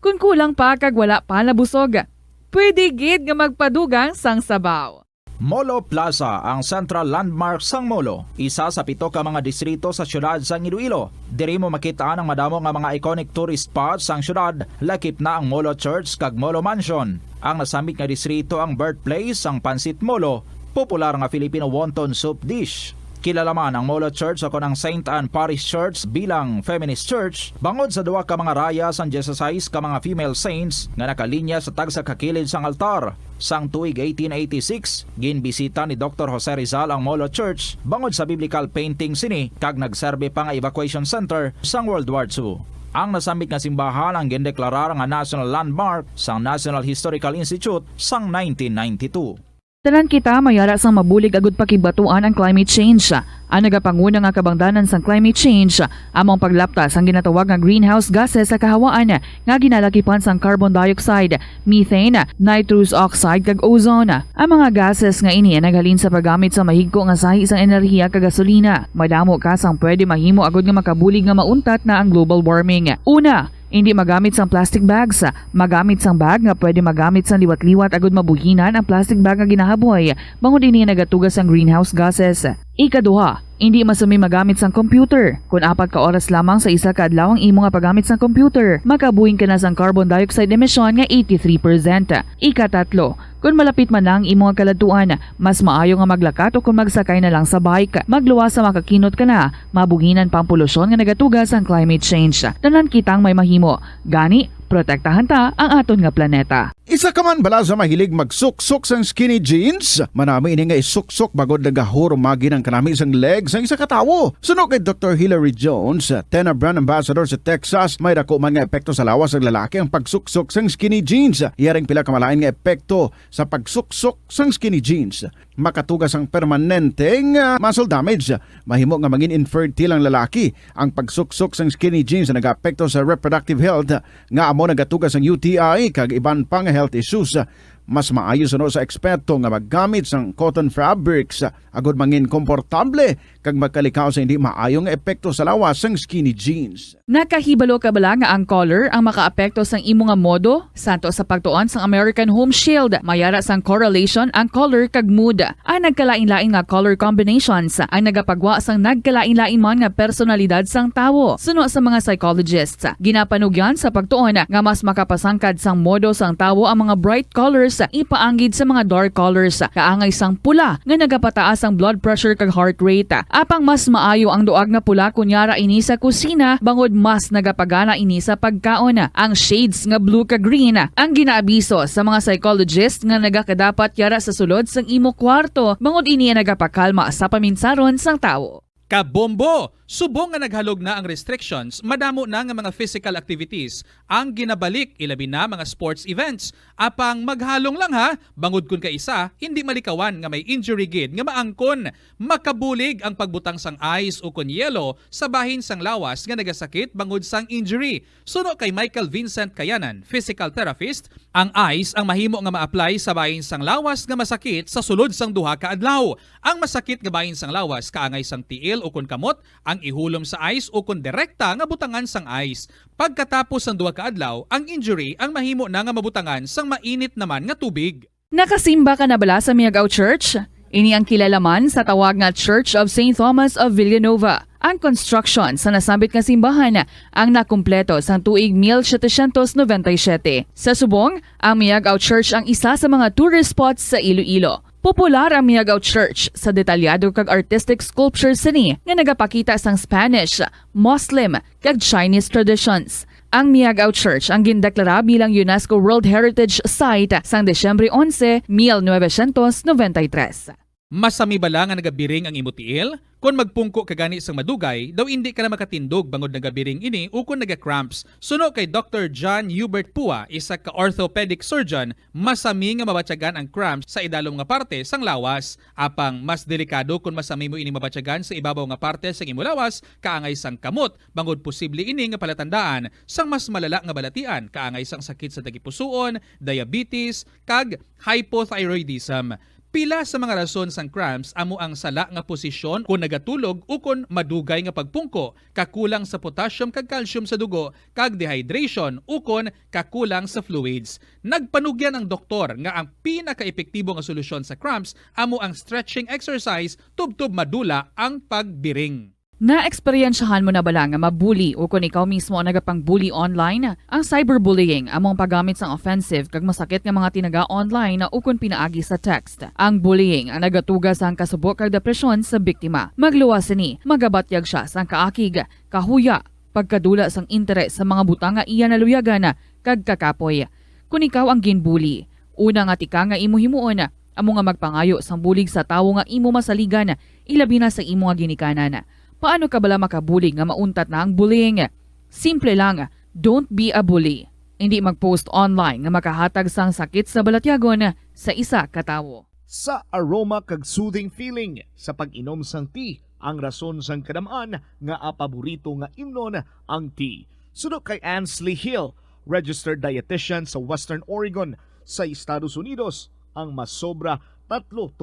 S6: Kung kulang pa kag wala pa nabusog, pwede gid nga magpadugang sang sabaw.
S7: Molo Plaza ang central landmark sang Molo. Isa sa 7 ka mga distrito sa syudad sang Iloilo. Diri mo makita ang madamo nga mga iconic tourist spots sang syudad. Lakip na ang Molo Church kag Molo Mansion. Ang nasamit nga distrito ang birthplace sang Pansit Molo, popular nga Filipino wonton soup dish. Kilala man ang Molo Church ako ng St. Anne Parish Church bilang feminist church bangod sa 2 ka mga raya sang 16 ka mga female saints nga nakalinya sa tagsa kakilid sang altar. Sang tuig 1886, ginbisita ni Dr. Jose Rizal ang Molo Church bangod sa biblical painting sini kag nagserbe pa nga evacuation center sang World War II. Ang nasamit nga simbahan ang gindeklarar nga national landmark sang National Historical Institute sang 1992.
S6: Tanan kita mayara sang mabulig agud pakibatuan ang climate change. Ang nagapanguna nga kabangdanan sang climate change among paglaptas ang ginatawag nga greenhouse gases sa kahawaan nga ginalakipan sang carbon dioxide, methane, nitrous oxide kag ozone. Ang mga gases nga ini naghalin sa paggamit sa mahigko nga sahi sang enerhiya kag gasolina. Madamo ka sang pwede mahimo agud nga makabulig nga mauntat na ang global warming. Una, hindi magamit sang plastic bags. Magamit sang bag nga pwede magamit sang liwat-liwat agud mabuhinan ang plastic bag nga ginahaboy bangod ini nagatugas ang greenhouse gases. Ikaduha, hindi masumi magamit sang computer. Kung 4 ka oras lamang sa isa ka adlaw ang imo nga paggamit sang computer, makabuhing ka na sang carbon dioxide emission nga 83%. Ikatatlo, kung malapit man lang imo nga kaladtuan, mas maayo nga maglakat o kung magsakay na lang sa bike. Magluwas sa makakinot ka na, mabuhinan pang polusyon nga nagatugas ang climate change. Tanan kitang may mahimo. Gani, protektahan ta ang aton nga planeta.
S21: Isa ka man bala sa mahilig magsuksok sang skinny jeans? Manami ini nga isuksok bagod nagahurumagi ng kanami sang legs sang isa ka tawo. Suno kay Dr. Hilary Jones, Tena Brand Ambassador sa Texas, may dako man nga epekto sa lawas ng lalaki ang pagsuksok sang skinny jeans. Iyaring pila kamalain nga epekto sa pagsuksok sang skinny jeans. Makatugas ang permanenteng muscle damage. Mahimo nga mangin infertile ang lalaki. Ang pagsuksok sang skinny jeans na nag-apekto sa reproductive health nga amo nagatugas ang UTI kag iban pang health issues. Mas maayo suno sa eksperto nga maggamit sang cotton fabrics agud mangin komportable kag magkalikaw sa hindi maayong epekto sa lawas sang skinny jeans.
S6: Nakahibalo ka bala nga ang color ang makaapekto sang imo nga modo? Santo sa pagtuon sang American Home Shield, mayara sang correlation ang color kag mood. Ang nagkalain-lain nga color combinations ang nagapagwa sang nagkalain-lain man nga personalidad sang tawo. Suno sa mga psychologists, ginapanugyan sa pagtuon nga mas makapasangkad sang modo sang tawo ang mga bright colors ipaanggid sa mga dark colors. Kaangay sang pula nga nagapataas ang blood pressure kag heart rate. Apang mas maayo ang duag na pula kunyara ini sa kusina bangod mas nagapagana ini sa pagkaon. Ang shades nga blue kag green ang ginaabiso sa mga psychologist nga nagakadapat yara sa sulod sang imo kwarto bangod ini nagapakalma sa paminsaron sang tawo.
S4: Kabombo! Subong nga naghalog na ang restrictions, madamo na nga mga physical activities ang ginabalik, ilabi na mga sports events. Apang maghalong lang ha, bangod kun ka isa, hindi malikawan nga may injury gid nga maangkon. Makabulig ang pagbutang sang ice o kun yelo sa bahin sang lawas nga nagasakit bangod sang injury. Suno kay Michael Vincent Kayanan, physical therapist, ang ice ang mahimo nga ma-apply sa bahin sang lawas nga masakit sa sulod sang duha ka adlaw. Ang masakit nga bahin sang lawas kaangay sang tiil pill o kon kamot ang ihulom sa ice o kon direkta nga butangan sang ice. Pagkatapos ang 2 ka adlaw, ang injury ang mahimo na nga mabutangan sang mainit naman nga tubig.
S6: Nakasimba ka na bala sa Miagao Church? Ini ang kilalaman sa tawag nga Church of St. Thomas of Villanova. Ang construction sa nasambit nga simbahan ang nakumpleto sa tuig 1797. Sa subong, ang Miagao Church ang isa sa mga tourist spots sa Iloilo. Popular ang Miagao Church sa detalyado kag artistic sculptures sini nga nagapakita sang Spanish, Muslim kag Chinese traditions. Ang Miagao Church ang gindeklara bilang UNESCO World Heritage Site sang Desyembre 11, 1993.
S4: Masami bala nga nagabiring ang imutiil? Kung magpungko ka gani sang madugay, daw hindi ka na makatindog bangod nagabiring ini o kung naga-cramps. Suno kay Dr. John Hubert Pua, isa ka orthopedic surgeon, masami nga mabatyagan ang cramps sa idalom nga parte sang lawas. Apang mas delikado kung masami mo ini mabatyagan sa ibabaw nga parte sang imo lawas, kaangay sang kamot, bangod posible ini nga palatandaan sang mas malala nga balatian, kaangay sang sakit sa tagipusoon, diabetes, kag hypothyroidism. Pila sa mga rason sang cramps amo ang sala nga posisyon kung nagatulog o kung madugay nga pagpungko, kakulang sa potassium kag calcium sa dugo, kag dehydration o kung kakulang sa fluids. Nagpanugyan ang doktor nga ang pinaka-epektibo nga solusyon sa cramps amo ang stretching exercise tubtob madula ang pagbiring.
S6: Na-eksperyensyahan mo na bala nga mabuli o kung ikaw mismo ang nagapang-bully online? Ang cyberbullying among paggamit sang offensive kag masakit nga mga tinaga online o kung pinaagi sa text. Ang bullying ang nagatugas sang kasubok kag depresyon sa biktima. Magluwas ni, magabatyag siya sang kaakig, kahuya, pagkadula sang interes sa mga butang nga iya naluyagan kag kakapoy. Kung ikaw ang ginbully, una nga tika nga imo himuon, amo nga magpangayo sang bulig sa tawo nga imo masaligan, ilabi na sa imo nga ginikanan. Paano ka bala makabully nga mauntat na ang bullying? Simple lang, don't be a bully. Hindi mag-post online nga makahatag sang sakit sa balatyagon sa isa ka tawo.
S8: Sa aroma kag soothing feeling sa pag-inom sang tea, ang rason sang kadamaan nga paborito nga imnon ang tea. Sunod kay Ansley Hill, registered dietitian sa Western Oregon sa Estados Unidos, ang mas sobra 3-4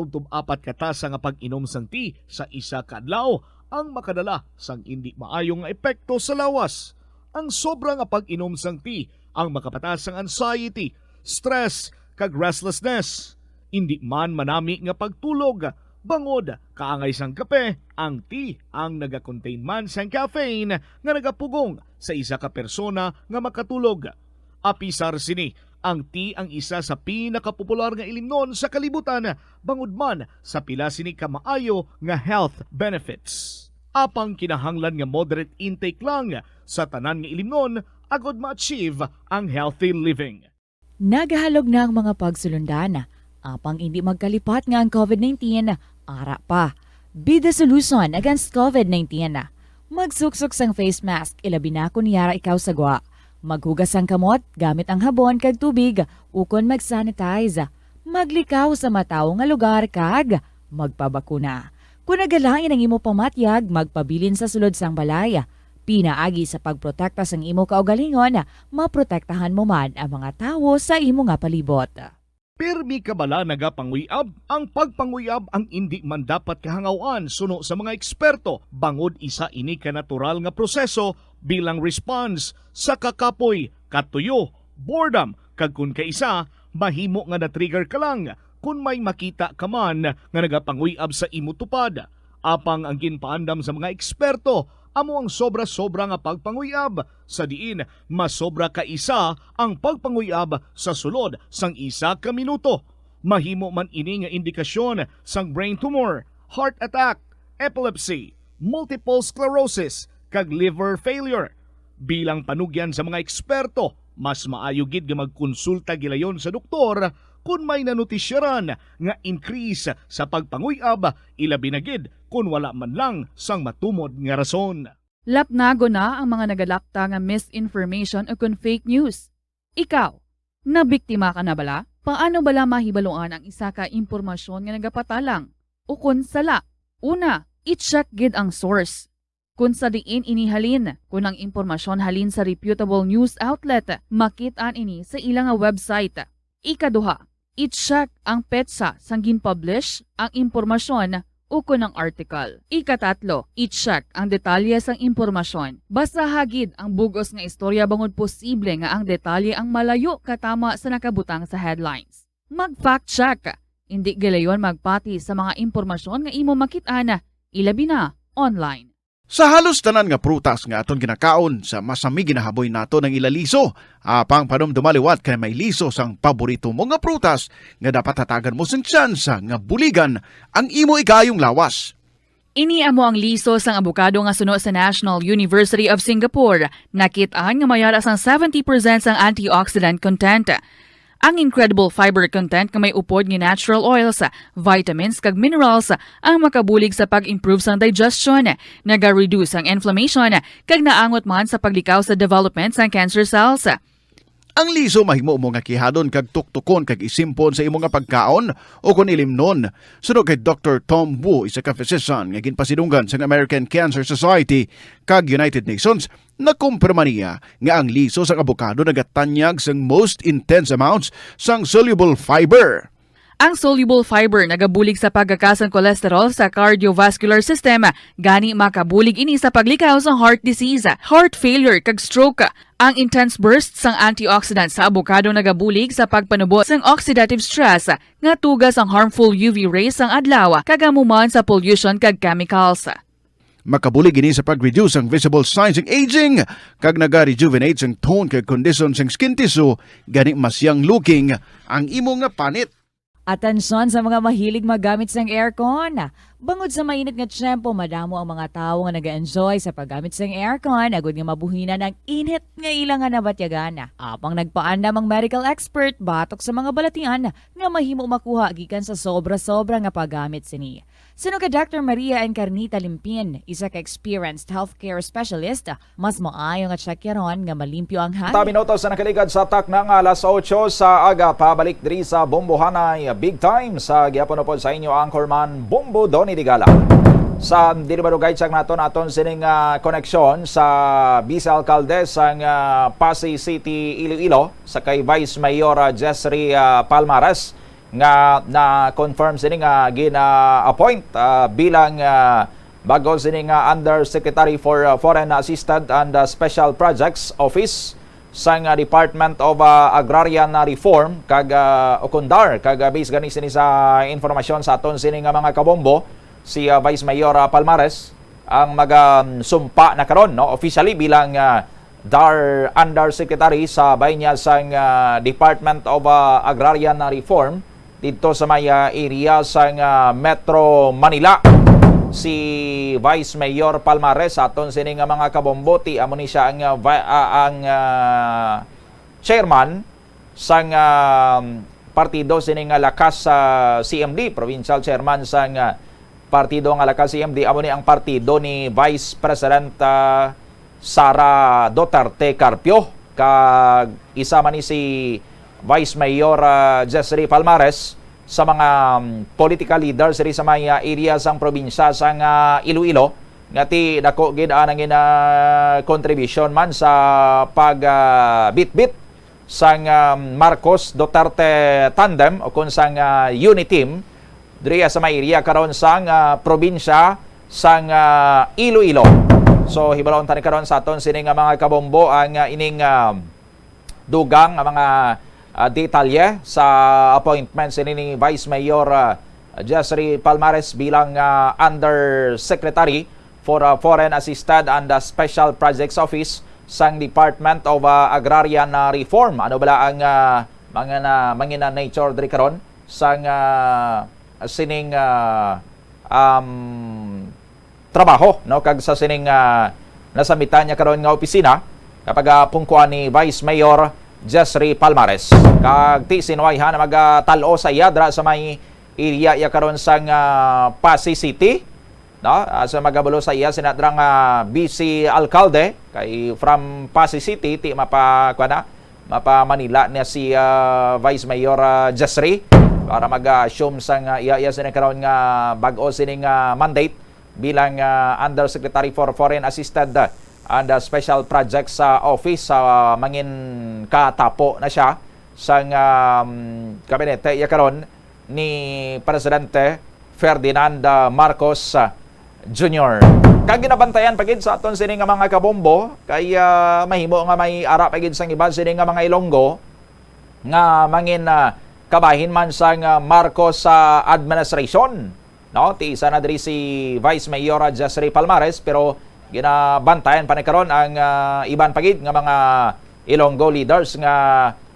S8: katasa nga pag-inom sang tea sa isa ka adlaw ang makadala sang hindi maayong epekto sa lawas. Ang sobra nga pag-inom sang tea ang makapatas sang anxiety, stress, kag restlessness. Hindi man manami nga pagtulog, bangod kaangay sang kape, ang tea ang naga-contain man sang caffeine nga nagapugong sa isa ka persona nga makatulog. Apisar sini, ang tea ang isa sa pinakapopular nga ilimnon sa kalibutan, bangod man sa pila sini ka maayo nga health benefits. Apang kinahanglan nga moderate intake lang sa tanan nga ilimnon agod ma-achieve ang healthy living.
S18: Nagahalog na ang mga pagsulundan. Apang hindi magkalipat nga ang COVID-19, ara pa. Be the solution against COVID-19. Magsuksok sang face mask, ilabi na kung niyara ikaw sagwa. Maghugas ang kamot gamit ang habon kag tubig ukon mag-sanitize. Maglikaw sa mataw nga lugar kag magpabakuna. Kung nagalain ang imo pamatyag, magpabilin sa sulod sang balay. Pinaagi sa pagprotekta sang imo kaugalingon, maprotektahan mo man ang mga tawo sa imo nga palibot.
S8: Pirmi ka bala nagapanguyab? Ang pagpanguyab ang hindi man dapat kahangawan suno sa mga eksperto. Bangod isa ini ka natural nga proseso bilang response sa kakapoy, katuyo, boredom, kag kun kaisa, mahimo nga na-trigger ka lang kung may makita ka man nga nagapanguyab sa imo tupad. Apang ang ginpaandam sa mga eksperto, amo ang sobra-sobra nga pagpanguyab, sa diin mas sobra ka isa ang pagpanguyab sa sulod sang isa ka minuto. Mahimo man ini nga indikasyon sang brain tumor, heart attack, epilepsy, multiple sclerosis, kag liver failure. Bilang panugyan sa mga eksperto, mas maayo gid nga magkonsulta gilayon sa doktor kung may nanutisyaran nga increase sa pagpanguyab, ilabi na gid kung wala man lang sang matumod nga rason.
S6: Lapnago na ang mga nagalapta nga misinformation o kung fake news. Ikaw, nabiktima ka na bala? Paano bala mahibaluan ang isa ka impormasyon nga nagapatalang? O kung sala? Una, i-check gid ang source. Kung sa diin inihalin, kung ang impormasyon halin sa reputable news outlet, makit-an ini sa ilang nga website. Ikaduha, i-check ang petsa sang gin-publish ang impormasyon ukon ng article. Ikatatlo, i-check ang detalye sang impormasyon. Basta hagid ang bugos nga istorya bangod posible nga ang detalye ang malayo katama sa nakabutang sa headlines. Mag-fact check. Hindi galayon magpati sa mga impormasyon nga imo makit-ana, ilabi na online.
S21: Sa halos tanan nga prutas nga aton ginakaon sa masami ginahaboy nato ng ilaliso, apang panumdumaliwat kay may liso sang paborito mo nga prutas nga dapat hatagan mo sang tsansa nga buligan ang imo ikayong lawas.
S6: Ini amo ang liso sang abukado nga suno sa National University of Singapore. Nakit-an nga mayara sang 70% sang antioxidant content. Ang incredible fiber content nga may upod nga natural oils, vitamins kag minerals ang makabulig sa pag-improve sa digestion, naga-reduce ang inflammation kag naangot man sa paglikaw sa development sa cancer cells.
S21: Ang liso mahimo mo nga kihadon kag tuktukon kag isimpon sa imo nga pagkaon o kun ilimnon. Suno kay Dr. Tom Wu, isa ka physician nga ginpasidunggan sa American Cancer Society kag United Nations, nakumpirma niya nga ang liso sa abokado nagatanyag sang most intense amounts sang soluble fiber.
S6: Ang soluble fiber nagabulig sa pagkakasang cholesterol sa cardiovascular system, gani makabulig ini sa paglikaw sa heart disease, heart failure kag stroke. Ang intense burst sang antioxidant sa abokado nagabulig sa pagpanubo sang oxidative stress nga tugas ang harmful UV rays sang adlaw kagamuman sa pollution kag chemicals.
S21: Makabulig ini sa pag-reduce ang visible signs ng aging kag naga-rejuvenate ang tone kag condition sang skin tissue, gani mas young looking ang imo nga panit.
S18: Atensyon sa mga mahilig magamit ng aircon. Bangod sa mainit nga tiyempo, madamo ang mga tao nga nag-enjoy sa paggamit ng aircon, agud nga mabuhina ng init nga ilangan na batyagana. Apang nagpaandam ang medical expert batok sa mga balatian nga mahimo makuha gikan sa sobra-sobra nga paggamit sini. Sino ka Dr. Maria Encarnita Limpin, isa ka experienced healthcare specialist, mas maayo nga tsakyaron nga malimpyo ang hangin.
S16: Minutos na nakaligad sa tak ng alas 8 sa aga, pabalik diri sa Bombohanay Big Time sa gyapon po sa inyo Anchorman Bombo Donny Digala. Sa dilibarugay check naton sining koneksyon sa Vice Alcalde sang Pasay City, Iloilo sa kay Vice Mayor Jessry Palmares nga na-confirm sini nga gina-appoint bilang bago sini nga Undersecretary for Foreign Assistance and Special Projects Office sang Department of Agrarian Reform kag Okundar kag base gani sini sa informasyon sa aton sini nga mga kabombo si Vice Mayor Palmares ang magsumpa na karon no officially bilang Undersecretary sa bayan sang Department of Agrarian Reform dito sa may area sang Metro Manila. Si Vice Mayor Palmares aton sini nga mga kabomboti amo ni siya ang chairman sang partido sini nga lakas sa CMD, provincial chairman sang partido nga lakas CMD amo ni ang partido ni Vice President Sara Duterte Carpio kag isa man ni si Vice Mayor Jessry Palmares sa mga political leaders diri sa mga areas sang probinsya sang Iloilo ngati dako gid ang contribution man sa pagbitbit sang Marcos Duterte tandem o kun sang unity team diri sa mga area karon sang probinsya sang Iloilo. So hibalon tani karon sa aton sini nga mga kabombo ang ining dugang ang mga detalye sa appointment ni Vice Mayor Jessry Palmares bilang Undersecretary for Foreign Assistance and Special Projects Office sang Department of Agrarian Reform. Ano bala ang mga nature diri karon sang sining trabaho no kag sa sining nasamitan niya karon nga opisina kapag pungkuan ni Vice Mayor Jessry Palmares. Kag ti sinuwayhan na magtalo sa iyadra sa may area ya karon sang Pasay City. No? Sa magabulo sa iya sinadrang BC Alcalde kay from Pasay City ti mapa Manila niya si Vice Mayor Jessry para mag-assume sang iya sina karon nga bag-o sining mandate bilang Undersecretary for Foreign Assistance and Special Projects sa office sa mangin katapo na siya sang kabinete ya karon ni Presidente Ferdinand Marcos Jr. Kag ginabantayan pagid sa aton sini nga mga kabombo kay mahimo nga may ara pagid sang iba sini nga mga Ilonggo nga mangin kabahin man sang Marcos administration, no? Ti isa na diri si Vice Mayor Jessry Palmares, pero ginabantayan pa ni karon ang iban pagid nga mga Ilonggo leaders nga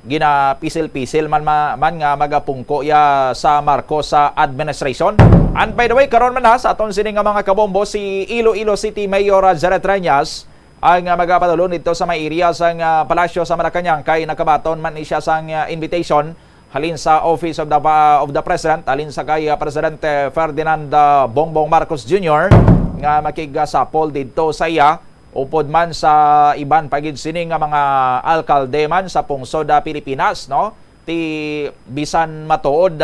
S16: ginapisil-pisil man nga magapungko ya sa Marcos administration. And by the way, karon man sa aton sini nga mga kabombo, si Iloilo City Mayor Jared Treñas ang magapatulon dito sa may area sang Palasyo sa Malacañang kay nakabaton man ni siya sang invitation halin sa Office of the President, halin sa kay Presidente Ferdinand Bongbong Marcos Jr. nga makigasapol dito sa iya upod man sa iban pagid sini nga mga alkalde man sa pungsod Pilipinas, no? Ti bisan matuod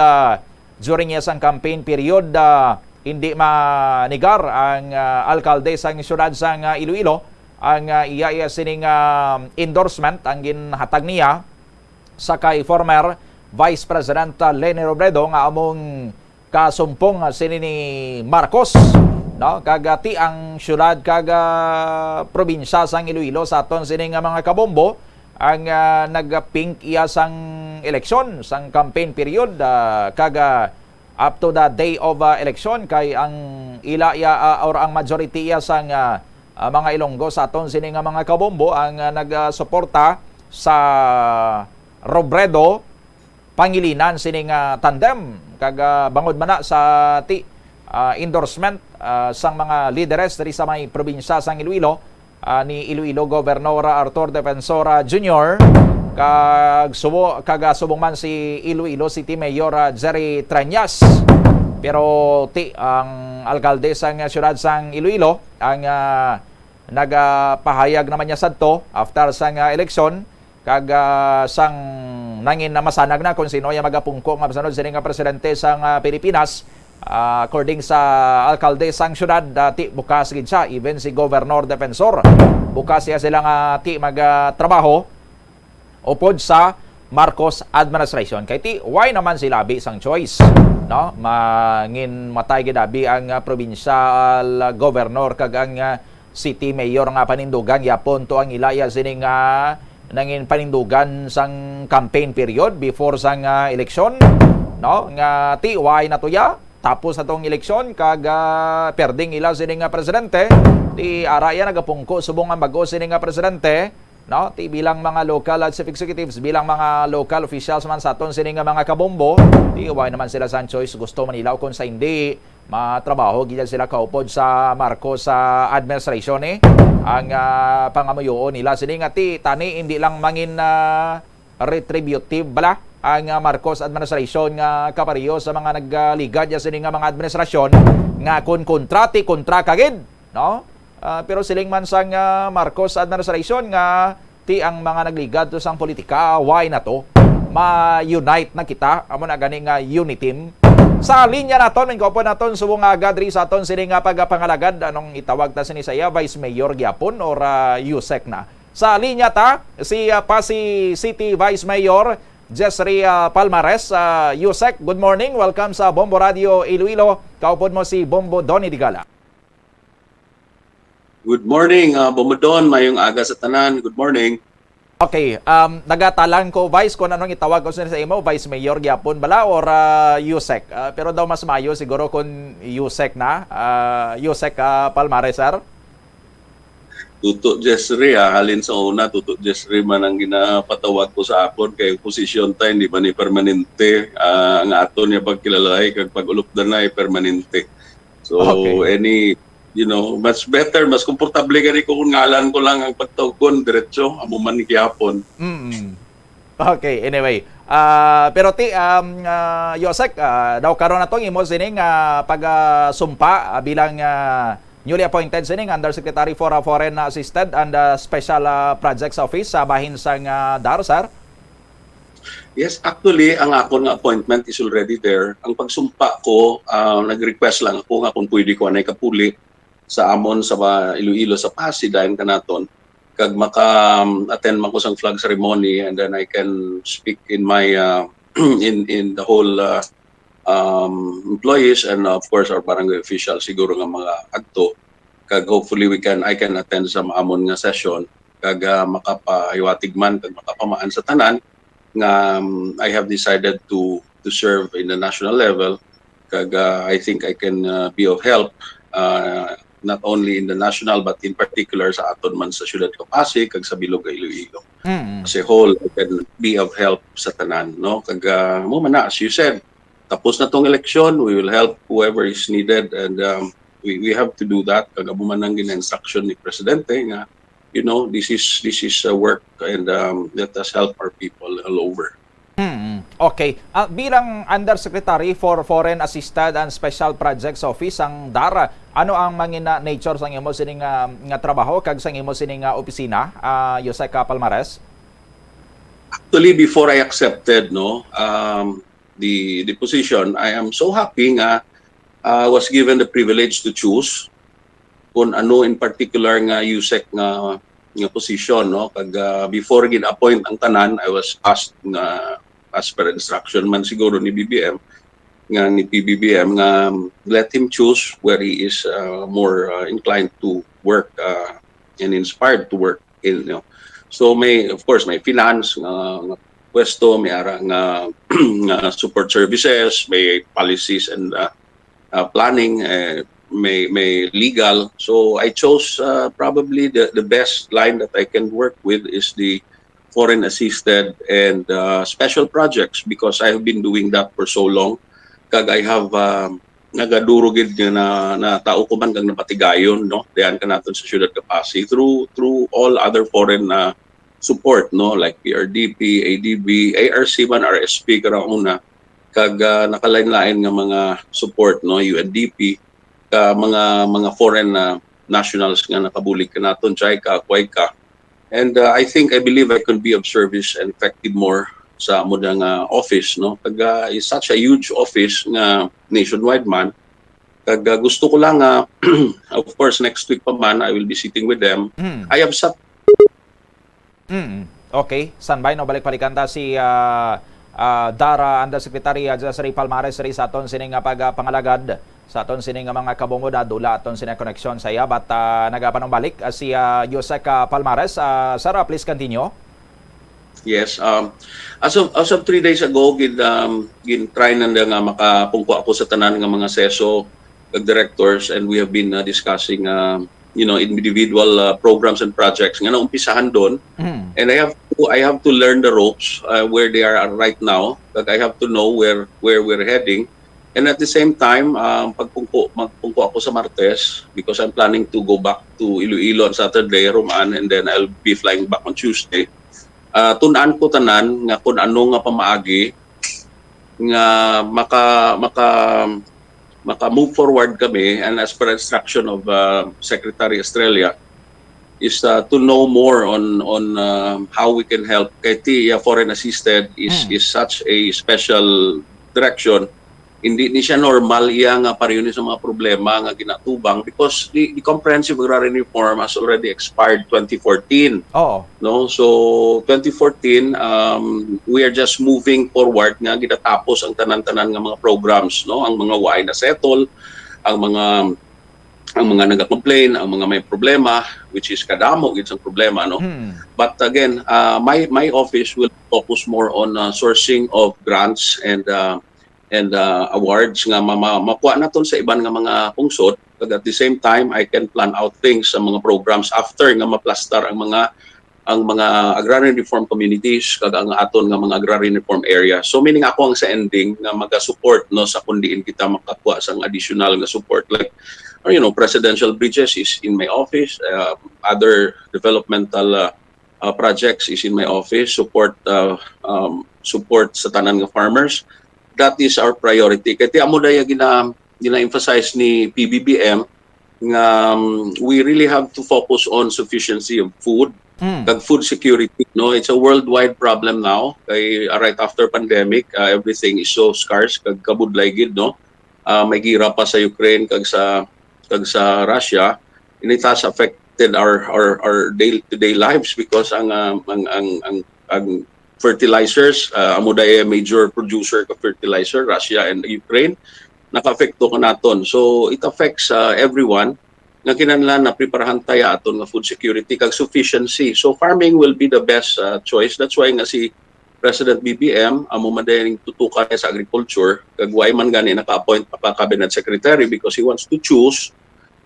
S16: during isang campaign period hindi manigar ang alkalde sang syudad sang Iloilo ang iya sining endorsement ang ginhatag niya sa kay former Vice President Leni Robredo nga among kasumpong sini ni Marcos, no? Kagati ang syudad kaga probinsya sang Iloilo sa aton sini nga mga kabombo ang nagpink iya sang eleksyon sang campaign period kaga up to the day of election kay ang ila iya or ang majority iya sang mga Ilonggo sa aton sini nga mga kabombo ang nagsuporta sa Robredo Pangilinan sini nga tandem kaga bangod man sa endorsement sang mga lideres diri sa may probinsya sang Iloilo ni Iloilo Governor Arthur Defensor Jr. kag subong man si Iloilo City Mayor Jerry Treñas. Pero ang alkalde sang syudad sang Iloilo ang nagapahayag naman niya sadto after sang eleksyon kag sang nangin na masanag na kung sino yung magapungko nga masanod sini nga presidente sang Pilipinas. According sa alkalde sang syudad, bukas gid siya, even si Governor Defensor bukas siya sila nga magtrabaho upod sa Marcos administration. Kay why naman sila bi sang choice, no? Mangin matay gid abi ang provincial governor kag ang city mayor nga panindugan yapon to ang ilaya sining nangin panindugan sang campaign period before sang election, no? Nga why na to ya tapos atong eleksyon kag perding ila sining presidente ti araya nagapungko subong ang bag-o sining presidente, no? Ti bilang mga local executives, bilang mga local officials man sa aton sining mga kabombo, ti why naman sila sa choice gusto manilaw kung sa hindi matrabaho gid sila kaupod sa Marcos sa administration ang pangamuyoon nila sining ti tani hindi lang mangin retributive bala ang Marcos administration nga kapariyo sa mga nagligad ya sining mga administrasyon nga kun kontra kagid, no? Pero siling man sang Marcos administration nga ti ang mga nagligad to sang politika, why na to ma-unite na kita amo na gani nga uniteam sa linya naton min ko po naton subong gadri sa aton sining pagapangalagad anong itawag ta sini saya Vice Mayor gyapon or Yusek na sa linya ta si City Vice Mayor Jessry Palmares. Yusek, good morning. Welcome sa Bombo Radio Iloilo. Kaupod mo si Bombo Donny Digala.
S1: Good morning, Bombo Don. Mayong aga sa tanan. Good morning.
S16: Okay, nagatalan ko, Vice, kung anong itawag ko sa imo, Vice Mayor gyapon bala or Yusek. Pero daw mas mayo siguro kung Yusek na. Yusek Palmares, sir.
S1: Tuto Jessry, halin sa una, Tuto Jessry man ang ginapatawag ko sa akon kay posisyon tayo, hindi man ni permanente. Ang aton niya pagkilalay, kag pag-ulupdan na permanente. So, okay. Much better, mas komportable ka rin kung ngalan ko lang ang pagtawgon, diretso, amo man ni kihapon.
S16: Okay, anyway. Pero Yosek, daw karon na itong imo sining pag-sumpa bilang newly appointed sining Undersecretary for Foreign Assisted and Special Projects Office sa bahin sang DAR, sir?
S1: Yes, actually, ang akon nga appointment is already there. Ang pagsumpa ko, nag-request lang ako nga kung pwede ko anay kapuli sa amon sa Iloilo sa Pasig dahil kanaton kag maka-attend man ko sang flag ceremony and then I can speak in my in the whole employees and of course our barangay officials siguro nga mga adto kag hopefully I can attend sa maamon nga session kag makapahiwatig man kag makapamaan sa tanan nga I have decided to serve in the national level kag I think I can be of help not only in the national but in particular sa aton man sa siyudad Pasig kag sa Bilog Iloilo. As a whole, I can be of help sa tanan, no? Kag mo man na, as you said, tapos na tong election, we will help whoever is needed and we have to do that kag amo man ang gina-instruction ni presidente nga this is work and let us help our people all over.
S16: Okay. Bilang Undersecretary for Foreign Assisted and Special Projects Office ang DARA, ano ang mga nature sa imo sining nga trabaho kag sa imo sining opisina, Yusek Palmares?
S1: Actually, before I accepted the position, I am so happy nga I was given the privilege to choose kung ano in particular nga Yusek nga position, no? Kag before gin-appoint ang tanan, I was asked nga as per instruction man siguro ni PBBM nga let him choose where he is more inclined to work and inspired to work in, So of course may finance nga pwesto, may ara nga support services, may policies and planning, may legal. So I chose probably the best line that I can work with is the foreign assisted and special projects because I have been doing that for so long. Kag I have nagadurugid na tao ko man kag napatigayon, no? Diyan ka naton sa siyudad Pasig through all other foreign support, no? Like PRDP, ADB, ARC man, RSP karang una. Kag nakalain-lain nga mga support, no? UNDP, mga foreign nationals nga nakabulig ka naton, JICA, QUICA. And I believe I can be of service and effective more sa mudang office, no? Kag is such a huge office nga nationwide man. Kag gusto ko lang of course next week pa man I will be sitting with them. I have sat
S16: Okay, standby no balik-balikan ta si DARA Undersecretary Jazari Palmares sa aton sining pagpangalagad sa aton sining mga kabungod dula aton sining connection sa iya but nagapanong balik si Yusek Palmares. Sarah, please continue.
S1: Yes, as of 3 days ago gin try nanda nga makapungko ako sa tanan nga mga seso kag directors and we have been discussing individual programs and projects nga naumpisahan doon. And I have to learn the ropes where they are right now. Kag I have to know where we're heading. And at the same time, magpungko ako sa Martes because I'm planning to go back to Iloilo on Saturday, Roman, and then I'll be flying back on Tuesday. Tunan ko tanan nga kung ano nga pamaagi nga maka move forward kami, and as per instruction of Secretary Estrella is to know more on how we can help. Kay foreign assisted is such a special direction. Hindi ni siya normal iya nga pareho ni sa mga problema nga ginatubang because the comprehensive agrarian reform has already expired 2014. No, so 2014 we are just moving forward nga ginatapos ang tanan-tanan nga mga programs, no? Ang mga way na settle, ang mga naga-complain, ang mga may problema which is kadamo gid ang problema, no? But again, my office will focus more on sourcing of grants and awards nga makuha naton sa iban nga mga pungsod. But at the same time I can plan out things sa mga programs after nga maplastar ang mga agrarian reform communities kag ang aton nga mga agrarian reform area. So meaning ako ang sa ending nga maga-support, no, sa kundiin kita makakuha sang additional nga support like presidential bridges is in my office, other developmental projects is in my office, support sa tanan nga farmers. That is our priority. Kaya amo daya gina-emphasize ni PBBM nga we really have to focus on sufficiency of food, kag food security. No, it's a worldwide problem now. Kay right after pandemic, everything is so scarce kag kabudlay gid, no. May gira pa sa Ukraine kag sa Russia, and it has affected our day-to-day lives because ang fertilizers, amo day major producer ka fertilizer, Russia and Ukraine, naka-affecto ka naton. So it affects everyone nga kinahanglan na preparahan tayo aton nga food security kag sufficiency. So farming will be the best choice. That's why nga si President BBM amo madaling tutukan sa agriculture kag why man gani naka-appoint pa cabinet secretary because he wants to choose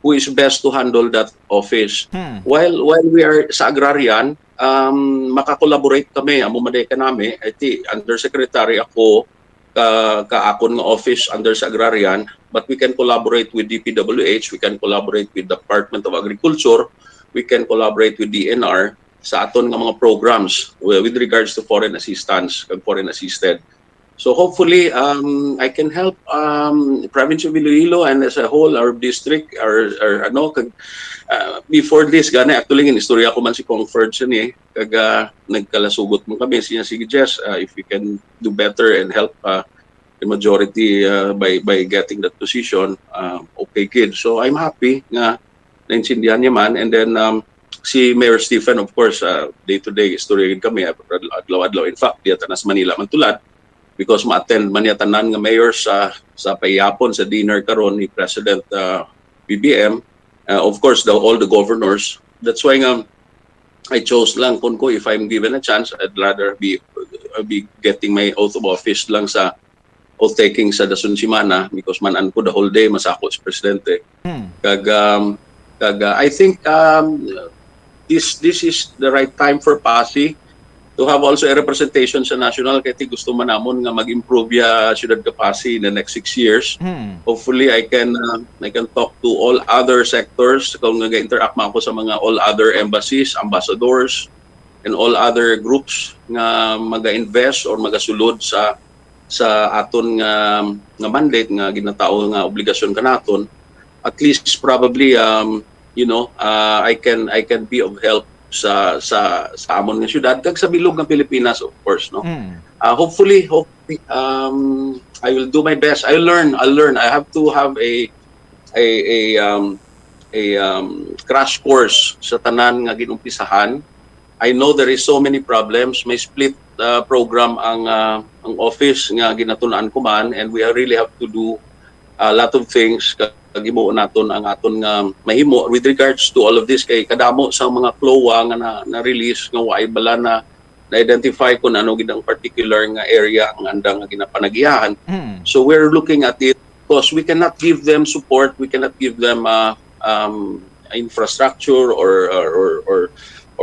S1: who is best to handle that office. While we are sa agrarian, makakolaborate kami amo maday kanami iti undersecretary ako ka akon nga office under sa agrarian, but we can collaborate with DPWH, we can collaborate with Department of Agriculture, we can collaborate with DNR sa aton nga mga programs with regards to foreign assistance kag foreign assisted. So hopefully I can help province of Iloilo and as a whole our district our ano kag before this gani actually in istorya ko man si Kongford siya kag nagkalasugot mo kami siya sige Jess if we can do better and help the majority by getting that position okay kid. So I'm happy nga naintindihan niya man and then si Mayor Stephen of course day to day istorya kami adlaw-adlaw in fact diya tanas Manila man tulad because ma-attend man niya tanan nga mayor sa payapon sa dinner karon ni President BBM. Of course, all the governors. That's why nga I chose lang kung ko if I'm given a chance, I'd rather be getting my oath of office lang sa oath taking sa Dasun Simana because manan ko the whole day masako si Presidente. Kag I think this is the right time for PASI to have also a representation sa national kaya gusto man namon nga mag-improve ya Ciudad Capasi in the next 6 years. Hopefully I can talk to all other sectors kung nga-interact man ako sa mga all other embassies, ambassadors and all other groups nga maga-invest or magasulod sa aton nga mandate nga ginatao nga obligasyon kanaton. At least probably I can be of help sa amon nga syudad kag sa bilog ng Pilipinas of course no. Hopefully I will do my best. I'll learn. I have to have a crash course sa tanan nga ginumpisahan. I know there is so many problems. May split program ang office nga ginatunan ko man and we really have to do a lot of things kagimo naton ang aton nga mahimo with regards to all of this kay kadamo sa mga klowa nga na-release nga waay bala na identify kung ano gid ang particular nga area ang andang nga ginapanagihan. So we're looking at it because we cannot give them support, we cannot give them infrastructure or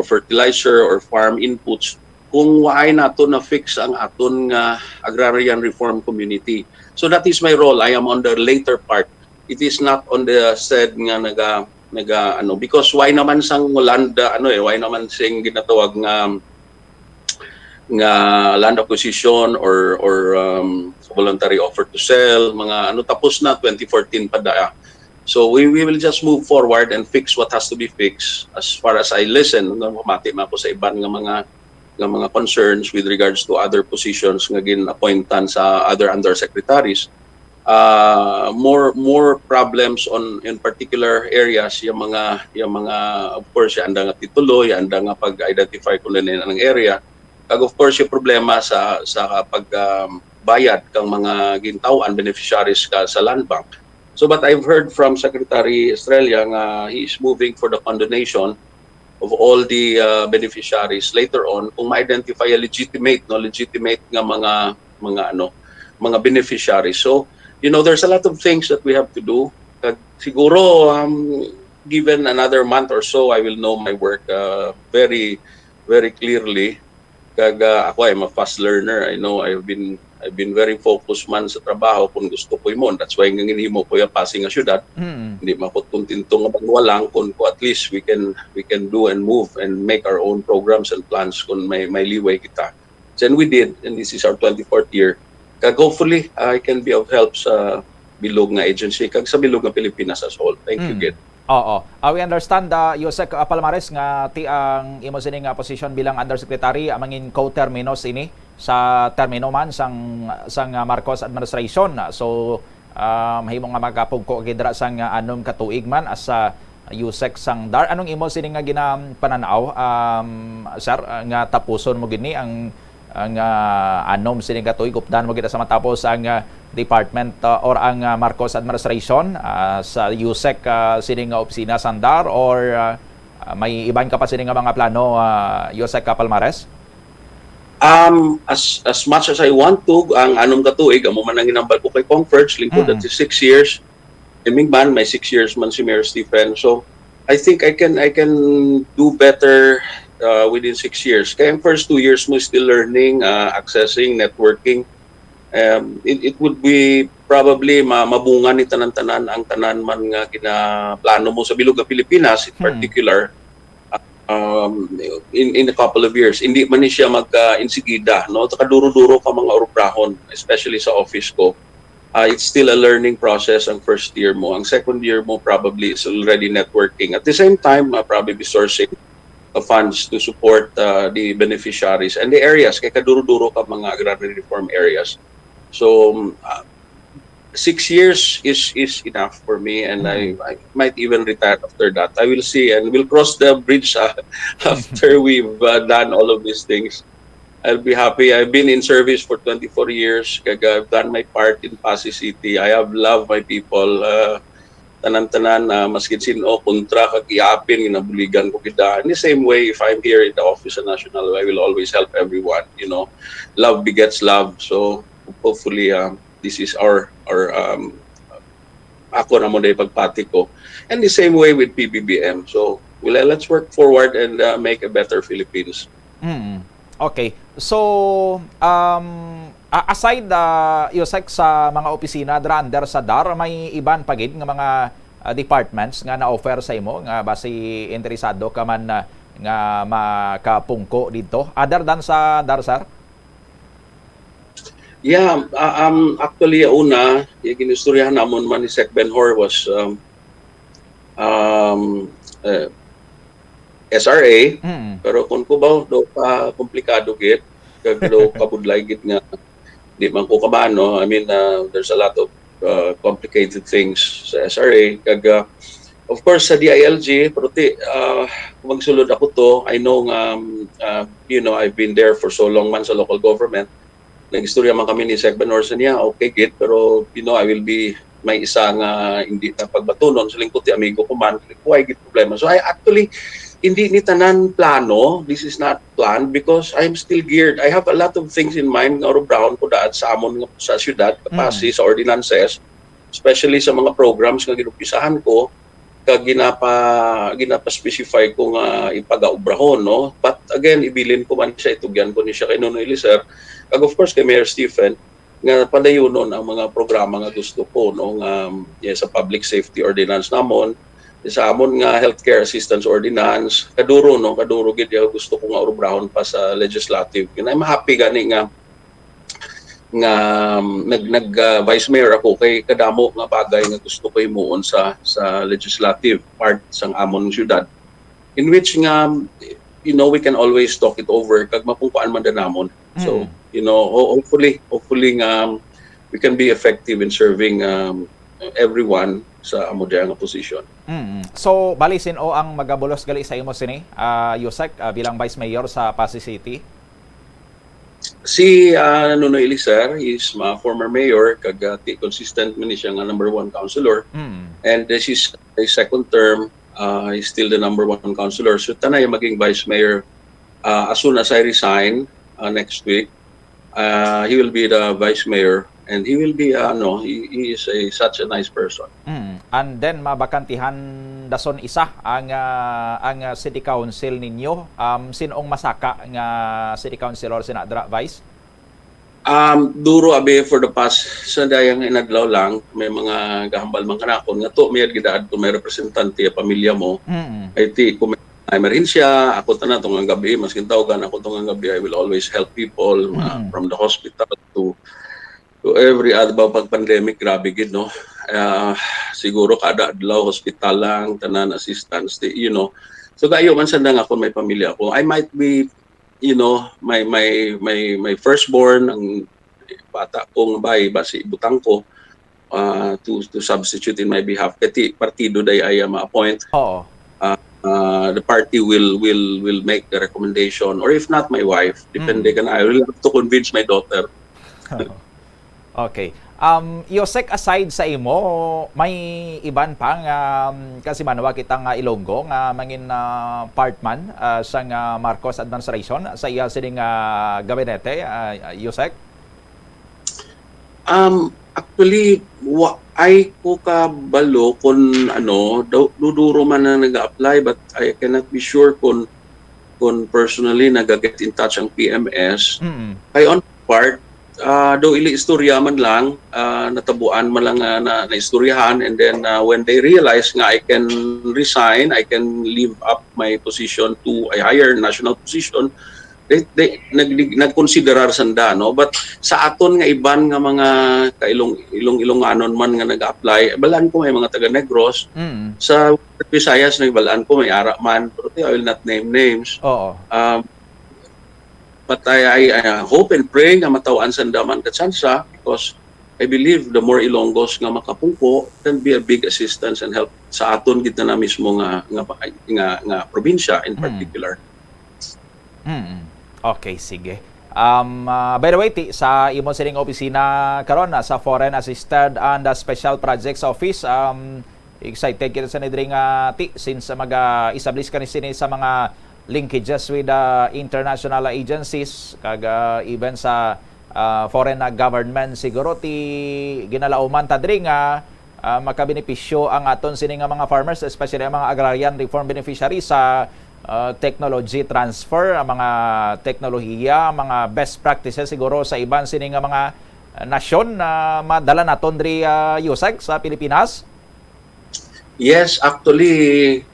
S1: fertilizer or farm inputs kung waay nato na fix ang aton nga agrarian reform community. So that is my role. I am on the later part. It is not on the said nga naga because why naman sang Holanda why naman sing ginatawag nga land acquisition or voluntary offer to sell mga tapos na 2014 pa da. So we will just move forward and fix what has to be fixed. As far as I listen mati man ako sa iban nga mga concerns with regards to other positions nga gin-appointan sa other undersecretaries. More problems in particular areas yung mga of course yung anda nga titulo yung anda nga pag-identify kung ano ng area kag of course yung problema sa bayad kang mga gintawan beneficiaries ka sa land bank. So but I've heard from Secretary Estrella nga he is moving for the condonation of all the beneficiaries later on kung ma-identify a legitimate nga mga beneficiaries. So there's a lot of things that we have to do. Siguro, given another month or so, I will know my work very, very clearly. Ako, I'm a fast learner. I know I've been very focused man sa trabaho kung gusto ko mo. That's why nginhimo ko yung passing nga syudad. Hindi makutuntinto nga magwalang kung at least we can do and move and make our own programs and plans kung may liway kita. And we did, and this is our 24th year. Kag hopefully I can be of help sa bilog nga agency kag sa bilog nga Pilipinas as whole. Thank you, Gid.
S16: Oo. We understand Yusek Palmares nga ti ang imo sini nga position bilang undersecretary amangin co-terminos ini sa termino man sang Marcos administration. So mahimo nga magapugko gidra sang anom ka tuig man as Yusek sang DAR. Anong imo sini nga ginapananaw sir nga tapuson mo gini ang ang anom sining katuig updan mo kita sa matapos ang department or ang Marcos administration sa USEC sining opisina sandar or may iban ka pa sining mga plano USEC Palmares?
S1: As much as I want to, ang anong katuig, amo man ang ginambal ko kay Converge, lingkod at 6 years. Kaming man, may 6 years man si Mayor Stephen. So, I think I can do better within 6 years. Kaya ang first 2 years mo still learning, accessing, networking. It would be probably mabunga ni tanan-tanan ang tanan man nga kinaplano mo sa bilog ng Pilipinas in particular. In a couple of years, hindi man ni siya mag-insigida, no? Kaduro-duro ka mga orubrahon, especially sa office ko. It's still a learning process ang first year mo. Ang second year mo probably is already networking. At the same time, probably sourcing funds to support the beneficiaries and the areas. Kaya kaduro-duro ka mga agrarian reform areas. So, 6 years is enough for me, and I might even retire after that. I will see, and we'll cross the bridge after we've done all of these things. I'll be happy. I've been in service for 24 years. I've done my part in Pasig City. I have loved my people. Tanan-tanan na maskin sino kontra kag iapin ginabuligan ko kita. In the same way, if I'm here in the office of National, I will always help everyone. You know, love begets love. So hopefully, this is our ako na mo day pagpati ko. And the same way with PBBM. So, let's work forward and make a better Philippines.
S16: Okay. So, aside Yusek sa mga opisina under sa DAR, may iban pagid nga mga departments nga na-offer sa imo nga base interesado ka man nga makapungko dito other than sa DAR, sir?
S1: Yeah, actually una, yung ginistoryahan namon man ni Sec Benhor was SRA, pero kung ko ba do pa komplikado git, kag do kabudlay git nga di man ko kabano. I mean, there's a lot of complicated things sa SRA kag of course sa DILG, pero magsulod ako to. I know you know, I've been there for so long man sa local government. Nag-istorya man kami ni Sec Benhor sa niya, okay git, pero you know, I will be may isang hindi na pagbatunon sa lingkod ti amigo ko man, why git problema. So I actually hindi ni tanan plano. This is not planned because I'm still geared. I have a lot of things in mind nga brown ko daad sa amon sa syudad, kapasi sa ordinances, especially sa mga programs nga ginupisahan ko kag ginapa-specify ko nga ipagaubrahon, no? But again, ibilin ko man siya, itugyan ko ni siya kay Nonoy Elicer. Kag of course kay Mayor Stephen nga padayonon ang mga programa nga gusto ko, no, sa public safety ordinance namon, sa amon nga healthcare assistance ordinance, kaduro gid gusto ko nga urubrahon pa sa legislative. I'm happy gani nga vice mayor ako kay kadamo nga bagay nga gusto ko himuon sa legislative part sang amon syudad, in which nga you know, we can always talk it over kag mapungkuan man danamon. So you know, hopefully we can be effective in serving everyone sa amo nga position.
S16: So balisin o ang magabulos gali sa imo sini Yusek bilang vice mayor sa Pasig City?
S1: Si Nonoy Elicer is my former mayor, kag consistent man siya nga number 1 councilor. And this is a second term, he's still the number 1 councilor. So tanay maging vice mayor as soon as I resign next week. He will be the vice mayor, and he will be he is such a nice person.
S16: And then mabakantihan dason isa ang city council ninyo. Sinong masaka nga city councilor sinadra vice?
S1: Duro abi for the past sa dayang inadlaw lang may mga gahambal man kanakon nga to may gidaad to may representante pamilya mo. Ay ti kung may emerhensya ako tanan tong gabi maskin tawgan ako tong gabi, I will always help people from the hospital to every other pag pandemic. Grabe gid, no. Siguro kada adlaw hospital lang tanan assistance, you know. So gayo man sanda nga kung may pamilya ako, I might be, you know, my firstborn ang bata kong bay basi butang ko to substitute in my behalf kati partido day ay ma-appoint. the party will make the recommendation, or if not, my wife. Depende ka na. I will have to convince my daughter.
S16: Okay. Yosek, aside sa imo, may iban pang kasi manawa kitang Ilonggo nga mangin part man sa Marcos administration sa iya sining gabinete, Yosek?
S1: Actually, ay ko kabalo kung duduro man na nag-apply, but I cannot be sure kung personally nag-get in touch ang PMS. Kaya on part, do ili istorya man lang, natabuan man lang na istoryahan, and then when they realize nga I can resign, I can leave up my position to a higher national position, they nagkonsiderar sanda, no? But sa aton nga iban nga mga kailong-ilonganon man nga nag-apply, balaan ko may mga taga Negros. Sa Visayas nagbalaan ko may ara man, pero I will not name names. But I hope and pray nga matawaan sanda man katsansa, because I believe the more Ilonggos nga makapungko can be a big assistance and help sa aton gid na mismo nga probinsya in particular.
S16: Okay, sige. By the way, sa imong sining opisina karon sa Foreign Assisted and Special Projects Office, excited kita sa nidri nga since mag-establish ka ni sini sa mga linkages with international agencies kag even sa foreign government, siguro ginalauman ta diri nga makabenepisyo ang aton sini nga mga farmers, especially ang mga agrarian reform beneficiaries sa technology transfer, ang mga teknolohiya, mga best practices siguro sa iban sini nga mga nasyon na madala naton diri Yusek sa Pilipinas.
S1: Yes, actually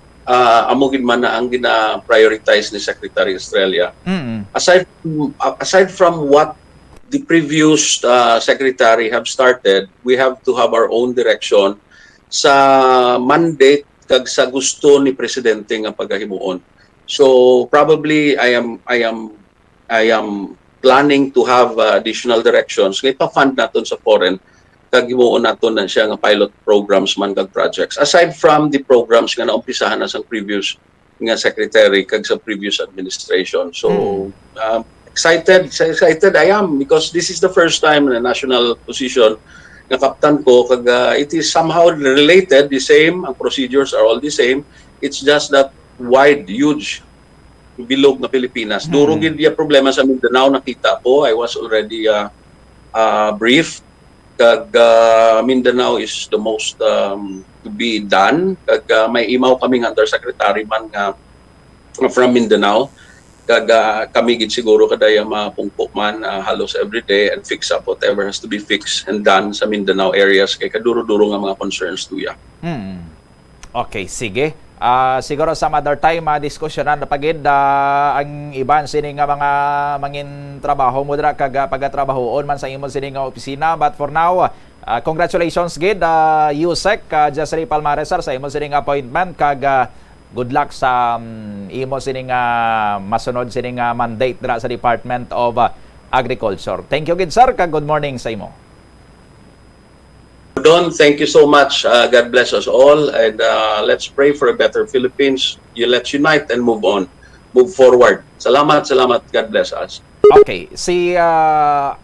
S1: amo gid man na ang gina-prioritize ni Secretary Estrella. Aside from what the previous secretary have started, we have to have our own direction sa mandate kag sa gusto ni presidente nga pagahimuon. So probably I am planning to have additional directions nga ipa-fund naton sa foreign kag himuon naton na siya nga pilot programs man kag projects, aside from the programs nga naumpisahan na sa previous nga secretary kag sa previous administration. So excited I am, because this is the first time in a national position nga kaptan ko, kag it is somehow related, the same, ang procedures are all the same, it's just that huge bilog na Pilipinas. Duro gid ya problema sa Mindanao, nakita po, I was already briefed, kag Mindanao is the most to be done, kag may imaw kaming undersecretary man nga from Mindanao, kag kami gid siguro kadaya mapungpok man halos every day and fix up whatever has to be fixed and done sa Mindanao areas kay kaduro-duro nga mga concerns tuya.
S16: Okay, sige. Siguro some other time diskusyonan na pagid ang iban sini nga mga mangin trabaho mo dira kag pagatrabahoon man sa imong sini nga opisina, but for now congratulations gid Yusek Jessery Palmares sa imong sini nga appointment, kag good luck sa imo sini nga masunod sini nga mandate dira sa Department of Agriculture. Thank you gid sir, kag good morning sa imo.
S1: Don, thank you so much. God bless us all, and let's pray for a better Philippines. Let's unite and move on, move forward. Salamat. God bless us.
S16: Okay, si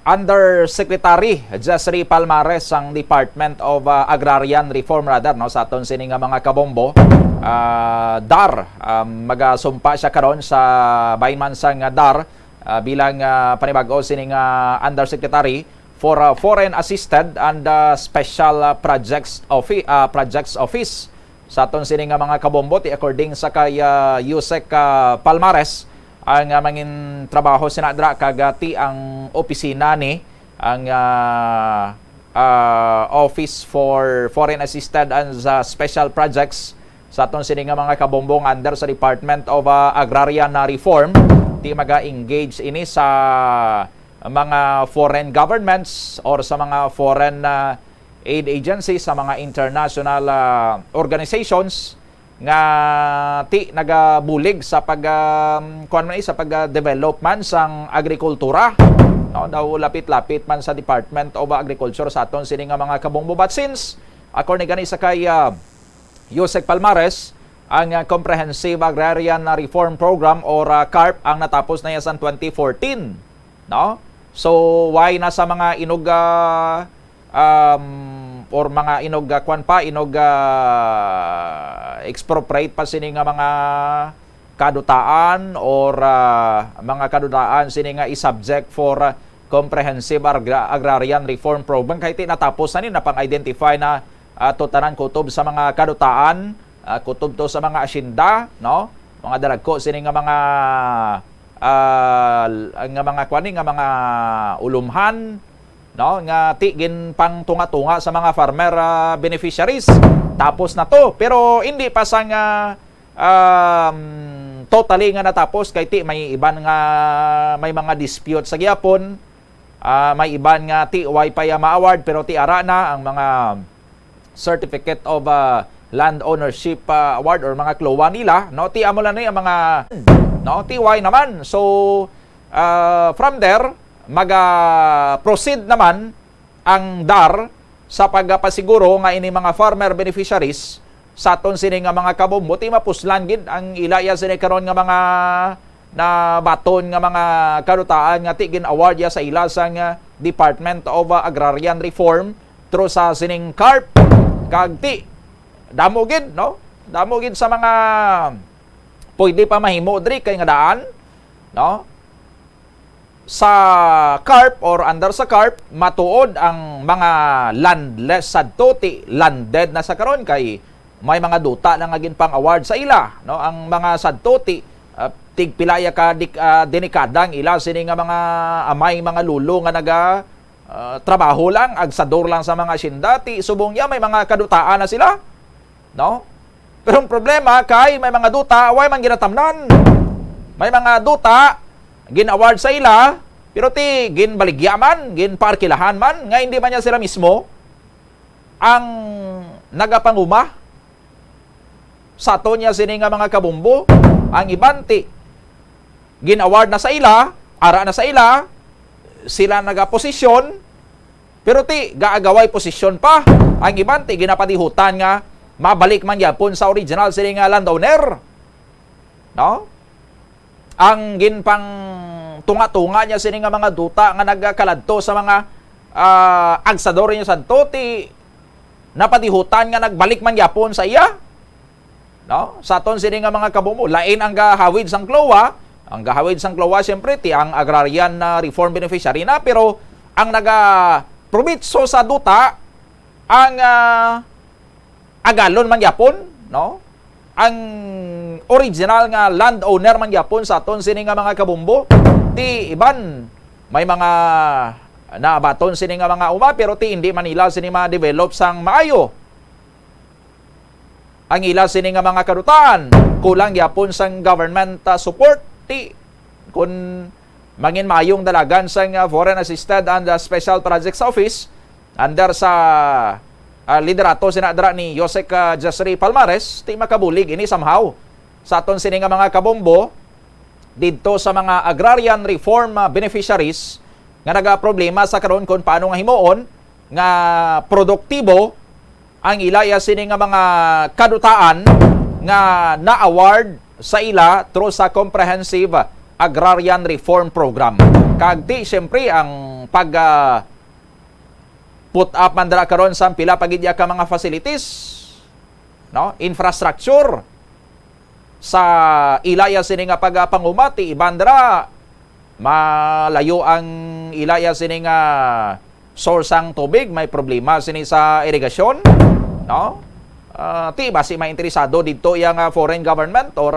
S16: Undersecretary Jessery Palmares ang Department of Agrarian Reform no, sa aton sini nga mga kabombo. DAR, magasumpa siya karon sa bahinmansang DAR bilang panibag-o sini nga Undersecretary for Foreign Assisted and Special Projects Office sa aton sini nga mga kabombo, according sa kay Yusek Palmares, ang mangin trabaho sinadra kagati ang opisina ni ang Office for Foreign Assisted and Special Projects sa aton sini nga mga kabombong under sa Department of Agrarian Reform. Di maga-engage ini sa mga foreign governments or sa mga foreign aid agencies, sa mga international organizations nga nagabulig sa pag-develop man sang agrikultura, no, daw lapit-lapit man sa Department of Agriculture sa aton sini nga mga kabombo. But since according gani sa kay Yusek Palmares, ang Comprehensive Agrarian Reform Program or CARP ang natapos na yan sa 2014, no? So why nasa mga inog or mga inog expropriate pa sini nga mga kadutaan or mga kadutaan sini nga i-subject for Comprehensive Agrarian Reform Program kahit natapos na ni napang-identify na tutanan kutob sa mga kadutaan, kutob to sa mga asyenda, no? Mga dalagko sini nga mga mga ulumhan, no, nga tigin pang tunga-tunga sa mga farmer beneficiaries. Tapos na to, pero hindi pa sang totally nga natapos kay may iban nga may mga dispute sa gyapon. May iban nga ti Wi-Fi ma-award pero ti ara na ang mga certificate of land ownership award or mga klowa nila, no? Ti amo lang ang mga no, TY naman. So from there proceed naman ang DAR sa pagpasiguro nga ini mga farmer beneficiaries sa aton sini nga mga kabombo ti mapuslan gid ang ilaya sini karon nga mga na baton nga mga karutaan nga ti gin award ya sa ila sang Department of Agrarian Reform through sa sining CARP kag ti damo gid, no? Damo gid sa mga pwede pa mahimo diri kay nga daan, no? Sa CARP or under sa CARP matuod ang mga landless sadto ti landed na sa karon kay may mga duta na nga gin pang award sa ila, no? Ang mga sadto ti tigpilaya ka denikadang ila sini nga mga amay mga lulo nga naga trabaho lang agsador lang sa mga asyenda ti subong ya may mga kadutaan na sila, no? Pero ang problema kay may mga duta way man ginatamnan, may mga duta gin-award sa ila pero ti ginbaligyaman, ginparkilahan man nga hindi man niya sila mismo ang nagapanguma sa ato niya sini nga mga kabumbo. Ang iban ti gin-award na sa ila, ara na sa ila, sila nagaposisyon, pero ti gaagaway posisyon pa. Ang iban ti ginapadihutan nga mabalik man yapon sa original sila nga landowner, no? Ang ginpang tunga-tunga niya sila nga mga duta nga nagkaladto sa mga agsador niya santo ti napadihutan nga nagbalik man yapon sa iya, no? Sa aton sila nga mga kabumo lain ang gahawid sang klowa. Ang gahawid sang klowa siyempre ti ang agrarian reform beneficiary na, pero ang naga-promitso sa duta ang agalon man yapon, no? Ang original nga landowner man yapon sa aton sini nga mga kabumbo. Ti iban may mga naabaton sini nga mga uma pero ti hindi man ila sini ma-develop sang maayo. Ang ila sini nga mga karutaan kulang yapon sang government support ti kun mangin mayong dalagan sang Foreign Assisted and Special Projects Office under sa liderato sinadra ni Yosek Jasri Palmares ti makabulig ini somehow sa aton sini nga mga kabombo didto sa mga agrarian reform beneficiaries nga nagaproblema sa karon kung paano nga himuon nga produktibo ang ilaya sini nga mga kadutaan nga na-award sa ila through sa Comprehensive Agrarian Reform Program. Kagti siyempre ang pag put up man dara karon sa pila pagidya ka mga facilities, no? Infrastructure sa ilaya sini nga pagpangumati ibandra malayo ang ilaya sini nga source ang tubig, may problema sini sa irigasyon, no? Ti basi may interesado dito yang foreign government or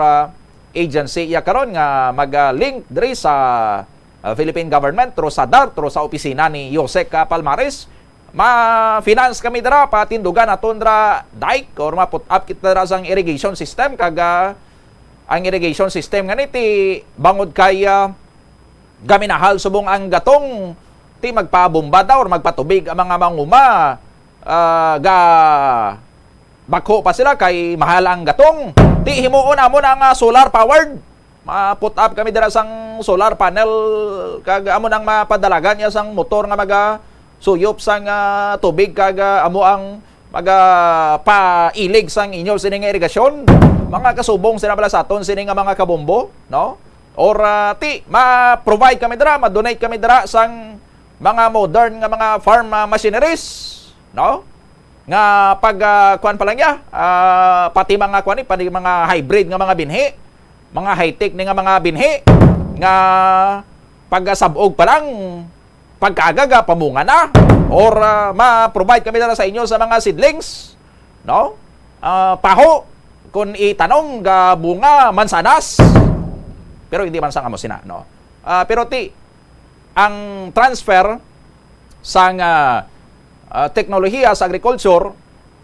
S16: agency ya karon nga mag-link diri sa Philippine government through sa DAR, through sa opisina ni Yosek Palmares. Ma-finance kami dira patindugan aton dra dike or ma-put up kita dira sang irrigation system kag ang irrigation system nga ti bangod kay gaminahal subong ang gatong ti magpabomba daw or magpatubig ang mga manguma bako pa sila kay mahal ang gatong. Ti himuon amon ang solar powered. Ma-put up kami dira sang solar panel kag amon ang mapadalagan niya sang motor nga maga suyop sang tubig kag amo ang maga pailig sang inyo sining irigasyon. mga kasubong sila pala sa aton sini nga mga kabombo, no? Or ma-provide kami dira, ma-donate kami dira sang mga modern nga mga farm machineries, no? Nga pag kuan pa lang ya, pati mga kuan pati mga hybrid nga mga binhi, mga high-tech ni nga mga binhi nga pag sabog pa lang pagkaagaga pamunga na, or ma-provide kami dira sa inyo sa mga seedlings, no? Paho kung itanong ga bunga mansanas, pero hindi man sang amo sina, no? Pero ang transfer sang teknolohiya sa agriculture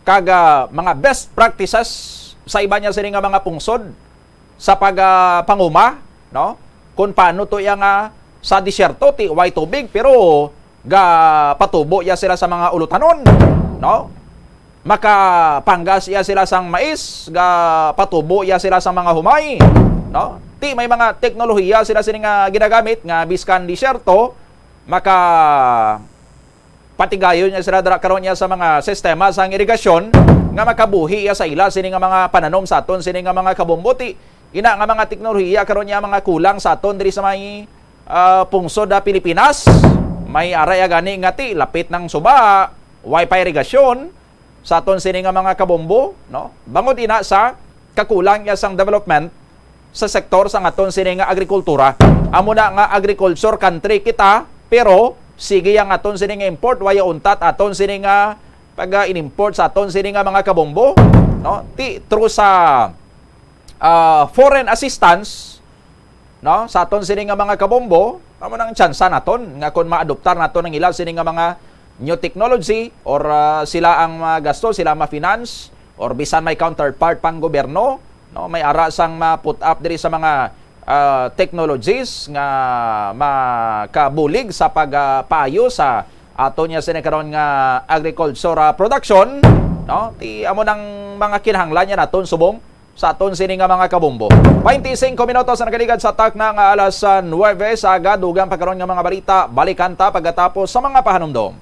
S16: kag mga best practices sa iba niya sini nga mga pungsod sa panguma, no? Kung paano to yang sa disyerto way tubig pero ga patubo ya sila sa mga ulutanon, no? Makapanggas ya sila sang mais, ga patubo ya sila sa mga humay, no? May mga teknolohiya sila sini nga ginagamit nga biskan disyerto maka patigayon niya sila karon niya sa mga sistema sang irigasyon nga makabuhi ya sa ila sini nga mga pananom sa aton sini nga mga kabombuti. Ina nga mga teknolohiya karon niya mga kulang sa aton diri sa may pungsod Pilipinas. May araya gani nga lapit ng suba, wifi irigasyon sa aton sini nga mga kabombo, no? Bangod ina sa kakulang niya sang development sa sektor sang aton sini nga agrikultura. Amo na nga agriculture country kita, pero sige yang aton sini nga import waya untat aton sini nga pag inimport sa aton sini nga mga kabombo, no? Through sa foreign assistance, no? Sa aton sini nga mga kabombo, amo nang tsansa naton nga kun maadoptar naton ang ilaw sini nga mga new technology or sila ang gasto, sila ma-finance or bisan may counterpart pang gobyerno, no? May ara sang ma-put up diri sa mga technologies nga makabulig sa pagpayo sa ato niya sinekaron nga agriculture production, no? Amo nang mga kinahanglan niya naton subong sa aton sini nga mga kabombo. 25 minutos na nakaligad sa tak ng alas 9 sa aga dugang pagkaroon nga mga balita. Balikan ta pagkatapos sa mga pahanumdom.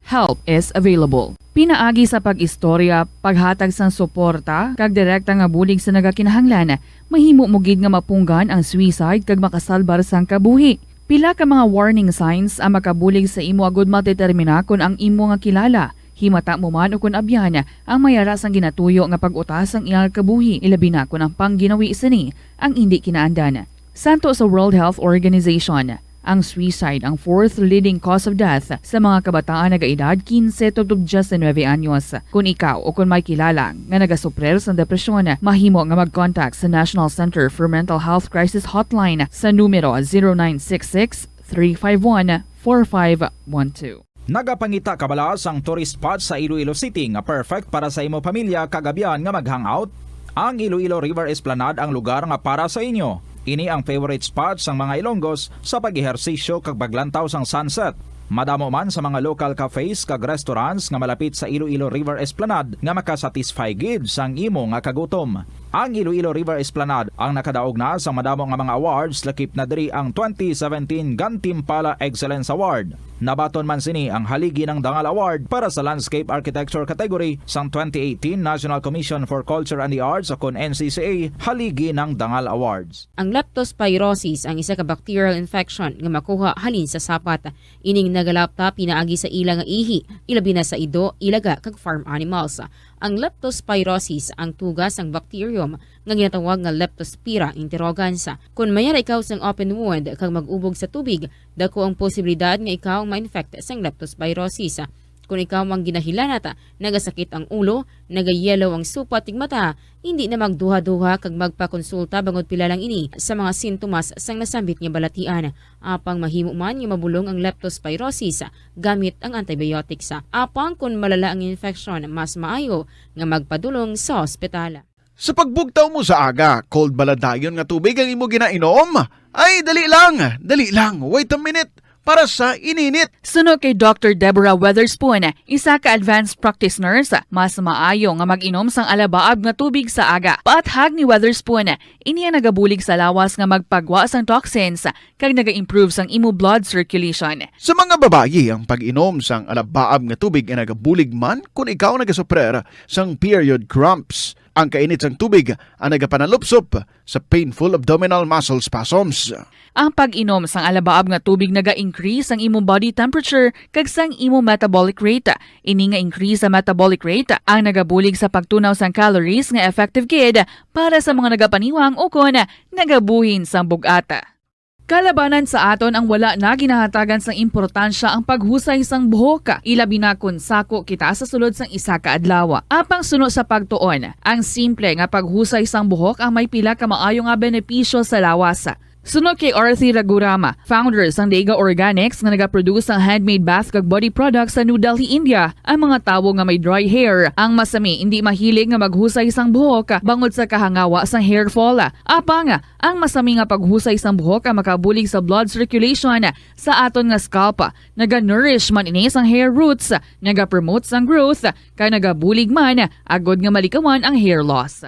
S6: Help is available. Pinaagi sa pag-istorya, paghatag sang suporta, kag direkta nga bulig sa nagakinahanglan, mahimo mo gid nga mapunggan ang suicide kag makasalbar sang kabuhi. Pila ka mga warning signs ang makabulig sa imo agud matetermina kung ang imo nga kilala. Himata mo man o kung abyan ang mayara sang ginatuyo nga pag-utas ang iyang kabuhi, ilabi na kung ang pangginawi sini ang hindi kinaandan. Santo sa World Health Organization, ang suicide ang fourth leading cause of death sa mga kabataan na gaedad 15 to 19 anyos. Kung ikaw o kung may kilala nga nagasuprer sa depresyon, mahimo nga mag-contact sa National Center for Mental Health Crisis Hotline sa numero 0966-351-4512.
S7: Nagapangita kabalas ang tourist spot sa Iloilo City nga perfect para sa imo pamilya kagabihan nga mag-hangout. Ang Iloilo River Esplanade ang lugar nga para sa inyo. Ini ang favorite spot sang mga Ilonggos sa pag-ehersisyo kag paglantaw sang sunset. Madamo man sa mga local cafes kag restaurants nga malapit sa Iloilo River Esplanade nga makasatisfy gid sang imo nga kagutom. Ang Iloilo River Esplanade ang nakadaog na sa madamo nga mga awards, lakip na diri ang 2017 Gantimpala Excellence Award. Nabaton man sini ang haligi ng Dangal Award para sa Landscape Architecture category sang 2018 National Commission for Culture and the Arts o kun NCCA haligi ng Dangal Awards.
S19: Ang leptospirosis ang isa ka bacterial infection nga makuha halin sa sapat. Ining nagalapta pinaagi sa ila nga ihi, ilabi na sa ido, ilaga kag farm animals. Ang leptospirosis ang tugas ng bacterium nga ginatawag nga Leptospira interrogans. Kung mayara ikaw sang open wound kag mag-ubog sa tubig, dako ang posibilidad nga ikaw ma-infect sang leptospirosis. Kung ikaw mang ginahilanata, nagasakit ang ulo, nagayelo ang supat tig mata, hindi na magduha-duha kag magpakonsulta bangod pila lang ini sa mga sintomas sang nasambit nga balatian. Apang mahimo man nga mabulong ang leptospirosis gamit ang antibiotics. Apang kung malala ang infection, mas maayo nga magpadulong sa ospital.
S21: Sa pagbugtaw mo sa aga, cold baladayon nga tubig ang imo ginainom? Ay, dali lang, wait a minute. Para sa ininit.
S6: Suno kay Dr. Deborah Weatherspoon, isa ka advanced practice nurse, mas maayo nga mag-inom sang alabaab nga tubig sa aga. Paathag ni Weatherspoon, iniya nagabulig sa lawas nga magpagwa sang toxins kag naga-improve sang imo blood circulation.
S21: Sa mga babayi, ang pag-inom sang alabaab nga tubig ay nagabulig man kung ikaw nagasuprer sang period cramps. Ang kainit sang tubig ang nagapanalupsop sa painful abdominal muscle spasms.
S6: Ang pag-inom sang alabaab nga tubig naga-increase ang imong body temperature kag sang imong metabolic rate. Ini nga increase sa metabolic rate ang nagabulig sa pagtunaw sang calories nga effective gid para sa mga nagapaniwang o kon nagabuhin sang bugata. Kalabanan sa aton ang wala na ginahatagan sang importansya ang paghusay sang buhok, ilabi na kun sako kita sa sulod sang isa ka adlaw. Apang suno sa pagtuon, ang simple nga paghusay sang buhok ang may pila ka maayo nga benepisyo sa lawas. Sunod kay Arthi Ragurama, founder sang Dega Organics nga nagaproduce ng handmade bath kag body products sa New Delhi, India. Ang mga tawo nga may dry hair, ang masami hindi mahilig nga maghusay sang buhok bangod sa kahangawa sang hair fall. Apang ang masami nga paghusay sang buhok ang makabulig sa blood circulation sa aton nga scalp. Naga-nourish man ini sang hair roots, naga-promote sang growth, kay nagabulig man agod nga malikawan ang hair loss.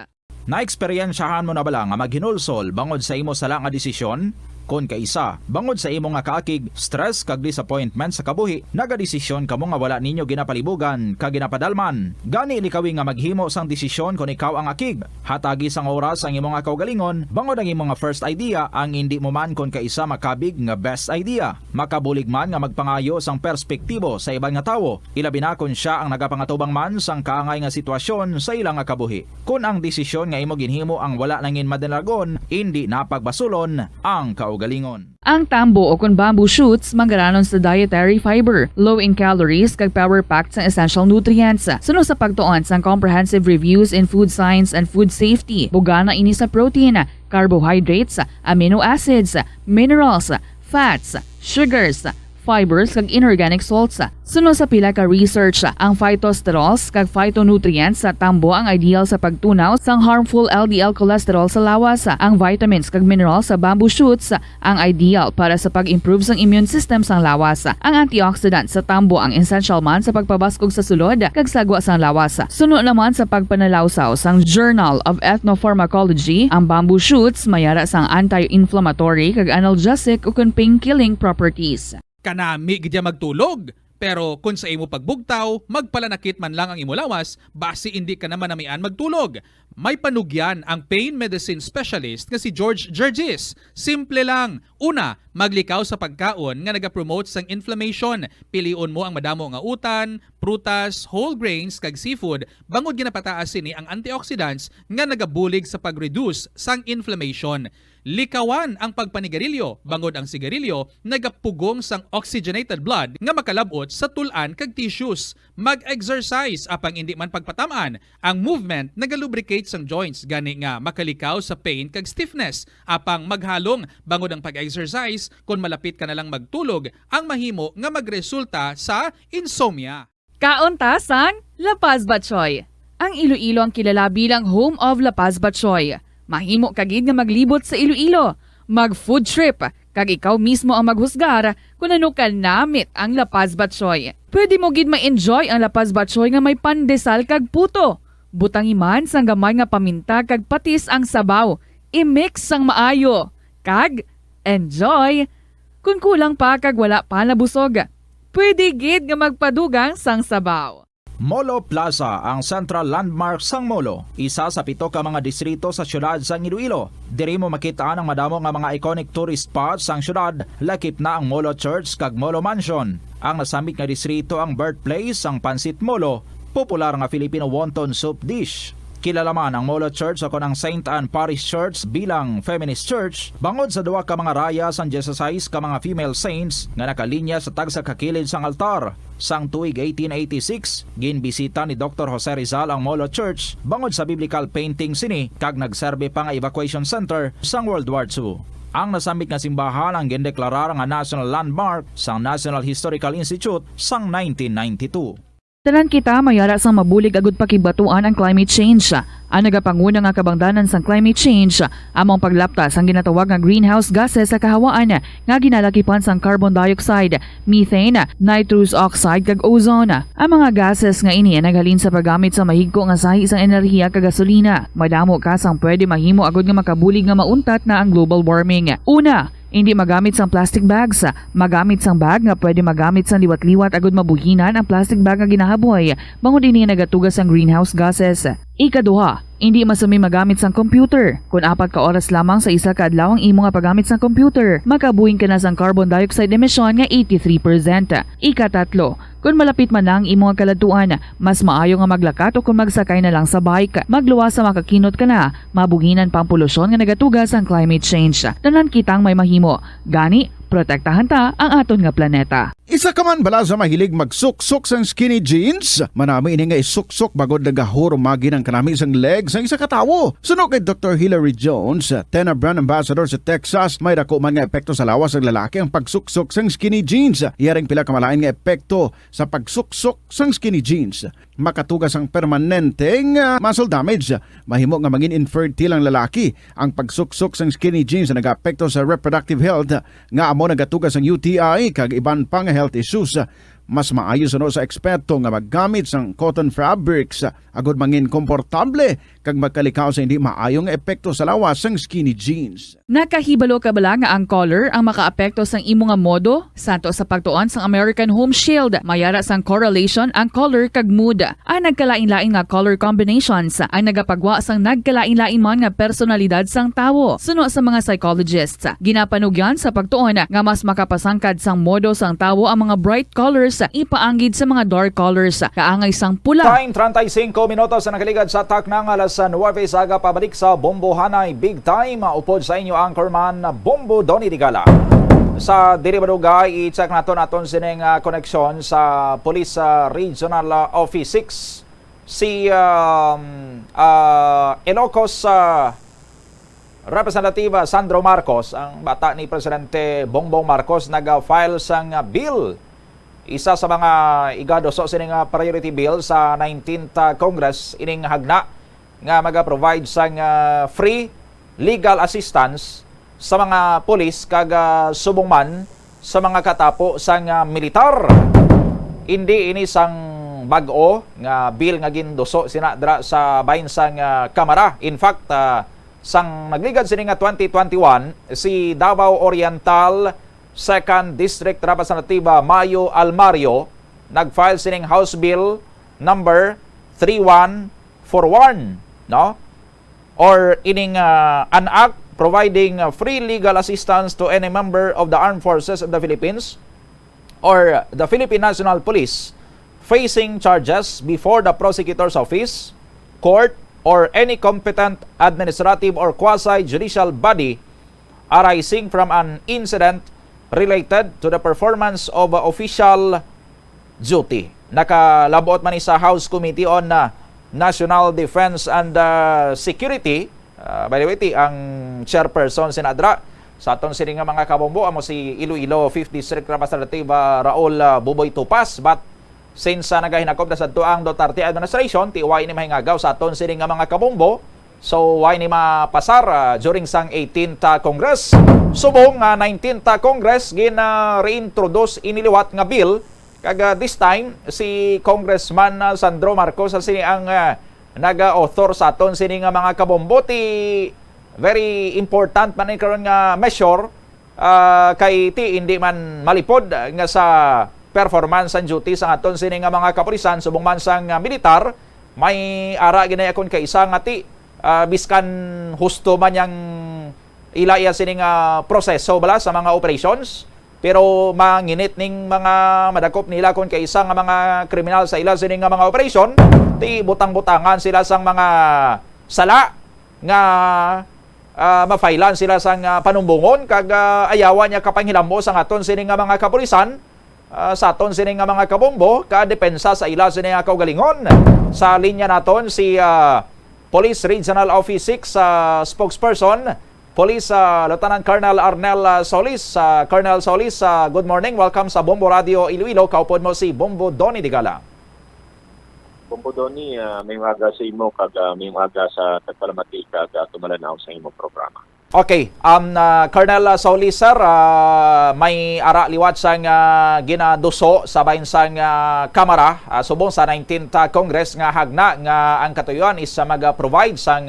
S7: Naeksperyensyahan mo na bala nga maghinulsol bangod sa imo sala nga desisyon? Kon kaisa, bangod sa imo nga kaakig, stress kag disappointment sa kabuhi, nagadesisyon kamo nga wala ninyo ginapalibugan kag ginapadalman. Gani likawi nga maghimo sang desisyon kon ikaw ang akig. Hatagi sang oras ang imo nga kaugalingon, bangod ang imo nga first idea ang hindi mo man kon kaisa makabig nga best idea. Makabulig man nga magpangayo sang perspektibo sa ibang nga tawo, ilabi na kon siya ang nagapangatubang man sang kaangay nga sitwasyon sa ilang nga kabuhi. Kun ang desisyon nga imo ginhimo ang wala nangin madalagon, hindi napagbasulon ang galingon.
S6: Ang tambo o kun bamboo shoots manggaranon sa dietary fiber, low in calories kag power-packed sa essential nutrients. Sunod sa pagtuon sang comprehensive reviews in food science and food safety, bugana ini sa protein, carbohydrates, amino acids, minerals, fats, sugars, fibers kag inorganic salts. Sunod sa pila ka research, ang phytosterols kag phytonutrients sa tambo ang ideal sa pagtunaw sang harmful LDL cholesterol sa lawas. Ang vitamins kag minerals sa bamboo shoots ang ideal para sa pag-improve sang immune system sang lawas. Ang antioxidants sa tambo ang essential man sa pagpabaskog sa sulod kag sagwa sang lawas. Sunod naman sa pagpanalawsaw sang Journal of Ethnopharmacology, ang bamboo shoots mayara sang anti-inflammatory kag analgesic ug pain-killing properties.
S4: Kanami gidya magtulog. Pero kung sa imo pagbugtaw, magpalanakit man lang ang imo lawas, basi hindi ka naman namian magtulog. May panugyan ang pain medicine specialist nga si George Gergis. Simple lang. Una, maglikaw sa pagkaon nga nagapromote sang inflammation. Pilion mo ang madamo nga utan, prutas, whole grains kag seafood bangod ginapataas ini ang antioxidants nga nagabulig sa pag-reduce sang inflammation. Likawan ang pagpanigarilyo, bangod ang sigarilyo nagapugong sang oxygenated blood nga makalabot sa tulan kag tissues. Mag-exercise apang hindi man pagpatamaan. Ang movement nagalubricate sang joints gani nga makalikaw sa pain kag stiffness. Apang maghalong bangod ang pag-exercise kung malapit ka na lang magtulog ang mahimo nga magresulta sa insomnia.
S6: Kaunta sang La Paz Batchoy. Ang Iloilo ang kilala bilang home of La Paz Batchoy. Mahimo kagid nga maglibot sa Iloilo, mag-food trip, kag ikaw mismo ang maghusgar kung ano ka namit ang La Paz Batchoy. Pwede mo gid ma-enjoy ang La Paz Batchoy nga may pandesal kag puto. Butang iman sang gamay nga paminta kag patis ang sabaw. I-mix sang maayo. Kag, enjoy! Kung kulang pa kag wala pa nabusog, pwede gid nga magpadugang sang sabaw.
S7: Molo Plaza ang central landmark sang Molo, isa sa 7 ka mga distrito sa syudad sang Iloilo. Diri mo makita ang madamo nga mga iconic tourist spots sang syudad, lakip na ang Molo Church kag Molo Mansion. Ang nasamit nga distrito ang birthplace sang Pansit Molo, popular nga Filipino wonton soup dish. Kilala man ang Molo Church o ang St. Anne Parish Church bilang feminist church bangod sa 2 ka mga raya sang 16 ka mga female saints nga nakalinya sa tagsa kakilid sang altar. Sang tuig 1886, ginbisita ni Dr. Jose Rizal ang Molo Church bangod sa biblical painting sini kag nagserbe pa nga evacuation center sang World War II. Ang nasamit nga simbahan ang gindeklarar nga national landmark sang National Historical Institute sang 1992.
S6: Tanan kita mayara sang mabulig agud pakibatuan ang climate change. Ang nagapanguna nga kabangdanan sang climate change among paglaptas ang ginatawag nga greenhouse gases sa kahawaan nga ginalakipan sang carbon dioxide, methane, nitrous oxide kag ozone. Ang mga gases nga ini naghalin sa paggamit sa mahigko nga sahi sang enerhiya kag gasolina. Madamo ka sang pwede mahimo agud nga makabulig nga mauntat na ang global warming. Una, hindi magamit sang plastic bags. Magamit sang bag nga pwede magamit sang liwat-liwat agud mabuhinan ang plastic bag nga ginahaboy bangod ini nagatugas ang greenhouse gases. Ikaduha, hindi masumi magamit sang computer. Kung 4 ka oras lamang sa isa ka adlaw ang imo nga paggamit sang computer, makabuhing ka na sang carbon dioxide emission nga 83%. Ikatatlo, kung malapit man lang imo nga kaladtuan, mas maayo nga maglakat o kung magsakay na lang sa bike. Magluwas sa makakinot ka na, mabuginan pang polusyon nga nagatugas ang climate change. Tanan kitang may mahimo. Gani, protektahan ta ang aton nga planeta.
S21: Isa ka man bala sa mahilig magsuksok sang skinny jeans? Manami ini nga isuksok bagod nagahuro magi ng kanami sang legs ang isa ka tawo. Suno kay Dr. Hillary Jones, 10 brand ambassador sa Texas, may dako man nga epekto sa lawas ng lalaki ang pagsuksok sang skinny jeans. Iyaring pila kamalain nga epekto sa pagsuksok sang skinny jeans. Makatugas ang permanenteng muscle damage. Mahimo nga mangin infertile ang lalaki. Ang pagsuksok sang skinny jeans na nag-apekto sa reproductive health nga amo nagatugas ang UTI kag iban pang health issues. Mas maayo sa eksperto nga maggamit sang cotton fabrics agod mangin komportable kag magkalikaw sa hindi maayong epekto sa lawas sang skinny jeans.
S6: Nakahibalo ka bala nga ang color ang makaapekto sang imo nga modo? Santo sa pagtuon sang American Home Shield, mayara sang correlation ang color kag mood. Ang nagkalain-lain nga color combinations ang nagapagwa sang nagkalain-lain man nga personalidad sang tawo. Suno sa mga psychologists, ginapanugyan sa pagtuon nga mas makapasangkad sang modo sang tawo ang mga bright colors ipaanggid sa mga dark colors kaangay sang pula.
S16: Time 35 minutos na nakaligad sa taknang alas 9 saga pabalik sa Bombo Hanay Big Time. Upod sa inyo anchorman Bombo Donny Digala. Sa Dirimadugay, i-check naton sining koneksyon sa Police Regional Office 6 si Ilocos Representative Sandro Marcos, ang bata ni Presidente Bongbong Marcos, nag-file sang bill. Isa sa mga igadoso sining priority bill sa 19th Congress ining hagna nga maga-provide sang free legal assistance sa mga pulis kag subongman sa mga katapo sang militar. Hindi ini sang bag-o nga bill nga gindoso sinadra sa bahin sang Kamara. In fact, sang nagligad sining 2021 si Davao Oriental 2nd District Representative Mayo Almario nag-file sining House Bill number 3141, no? Or ining an act providing free legal assistance to any member of the Armed Forces of the Philippines or the Philippine National Police facing charges before the prosecutor's office, court, or any competent administrative or quasi-judicial body arising from an incident related to the performance of official duty. Nakalabot man ni sa House Committee on National Defense and Security. By the way, ang chairperson sinadra sa aton sini nga mga kabombo amo si Iloilo 5th District Representative Raul Buboy Tupas. But since nagahinakop na sa tuang Duterte administration, tiway ni mahingagaw sa aton sini nga mga kabombo. So, why ni mapasar during sang 18th Congress? Subong 19th Congress reintroduce iniliwat nga bill. Kag this time, si Congressman Sandro Marcos sini ang naga-author sa aton sini nga mga kabombo. Very important man ni karon nga measure kay hindi man malipod nga sa performance and duty sa aton sini nga mga kapulisan subong man sang militar. May ara ginay akon kay isa nga biskan husto man yang ilaya sining proseso bala sa mga operations, pero manginit ning mga madakop nila kung kaisa nga mga kriminal sa ila sining nga mga operasyon, ti butang-butangan sila sang mga sala nga mafailan sila sang panumbungon kag ayawan niya kapanghilambo sa aton sining nga mga kapulisan sa aton sining nga mga kabombo ka depensa sa ila sining nga kaugalingon. Sa linya naton si Police Regional Office 6 spokesperson, Police Lieutenant Colonel Arnel Solis. Colonel Solis, good morning. Welcome sa Bombo Radio Iloilo. Kaupod mo si Bombo Donny Digala.
S2: Bombo Donny, may umaga sa imo kag may umaga sa tagpalamati kag tumalanaw sa imo programa.
S16: Okay, Colonel Solis sir, may ara liwat sang ginaduso sa bahin sang Kamara subong sa 19th Congress nga hagna nga ang katuyuan is mag-provide sang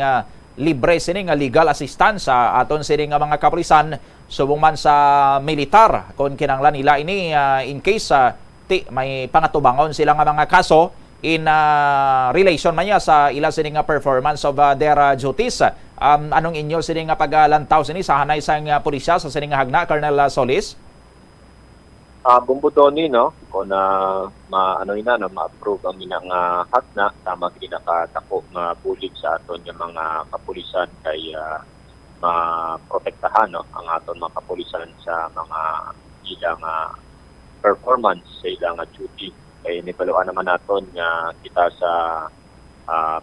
S16: libre sining legal assistance sa aton sining mga kapulisan subong man sa militar kung kinahanglan nila ini in case may pangatubangon sila nga mga kaso in relation man niya sa ila sini nga performance of their duties. Anong inyo sini nga paglantaw sini sa hanay sang pulisya sa sini nga hagna, Colonel Solis?
S2: Bumbudoni, no? Kung ma-approve ang minang hagna, tama kinakatako nga bulig sa aton yung mga kapulisan kay maprotektahan, no? Ang aton mga kapulisan sa mga ilang performance sa ilang duty. Kaya nipaluan naman naton nga kita sa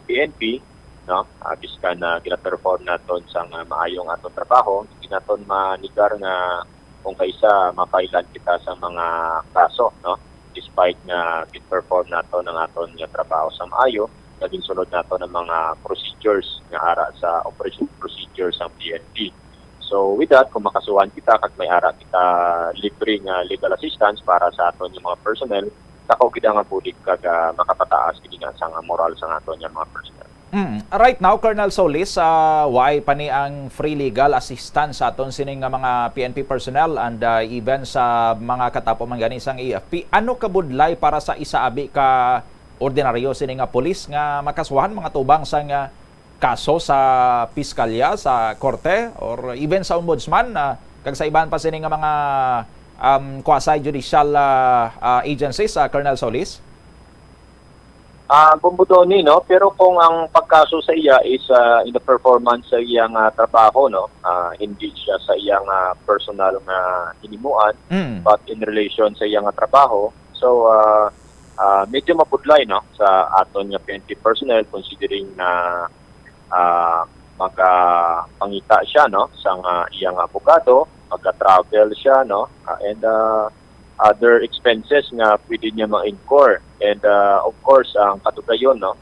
S2: PNP, no? Biska na gina-perform naton sa maayong aton trabaho, hindi naton manigar nga kung kaisa mapailan kita sa mga kaso, no? Despite na gin-perform nato ng aton nga trabaho sa maayo, naging sunod nato ng mga procedures nga ara sa operation procedures ng PNP. So with that, kung makasuhan kita kag may ara kita libreng legal assistance para sa aton yung mga personnel, takaw kita nga bulig kag makapataas kini nga sa moral sa aton yung mga personnel.
S16: Right now, Colonel Solis, why pa ni ang free legal assistance sa aton sining nga mga PNP personnel and even sa mga katapo man gani sang AFP? Ano kabudlay para sa isaabi ka ordinaryo sining nga pulis nga makasuhan mga tubang sang kaso sa piskalya, sa korte, or even sa ombudsman, kag sa iban pa sining nga mga quasi-judicial agencies, Colonel Solis?
S2: Bumbudoni, no? Pero kung ang pagkaso sa iya is in the performance sa iyang trabaho, no? Hindi siya sa iyang personal na hinimuan, but in relation sa iyang trabaho. So, medyo mapudlay, no? Sa aton nga PNP personnel, considering na magpangita siya, no? Sa iyang abogado, magka-travel siya, no? And other expenses nga pwede niya ma-incur. And of course, ang katugayon, no,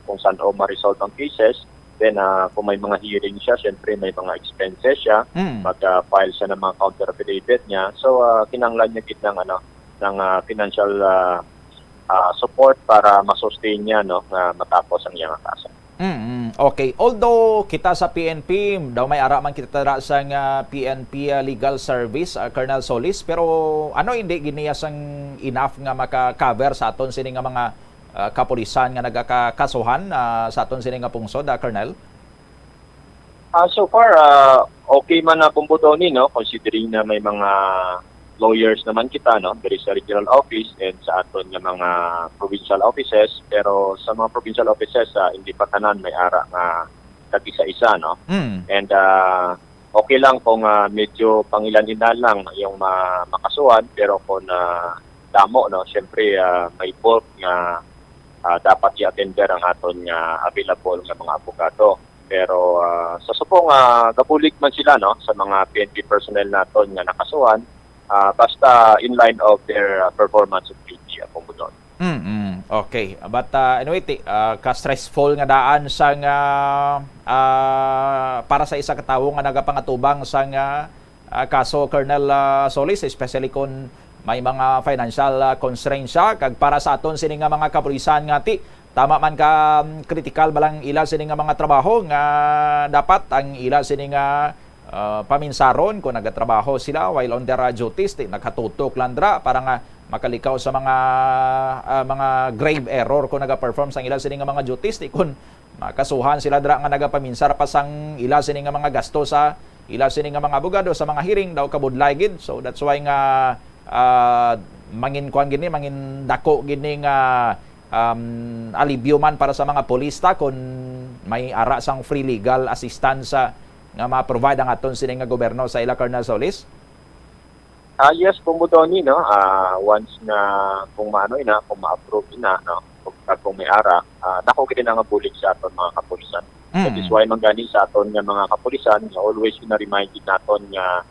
S2: kung saan ma-resolve ang cases, then kung may mga hearing siya, syempre may mga expenses siya, mag-file siya ng mga counter affidavit niya. So, kinanglan niya ng financial support para ma-sustain niya, no, na matapos ang iyang kaso.
S16: Okay. Although kita sa PNP, daw may ara man kita tara sa PNP Legal Service, Colonel Solis, pero ano hindi giniya sang enough nga maka-cover sa aton sini nga mga kapulisan nga nagakasuhan sa aton sini nga pungsod, Colonel?
S2: So far, okay man na Bumbudoni, no? Considering na may mga lawyers naman kita, no? There is a regional office and sa aton nga mga provincial offices, pero sa mga provincial offices hindi pa tanan may ara nga tag-isa-isa, no? And okay lang kung medyo pangilan-ilan lang yung makasuhan, pero kung damo, no? Syempre may bulk nga dapat i-attender ang aton nga available nga mga abogado. Pero sa subong gabulig man sila, no? Sa mga PNP personnel naton nga nakasuhan, basta in line of their performance of duty, Bumbudon.
S16: Okay. But anyway, ka-stressful nga daan sa para sa isa ka tawo nga nagapangatubang sa kaso, Colonel Solis, especially kung may mga financial constraints siya, kag para sa aton sini nga mga kapulisan nga tama man ka critical balang ila sini nga mga trabaho nga dapat ang ila sini nga paminsaron kung nagatrabaho sila while on their duties, nakatutok lang dra para nga makalikaw sa mga grave error kung naga-perform sang ila sini nga mga duties, kung makasuhan sila dra nga nagapaminsar pa sang ila sini nga mga gasto sa ila sini nga mga abogado sa mga hearing daw kabudlay gid. So that's why nga mangin dako gini nga alibyo man para sa mga polista kung may ara sang free legal assistance nga ma-provide ang aton sini nga gobyerno sa ila, Colonel Solis?
S2: Yes, Bumbudoni, no? Once na kung kung ma-approve na, no? Kung may ara, dako gid nga bulig sa aton mga kapulisan. That is why mangani sa aton nga mga kapulisan, always na-remind naton nga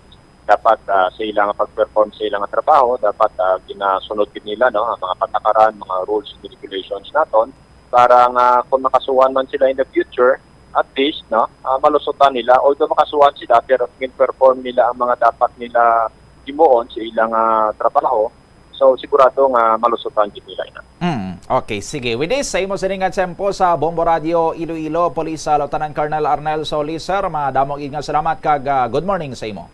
S2: dapat sa ilang pag-perform sa ilang trabaho, dapat ginasunod gid nila, no? Ang mga patakaran, mga rules and regulations naton para nga kung makasuhan man sila in the future, at least, no, malusutan nila. Although makasuhan sila, pero perform nila ang mga dapat nila himuon sa ilang trabaho. So, sigurado nga malusutan din nila ina.
S16: Okay, sige. With this, sa imo sining nga tempo sa Bombo Radio Iloilo, Police Lieutenant Colonel Arnel Solis, sir, madamong nga salamat kag good morning sa imo.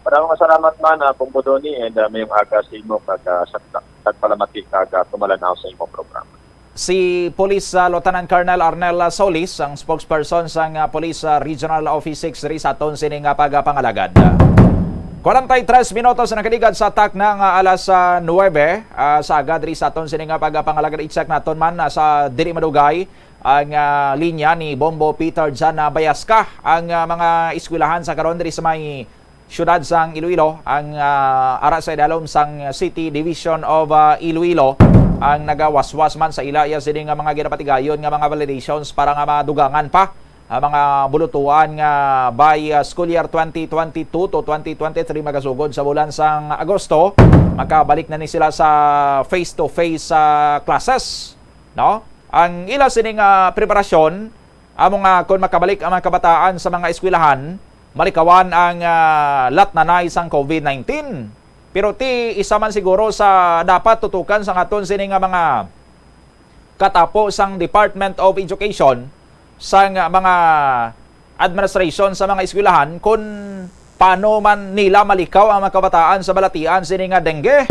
S2: Maraming salamat man, Bumbudoni, and mayong aga sa imo kag sa kag palamati kag tumalanaw sa imong programa.
S16: Si Police Lieutenant Colonel Arnel Solis, ang spokesperson sa Police Regional Office 6 sa aton sining pagapangalagad. 43 minutos na nakaligad sa attack ng alas 9 sa agad sa aton sining pagapangalagad. I-check naton man sa dili madugay ang linya ni Bombo Peter Jan Bayaska. Ang mga eskwelahan sa karon diri sa may syudad sang Iloilo, ang ara sa idalom sang City Division of Iloilo, ang nagawaswas man sa ilaya sini nga mga ginapatigayon nga mga validations para nga madugangan pa ang mga bulutuan nga by school year 2022 to 2023 magasugod sa bulan sang Agosto. Makabalik na ni sila sa face-to-face classes, no? Ang ila sini nga preparasyon among kung makabalik ang mga kabataan sa mga eskwelahan, malikawan ang lat na isang COVID-19. Pero isa man siguro sa dapat tutukan sa aton sini nga mga katapo sang Department of Education sa mga administration sa mga eskwelahan kung paano man nila malikaw ang mga kabataan sa balatian sini nga dengue,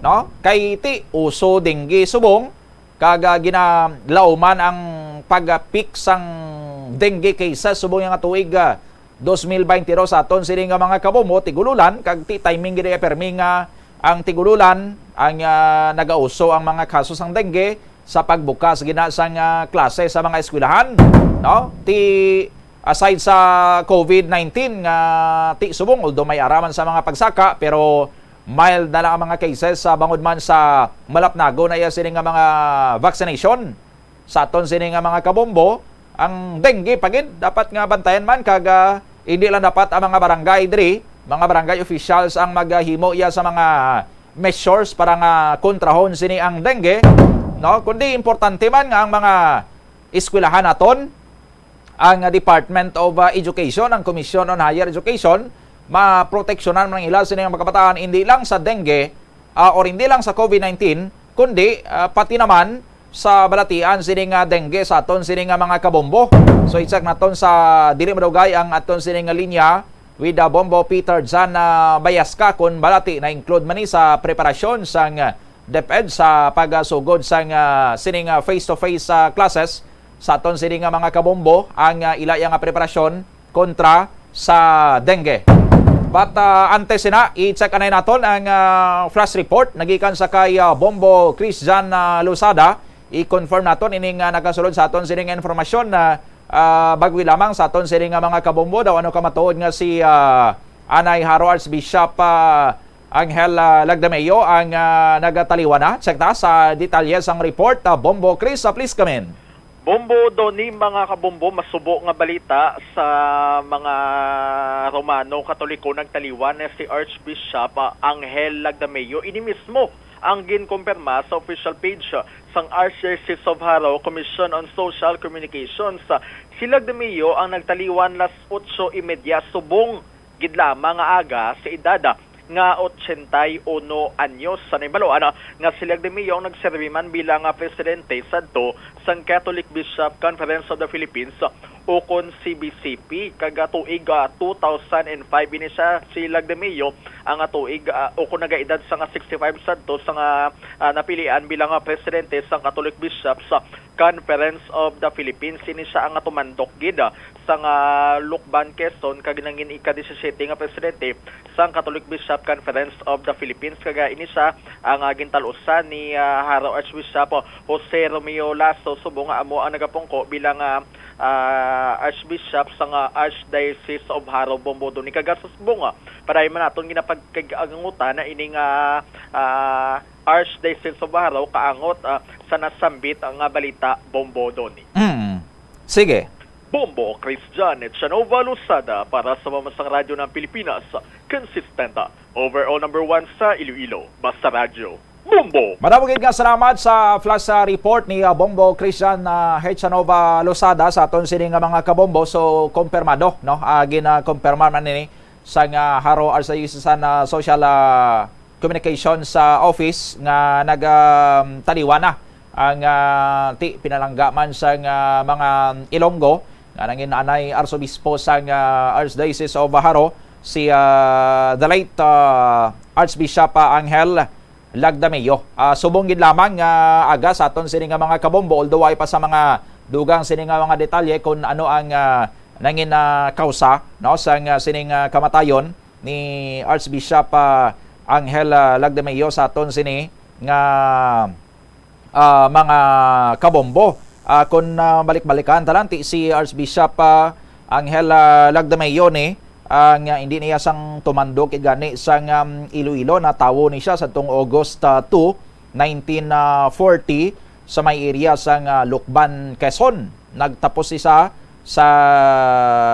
S16: no? Kay uso dengue subong kag ginalauman ang pag-peak sang dengue cases subong nga tuig 2022 sa aton sini nga mga kabomo tigululan kag timing gid permi nga ang tigululan ang nagauso ang mga kaso sang dengue sa pagbukas gina sang klase sa mga eskwelahan, no? Aside sa COVID-19 nga subong, although may araman sa mga pagsaka pero mild na lang ang mga cases sa bangod man sa malapnago na iya sini nga mga vaccination sa aton sini nga mga kabombo. Ang dengue pagid dapat nga bantayan man kag hindi lang dapat ang mga barangay diri, mga barangay officials ang maghimo iya sa mga measures para nga kontrahon sini ang dengue, no? Kundi importante man nga ang mga eskwelahan naton, ang Department of Education, ang Commission on Higher Education, maproteksyonan man ila sini ang mga kabataan hindi lang sa dengue or hindi lang sa COVID-19 kundi pati naman sa balatian sini nga dengue sa aton sini nga mga kabombo. So i-check naton sa dili madugay ang aton sini nga linya with Bombo Peter Jan Bayaska kung balati na include man ni sa preparasyon sang DepEd sa pagsugod sang sini nga face-to-face classes sa aton sini nga mga kabombo ang ilaya nga preparasyon kontra sa dengue. But antes na, i-check anay naton ang flash report nagikan sa kay Bombo Christian Lusada. I-confirm naton ining nagasulod sa aton sining informasyon na bagwi lamang sa aton sining mga kabombo daw ano kamatuod nga si Anay Haro Archbishop Angel Lagdameo ang nagataliwan na. Check ta sa detalyes ang report. Bombo Chris, please come in.
S14: Bombo doni mga kabombo, masubo nga balita sa mga Romano Katoliko nagtaliwan si Archbishop Angel Lagdameo. Ini mismo ang ginkumpirma sa official page sang Archdiocese of Haro Commission on Social Communications. Si Lagdameo ang nagtaliwan las 8:30 subong gid lamang nga aga sa edad nga 81 anyos sa Nibaloan nga si Lagdameo ang nagserbi man bilang presidente sadto sang Catholic Bishop Conference of the Philippines o kon CBCP kaga tuig 2005 ini siya si Lagdameo ang tuig o kon nagaedad sa 65 sadto sa napilian bilang presidente sang Catholic Bishops Conference of the Philippines. Ini siya ang tumandok gid sa Lukban, Quezon kag nangin ika-17 nga presidente sang Catholic Bishop Conference of the Philippines. Kaga ini siya ang gintalusan ni Haro Archbishop Jose Romeo Lasso subong amo ang nagapungko bilang Archbishop sa Archdiocese of Haro Bombo doni kaga sa subong para man naton ginapagkagangutan na ining Archdiocese of Haro kaangot sa nasambit ang balita Bombo doni.
S16: Sige.
S14: Bombo Christian at Chanova Lusada para sa Mamasang Radyo ng Pilipinas. Consistent. Overall number 1 sa Iloilo. Basta Radyo. Bombo!
S16: Maraming nga salamat sa flash report ni Bombo Christian Hechanova Lusada sa aton sining mga kabombo. So, kumpirmado, no? Gina-kumpirma man nini sa Haro Archdiocese Social Communications Office nga nagtaliwan na ang pinalangga man sa mga Ilonggo nga nangin anay Arsobispo sa Archdiocese of Haro si the late Archbishop Angel Lagdameo. Subong gid lamang nga aga sa aton sini nga mga kabombo, although ay pa sa mga dugang sini nga mga detalye kung ano ang nangin kausa no sa sining kamatayon ni Archbishop Angel Lagdameo sa aton sini nga mga kabombo. Kung balik-balikan talanti si Archbishop Angel Lagdameo ni ang hindi niya sang tumandok gani sang Iloilo na tawo ni siya sa tong August 2, 1940 sa may area sang Lukban, Quezon. Nagtapos siya sa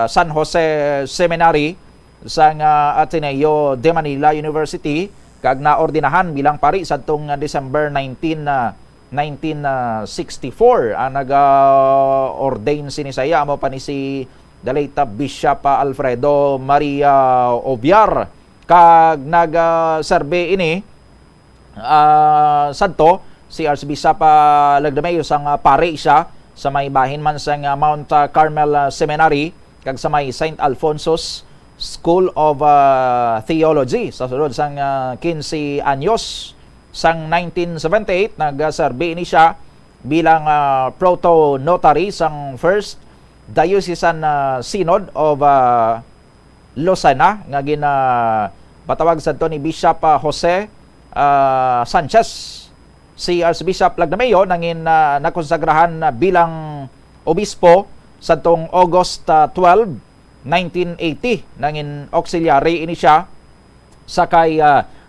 S16: San Jose Seminary sang Ateneo de Manila University kag naordinahan bilang pari sa tong December 1964 ang nag-ordain sinisaya mo pa ni si the late Bishop Alfredo Maria Obiar kag nag-serve ini sadto si Archbishop Lagdameo sang pare siya sa may bahin man sang Mount Carmel Seminary kag sa may St. Alfonso's School of Theology sa sulod sang 15 anyos sang 1978 nag-serve ini siya bilang proto-notary sang First Diocesan Synod of Lucena nga patawag sa ni Bishop Jose Sanchez. Si Archbishop Lagdameo nangin nakonsagrahan bilang obispo sa tong August 12, 1980 nangin auxiliary ini siya sa kay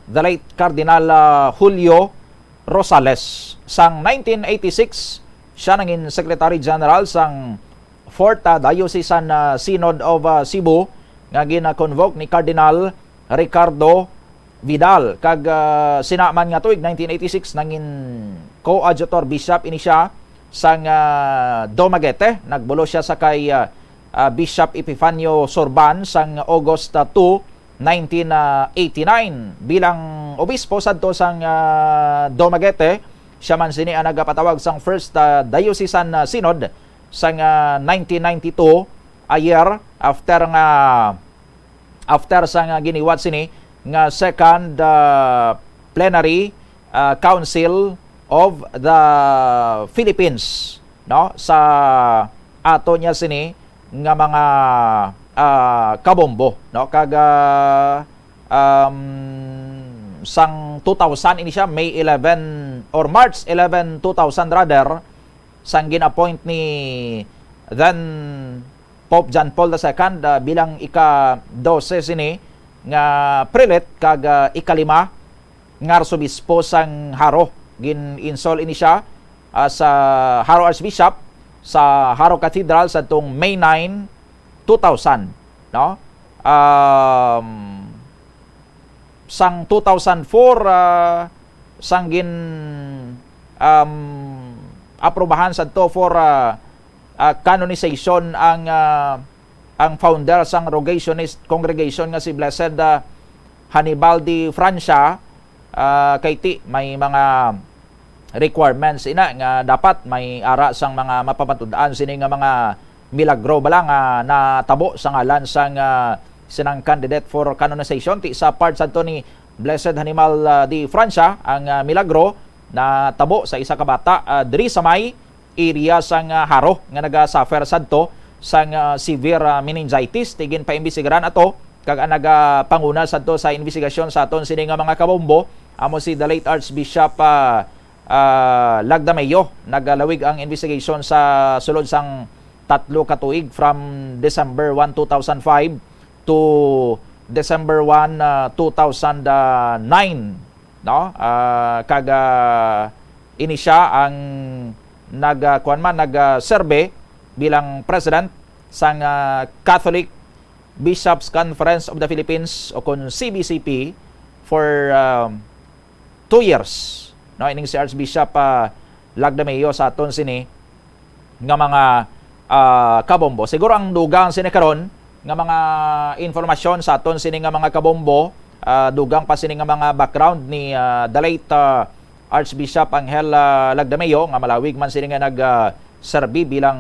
S16: the late Cardinal Julio Rosales. Sang 1986 siya nangin Secretary General sang 4th Diocesan Synod of Cebu nga gina-convoke ni Cardinal Ricardo Vidal kag sinaman nga tuig 1986 nangin coadjutor bishop ini siya sang Dumaguete. Nagbulo siya sa kay Bishop Epifanio Sorban sang August 2, 1989 bilang obispo sadto sang Dumaguete. Siya man sini ang nagapatawag sang First Diocesan Synod sang 1992 a year after sang giniwat sini nga second plenary council of the Philippines no sa ato niya sini nga mga kabombo no kag sang 2000 ini siya May 11 or March 11 2000 rather sang gin-appoint ni then Pope John Paul II bilang ika-12 sini nga prelate kag ikalima nga arsobispo sang Haro. Gin-install ini siya sa Haro Archbishop sa Haro Cathedral sa tong May 9, 2000 no. Sang 2004 sang gin aprobahan sa to for canonization ang founder sang Rogationist congregation nga si Blessed Hannibal de Francia. Kay ti may mga requirements ina nga dapat may ara sang mga mapapatudan sini nga mga milagro bala nga natabo sa ngalan sang sinang candidate for canonization. Ti sa part sa to ni Blessed Hannibal de Francia ang milagro na tabo sa isa ka bata diri sa may area sang Haro nga naga-suffer sadto sang severe meningitis. Tigin pa imbisigaran ato kag nagapanguna sadto sa investigasyon sa aton sini nga mga kabombo amo si the late Archbishop Lagdameo. Nagalawig ang investigation sa sulod sang 3 ka tuig from December 1, 2005 to December 1, 2009 no kaga ini siya ang nagserbe bilang president sang Catholic Bishops Conference of the Philippines o kun CBCP for 2 years no. Ining si Archbishop Lagdameo sa aton sini nga mga kabombo. Siguro ang dugang sini karon nga mga informasyon sa aton sini nga mga kabombo, dugang pa sini nga mga background ni the late Archbishop Angel Lagdameo nga malawig man sini nga nag-serbi bilang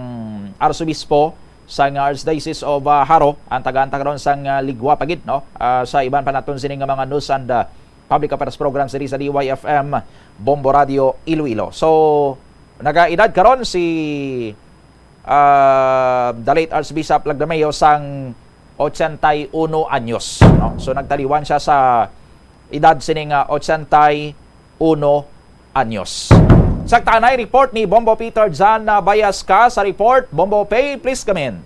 S16: arsobispo sa Archdiocese of Haro. Ang taga-anta karon sang Ligwa pagid no. Sa iban pa naton sini nga mga news and Public Affairs Program sa DYFM Bombo Radio Iloilo. So nagaedad karon si the late Archbishop Lagdameo sang 81 anyos, no? So nagtaliwan siya sa edad sining 81 anyos. Sa tanay report ni Bombo Peter Jan Bayaska sa report. Bombo Pay, please come in.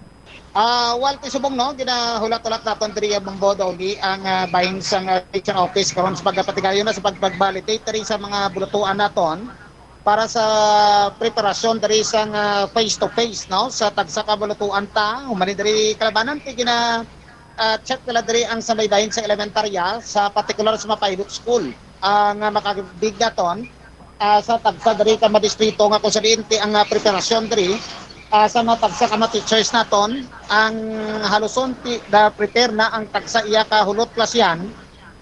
S20: Wal tisubong no ginahulat-ulat naton diri Bombo Dawgi ang bahin sang election office karon sa pagpatigayon na sa pagvalidate diri sa mga bulutuan naton para sa preparasyon diri sang face to face no sa tagsa ka bulutuan ta humali diri kalabanan ti gina check nila diri ang sa bahin sa elementarya sa particular sa pilot school ang makabig naton sa tagsa diri ka madistrito nga kung sabihin ti ang preparasyon diri sa mga tagsa ka teachers naton ang haluson ti da prepare na ang tagsa iya ka hulot klasyan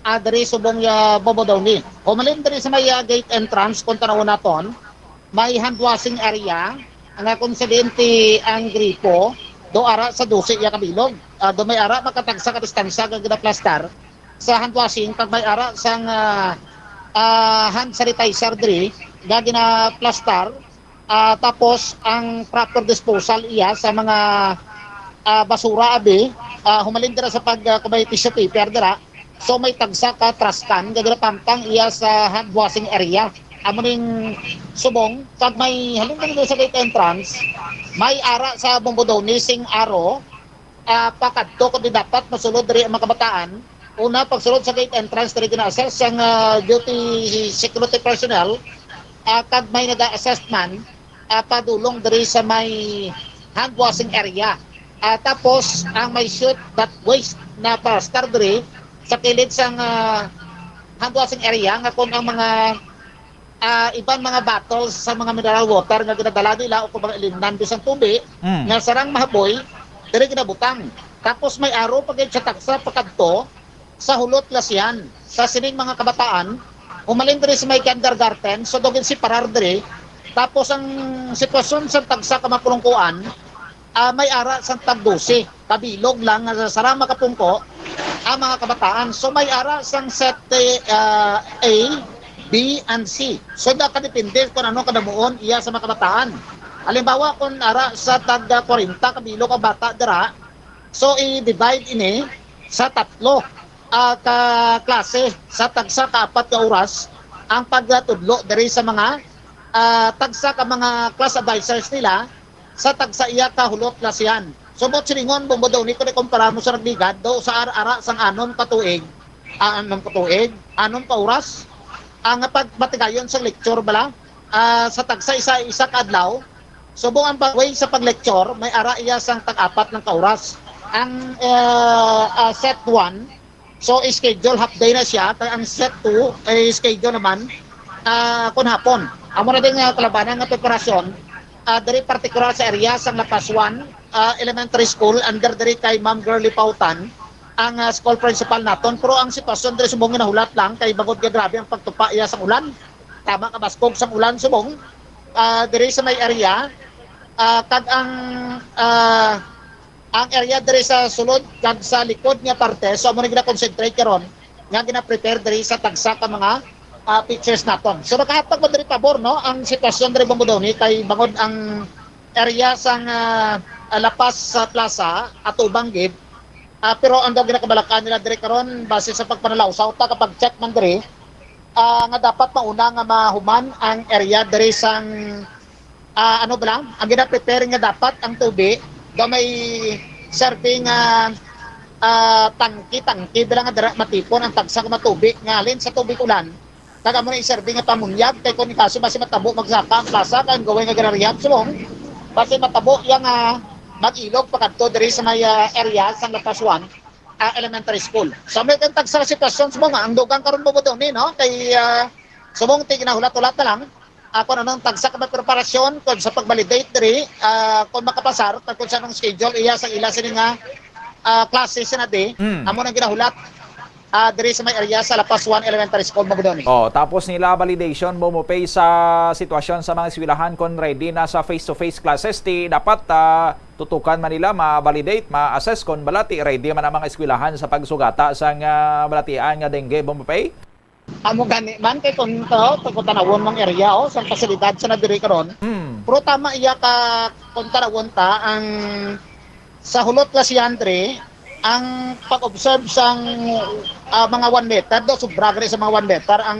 S20: diri subong ya Bombo Dawgi. Humalin diri sa may gate entrance kung tanaw naton may hand washing area ang kung sabihin ti ang gripo do ara sa 12 iya kabilog do may ara makatagsa ka distansya nga plastar sa hand washing pag may ara sang hand sanitizer diri nga gina plastar tapos ang proper disposal iya sa mga basura abi humalin dira sa pag kumay tissue paper dira so may tagsa ka trash can nga pamtang iya sa hand washing area amuning subong pag may halin dira sa gate entrance may ara sa Bombo Dawgi sing aro pakadto kundi dapat masulod diri ang mga kabataan. Una, pagsulod sa gate entrance, diri gina-assess ang duty security personnel kag may nag-assess man padulong diri sa may hand washing area. Tapos ang may shoot that waste na pastar diri sa kilid sang hand washing area nga kung ang mga ibang mga bottles sa mga mineral water nga ginadala nila o kung mga ilimnan bisang tubig nga sarang mahaboy diri ginabutang. Tapos may aro pag sa taksa pakadto sa hulot lasyan sa sining mga kabataan umalin diri sa may kindergarten so dogin si parar diri tapos ang sitwasyon sa tagsa ka mapulungkuan may ara sa tag 12 kabilog lang sa sarang makapungko ang mga kabataan so may ara sang set A, B, and C so nakadepende kung ano kadamuon iya sa mga kabataan. Halimbawa kung ara sa tag 40 kabilog ka bata dira so i-divide ini sa tatlo ka klase sa tagsa ka 4 ka oras ang pagtudlo diri sa mga tagsa ka mga class advisors nila sa tagsa iya ka hulot klasyan. Sumot silingon Bombo Dawgi kung ikumpara mo sa nagligad do sa ara sang anom ka tuig anom ka oras ang pagmatigayon sa lecture bala sa tagsa isa ka adlaw subong ang pagway sa pag-lecture may ara iya sang tag-4 ng ka oras ang set 1 so, schedule half day na siya. Ang set 2, ay schedule naman kun hapon. Amo na din kalabanan ng preparasyon dari particular sa area sa Lapas 1 Elementary School under dari kay Ma'am Girly Pautan ang school principal naton. Pero ang sitwasyon dari subong nahulat lang kay bagod nga grabe ang pagtupa iya sa ulan. Tama ka baskog sa ulan subong dari sa may area kag ang area diri sa sulod kag sa likod nga parte so amo na gina-concentrate karon nga gina-prepare diri sa tagsa ka mga pictures naton. So nakahatag mo diri pabor no ang sitwasyon diri Bombo Dawgi kay bangod ang area sang Lapas sa plaza at ubang gid pero ang daw ginakabalakan nila diri karon base sa pagpanalawsaw ta kapag check man diri nga dapat mauna nga mahuman ang area diri sang ano ba lang ang gina-prepare nga dapat ang tubig do may serving tangki bilang nga matipon ang tagsa ka matubig nga alin sa tubig ulan kaga mo na i-serving nga pamunyag kay kun kaso basi matabo magsaka ang plaza kan gawin nga ganariyab sulong basi matabo yang mag-ilog pakadto diri sa may area sa Lapas 1 Elementary School. So may tagsa sitwasyon subong ang dugang karon Bombo Dawgi no kay subong ti ginahulat-ulat na lang ako anong tagsa ka preparasyon kung sa pag-validate diri kung makapasar kung sa nang schedule iya sa ila sini nga klase sa nade amo nang ginahulat diri sa may area sa Lapas 1 Elementary School Bombo Dawgi.
S16: Tapos nila validation mo pay sa sitwasyon sa mga eskwelahan kung ready na sa face-to-face classes ti dapat tutukan man nila ma-validate, ma-assess kung balati ready man ang mga eskwelahan sa pagsugata sa balatian nga dengue Bombo Pay.
S20: Amo gani man kay kung tanawon mong area sa pasilidad sa nadiri karon. Pero tama iya ka kung tanawon ta ang sa hulot la si Andre ang pag-observe sang mga 1 meter do sobra gani sa mga 1 meter ang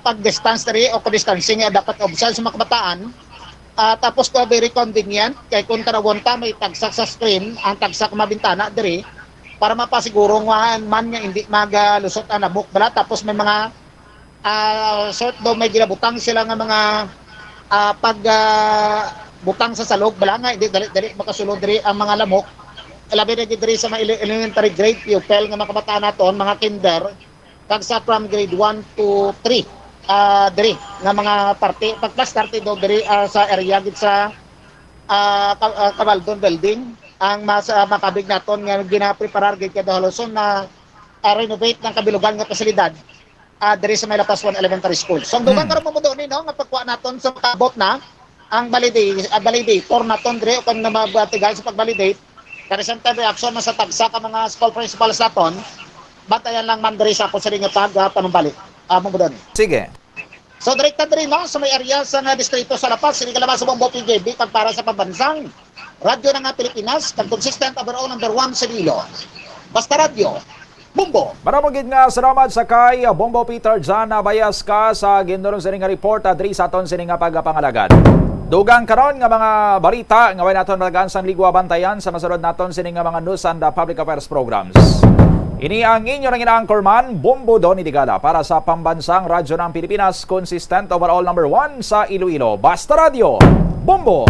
S20: pag-distance diri o distancing dapat observe sa mga kabataan. Tapos ko very convenient kay kung tanawon ta may tagsak sa screen ang tagsak mabintana diri para mapasiguro man nga hindi magalusot ang nabuk bala. Tapos may mga sort do may ginabutang sila nga mga butang sa salog bala nga hindi dali makasulod diri ang mga lamok. Labi na diri sa mga elementary grade pupil nga mga kabataan naton, mga kinder kag sa from grade 1 to 3 diri nga mga parte pag plus 30 do diri sa area gid sa Cabaldon building ang makabig naton nga ginapreparar gid kada holoson na renovate ng kabilugan nga pasilidad diri sa may Lapas 1 Elementary School. So ang dugang karon mo do ni no nga pagkuha naton sa kabot na ang validator naton diri kung na mabatigal sa pag-validate recent reaction na sa tagsa ka mga school principals naton batayan lang man diri sa ako sa ring tag panumbalik mo doon.
S16: Sige.
S20: So direkta diri no sa may area sa distrito sa Lapas sini kalabas sa Bombo PJB kag para sa pambansang radyo na nga Pilipinas kag consistent overall number 1 sa Dilo. Basta radyo Bombo.
S16: Maramugid nga salamat sa kay Bombo Peter John Bayas ka sa gindoron sa nga report diri sa aton sini nga pagpangalagad. Dugang karon nga mga balita nga way naton malagansang ligwa bantayan sa masunod naton sini nga mga news and public affairs programs. Ini ang inyo nang ina-anchorman Bombo Donny Digala para sa pambansang radyo ng Pilipinas, consistent overall number 1 sa Iloilo. Basta Radio Bombo.